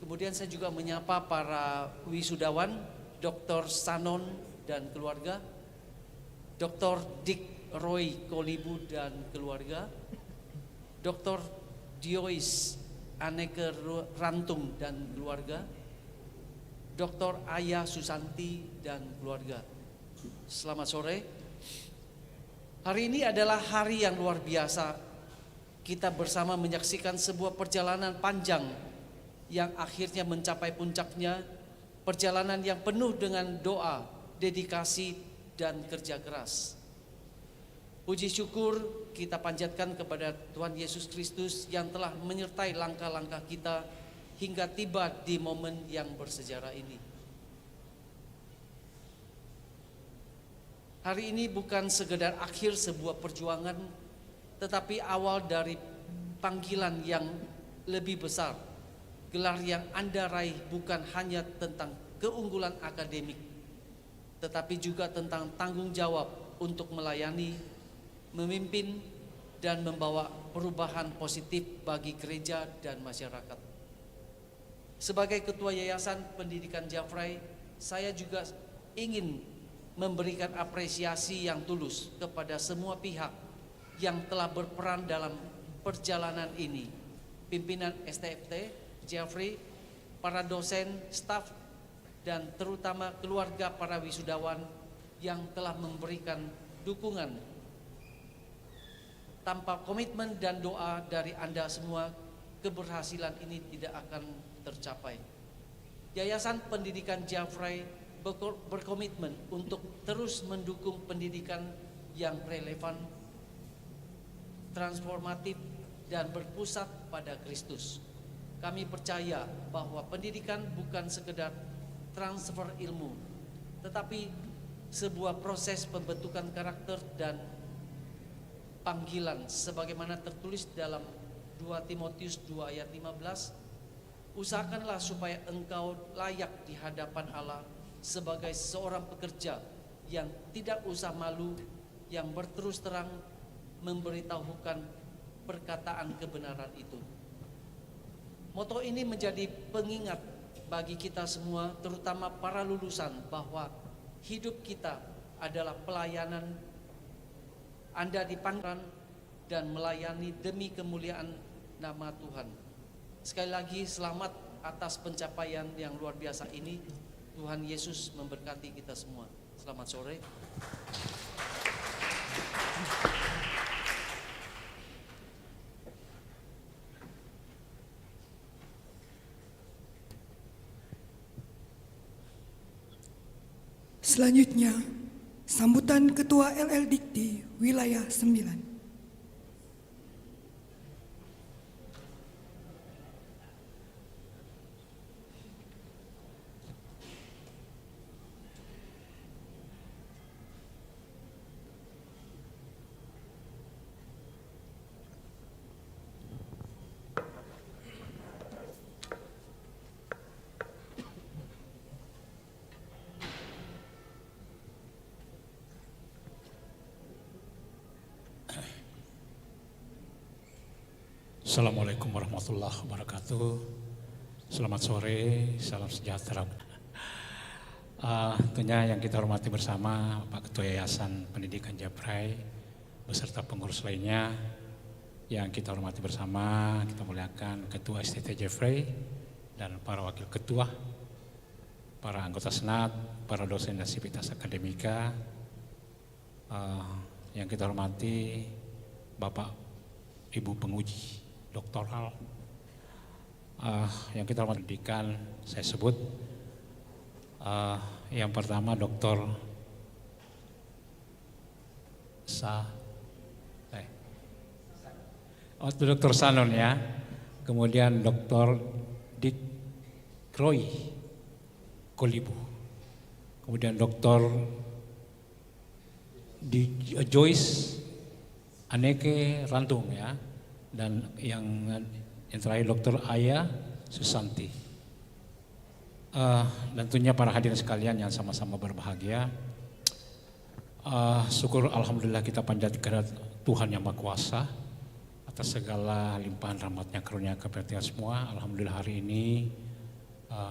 Kemudian saya juga menyapa para wisudawan, Dr. Sanon dan keluarga, Dr. Dick Roy Kolibu dan keluarga, Dr. Diois Aneke Rantung dan keluarga, Dr. Ayah Susanti dan keluarga. selamat sore. Hari ini adalah hari yang luar biasa. Kita bersama menyaksikan sebuah perjalanan panjang yang akhirnya mencapai puncaknya, perjalanan yang penuh dengan doa, dedikasi, dan kerja keras. Puji syukur kita panjatkan kepada Tuhan Yesus Kristus yang telah menyertai langkah-langkah kita hingga tiba di momen yang bersejarah ini. Hari ini bukan sekedar akhir sebuah perjuangan, tetapi awal dari panggilan yang lebih besar. Gelar yang Anda raih bukan hanya tentang keunggulan akademik, tetapi juga tentang tanggung jawab untuk melayani, memimpin, dan membawa perubahan positif bagi gereja dan masyarakat. Sebagai Ketua Yayasan Pendidikan Jafrai, saya juga ingin memberikan apresiasi yang tulus kepada semua pihak yang telah berperan dalam perjalanan ini. Pimpinan STFT, Jafrai, para dosen, staf, dan terutama keluarga para wisudawan yang telah memberikan dukungan. Tanpa komitmen dan doa dari Anda semua, keberhasilan ini tidak akan tercapai. Yayasan Pendidikan Jafrai berkomitmen untuk terus mendukung pendidikan yang relevan, transformatif, dan berpusat pada Kristus. Kami percaya bahwa pendidikan bukan sekedar transfer ilmu, tetapi sebuah proses pembentukan karakter dan panggilan sebagaimana tertulis dalam 2 Timotius 2 ayat 15. Usahakanlah supaya engkau layak di hadapan Allah sebagai seorang pekerja yang tidak usah malu, yang berterus terang memberitahukan perkataan kebenaran itu. Moto ini menjadi pengingat bagi kita semua, terutama para lulusan, bahwa hidup kita adalah pelayanan. Anda dipanggil dan melayani demi kemuliaan nama Tuhan. Sekali lagi selamat atas pencapaian yang luar biasa ini. Tuhan Yesus memberkati kita semua. Selamat sore. Selanjutnya, sambutan Ketua LL Dikti Wilayah 9. Assalamualaikum warahmatullahi wabarakatuh. Selamat sore, salam sejahtera. Tentunya yang kita hormati bersama Pak Ketua Yayasan Pendidikan Jafrai beserta pengurus lainnya, yang kita hormati bersama, kita muliakan Ketua STT Jafrai dan para wakil ketua, para anggota senat, para dosen dan sivitas akademika, yang kita hormati Bapak Ibu penguji doktoral, yang kita hormati pendidikan, saya sebut yang pertama Dr. Dr. Sanon ya, kemudian Dr. Dick Roy Kolibu, kemudian Dr. Joyce Aneke Rantung ya, dan yang terakhir Dr. Aya Susanti. Dan tentunya para hadirin sekalian yang sama-sama berbahagia. Syukur alhamdulillah kita panjatkan Tuhan yang Maha Kuasa atas segala limpahan rahmatnya, karunia kepada kita semua. Alhamdulillah hari ini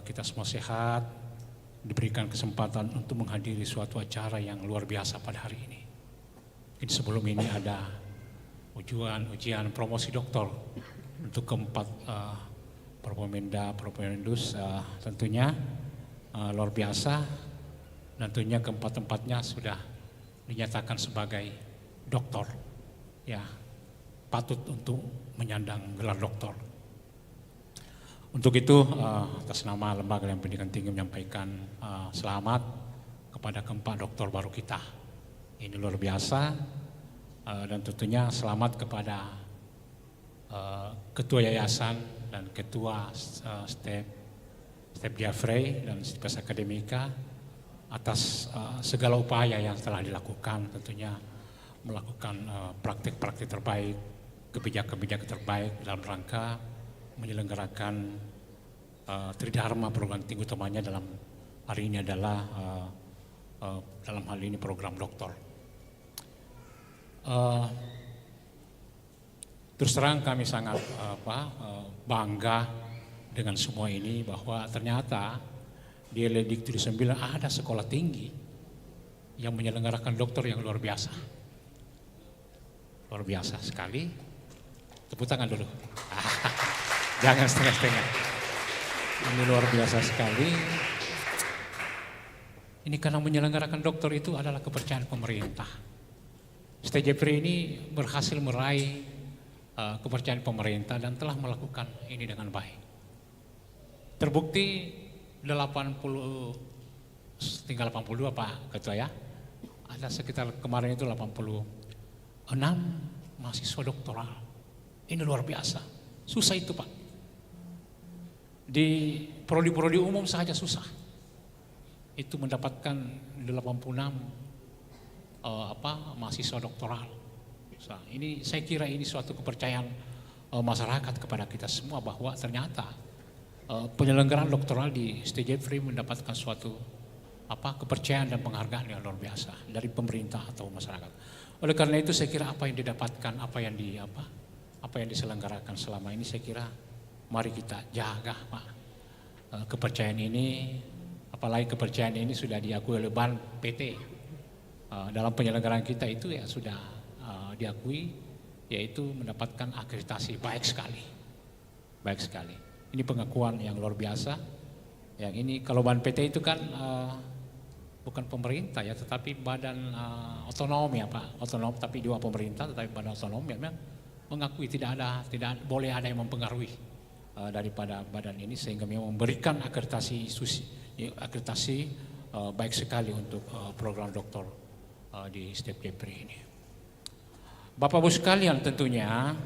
kita semua sehat, diberikan kesempatan untuk menghadiri suatu acara yang luar biasa pada hari ini. Mungkin sebelum ini ada ujian promosi doktor untuk keempat Propomenda, Propomendus, tentunya luar biasa. dan tentunya keempat-empatnya sudah dinyatakan sebagai doktor, ya patut untuk menyandang gelar doktor. Untuk itu atas nama Lembaga Pendidikan Tinggi menyampaikan selamat kepada keempat doktor baru kita. Ini luar biasa, dan tentunya selamat kepada Ketua Yayasan dan Ketua Step Jeffrey dan Stipes Akademika atas segala upaya yang telah dilakukan, tentunya melakukan praktik-praktik terbaik, kebijakan-kebijakan terbaik dalam rangka menyelenggarakan Tridharma program tinggi utamanya dalam hari ini adalah dalam hal ini program doktor. Terus terang kami sangat bangga dengan semua ini bahwa ternyata di LDIK 79 ada sekolah tinggi yang menyelenggarakan doktor yang luar biasa. Luar biasa sekali. Tepuk tangan dulu. Jangan setengah-setengah. Ini luar biasa sekali. Ini karena menyelenggarakan doktor itu adalah kepercayaan pemerintah. Step Jeffrey ini berhasil meraih kepercayaan pemerintah dan telah melakukan ini dengan baik. Terbukti tinggal 82 Pak Ketua ya. Ada sekitar kemarin itu 86 mahasiswa doktoral. Ini luar biasa. Susah itu Pak. Di prodi-prodi umum saja susah. Itu mendapatkan 86 mahasiswa doktoral. Ini saya kira ini suatu kepercayaan masyarakat kepada kita semua bahwa ternyata penyelenggaraan doktoral di Step Jeffrey mendapatkan suatu kepercayaan dan penghargaan yang luar biasa dari pemerintah atau masyarakat. Oleh karena itu saya kira apa yang didapatkan, apa yang diselenggarakan selama ini, saya kira mari kita jaga Pak kepercayaan ini, apalagi kepercayaan ini sudah diakui oleh BAN PT dalam penyelenggaraan kita itu ya sudah diakui, yaitu mendapatkan akreditasi baik sekali. Ini pengakuan yang luar biasa. Yang ini kalau BAN PT itu kan bukan pemerintah ya, tetapi badan otonom ya Pak, otonom tapi dua pemerintah, tetapi badan otonom ya memang mengakui tidak boleh ada yang mempengaruhi daripada badan ini, sehingga memang memberikan akreditasi baik sekali untuk program doktor di Step Jeffrey ini. Bapak Ibu sekalian, tentunya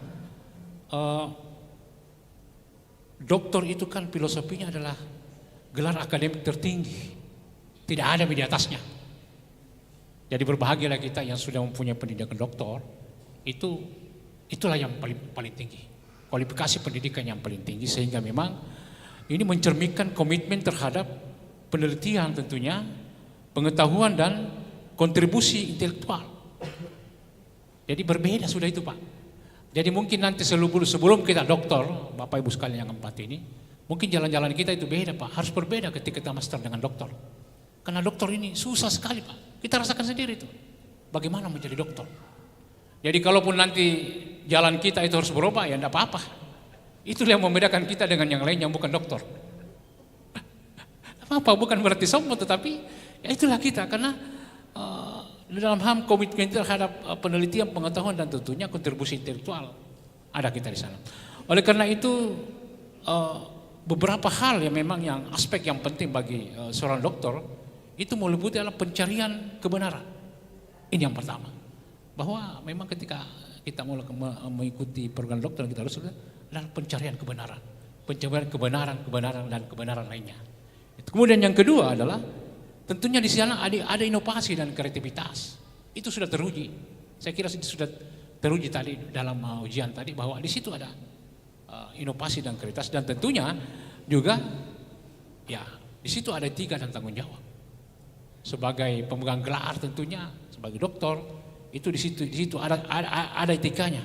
doktor itu kan filosofinya adalah gelar akademik tertinggi, tidak ada di atasnya. Jadi berbahagialah kita yang sudah mempunyai pendidikan doktor, itulah yang paling tinggi, kualifikasi pendidikan yang paling tinggi, sehingga memang ini mencerminkan komitmen terhadap penelitian tentunya, pengetahuan dan kontribusi intelektual. Jadi berbeda sudah itu Pak. Jadi mungkin nanti sebelum kita doktor, Bapak Ibu sekalian yang keempat ini, mungkin jalan-jalan kita itu beda Pak, harus berbeda ketika kita master dengan doktor. Karena doktor ini susah sekali Pak, kita rasakan sendiri itu, bagaimana menjadi doktor. Jadi kalaupun nanti jalan kita itu harus berubah ya enggak apa-apa. Itulah yang membedakan kita dengan yang lain yang bukan doktor. Apa bukan berarti sombong, tetapi ya itulah kita, karena dalam hal komitmen terhadap penelitian, pengetahuan dan tentunya kontribusi intelektual ada kita di sana. Oleh karena itu beberapa hal yang memang yang aspek yang penting bagi seorang dokter itu meliputi adalah pencarian kebenaran. Ini yang pertama. Bahwa memang ketika kita mulai mengikuti program dokter, kita harus adalah pencarian kebenaran. Pencarian kebenaran dan kebenaran lainnya. Kemudian yang kedua adalah tentunya di sana ada inovasi dan kreativitas. Itu sudah teruji. Saya kira sudah teruji tadi dalam ujian tadi bahwa di situ ada inovasi dan kreativitas, dan tentunya juga ya di situ ada etika dan tanggung jawab. Sebagai pemegang gelar tentunya sebagai dokter itu di situ ada etikanya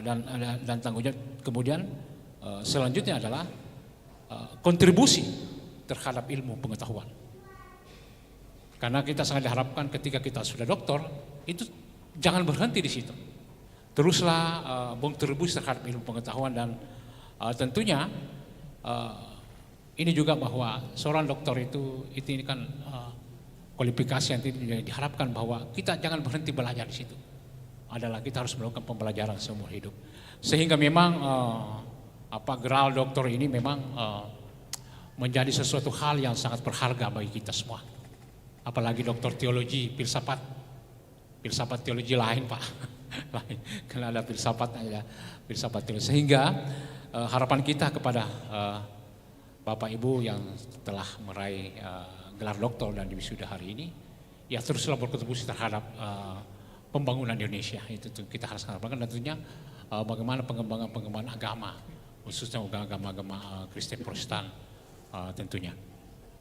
dan tanggung jawab. Kemudian selanjutnya adalah kontribusi terhadap ilmu pengetahuan. Karena kita sangat diharapkan ketika kita sudah doktor itu jangan berhenti di situ. Teruslah berkontribusi terhadap ilmu pengetahuan, dan tentunya ini juga bahwa seorang dokter itu ini kan kualifikasi yang diharapkan bahwa kita jangan berhenti belajar di situ. Adalah kita harus melakukan pembelajaran seumur hidup. Sehingga memang gelar doktor ini memang menjadi sesuatu hal yang sangat berharga bagi kita semua. Apalagi doktor teologi, filsafat teologi lain Pak, lain. Karena ada filsafat teologi. Sehingga harapan kita kepada Bapak Ibu yang telah meraih gelar doktor dan wisuda hari ini, ya teruslah berkontribusi terhadap pembangunan Indonesia. Itu kita harus harapkan, dan tentunya bagaimana pengembangan agama, khususnya agama Kristen Protestan tentunya.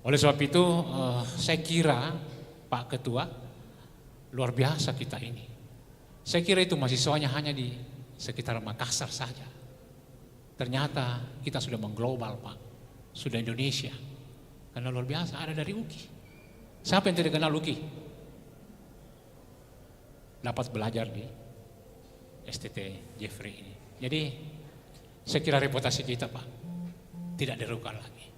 Oleh sebab itu saya kira Pak Ketua, luar biasa kita ini. Saya kira itu mahasiswanya hanya di sekitar Makassar saja. Ternyata kita sudah mengglobal Pak, sudah Indonesia. Karena luar biasa, ada dari UKI. Siapa yang tidak kenal UKI? Dapat belajar di STT Jeffrey ini. Jadi saya kira reputasi kita Pak tidak diragukan lagi.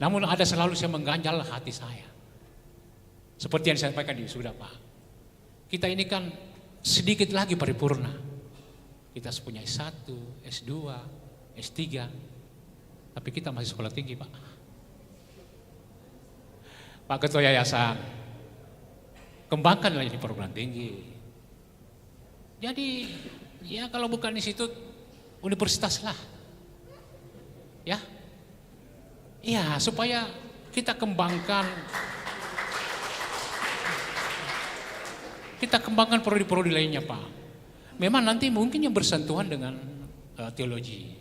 Namun ada selalu saya mengganjal hati saya. Seperti yang disampaikan di wisuda Pak. Kita ini kan sedikit lagi paripurna. Kita punya S1, S2, S3. Tapi kita masih sekolah tinggi Pak. Pak Ketua Yayasan, kembangkanlah ini perguruan tinggi. Jadi ya kalau bukan institut, universitas lah. Ya. Iya, supaya kita kembangkan prodi-prodi lainnya Pak. Memang nanti mungkin yang bersentuhan dengan teologi.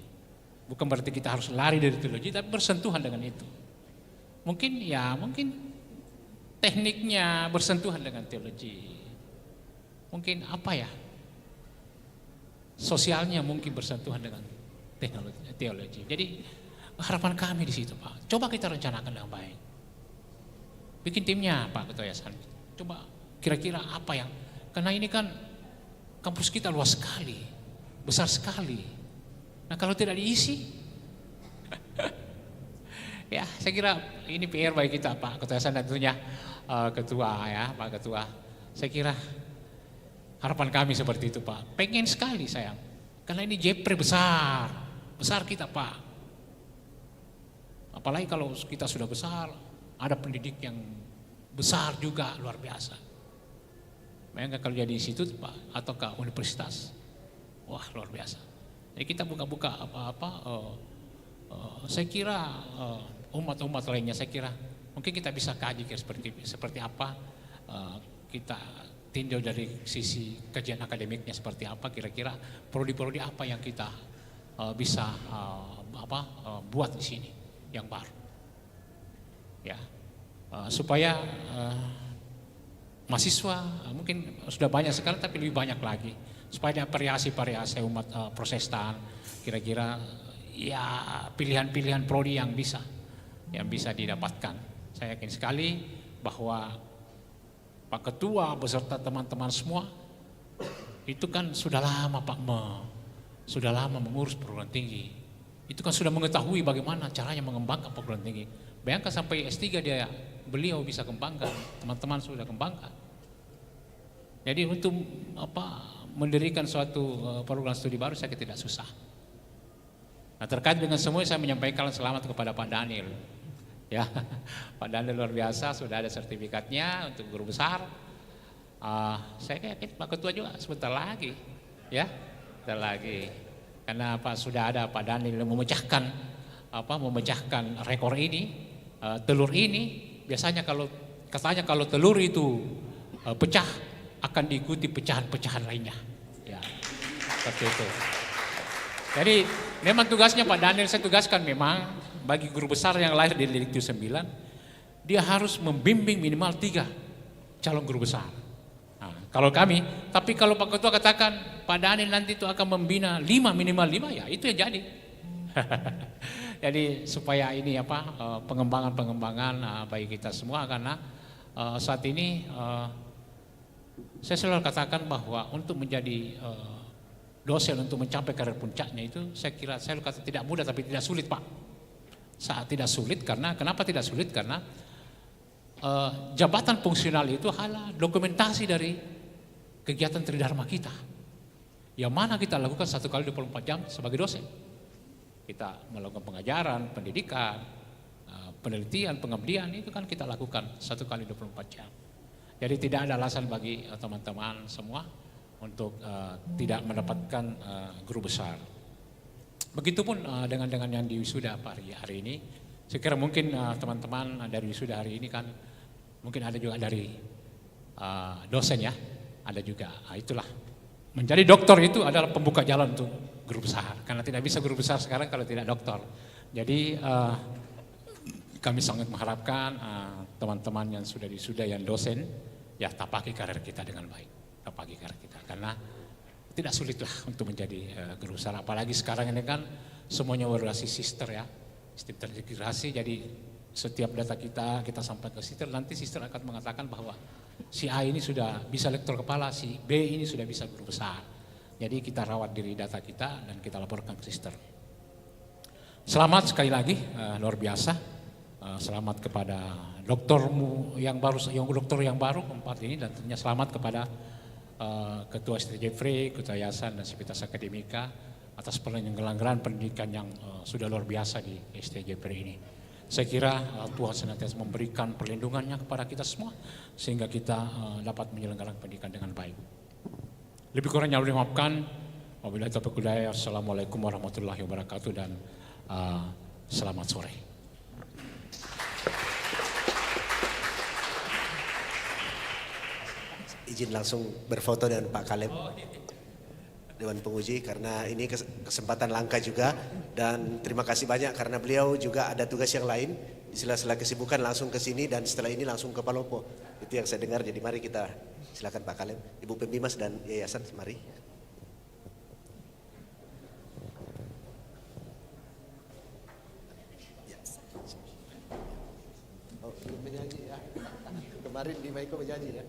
Bukan berarti kita harus lari dari teologi, tapi bersentuhan dengan itu. Mungkin tekniknya bersentuhan dengan teologi. Mungkin sosialnya mungkin bersentuhan dengan teologi. Jadi harapan kami di situ Pak, coba kita rencanakan dengan baik. Bikin timnya Pak Ketua Yayasan. Coba kira-kira apa yang, karena ini kan kampus kita luas sekali, besar sekali. Nah kalau tidak diisi, ya saya kira ini PR bagi kita Pak Ketua Yayasan dan tentunya Ketua ya Pak Ketua. Saya kira harapan kami seperti itu Pak. Pengen sekali sayang, karena ini Jepre besar kita Pak. Apalagi kalau kita sudah besar, ada pendidik yang besar juga luar biasa. Memang kalau jadi institut Pak atau ke universitas, wah luar biasa. Jadi kita buka-buka saya kira umat-umat lainnya, saya kira mungkin kita bisa kaji seperti apa, kita tinjau dari sisi kajian akademiknya seperti apa, kira-kira prodi-prodi apa yang kita bisa buat di sini yang baru, ya supaya mahasiswa mungkin sudah banyak sekarang tapi lebih banyak lagi, supaya ada variasi umat Protestan, kira-kira ya pilihan-pilihan prodi yang bisa didapatkan. Saya yakin sekali bahwa Pak Ketua beserta teman-teman semua itu kan sudah lama mengurus perguruan tinggi. Itu kan sudah mengetahui bagaimana caranya mengembangkan perguruan tinggi. Bayangkan sampai S3 beliau bisa kembangkan, teman-teman sudah kembangkan. Jadi untuk mendirikan suatu program studi baru saya kira tidak susah. Nah terkait dengan semua saya menyampaikan selamat kepada Pak Daniel. Ya, Pak Daniel luar biasa, sudah ada sertifikatnya untuk guru besar. Saya yakin Pak Ketua juga sebentar lagi, ya, sebentar lagi. Karena sudah ada Pak Daniel memecahkan rekor ini, telur ini. Biasanya katanya kalau telur itu pecah akan diikuti pecahan-pecahan lainnya. Ya, seperti itu. Jadi memang tugasnya Pak Daniel saya tugaskan memang bagi guru besar yang lahir di Direktur 9, dia harus membimbing minimal 3 calon guru besar. Nah, kalau kami, tapi kalau Pak Ketua katakan Pak Daniel nanti itu akan membina 5 minimal 5, ya itu yang jadi. Jadi supaya ini pengembangan bagi kita semua, karena saat ini saya selalu katakan bahwa untuk menjadi dosen untuk mencapai karir puncaknya itu saya kata tidak mudah tapi tidak sulit Pak. Saat tidak sulit karena kenapa tidak sulit? Karena jabatan fungsional itu adalah dokumentasi dari kegiatan tridharma kita. Yang mana kita lakukan 1 kali 24 jam sebagai dosen. Kita melakukan pengajaran, pendidikan, penelitian, pengabdian, itu kan kita lakukan 1 kali 24 jam. Jadi tidak ada alasan bagi teman-teman semua untuk tidak mendapatkan guru besar. Begitupun dengan yang di wisuda hari ini. Saya kira mungkin teman-teman dari wisuda hari ini kan mungkin ada juga dari dosen ya, ada juga. Itulah, menjadi doktor itu adalah pembuka jalan untuk guru besar. Karena tidak bisa guru besar sekarang kalau tidak doktor. Jadi kami sangat mengharapkan teman-teman yang sudah wisuda yang dosen, ya tapaki karir kita dengan baik. Tapaki karir kita, karena tidak sulit lah untuk menjadi guru besar. Apalagi sekarang ini kan semuanya berbasis sister ya. Sistem terintegrasi, jadi setiap data kita sampai ke sister, nanti sister akan mengatakan bahwa si A ini sudah bisa lektor kepala, si B ini sudah bisa guru besar. Jadi kita rawat diri data kita dan kita laporkan ke sister. Selamat sekali lagi, luar biasa. Selamat kepada doktormu yang baru, doktor yang baru keempat ini, dan tentunya selamat kepada Ketua ST Jeffrey, Ketua Yayasan dan Sivitas Akademika atas penyelenggaraan pendidikan yang sudah luar biasa di ST Jeffrey ini. Saya kira Tuhan senantiasa memberikan perlindungannya kepada kita semua sehingga kita dapat menyelenggarakan pendidikan dengan baik. Lebih kurangnya dimaafkan. Wabillahi taufiq wal hidayah. Assalamualaikum warahmatullahi wabarakatuh dan selamat sore. Izin langsung berfoto dengan Pak Kaleb, Dewan Penguji, karena ini kesempatan langka juga, dan terima kasih banyak karena beliau juga ada tugas yang lain di sela-sela kesibukan langsung ke sini dan setelah ini langsung ke Palopo. Itu yang saya dengar. Jadi mari kita silakan Pak Kaleb, Ibu Pembimas dan Yayasan, mari. Oh, belum menyanyi ya. Kemarin di Maiko menyanyi ya.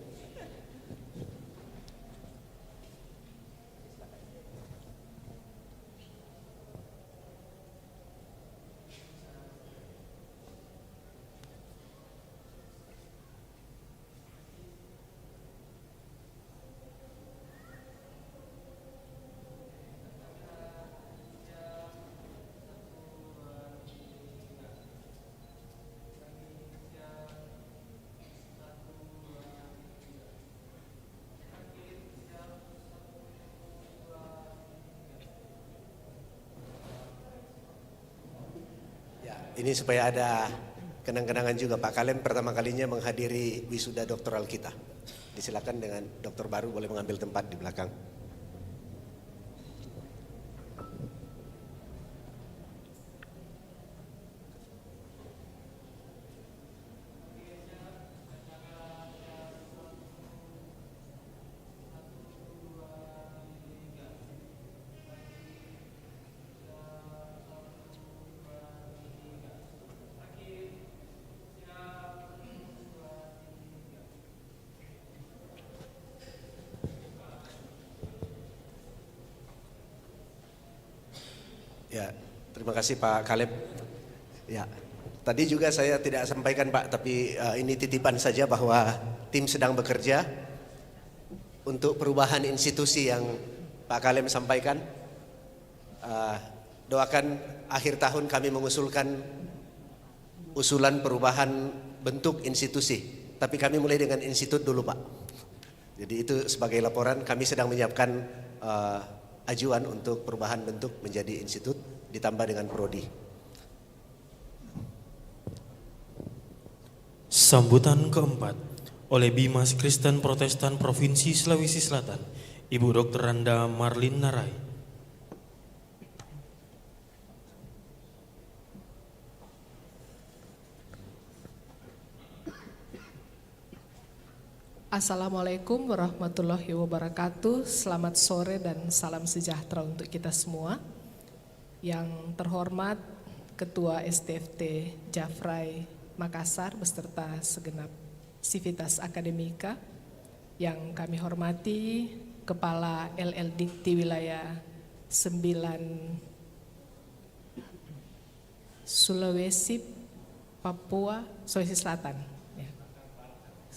Ini supaya ada kenang-kenangan juga, Pak Kalem pertama kalinya menghadiri wisuda doktoral kita. Disilakan dengan dokter baru boleh mengambil tempat di belakang. Ya, terima kasih Pak Kaleb. Ya, tadi juga saya tidak sampaikan Pak, tapi ini titipan saja bahwa tim sedang bekerja untuk perubahan institusi yang Pak Kaleb sampaikan. Doakan akhir tahun kami mengusulkan usulan perubahan bentuk institusi, tapi kami mulai dengan institut dulu Pak. Jadi itu sebagai laporan, kami sedang menyiapkan ajuan untuk perubahan bentuk menjadi institut ditambah dengan prodi. Sambutan keempat oleh Bimas Kristen Protestan Provinsi Sulawesi Selatan, Ibu Dr. Randa Marlin Narai. Assalamualaikum warahmatullahi wabarakatuh. Selamat sore dan salam sejahtera untuk kita semua. Yang terhormat Ketua STFT Jafrai Makassar beserta segenap Sivitas Akademika, yang kami hormati Kepala LL Dikti Wilayah 9 Sulawesi, Papua, Sulawesi Selatan.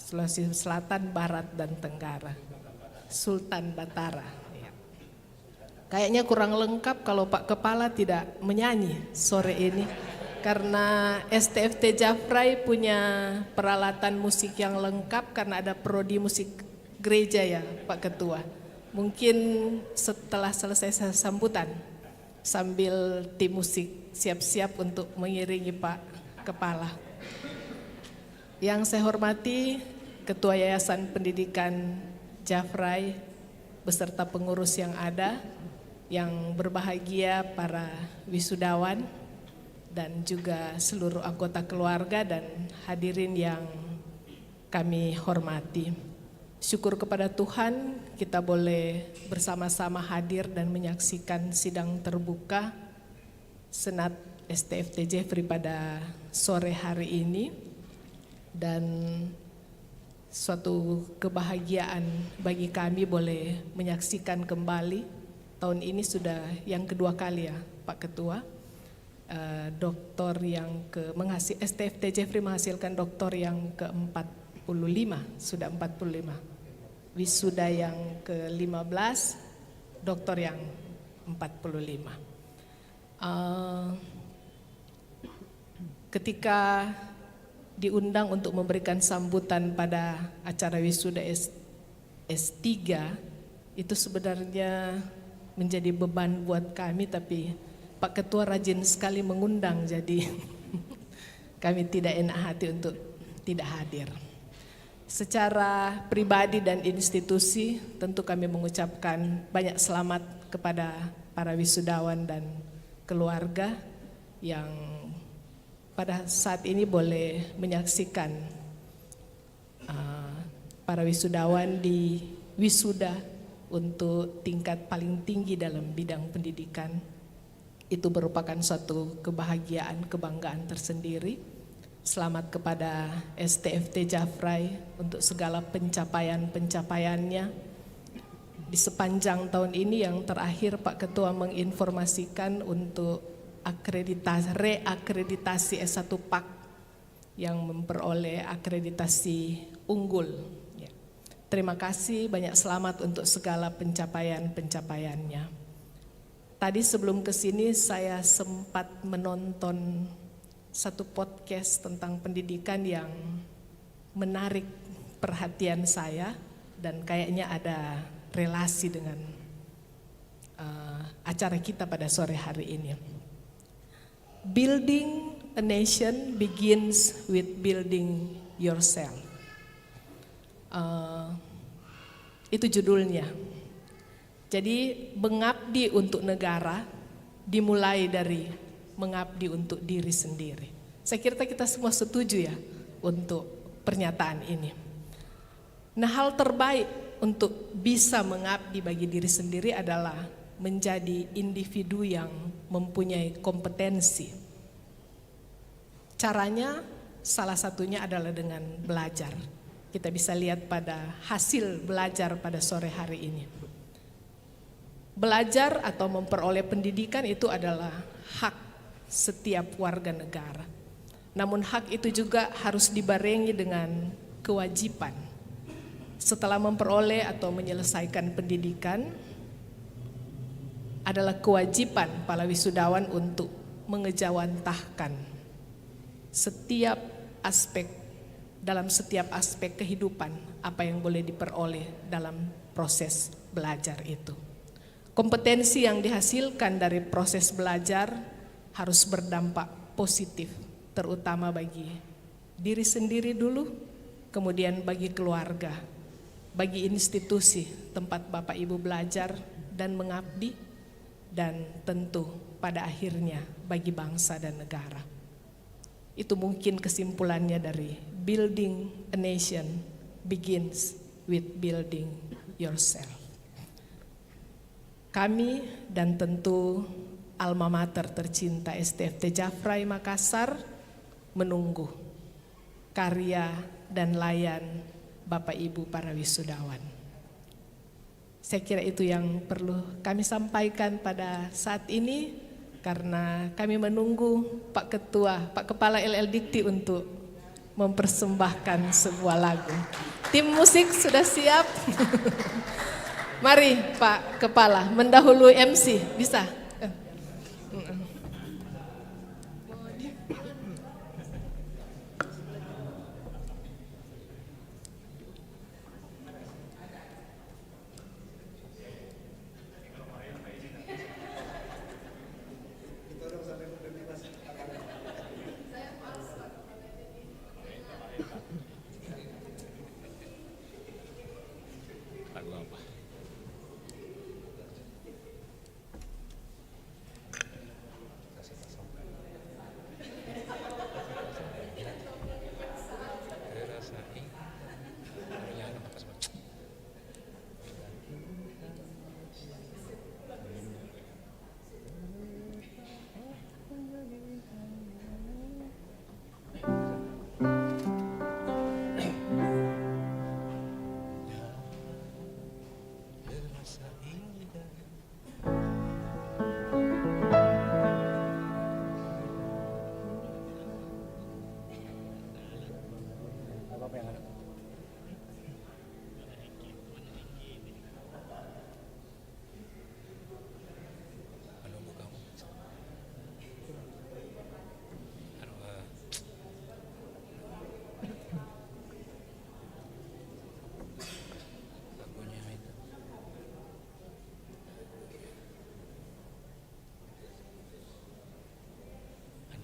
Sulawesi Selatan, Barat, dan Tenggara. Sultan Batara. Ya. Kayaknya kurang lengkap kalau Pak Kepala tidak menyanyi sore ini. Karena STFT Jafrai punya peralatan musik yang lengkap karena ada prodi musik gereja ya Pak Ketua. Mungkin setelah selesai sambutan sambil tim musik siap-siap untuk mengiringi Pak Kepala. Yang saya hormati Ketua Yayasan Pendidikan Jafrai beserta pengurus yang ada, yang berbahagia para wisudawan dan juga seluruh anggota keluarga dan hadirin yang kami hormati. Syukur kepada Tuhan kita boleh bersama-sama hadir dan menyaksikan sidang terbuka Senat STFT Jafrai pada sore hari ini, dan suatu kebahagiaan bagi kami boleh menyaksikan kembali. Tahun ini sudah yang kedua kali ya Pak Ketua, doktor yang STFT Jafrai menghasilkan doktor yang ke-45, sudah 45. Wisuda yang ke-15, doktor yang 45. Ketika diundang untuk memberikan sambutan pada acara wisuda S3, itu sebenarnya menjadi beban buat kami, tapi Pak Ketua rajin sekali mengundang, jadi kami tidak enak hati untuk tidak hadir. Secara pribadi dan institusi tentu kami mengucapkan banyak selamat kepada para wisudawan dan keluarga yang pada saat ini boleh menyaksikan para wisudawan di wisuda untuk tingkat paling tinggi dalam bidang pendidikan. Itu merupakan suatu kebahagiaan, kebanggaan tersendiri. Selamat kepada STFT Jafrai untuk segala pencapaian-pencapaiannya. Di sepanjang tahun ini yang terakhir Pak Ketua menginformasikan untuk reakreditasi S1 PAK yang memperoleh akreditasi unggul. Ya. Terima kasih, banyak selamat untuk segala pencapaian-pencapaiannya. Tadi sebelum kesini saya sempat menonton satu podcast tentang pendidikan yang menarik perhatian saya dan kayaknya ada relasi dengan acara kita pada sore hari ini. Building a nation begins with building yourself. Itu judulnya. Jadi mengabdi untuk negara dimulai dari mengabdi untuk diri sendiri. Saya kira kita semua setuju ya untuk pernyataan ini. Nah, hal terbaik untuk bisa mengabdi bagi diri sendiri adalah menjadi individu yang mempunyai kompetensi. Caranya salah satunya adalah dengan belajar. Kita bisa lihat pada hasil belajar pada sore hari ini. Belajar atau memperoleh pendidikan itu adalah hak setiap warga negara. Namun hak itu juga harus dibarengi dengan kewajiban. Setelah memperoleh atau menyelesaikan pendidikan, adalah kewajiban para wisudawan untuk mengejawantahkan dalam setiap aspek kehidupan apa yang boleh diperoleh dalam proses belajar itu. Kompetensi yang dihasilkan dari proses belajar harus berdampak positif, terutama bagi diri sendiri dulu, kemudian bagi keluarga, bagi institusi tempat Bapak Ibu belajar dan mengabdi, dan tentu pada akhirnya bagi bangsa dan negara. Itu mungkin kesimpulannya dari building a nation begins with building yourself. Kami dan tentu alma mater tercinta STFT Jafrai Makassar menunggu karya dan layan Bapak Ibu para wisudawan. Saya kira itu yang perlu kami sampaikan pada saat ini, karena kami menunggu Pak Ketua, Pak Kepala LL Dikti untuk mempersembahkan sebuah lagu. Tim musik sudah siap? Mari Pak Kepala mendahului MC, bisa?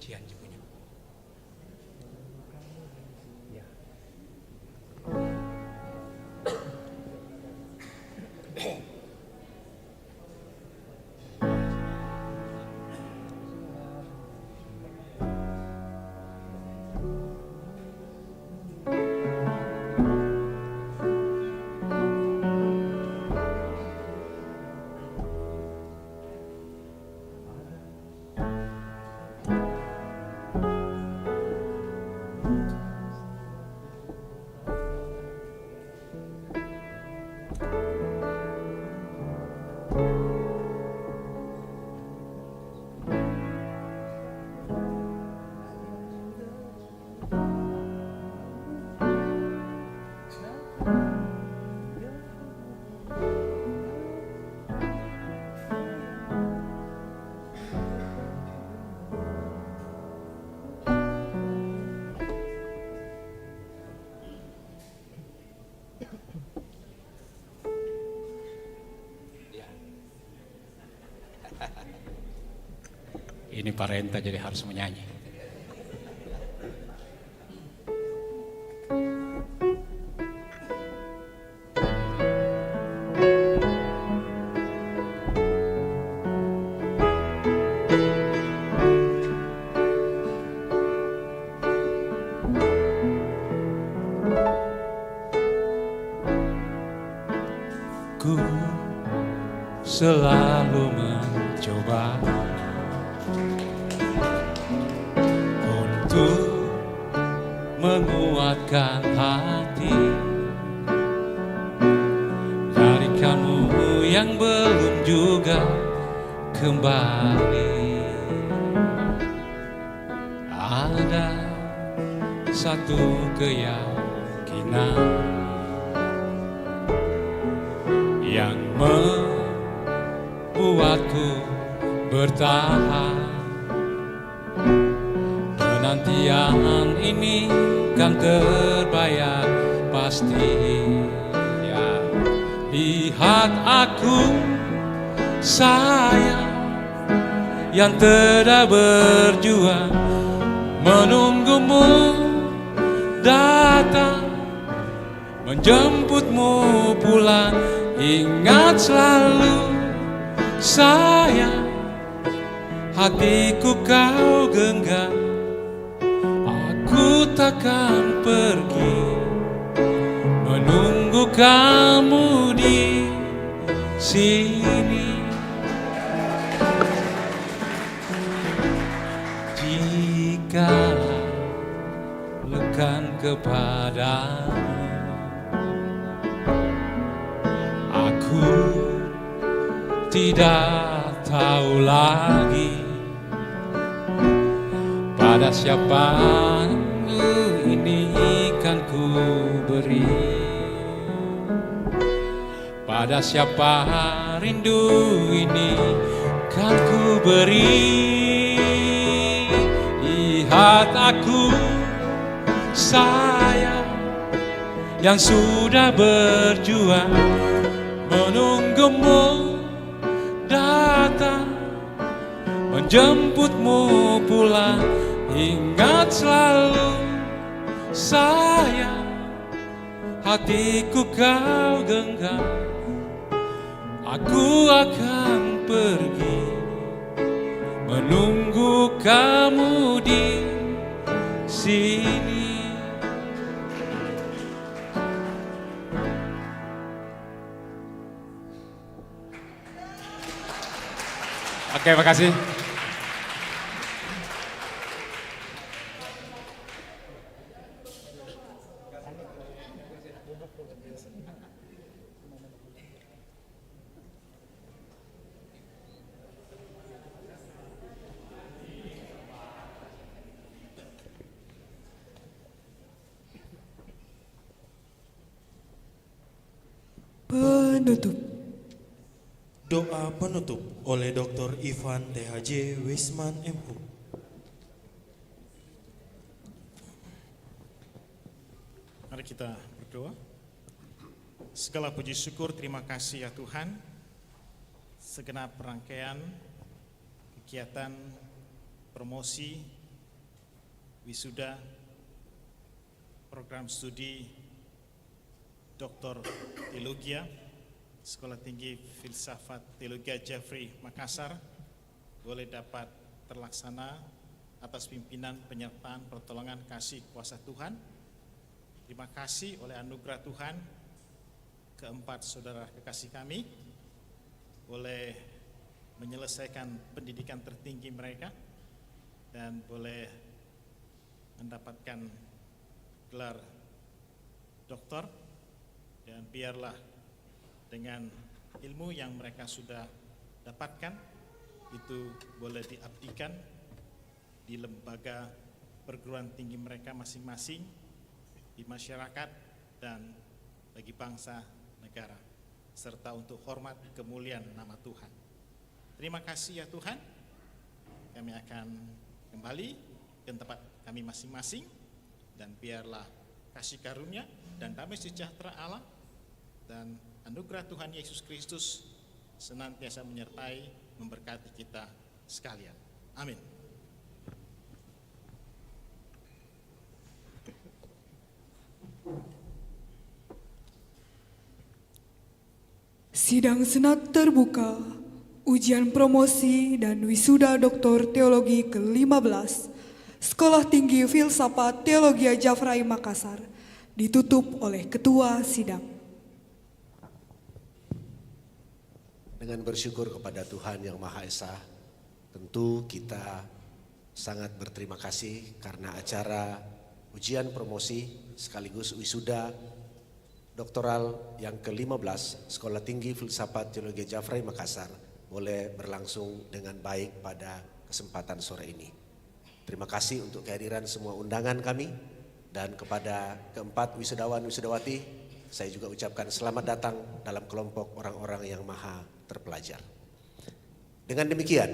Janji punya. Ya. Ini Parenta jadi harus menyanyi. Ku selalu mencoba untuk menguatkan hati dari kamu yang belum juga kembali. Ada satu keyakinan yang membuatku bertahan. Penantian ini kan terbayar pasti. Ya, lihat aku sayang yang telah berjuang menunggumu datang, menjemputmu pulang. Ingat selalu sayang, hatiku kau genggam. Aku takkan pergi, menunggu kamu di sini. Jika lekan kepadamu, aku tidak tahu lagi pada siapa ini ini kan ku beri. Pada siapa rindu ini kan ku beri. Lihat aku sayang yang sudah berjuang menunggumu datang, menjemputmu pulang. Ingat selalu sayang, hatiku kau genggam. Aku akan pergi menunggu kamu di sini. Oke, makasih. Penutup. Doa penutup oleh Dr. Ivan THJ Wisman MHum. Mari kita berdoa. Segala puji syukur, terima kasih ya Tuhan. Segenap rangkaian kegiatan promosi, wisuda, program studi Dr. Teologia Sekolah Tinggi Filsafat Teologia Jeffrey Makassar boleh dapat terlaksana atas pimpinan, penyertaan, pertolongan, kasih, kuasa Tuhan. Terima kasih oleh anugerah Tuhan keempat saudara kekasih kami boleh menyelesaikan pendidikan tertinggi mereka dan boleh mendapatkan gelar doktor, dan biarlah dengan ilmu yang mereka sudah dapatkan itu boleh diabdikan di lembaga perguruan tinggi mereka masing-masing, di masyarakat dan bagi bangsa negara, serta untuk hormat kemuliaan nama Tuhan. Terima kasih ya Tuhan. Kami akan kembali ke tempat kami masing-masing, dan biarlah kasih karunia dan damai sejahtera Allah dan anugerah Tuhan Yesus Kristus senantiasa menyertai, memberkati kita sekalian. Amin. Sidang Senat terbuka, ujian promosi dan wisuda Doktor Teologi ke-15 Sekolah Tinggi Filsafat Teologia Jafrai Makassar ditutup oleh Ketua Sidang. Dengan bersyukur kepada Tuhan Yang Maha Esa, tentu kita sangat berterima kasih karena acara ujian promosi sekaligus wisuda doktoral yang ke-15 Sekolah Tinggi Filsafat Teologi Jafrai Makassar boleh berlangsung dengan baik pada kesempatan sore ini. Terima kasih untuk kehadiran semua undangan kami, dan kepada keempat wisudawan-wisudawati saya juga ucapkan selamat datang dalam kelompok orang-orang yang maha terpelajar. Dengan demikian,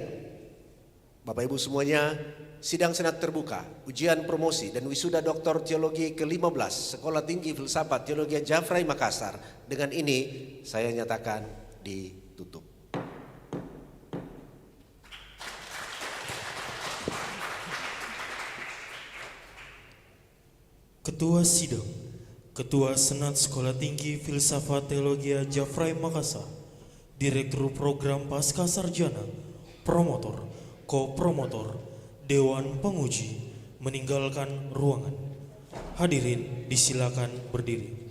Bapak Ibu semuanya, sidang senat terbuka, ujian promosi dan wisuda Doktor Teologi ke-15 Sekolah Tinggi Filsafat Teologi Jafrai Makassar dengan ini saya nyatakan ditutup. Ketua Sidang, Ketua Senat Sekolah Tinggi Filsafat Teologia Jafrai Makassar, Direktur Program Pasca Sarjana, Promotor, Ko-Promotor, Dewan Penguji meninggalkan ruangan. Hadirin disilakan berdiri.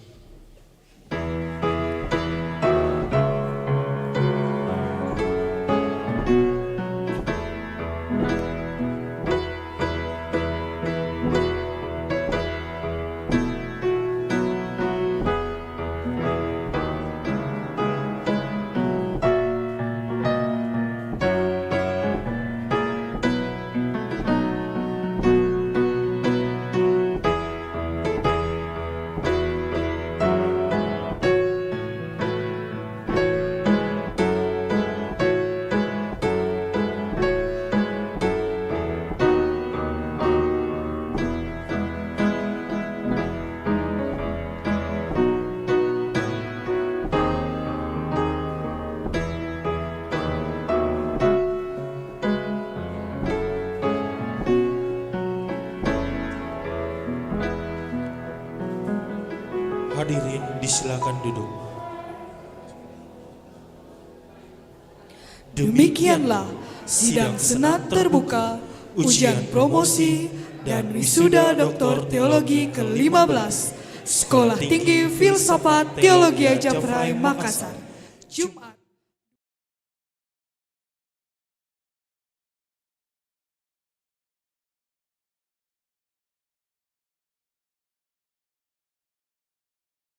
hadirin disilakan duduk. Demikianlah sidang senat terbuka, ujian promosi, dan wisuda Doktor Teologi ke-15 Sekolah Tinggi Filsafat Teologi Jafrai Makassar.